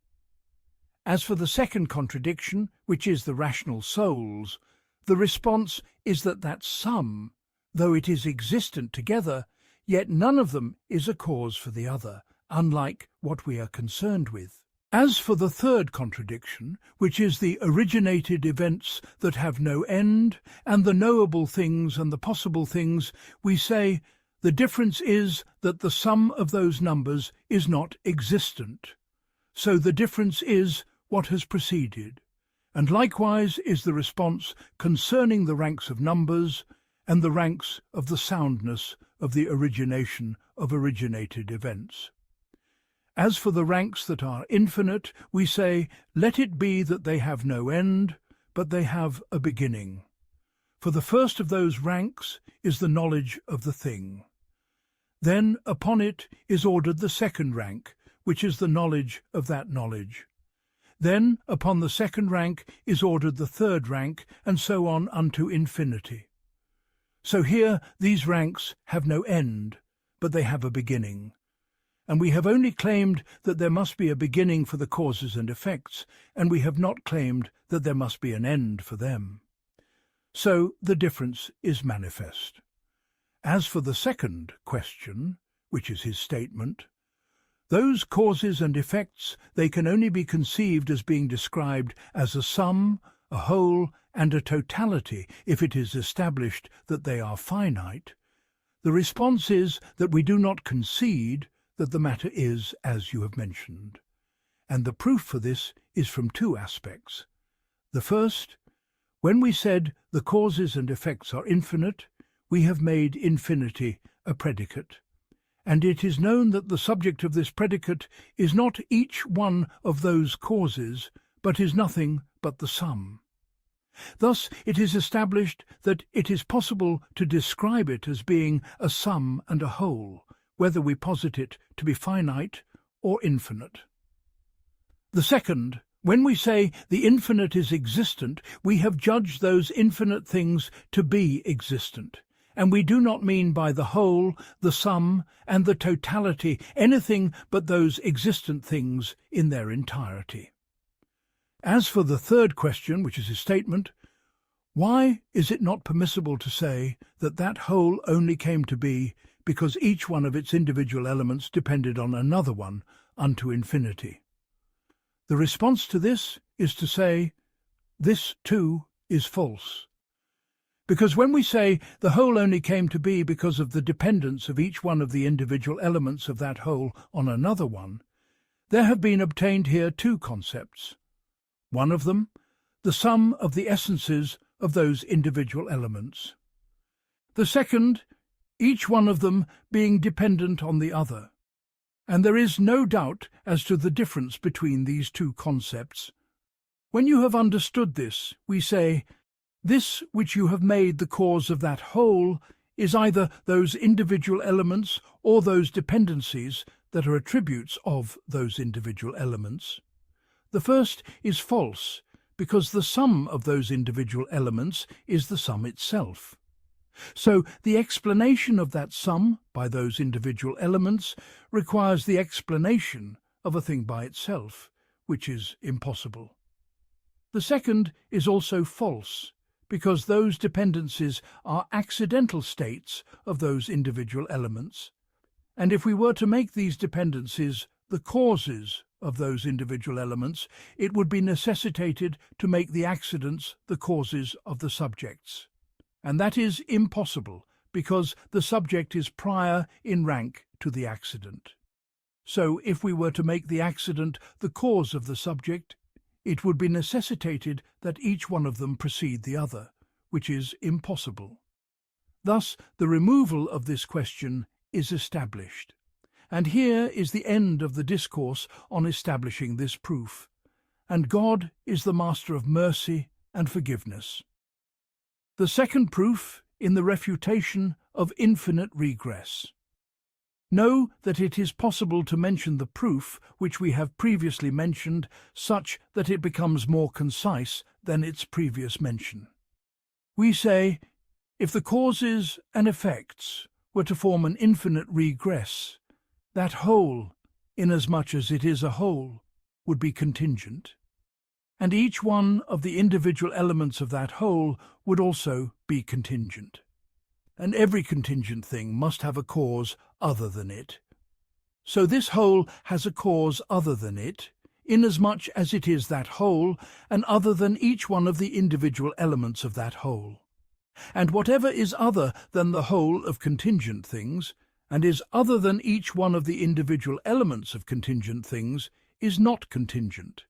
As for the second contradiction, which is the rational souls, the response is that that sum, though it is existent together, yet none of them is a cause for the other, unlike what we are concerned with. As for the third contradiction, which is the originated events that have no end, and the knowable things and the possible things, we say the difference is that the sum of those numbers is not existent. So the difference is what has preceded, and likewise is the response concerning the ranks of numbers and the ranks of the soundness of the origination of originated events. As for the ranks that are infinite, we say, let it be that they have no end, but they have a beginning. For the first of those ranks is the knowledge of the thing. Then upon it is ordered the second rank, which is the knowledge of that knowledge. Then upon the second rank is ordered the third rank, and so on unto infinity. So here these ranks have no end, but they have a beginning. And we have only claimed that there must be a beginning for the causes and effects, and we have not claimed that there must be an end for them. So the difference is manifest. As for the second question, which is his statement, those causes and effects, they can only be conceived as being described as a sum, a whole, and a totality if it is established that they are finite. The response is that we do not concede that the matter is as you have mentioned. And the proof for this is from two aspects. The first, when we said the causes and effects are infinite, we have made infinity a predicate. And it is known that the subject of this predicate is not each one of those causes, but is nothing but the sum. Thus it is established that it is possible to describe it as being a sum and a whole, whether we posit it to be finite or infinite. The second, when we say the infinite is existent, we have judged those infinite things to be existent, and we do not mean by the whole, the sum, and the totality anything but those existent things in their entirety. As for the third question, which is his statement, why is it not permissible to say that that whole only came to be because each one of its individual elements depended on another one unto infinity. The response to this is to say, this too is false. Because when we say the whole only came to be because of the dependence of each one of the individual elements of that whole on another one, there have been obtained here two concepts. One of them, the sum of the essences of those individual elements. The second, each one of them being dependent on the other. And there is no doubt as to the difference between these two concepts. When you have understood this, we say, this which you have made the cause of that whole is either those individual elements or those dependencies that are attributes of those individual elements. The first is false, because the sum of those individual elements is the sum itself. So the explanation of that sum by those individual elements requires the explanation of a thing by itself, which is impossible. The second is also false, because those dependencies are accidental states of those individual elements, and if we were to make these dependencies the causes of those individual elements, it would be necessitated to make the accidents the causes of the subjects. And that is impossible, because the subject is prior in rank to the accident. So if we were to make the accident the cause of the subject, it would be necessitated that each one of them precede the other, which is impossible. Thus the removal of this question is established. And here is the end of the discourse on establishing this proof. And God is the master of mercy and forgiveness. The second proof in the refutation of infinite regress. Know that it is possible to mention the proof which we have previously mentioned such that it becomes more concise than its previous mention. We say, if the causes and effects were to form an infinite regress, that whole, inasmuch as it is a whole, would be contingent, and each one of the individual elements of that whole would also be contingent. And every contingent thing must have a cause other than it. So this whole has a cause other than it, inasmuch as it is that whole, and other than each one of the individual elements of that whole. And whatever is other than the whole of contingent things, and is other than each one of the individual elements of contingent things, is not contingent.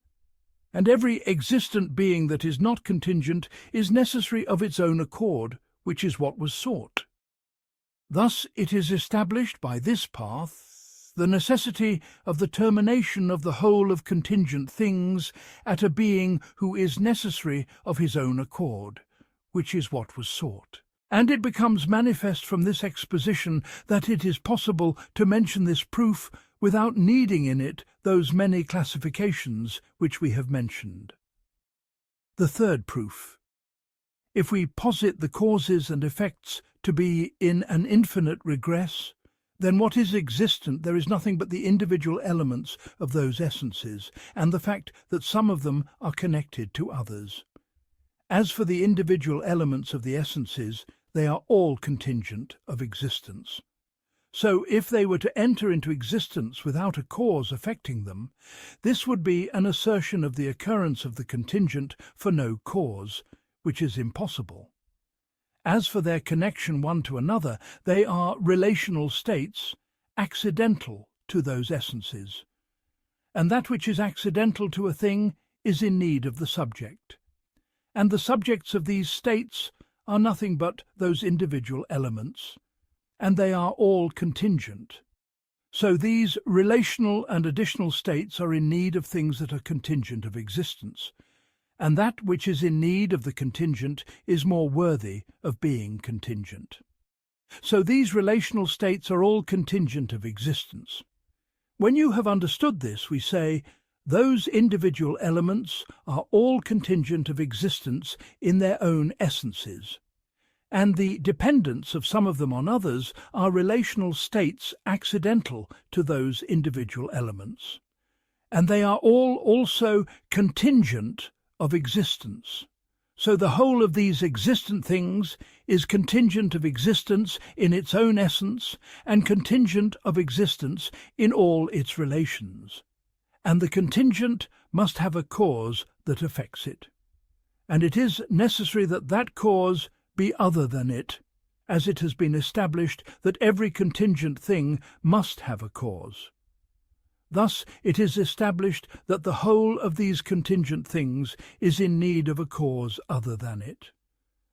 And every existent being that is not contingent is necessary of its own accord, which is what was sought. Thus it is established by this path the necessity of the termination of the whole of contingent things at a being who is necessary of his own accord, which is what was sought. And it becomes manifest from this exposition that it is possible to mention this proof without needing in it those many classifications which we have mentioned. The third proof. If we posit the causes and effects to be in an infinite regress, then what is existent there is nothing but the individual elements of those essences, and the fact that some of them are connected to others. As for the individual elements of the essences, they are all contingent of existence. So if they were to enter into existence without a cause affecting them, this would be an assertion of the occurrence of the contingent for no cause, which is impossible. As for their connection one to another, they are relational states, accidental to those essences. And that which is accidental to a thing is in need of the subject. And the subjects of these states are nothing but those individual elements, and they are all contingent. So these relational and additional states are in need of things that are contingent of existence, and that which is in need of the contingent is more worthy of being contingent. So these relational states are all contingent of existence. When you have understood this, we say, those individual elements are all contingent of existence in their own essences, and the dependence of some of them on others are relational states accidental to those individual elements. And they are all also contingent of existence. So the whole of these existent things is contingent of existence in its own essence and contingent of existence in all its relations, and the contingent must have a cause that affects it, and it is necessary that that cause be other than it, as it has been established that every contingent thing must have a cause. Thus it is established that the whole of these contingent things is in need of a cause other than it,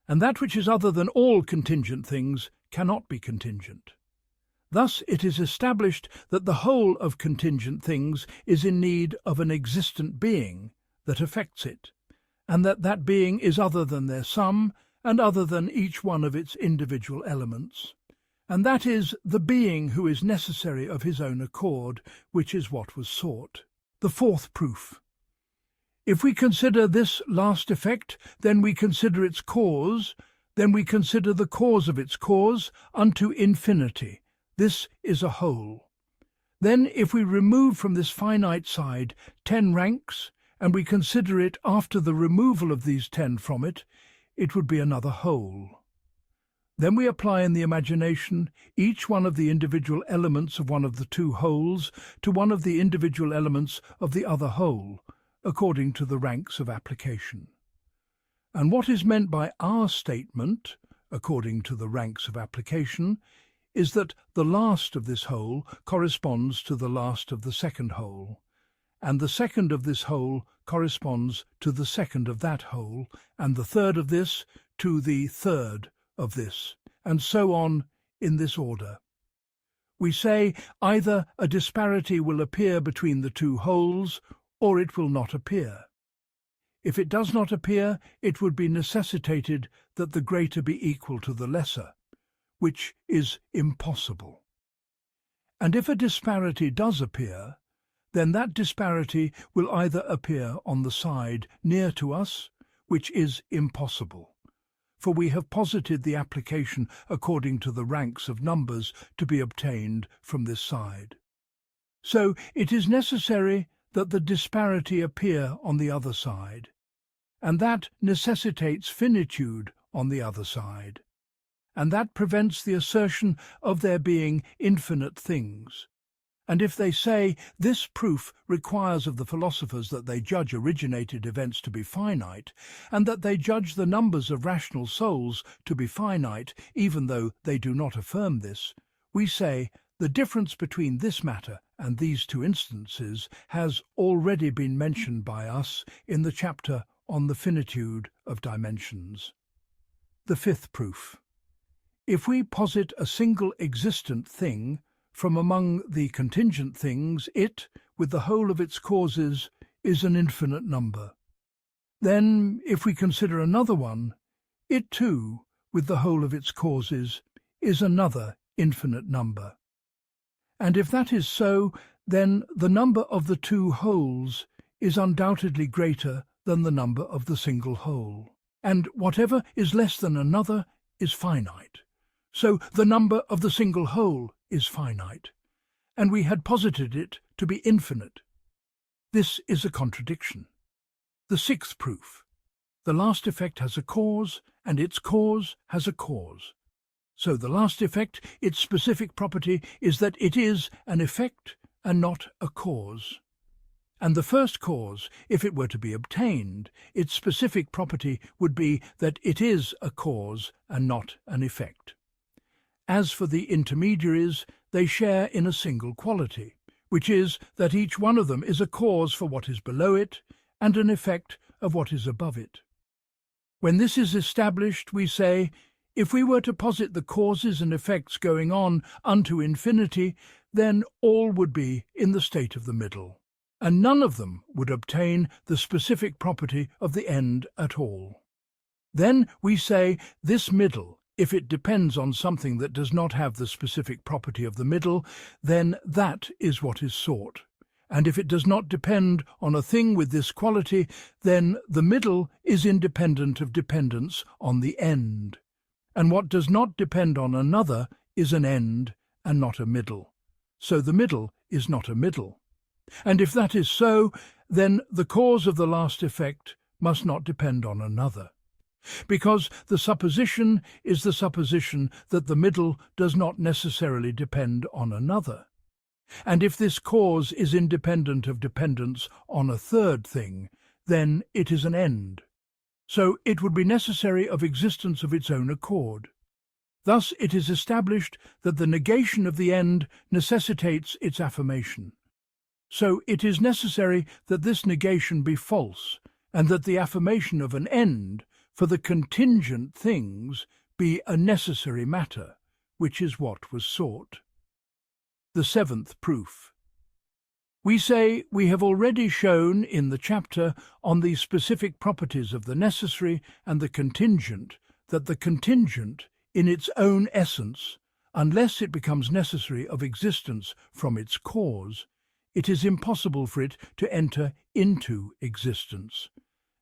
and that which is other than all contingent things cannot be contingent. Thus it is established that the whole of contingent things is in need of an existent being that affects it, and that that being is other than their sum and other than each one of its individual elements, and that is the being who is necessary of his own accord, which is what was sought. The fourth proof. If we consider this last effect, then we consider its cause, then we consider the cause of its cause unto infinity. This is a whole. Then if we remove from this finite side 10 ranks, and we consider it after the removal of these 10 from it, it would be another whole. Then we apply in the imagination each one of the individual elements of one of the two wholes to one of the individual elements of the other whole, according to the ranks of application. And what is meant by our statement, according to the ranks of application, is that the last of this whole corresponds to the last of the second whole, and the second of this whole corresponds to the second of that whole, and the third of this to the third of this, and so on in this order. We say either a disparity will appear between the two wholes, or it will not appear. If it does not appear, it would be necessitated that the greater be equal to the lesser, which is impossible. And if a disparity does appear, then that disparity will either appear on the side near to us, which is impossible, for we have posited the application according to the ranks of numbers to be obtained from this side. So it is necessary that the disparity appear on the other side, and that necessitates finitude on the other side, and that prevents the assertion of there being infinite things. And if they say this proof requires of the philosophers that they judge originated events to be finite, and that they judge the numbers of rational souls to be finite, even though they do not affirm this, we say the difference between this matter and these two instances has already been mentioned by us in the chapter on the finitude of dimensions. The fifth proof. If we posit a single existent thing from among the contingent things, it, with the whole of its causes, is an infinite number. Then, if we consider another one, it too, with the whole of its causes, is another infinite number. And if that is so, then the number of the two wholes is undoubtedly greater than the number of the single whole, and whatever is less than another is finite. So the number of the single whole is finite, and we had posited it to be infinite. This is a contradiction. The sixth proof. The last effect has a cause, and its cause has a cause. So the last effect, its specific property, is that it is an effect and not a cause. And the first cause, if it were to be obtained, its specific property would be that it is a cause and not an effect. As for the intermediaries, they share in a single quality, which is that each one of them is a cause for what is below it and an effect of what is above it. When this is established, we say, if we were to posit the causes and effects going on unto infinity, then all would be in the state of the middle, and none of them would obtain the specific property of the end at all. Then we say this middle, if it depends on something that does not have the specific property of the middle, then that is what is sought. And if it does not depend on a thing with this quality, then the middle is independent of dependence on the end. And what does not depend on another is an end and not a middle. So the middle is not a middle. And if that is so, then the cause of the last effect must not depend on another. because the supposition is the supposition that the middle does not necessarily depend on another. And if this cause is independent of dependence on a third thing, then it is an end. So it would be necessary of existence of its own accord. Thus it is established that the negation of the end necessitates its affirmation. So it is necessary that this negation be false, and that the affirmation of an end for the contingent things be a necessary matter, which is what was sought. The seventh proof. We say we have already shown in the chapter on the specific properties of the necessary and the contingent that the contingent, in its own essence, unless it becomes necessary of existence from its cause, it is impossible for it to enter into existence.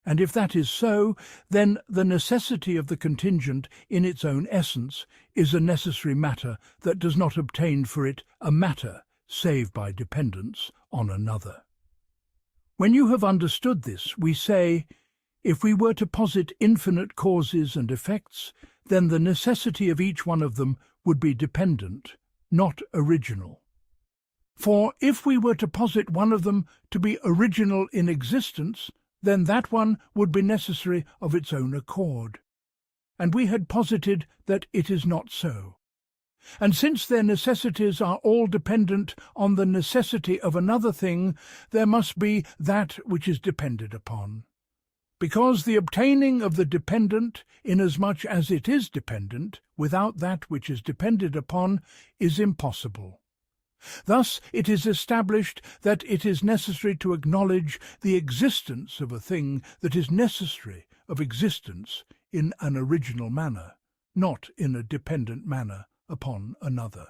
And if that is so, then the necessity of the contingent in its own essence is a necessary matter that does not obtain for it a matter save by dependence on another. When you have understood this, we say, if we were to posit infinite causes and effects, then the necessity of each one of them would be dependent, not original. For if we were to posit one of them to be original in existence, then that one would be necessary of its own accord. And we had posited that it is not so. And since their necessities are all dependent on the necessity of another thing, there must be that which is depended upon. Because the obtaining of the dependent, inasmuch as it is dependent, without that which is depended upon, is impossible. Thus it is established that it is necessary to acknowledge the existence of a thing that is necessary of existence in an original manner, not in a dependent manner upon another.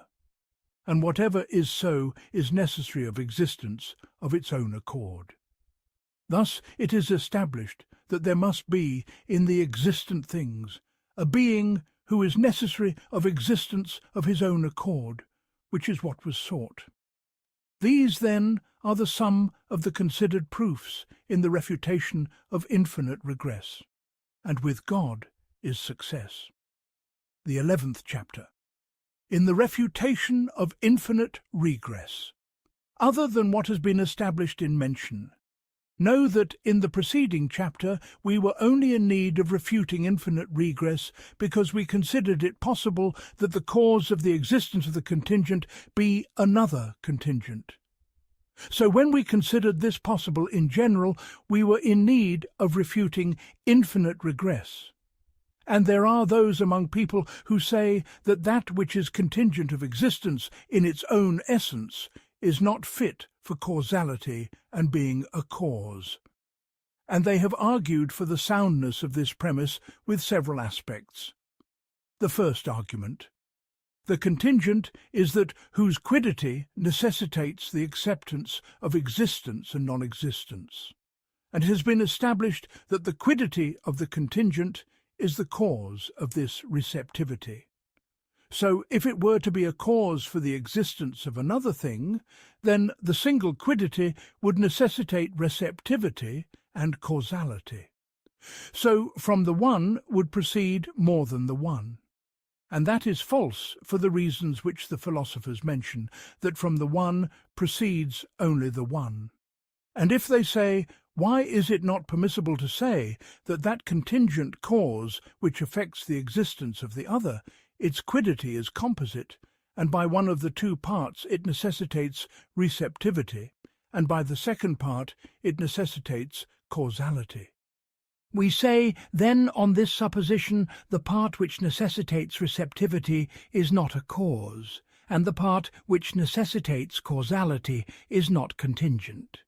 And whatever is so is necessary of existence of its own accord. Thus it is established that there must be in the existent things a being who is necessary of existence of his own accord, which is what was sought. These, then, are the sum of the considered proofs in the refutation of infinite regress, and with God is success. The 11th chapter. In the refutation of infinite regress. Other than what has been established in mention, know that in the preceding chapter we were only in need of refuting infinite regress because we considered it possible that the cause of the existence of the contingent be another contingent. So when we considered this possible in general, we were in need of refuting infinite regress. And there are those among people who say that that which is contingent of existence in its own essence is not fit for causality and being a cause. And they have argued for the soundness of this premise with several aspects. The first argument. The contingent is that whose quiddity necessitates the acceptance of existence and non-existence. And it has been established that the quiddity of the contingent is the cause of this receptivity. So if it were to be a cause for the existence of another thing, then the single quiddity would necessitate receptivity and causality. So from the one would proceed more than the one. And that is false for the reasons which the philosophers mention, that from the one proceeds only the one. And if they say, why is it not permissible to say that that contingent cause which affects the existence of the other, its quiddity is composite, and by one of the two parts it necessitates receptivity, and by the second part it necessitates causality? We say, then, on this supposition, the part which necessitates receptivity is not a cause, and the part which necessitates causality is not contingent.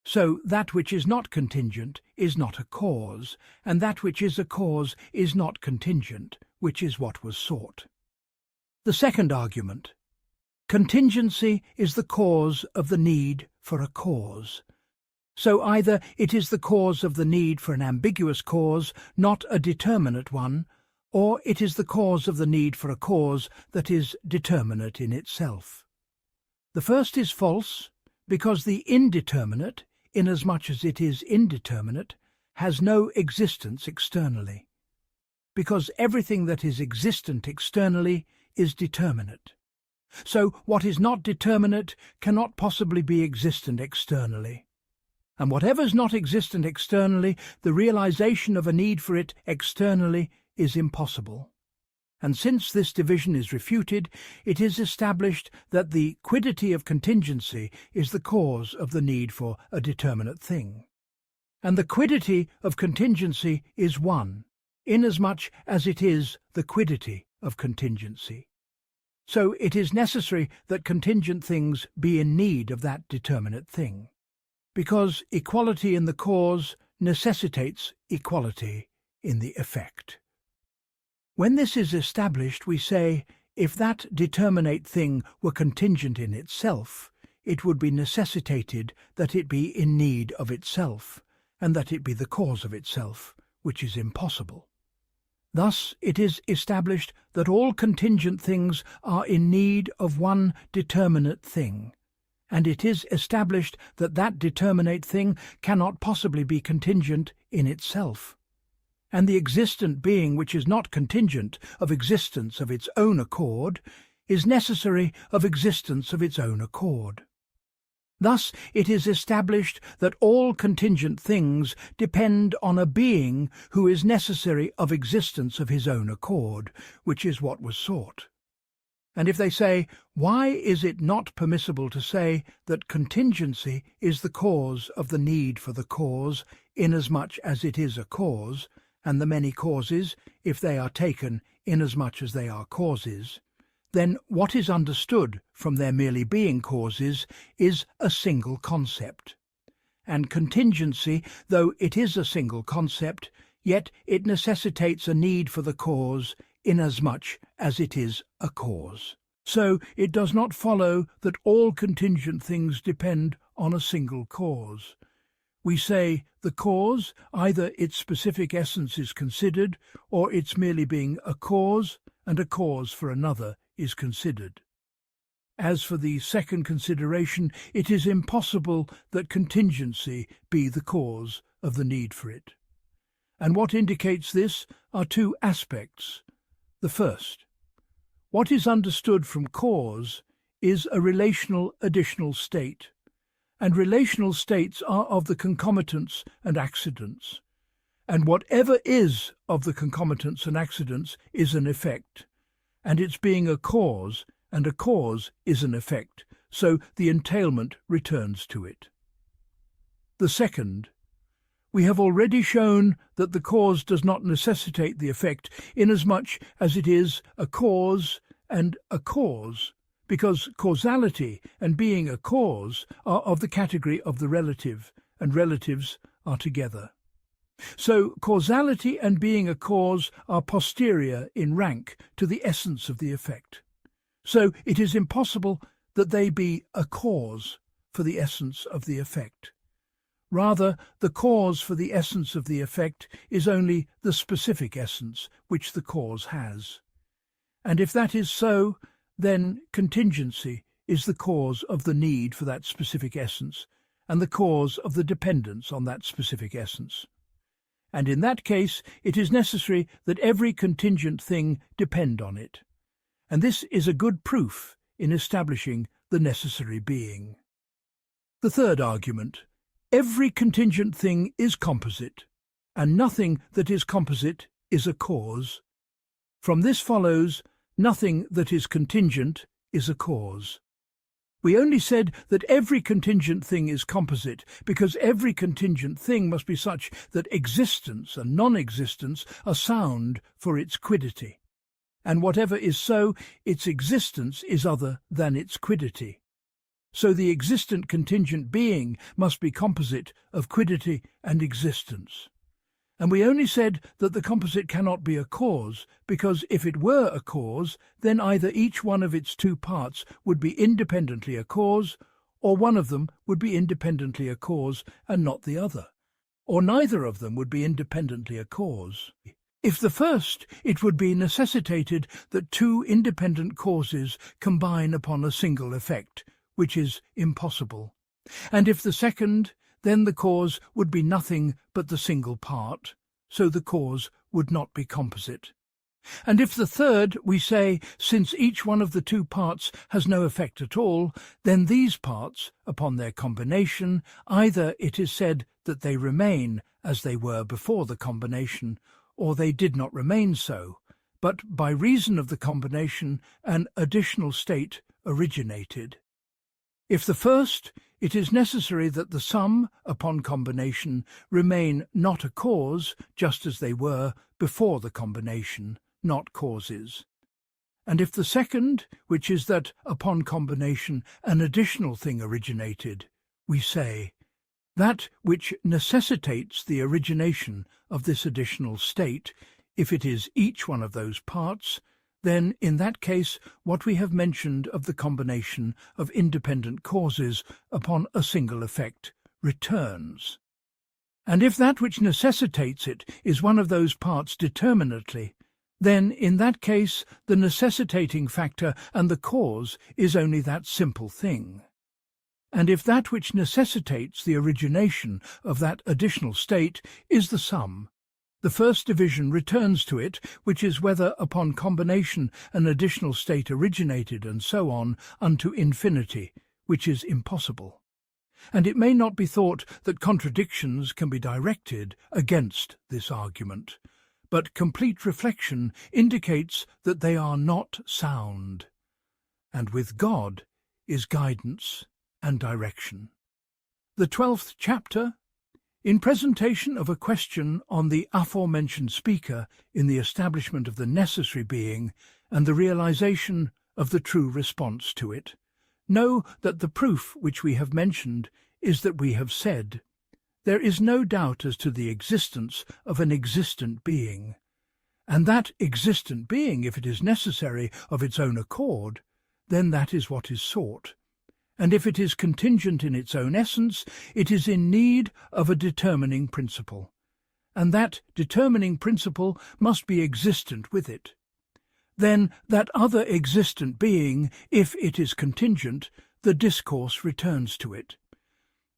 So that which is not contingent is not a cause, and that which is a cause is not contingent, which is what was sought. The second argument. Contingency is the cause of the need for a cause. So either it is the cause of the need for an ambiguous cause, not a determinate one, or it is the cause of the need for a cause that is determinate in itself. The first is false, because the indeterminate, inasmuch as it is indeterminate, has no existence externally. because everything that is existent externally is determinate. So what is not determinate cannot possibly be existent externally. And whatever is not existent externally, the realization of a need for it externally is impossible. And since this division is refuted, it is established that the quiddity of contingency is the cause of the need for a determinate thing. And the quiddity of contingency is one, inasmuch as it is the quiddity of contingency. So it is necessary that contingent things be in need of that determinate thing, because equality in the cause necessitates equality in the effect. When this is established, we say, if that determinate thing were contingent in itself, it would be necessitated that it be in need of itself, and that it be the cause of itself, which is impossible. Thus it is established that all contingent things are in need of one determinate thing, and it is established that that determinate thing cannot possibly be contingent in itself. And the existent being which is not contingent of existence of its own accord is necessary of existence of its own accord. Thus it is established that all contingent things depend on a being who is necessary of existence of his own accord, which is what was sought. And if they say, why is it not permissible to say that contingency is the cause of the need for the cause, inasmuch as it is a cause, and the many causes, if they are taken inasmuch as they are causes, then what is understood from their merely being causes is a single concept. And contingency, though it is a single concept, yet it necessitates a need for the cause inasmuch as it is a cause. So it does not follow that all contingent things depend on a single cause. We say the cause, either its specific essence is considered, or its merely being a cause, and a cause for another is considered. As for the second consideration, it is impossible that contingency be the cause of the need for it. And what indicates this are two aspects. The first, what is understood from cause is a relational additional state, and relational states are of the concomitants and accidents, and whatever is of the concomitants and accidents is an effect, and its being a cause, and a cause is an effect, so the entailment returns to it. The second, we have already shown that the cause does not necessitate the effect, inasmuch as it is a cause and a cause, because causality and being a cause are of the category of the relative, and relatives are together. So causality and being a cause are posterior in rank to the essence of the effect. So it is impossible that they be a cause for the essence of the effect. Rather, the cause for the essence of the effect is only the specific essence which the cause has. And if that is so, then contingency is the cause of the need for that specific essence, and the cause of the dependence on that specific essence. And in that case it is necessary that every contingent thing depend on it. And this is a good proof in establishing the necessary being. The third argument, every contingent thing is composite, and nothing that is composite is a cause. From this follows, nothing that is contingent is a cause. We only said that every contingent thing is composite because every contingent thing must be such that existence and non-existence are sound for its quiddity, and whatever is so, its existence is other than its quiddity. So the existent contingent being must be composite of quiddity and existence. And we only said that the composite cannot be a cause, because if it were a cause, then either each one of its two parts would be independently a cause, or one of them would be independently a cause and not the other, or neither of them would be independently a cause. If the first, it would be necessitated that two independent causes combine upon a single effect, which is impossible. And if the second, then the cause would be nothing but the single part, so the cause would not be composite. And if the third, we say, since each one of the two parts has no effect at all, then these parts, upon their combination, either it is said that they remain as they were before the combination, or they did not remain so, but by reason of the combination an additional state originated. If the first, it is necessary that the sum, upon combination, remain not a cause, just as they were before the combination, not causes. And if the second, which is that upon combination an additional thing originated, we say, that which necessitates the origination of this additional state, if it is each one of those parts, then in that case what we have mentioned of the combination of independent causes upon a single effect returns. And if that which necessitates it is one of those parts determinately, then in that case the necessitating factor and the cause is only that simple thing. And if that which necessitates the origination of that additional state is the sum, the first division returns to it, which is whether upon combination an additional state originated, and so on, unto infinity, which is impossible. And it may not be thought that contradictions can be directed against this argument, but complete reflection indicates that they are not sound, and with God is guidance and direction. The 12th chapter, in presentation of a question on the aforementioned speaker in the establishment of the necessary being and the realization of the true response to it, know that the proof which we have mentioned is that we have said, there is no doubt as to the existence of an existent being, and that existent being, if it is necessary of its own accord, then that is what is sought. And if it is contingent in its own essence, it is in need of a determining principle, and that determining principle must be existent with it. Then that other existent being, if it is contingent, the discourse returns to it,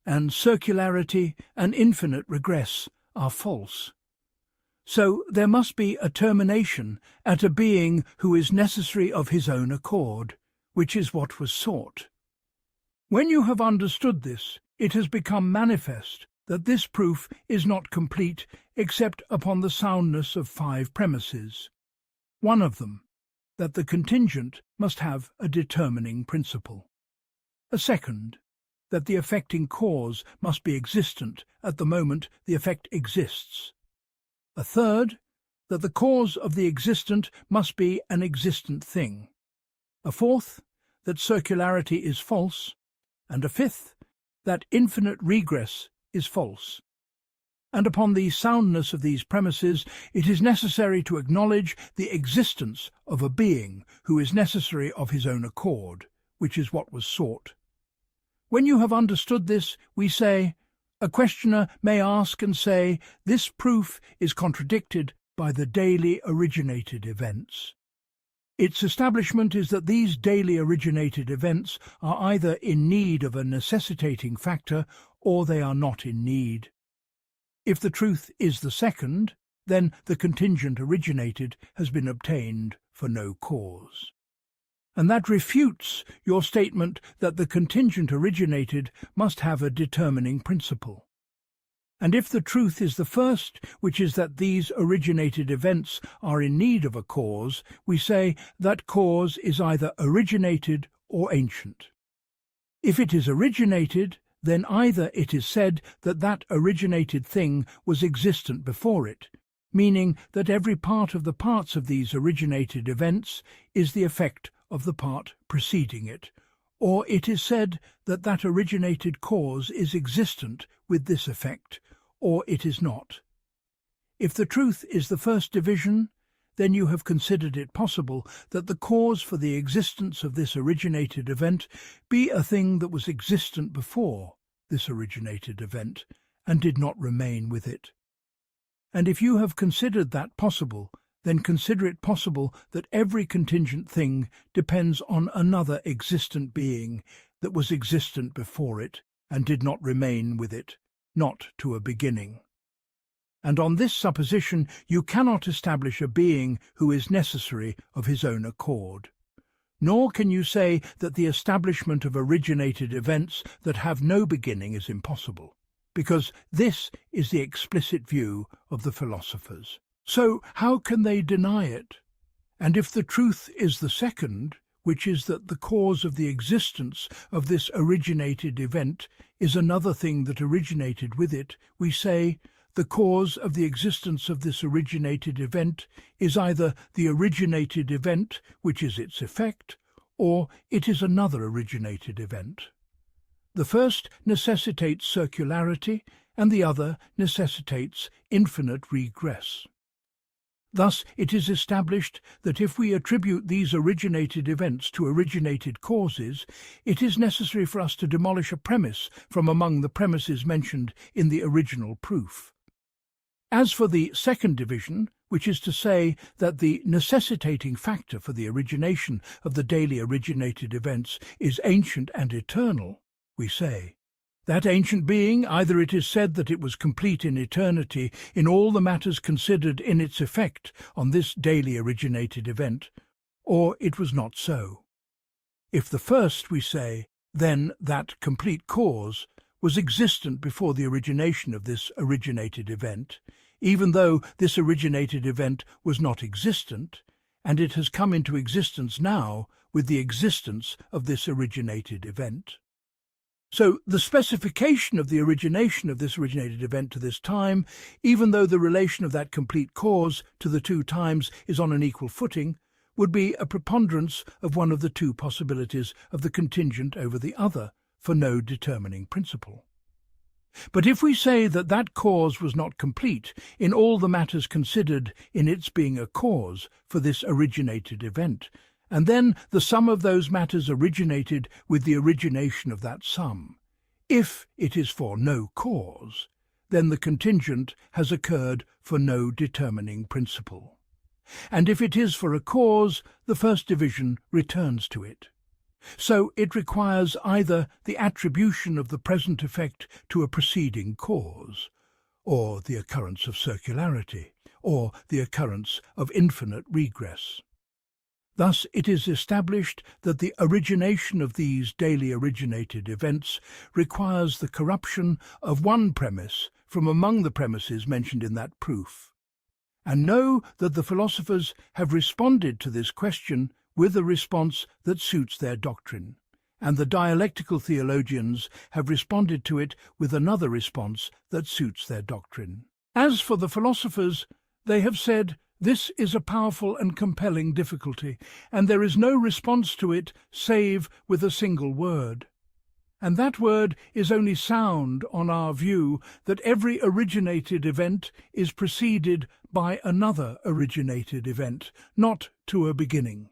and circularity and infinite regress are false. So there must be a termination at a being who is necessary of his own accord, which is what was sought. When you have understood this, it has become manifest that this proof is not complete except upon the soundness of 5 premises. One of them, that the contingent must have a determining principle. A second, that the affecting cause must be existent at the moment the effect exists. A third, that the cause of the existent must be an existent thing. A fourth, that circularity is false. And a fifth, that infinite regress is false. And upon the soundness of these premises, it is necessary to acknowledge the existence of a being who is necessary of his own accord, which is what was sought. When you have understood this, we say, a questioner may ask and say, this proof is contradicted by the daily originated events. Its establishment is that these daily originated events are either in need of a necessitating factor, or they are not in need. If the truth is the second, then the contingent originated has been obtained for no cause. And that refutes your statement that the contingent originated must have a determining principle. And if the truth is the first, which is that these originated events are in need of a cause, we say that cause is either originated or ancient. If it is originated, then either it is said that that originated thing was existent before it, meaning that every part of the parts of these originated events is the effect of the part preceding it, or it is said that that originated cause is existent with this effect, or it is not. If the truth is the first division, then you have considered it possible that the cause for the existence of this originated event be a thing that was existent before this originated event, and did not remain with it. And if you have considered that possible, then consider it possible that every contingent thing depends on another existent being that was existent before it, and did not remain with it, not to a beginning. and on this supposition you cannot establish a being who is necessary of his own accord. Nor can you say that the establishment of originated events that have no beginning is impossible, because this is the explicit view of the philosophers. So how can they deny it? And if the truth is the second, which is that the cause of the existence of this originated event is another thing that originated with it, we say, the cause of the existence of this originated event is either the originated event, which is its effect, or it is another originated event. The first necessitates circularity, and the other necessitates infinite regress. Thus it is established that if we attribute these originated events to originated causes, it is necessary for us to demolish a premise from among the premises mentioned in the original proof. As for the second division, which is to say that the necessitating factor for the origination of the daily originated events is ancient and eternal, we say, that ancient being, either it is said that it was complete in eternity in all the matters considered in its effect on this daily originated event, or it was not so. If the first, we say, then that complete cause was existent before the origination of this originated event, even though this originated event was not existent, and it has come into existence now with the existence of this originated event. So the specification of the origination of this originated event to this time, even though the relation of that complete cause to the two times is on an equal footing, would be a preponderance of one of the two possibilities of the contingent over the other, for no determining principle. But if we say that that cause was not complete in all the matters considered in its being a cause for this originated event, and then the sum of those matters originated with the origination of that sum, if it is for no cause, then the contingent has occurred for no determining principle. And if it is for a cause, the first division returns to it. So it requires either the attribution of the present effect to a preceding cause, or the occurrence of circularity, or the occurrence of infinite regress. Thus it is established that the origination of these daily originated events requires the corruption of one premise from among the premises mentioned in that proof. And know that the philosophers have responded to this question with a response that suits their doctrine, and the dialectical theologians have responded to it with another response that suits their doctrine. As for the philosophers, they have said, this is a powerful and compelling difficulty, and there is no response to it save with a single word. And that word is only sound on our view that every originated event is preceded by another originated event, not to a beginning.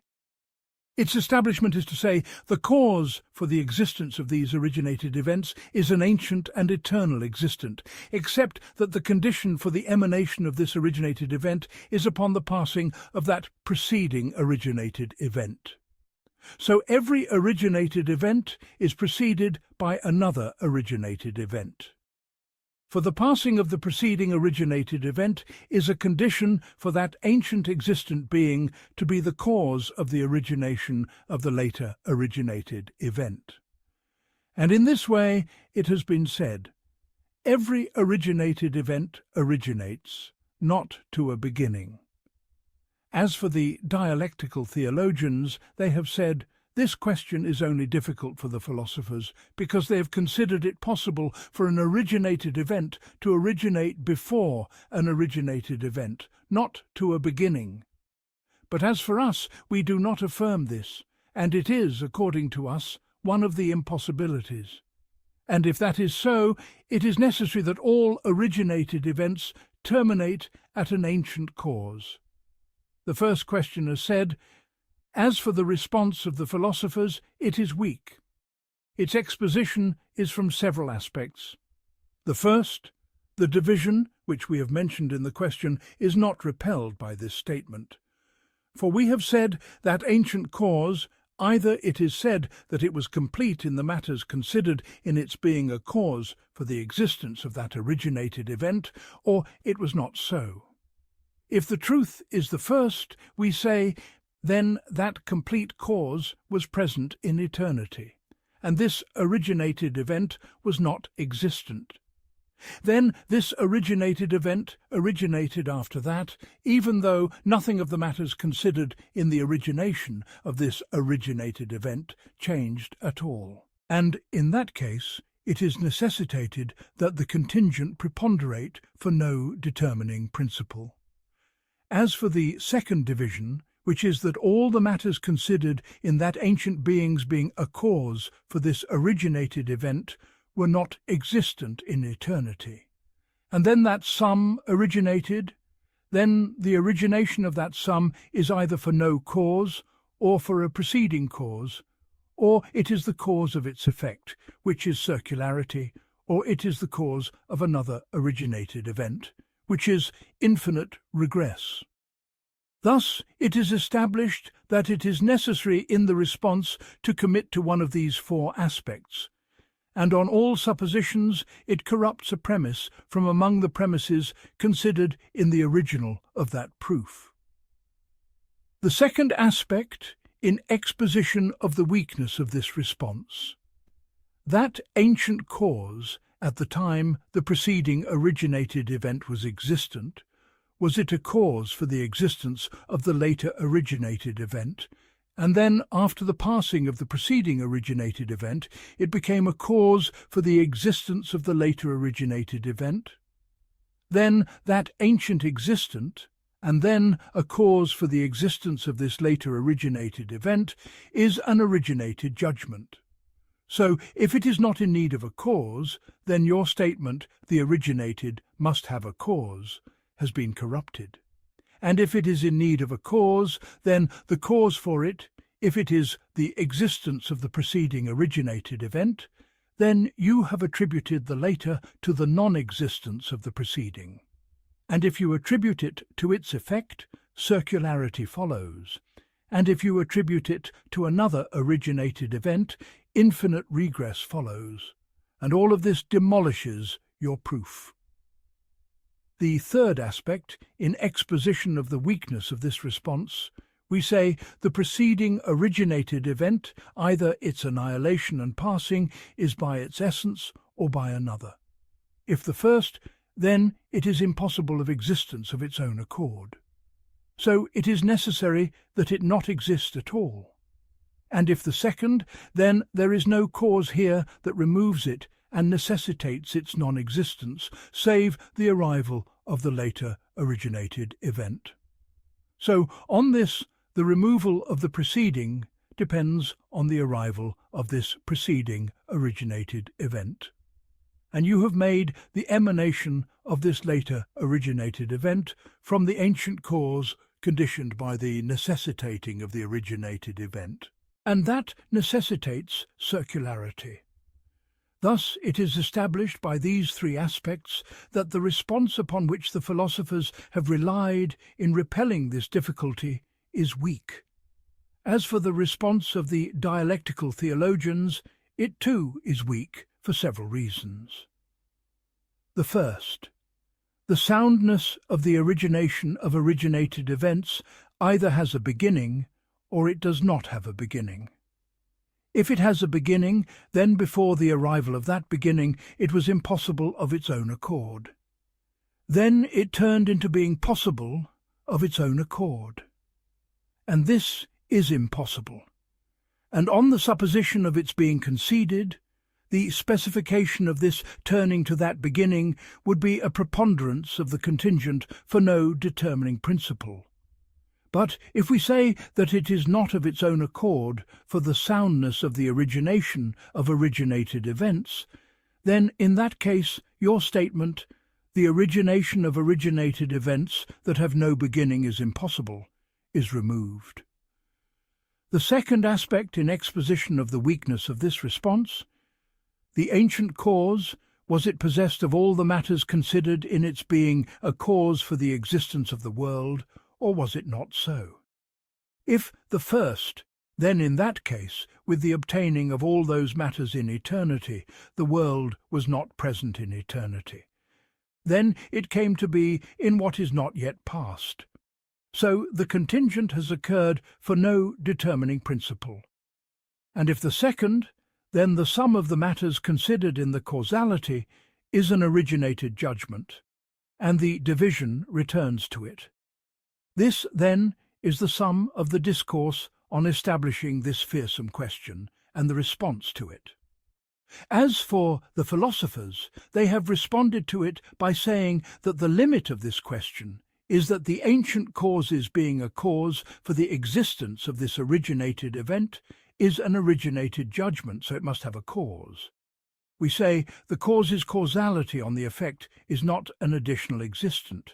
Its establishment is to say, the cause for the existence of these originated events is an ancient and eternal existent, except that the condition for the emanation of this originated event is upon the passing of that preceding originated event. So every originated event is preceded by another originated event. For the passing of the preceding originated event is a condition for that ancient existent being to be the cause of the origination of the later originated event. And in this way it has been said, every originated event originates, not to a beginning. As for the dialectical theologians, they have said, this question is only difficult for the philosophers because they have considered it possible for an originated event to originate before an originated event, not to a beginning. But as for us, we do not affirm this, and it is, according to us, one of the impossibilities. And if that is so, it is necessary that all originated events terminate at an ancient cause. The first questioner said, as for the response of the philosophers, it is weak. Its exposition is from several aspects. The first, the division, which we have mentioned in the question, is not repelled by this statement. For we have said that ancient cause, Either it is said that it was complete in the matters considered in its being a cause for the existence of that originated event, or it was not so. If the truth is the first, we say, then that complete cause was present in eternity, and this originated event was not existent. Then this originated event originated after that, even though nothing of the matters considered in the origination of this originated event changed at all. And in that case, it is necessitated that the contingent preponderate for no determining principle. As for the second division, which is that all the matters considered in that ancient being's being a cause for this originated event were not existent in eternity, and then that sum originated, then the origination of that sum is either for no cause or for a preceding cause, or it is the cause of its effect, which is circularity, or it is the cause of another originated event, which is infinite regress. Thus, it is established that it is necessary in the response to commit to one of these four aspects, and on all suppositions it corrupts a premise from among the premises considered in the original of that proof. The second aspect in exposition of the weakness of this response. That ancient cause, at the time the preceding originated event was existent, was it a cause for the existence of the later originated event, and then, after the passing of the preceding originated event, it became a cause for the existence of the later originated event? Then that ancient existent, and then a cause for the existence of this later originated event, is an originated judgment. So, if it is not in need of a cause, then your statement, the originated must have a cause, has been corrupted. And if it is in need of a cause, then the cause for it, if it is the existence of the preceding originated event, then you have attributed the later to the non-existence of the preceding. And if you attribute it to its effect, circularity follows. And if you attribute it to another originated event, infinite regress follows. And all of this demolishes your proof. The third aspect, in exposition of the weakness of this response, we say the preceding originated event, either its annihilation and passing, is by its essence or by another. If the first, then it is impossible of existence of its own accord. So it is necessary that it not exist at all. And if the second, then there is no cause here that removes it and necessitates its non-existence, save the arrival of the later originated event. So, on this, the removal of the preceding depends on the arrival of this preceding originated event. And you have made the emanation of this later originated event from the ancient cause conditioned by the necessitating of the originated event. And that necessitates circularity. Thus it is established by these three aspects that the response upon which the philosophers have relied in repelling this difficulty is weak. As for the response of the dialectical theologians, it too is weak for several reasons. The first, the soundness of the origination of originated events either has a beginning or it does not have a beginning. If it has a beginning, then before the arrival of that beginning it was impossible of its own accord. Then it turned into being possible of its own accord. And this is impossible. And on the supposition of its being conceded, the specification of this turning to that beginning would be a preponderance of the contingent for no determining principle. But if we say that it is not of its own accord for the soundness of the origination of originated events, then in that case your statement, the origination of originated events that have no beginning is impossible, is removed. The second aspect in exposition of the weakness of this response, the ancient cause, was it possessed of all the matters considered in its being a cause for the existence of the world, or was it not so? If the first, then in that case, with the obtaining of all those matters in eternity, the world was not present in eternity. Then it came to be in what is not yet past. So the contingent has occurred for no determining principle. And if the second, then the sum of the matters considered in the causality is an originated judgment, and the division returns to it. This, then, is the sum of the discourse on establishing this fearsome question and the response to it. As for the philosophers, they have responded to it by saying that the limit of this question is that the ancient causes being a cause for the existence of this originated event is an originated judgment, so it must have a cause. We say the cause's causality on the effect is not an additional existent,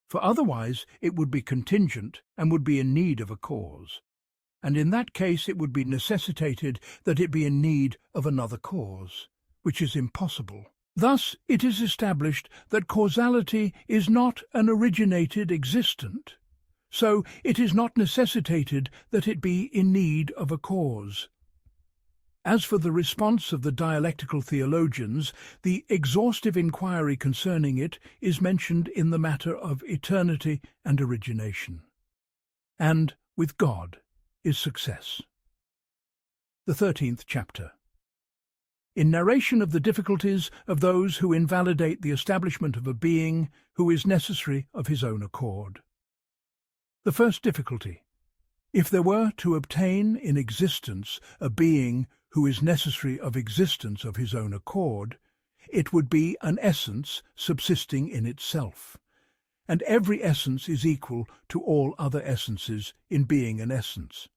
for otherwise it would be contingent and would be in need of a cause, and in that case it would be necessitated that it be in need of another cause, which is impossible. Thus it is established that causality is not an originated existent, so it is not necessitated that it be in need of a cause. As for the response of the dialectical theologians, the exhaustive inquiry concerning it is mentioned in the matter of eternity and origination. And with God is success. The 13th chapter. In narration of the difficulties of those who invalidate the establishment of a being who is necessary of his own accord. The first difficulty: if there were to obtain in existence a being who is necessary of existence of his own accord, it would be an essence subsisting in itself, and every essence is equal to all other essences in being an essence,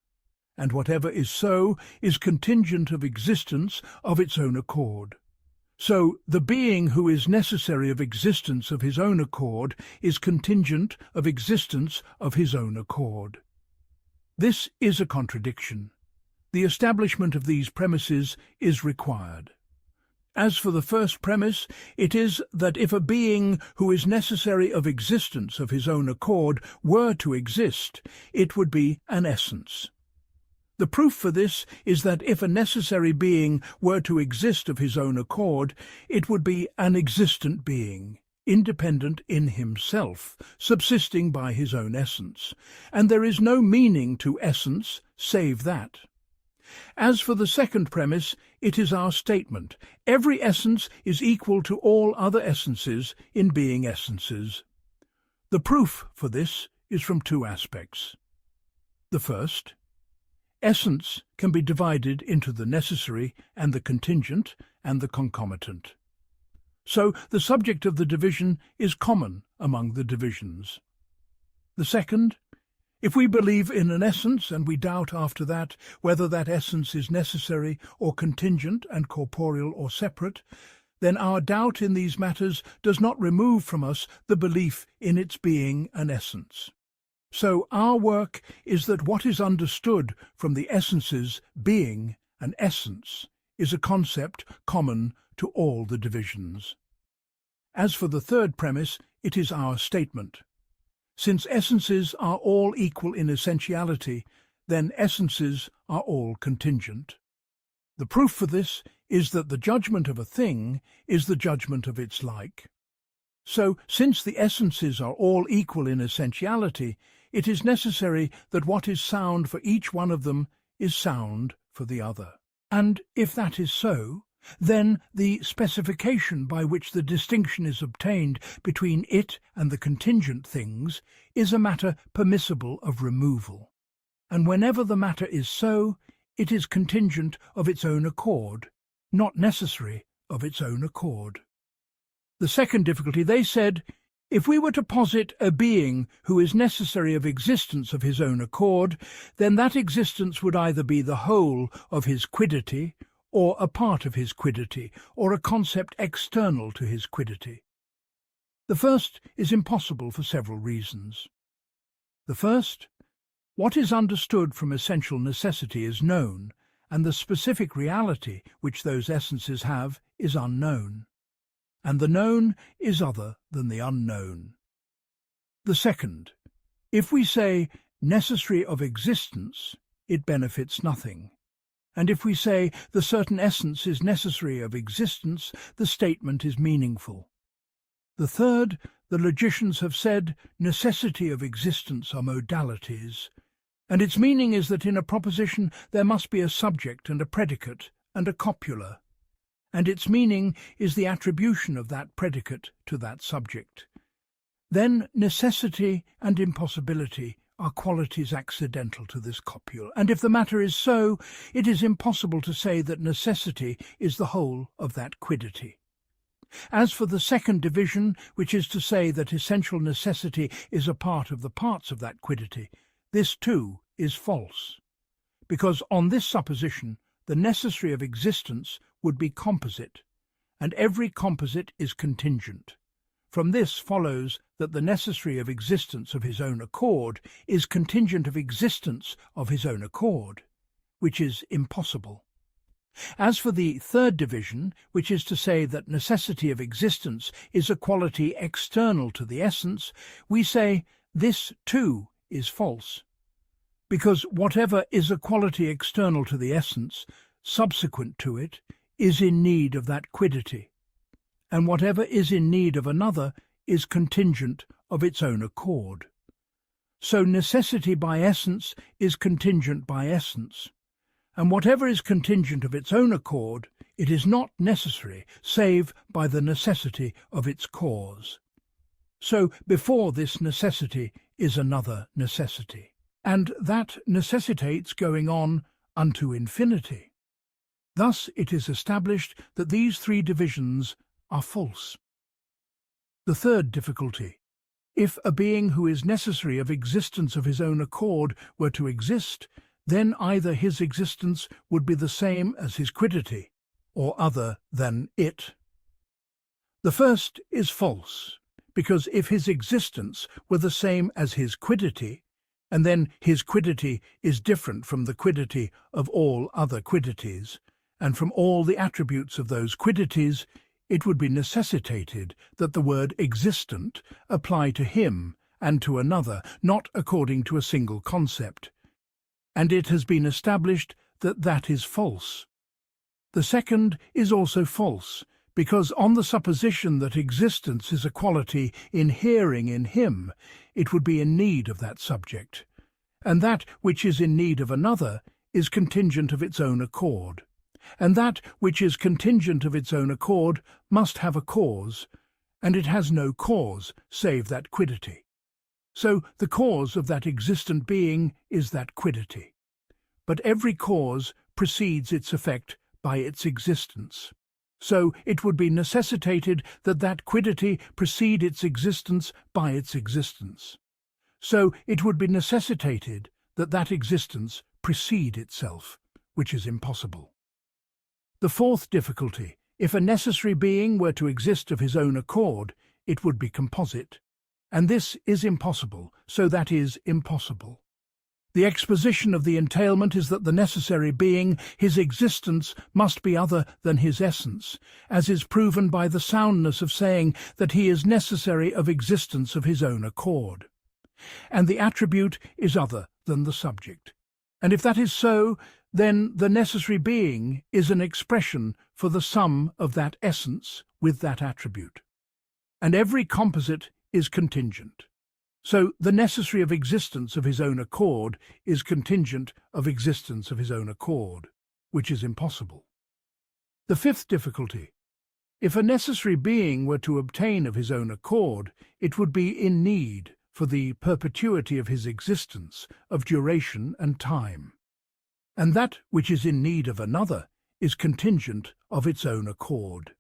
and whatever is so is contingent of existence of its own accord. So the being who is necessary of existence of his own accord is contingent of existence of his own accord. This is a contradiction. The establishment of these premises is required. As for the first premise, it is that if a being who is necessary of existence of his own accord were to exist, it would be an essence. The proof for this is that if a necessary being were to exist of his own accord, it would be an existent being, independent in himself, subsisting by his own essence, and there is no meaning to essence save that. As for the second premise, it is our statement: every essence is equal to all other essences in being essences. The proof for this is from two aspects. The first: essence can be divided into the necessary and the contingent and the concomitant. So the subject of the division is common among the divisions. The second: if we believe in an essence and we doubt after that whether that essence is necessary or contingent and corporeal or separate, then our doubt in these matters does not remove from us the belief in its being an essence. So our work is that what is understood from the essences being an essence is a concept common to all the divisions. As for the third premise, it is our statement: since essences are all equal in essentiality, then essences are all contingent. The proof for this is that the judgment of a thing is the judgment of its like. So, since the essences are all equal in essentiality, it is necessary that what is sound for each one of them is sound for the other. And if that is so, then the specification by which the distinction is obtained between it and the contingent things is a matter permissible of removal. And whenever the matter is so, it is contingent of its own accord, not necessary of its own accord. The second difficulty, they said: if we were to posit a being who is necessary of existence of his own accord, then that existence would either be the whole of his quiddity, or a part of his quiddity, or a concept external to his quiddity. The first is impossible for several reasons. The first: what is understood from essential necessity is known, and the specific reality which those essences have is unknown, and the known is other than the unknown. The second: if we say necessary of existence, it benefits nothing. And if we say the certain essence is necessary of existence, the statement is meaningful. The third, the logicians have said, necessity of existence are modalities, and its meaning is that in a proposition there must be a subject and a predicate and a copula, and its meaning is the attribution of that predicate to that subject. Then necessity and impossibility are qualities accidental to this copula, and if the matter is so, it is impossible to say that necessity is the whole of that quiddity. As for the second division, which is to say that essential necessity is a part of the parts of that quiddity, this too is false, because on this supposition the necessary of existence would be composite, and every composite is contingent. From this follows that the necessary of existence of his own accord is contingent of existence of his own accord, which is impossible. As for the third division, which is to say that necessity of existence is a quality external to the essence, we say this too is false, because whatever is a quality external to the essence, subsequent to it, is in need of that quiddity, and whatever is in need of another is contingent of its own accord. So necessity by essence is contingent by essence, and whatever is contingent of its own accord, it is not necessary save by the necessity of its cause. So before this necessity is another necessity, and that necessitates going on unto infinity. Thus it is established that these three divisions are false. The third difficulty. If a being who is necessary of existence of his own accord were to exist, then either his existence would be the same as his quiddity, or other than it. The first is false, because if his existence were the same as his quiddity, and then his quiddity is different from the quiddity of all other quiddities, and from all the attributes of those quiddities, it would be necessitated that the word existent apply to him and to another, not according to a single concept. And it has been established that that is false. The second is also false, because on the supposition that existence is a quality inhering in him, it would be in need of that subject, and that which is in need of another is contingent of its own accord, and that which is contingent of its own accord must have a cause, and it has no cause save that quiddity. So the cause of that existent being is that quiddity. But every cause precedes its effect by its existence. So it would be necessitated that that quiddity precede its existence by its existence. So it would be necessitated that that existence precede itself, which is impossible. The fourth difficulty. If a necessary being were to exist of his own accord, it would be composite. And this is impossible, so that is impossible. The exposition of the entailment is that the necessary being, his existence, must be other than his essence, as is proven by the soundness of saying that he is necessary of existence of his own accord. And the attribute is other than the subject. And if that is so, then the necessary being is an expression for the sum of that essence with that attribute. And every composite is contingent. So the necessary of existence of his own accord is contingent of existence of his own accord, which is impossible. The fifth difficulty. If a necessary being were to obtain of his own accord, it would be in need, for the perpetuity of his existence, of duration and time. And that which is in need of another is contingent of its own accord.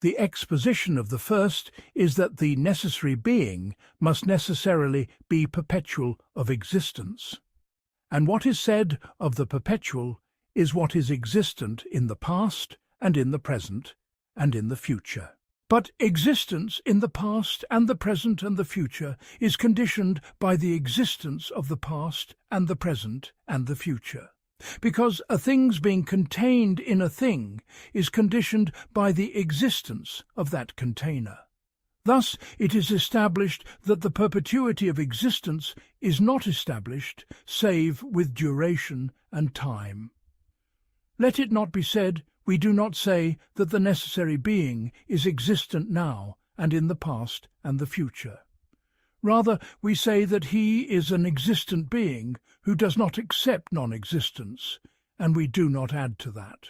The exposition of the first is that the necessary being must necessarily be perpetual of existence, and what is said of the perpetual is what is existent in the past and in the present and in the future. But existence in the past and the present and the future is conditioned by the existence of the past and the present and the future, because a thing's being contained in a thing is conditioned by the existence of that container. Thus, it is established that the perpetuity of existence is not established save with duration and time. Let it not be said, we do not say that the necessary being is existent now and in the past and the future. Rather, we say that he is an existent being who does not accept non-existence, and we do not add to that.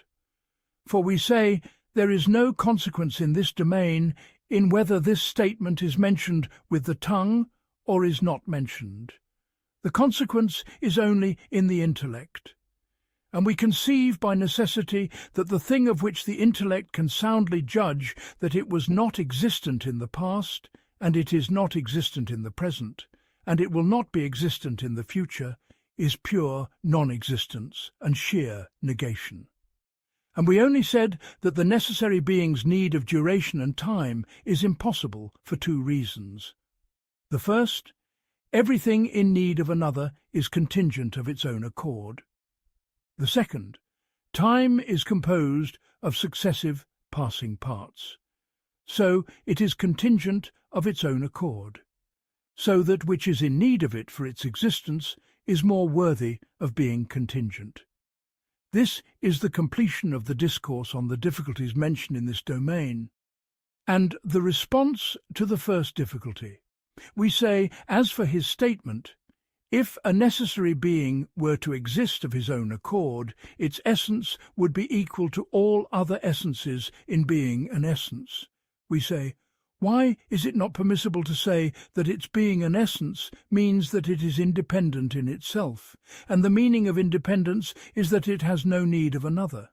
For we say there is no consequence in this domain in whether this statement is mentioned with the tongue or is not mentioned. The consequence is only in the intellect. And we conceive by necessity that the thing of which the intellect can soundly judge that it was not existent in the past, and it is not existent in the present, and it will not be existent in the future, is pure non-existence and sheer negation. And we only said that the necessary being's need of duration and time is impossible for two reasons. The first, everything in need of another is contingent of its own accord. The second, time is composed of successive passing parts. So it is contingent of its own accord, so that which is in need of it for its existence is more worthy of being contingent. This is the completion of the discourse on the difficulties mentioned in this domain. And the response to the first difficulty, we say, as for his statement, if a necessary being were to exist of his own accord, its essence would be equal to all other essences in being an essence. We say, why is it not permissible to say that its being an essence means that it is independent in itself, and the meaning of independence is that it has no need of another?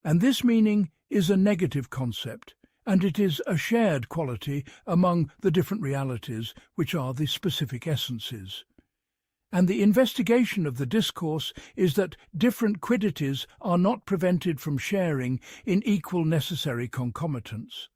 And this meaning is a negative concept, and it is a shared quality among the different realities which are the specific essences. And the investigation of the discourse is that different quiddities are not prevented from sharing in equal necessary concomitants.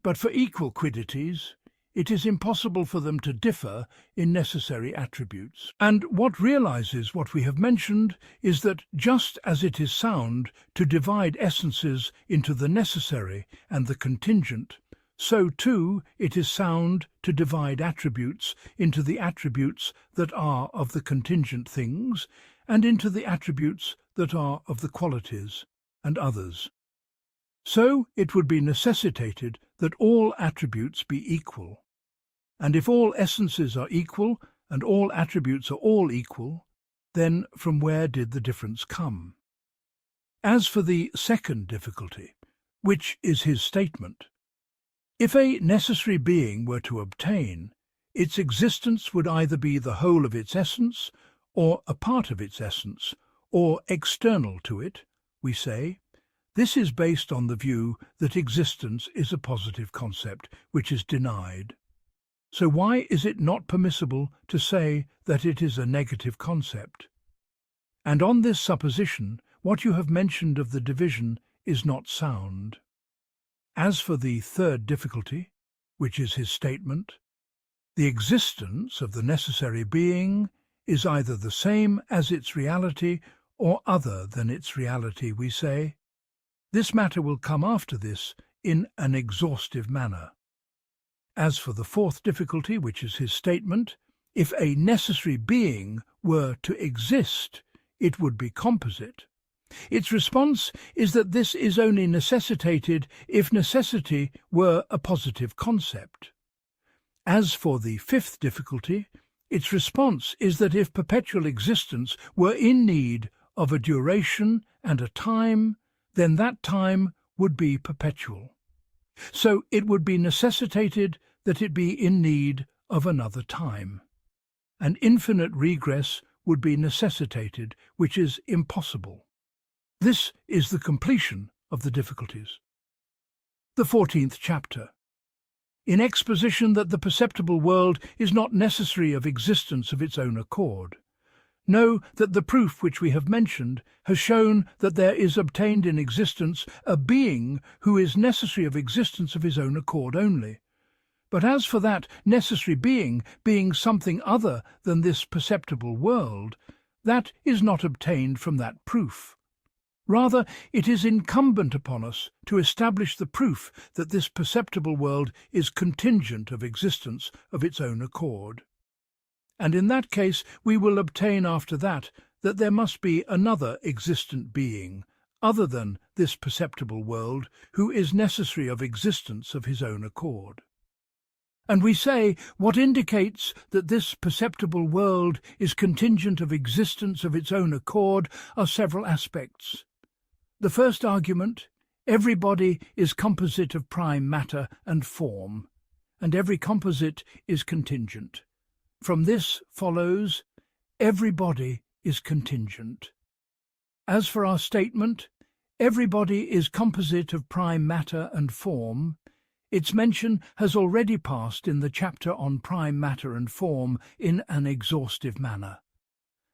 But for equal quiddities, it is impossible for them to differ in necessary attributes. And what realizes what we have mentioned is that just as it is sound to divide essences into the necessary and the contingent, so too it is sound to divide attributes into the attributes that are of the contingent things and into the attributes that are of the qualities and others. So it would be necessitated that all attributes be equal. And if all essences are equal and all attributes are all equal, then from where did the difference come? As for the second difficulty, which is his statement, if a necessary being were to obtain, its existence would either be the whole of its essence, or a part of its essence, or external to it, we say. This is based on the view that existence is a positive concept, which is denied. So why is it not permissible to say that it is a negative concept? And on this supposition, what you have mentioned of the division is not sound. As for the third difficulty, which is his statement, the existence of the necessary being is either the same as its reality or other than its reality, we say. This matter will come after this in an exhaustive manner. As for the fourth difficulty, which is his statement, if a necessary being were to exist, it would be composite. Its response is that this is only necessitated if necessity were a positive concept. As for the fifth difficulty, its response is that if perpetual existence were in need of a duration and a time, then that time would be perpetual. So it would be necessitated that it be in need of another time. An infinite regress would be necessitated, which is impossible. This is the completion of the difficulties. The 14th chapter. In exposition that the perceptible world is not necessary of existence of its own accord. Know that the proof which we have mentioned has shown that there is obtained in existence a being who is necessary of existence of his own accord only. But as for that necessary being something other than this perceptible world, that is not obtained from that proof. Rather, it is incumbent upon us to establish the proof that this perceptible world is contingent of existence of its own accord. And in that case we will obtain after that there must be another existent being, other than this perceptible world, who is necessary of existence of his own accord. And we say, what indicates that this perceptible world is contingent of existence of its own accord are several aspects. The first argument: every body is composite of prime matter and form, and every composite is contingent. From this follows, every body is contingent. As for our statement, every body is composite of prime matter and form, its mention has already passed in the chapter on prime matter and form in an exhaustive manner.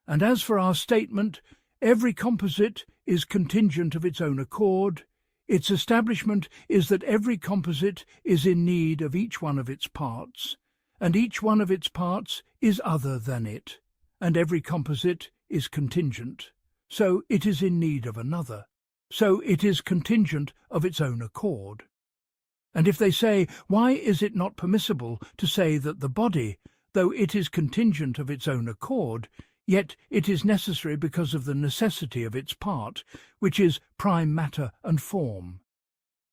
And as for our statement, every composite is contingent of its own accord, its establishment is that every composite is in need of each one of its parts, and each one of its parts is other than it, and every composite is contingent, so it is in need of another, so it is contingent of its own accord. And if they say, why is it not permissible to say that the body, though it is contingent of its own accord, yet it is necessary because of the necessity of its part, which is prime matter and form?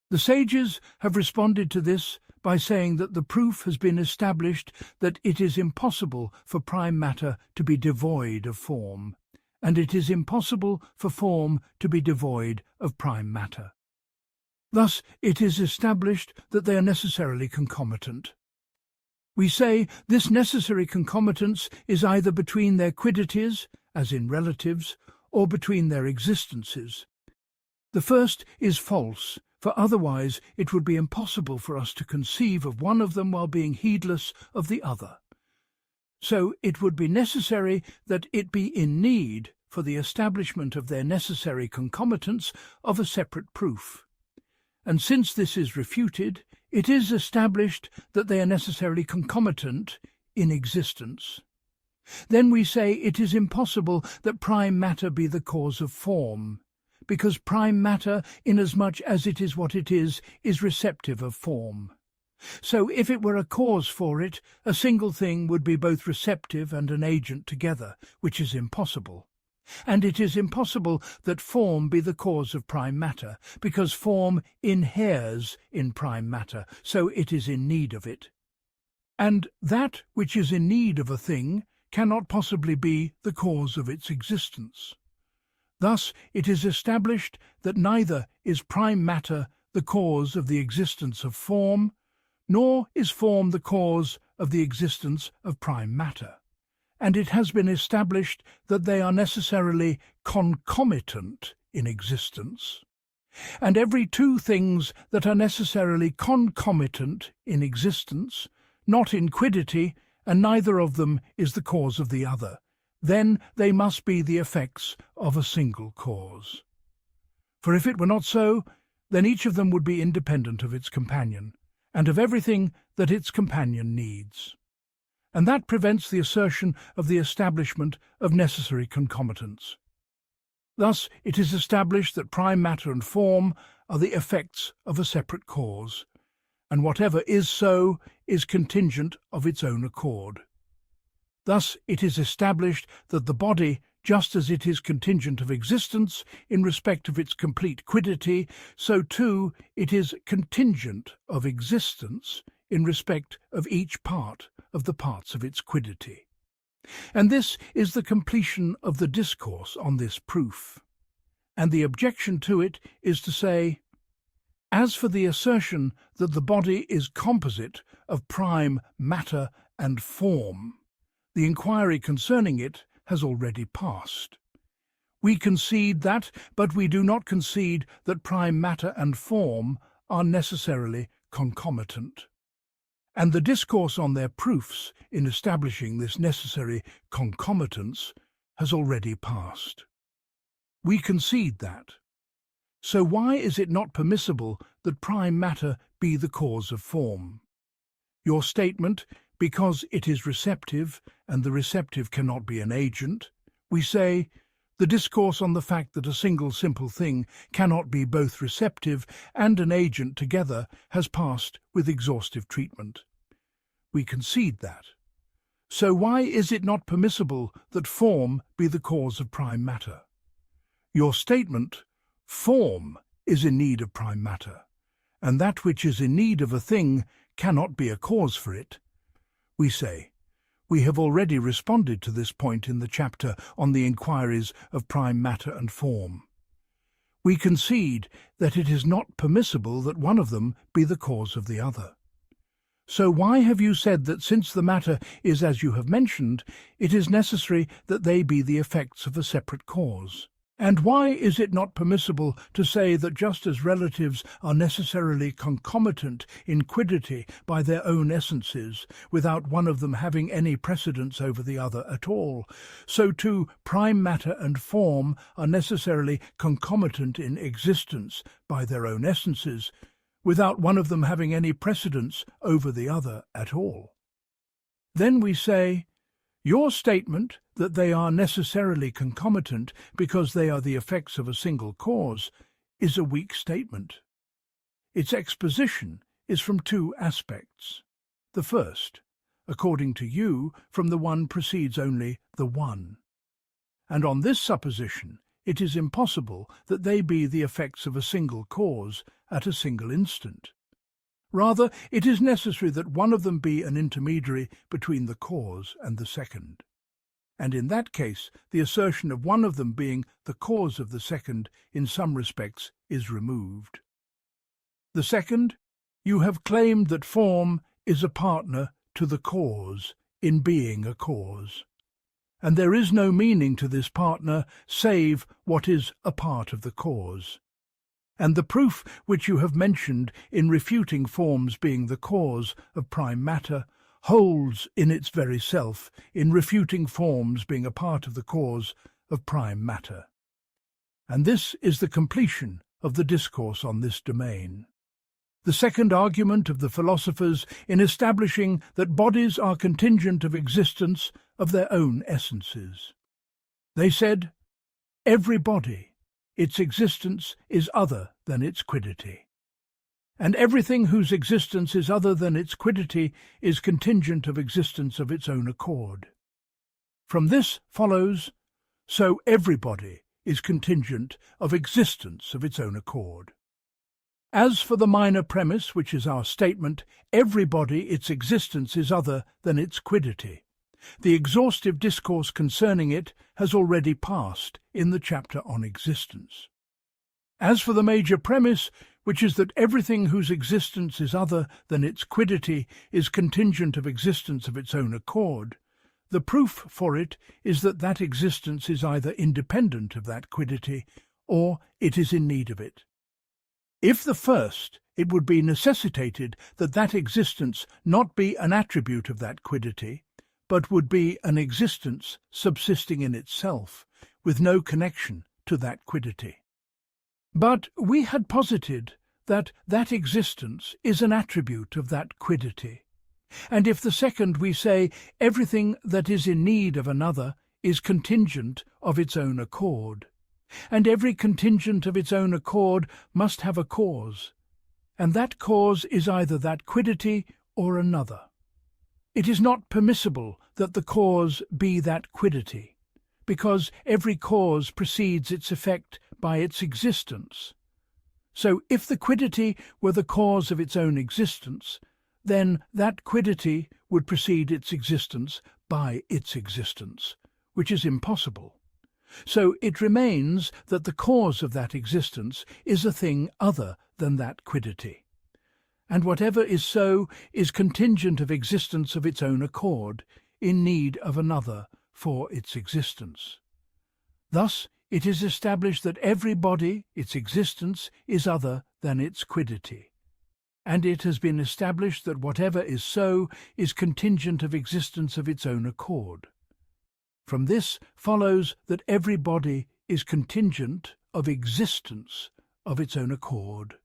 The sages have responded to this by saying that the proof has been established that it is impossible for prime matter to be devoid of form, and it is impossible for form to be devoid of prime matter. Thus it is established that they are necessarily concomitant. We say this necessary concomitance is either between their quiddities, as in relatives, or between their existences. The first is false, for otherwise it would be impossible for us to conceive of one of them while being heedless of the other. So it would be necessary that it be in need, for the establishment of their necessary concomitance, of a separate proof. And since this is refuted, it is established that they are necessarily concomitant in existence. Then we say it is impossible that prime matter be the cause of form, because prime matter, inasmuch as it is what it is receptive of form. So if it were a cause for it, a single thing would be both receptive and an agent together, which is impossible. And it is impossible that form be the cause of prime matter, because form inheres in prime matter, so it is in need of it. And that which is in need of a thing cannot possibly be the cause of its existence. Thus it is established that neither is prime matter the cause of the existence of form, nor is form the cause of the existence of prime matter. And it has been established that they are necessarily concomitant in existence. And every two things that are necessarily concomitant in existence, not in quiddity, and neither of them is the cause of the other, then they must be the effects of a single cause. For if it were not so, then each of them would be independent of its companion, and of everything that its companion needs. And that prevents the assertion of the establishment of necessary concomitance. Thus it is established that prime matter and form are the effects of a separate cause, and whatever is so is contingent of its own accord. Thus it is established that the body, just as it is contingent of existence in respect of its complete quiddity, so too it is contingent of existence in respect of each part of the parts of its quiddity. And this is the completion of the discourse on this proof. And the objection to it is to say, as for the assertion that the body is composite of prime matter and form, the inquiry concerning it has already passed. We concede that, but we do not concede that prime matter and form are necessarily concomitant. And the discourse on their proofs in establishing this necessary concomitance has already passed. We concede that. So why is it not permissible that prime matter be the cause of form? Your statement, because it is receptive, and the receptive cannot be an agent, we say, The discourse on the fact that a single simple thing cannot be both receptive and an agent together has passed with exhaustive treatment. We concede that. So why is it not permissible that form be the cause of prime matter? Your statement, form is in need of prime matter, and that which is in need of a thing cannot be a cause for it. We say, we have already responded to this point in the chapter on the inquiries of prime matter and form. We concede that it is not permissible that one of them be the cause of the other. So why have you said that since the matter is as you have mentioned, it is necessary that they be the effects of a separate cause? And why is it not permissible to say that just as relatives are necessarily concomitant in quiddity by their own essences, without one of them having any precedence over the other at all, so too prime matter and form are necessarily concomitant in existence by their own essences, without one of them having any precedence over the other at all? Then we say, your statement that they are necessarily concomitant because they are the effects of a single cause is a weak statement. Its exposition is from two aspects. The first, according to you, from the one proceeds only the one. And on this supposition, it is impossible that they be the effects of a single cause at a single instant. Rather, it is necessary that one of them be an intermediary between the cause and the second. And in that case, the assertion of one of them being the cause of the second in some respects is removed. The second, you have claimed that form is a partner to the cause in being a cause. And there is no meaning to this partner save what is a part of the cause. And the proof which you have mentioned in refuting forms being the cause of prime matter holds in its very self in refuting forms being a part of the cause of prime matter. And this is the completion of the discourse on this domain. The second argument of the philosophers in establishing that bodies are contingent of existence of their own essences. They said, every body, its existence is other than its quiddity. And everything whose existence is other than its quiddity is contingent of existence of its own accord. From this follows, so everybody is contingent of existence of its own accord. As for the minor premise, which is our statement, everybody its existence is other than its quiddity, the exhaustive discourse concerning it has already passed in the chapter on existence. As for the major premise, which is that everything whose existence is other than its quiddity is contingent of existence of its own accord, the proof for it is that that existence is either independent of that quiddity or it is in need of it. If the first, it would be necessitated that that existence not be an attribute of that quiddity, but would be an existence subsisting in itself, with no connection to that quiddity. But we had posited that that existence is an attribute of that quiddity, and if the second we say everything that is in need of another is contingent of its own accord, and every contingent of its own accord must have a cause, and that cause is either that quiddity or another. It is not permissible that the cause be that quiddity, because every cause precedes its effect by its existence. So if the quiddity were the cause of its own existence, then that quiddity would precede its existence by its existence, which is impossible. So it remains that the cause of that existence is a thing other than that quiddity. And whatever is so is contingent of existence of its own accord, in need of another for its existence. Thus it is established that every body, its existence, is other than its quiddity. And it has been established that whatever is so is contingent of existence of its own accord. From this follows that every body is contingent of existence of its own accord.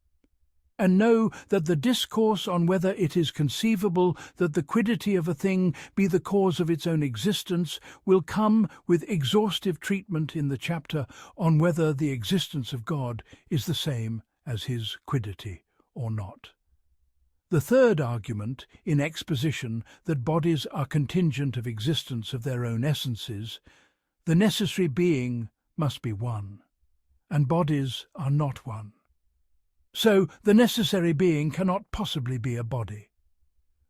And know that the discourse on whether it is conceivable that the quiddity of a thing be the cause of its own existence will come with exhaustive treatment in the chapter on whether the existence of God is the same as his quiddity or not. The third argument in exposition that bodies are contingent of existence of their own essences, the necessary being must be one, and bodies are not one. So the necessary being cannot possibly be a body.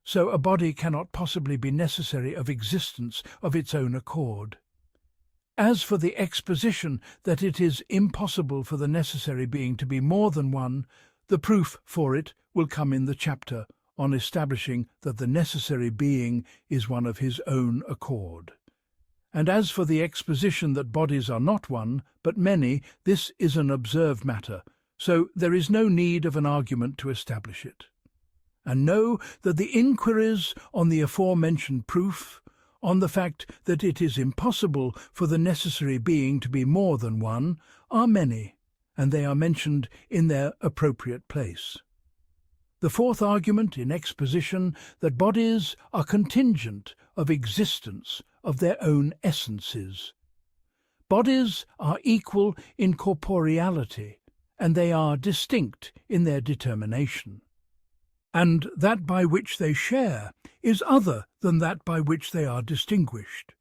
So a body cannot possibly be necessary of existence of its own accord. As for the exposition that it is impossible for the necessary being to be more than one, the proof for it will come in the chapter on establishing that the necessary being is one of his own accord. And as for the exposition that bodies are not one, but many, this is an observed matter, so there is no need of an argument to establish it. And know that the inquiries on the aforementioned proof, on the fact that it is impossible for the necessary being to be more than one, are many, and they are mentioned in their appropriate place. The fourth argument in exposition that bodies are contingent of existence of their own essences. Bodies are equal in corporeality, and they are distinct in their determination. And that by which they share is other than that by which they are distinguished,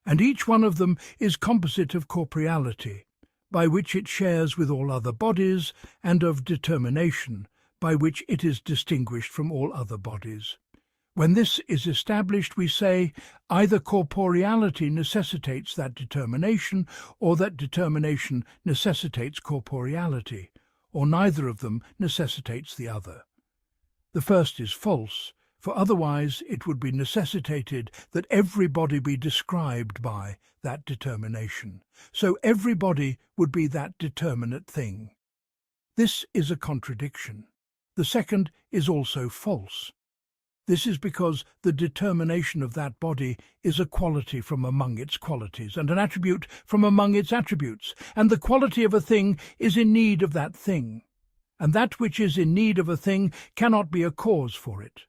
and each one of them is composite of corporeality, by which it shares with all other bodies, and of determination, by which it is distinguished from all other bodies. When this is established, we say, either corporeality necessitates that determination, or that determination necessitates corporeality, or neither of them necessitates the other. The first is false, for otherwise it would be necessitated that every body be described by that determination. So every body would be that determinate thing. This is a contradiction. The second is also false. This is because the determination of that body is a quality from among its qualities, and an attribute from among its attributes, and the quality of a thing is in need of that thing, and that which is in need of a thing cannot be a cause for it.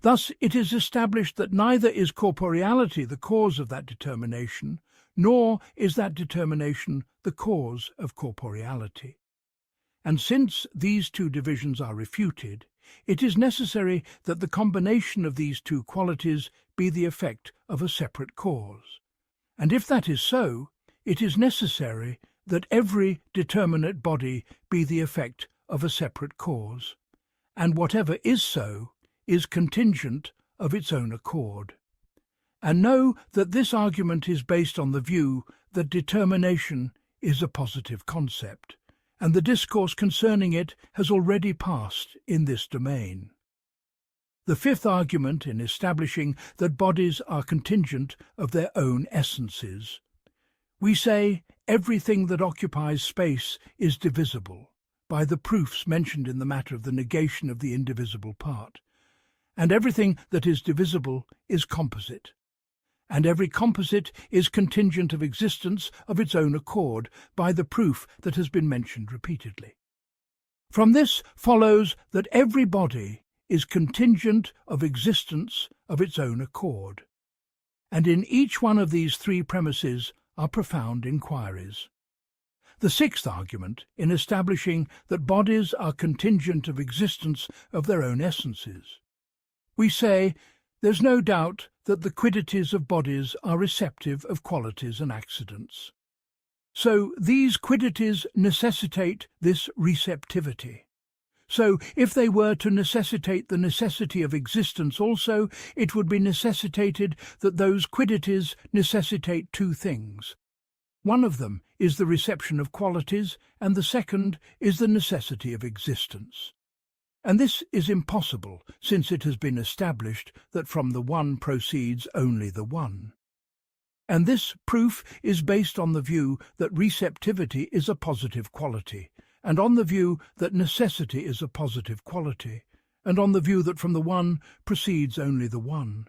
Thus it is established that neither is corporeality the cause of that determination, nor is that determination the cause of corporeality. And since these two divisions are refuted, it is necessary that the combination of these two qualities be the effect of a separate cause. And if that is so, it is necessary that every determinate body be the effect of a separate cause, and whatever is so is contingent of its own accord. And know that this argument is based on the view that determination is a positive concept, and the discourse concerning it has already passed in this domain. The fifth argument in establishing that bodies are contingent of their own essences. We say everything that occupies space is divisible, by the proofs mentioned in the matter of the negation of the indivisible part, and everything that is divisible is composite, and every composite is contingent of existence of its own accord by the proof that has been mentioned repeatedly. From this follows that every body is contingent of existence of its own accord, and in each one of these three premises are profound inquiries. The sixth argument in establishing that bodies are contingent of existence of their own essences. We say, there's no doubt that the quiddities of bodies are receptive of qualities and accidents. So these quiddities necessitate this receptivity. So if they were to necessitate the necessity of existence also, it would be necessitated that those quiddities necessitate two things. One of them is the reception of qualities, and the second is the necessity of existence. And this is impossible, since it has been established that from the one proceeds only the one. And this proof is based on the view that receptivity is a positive quality, and on the view that necessity is a positive quality, and on the view that from the one proceeds only the one.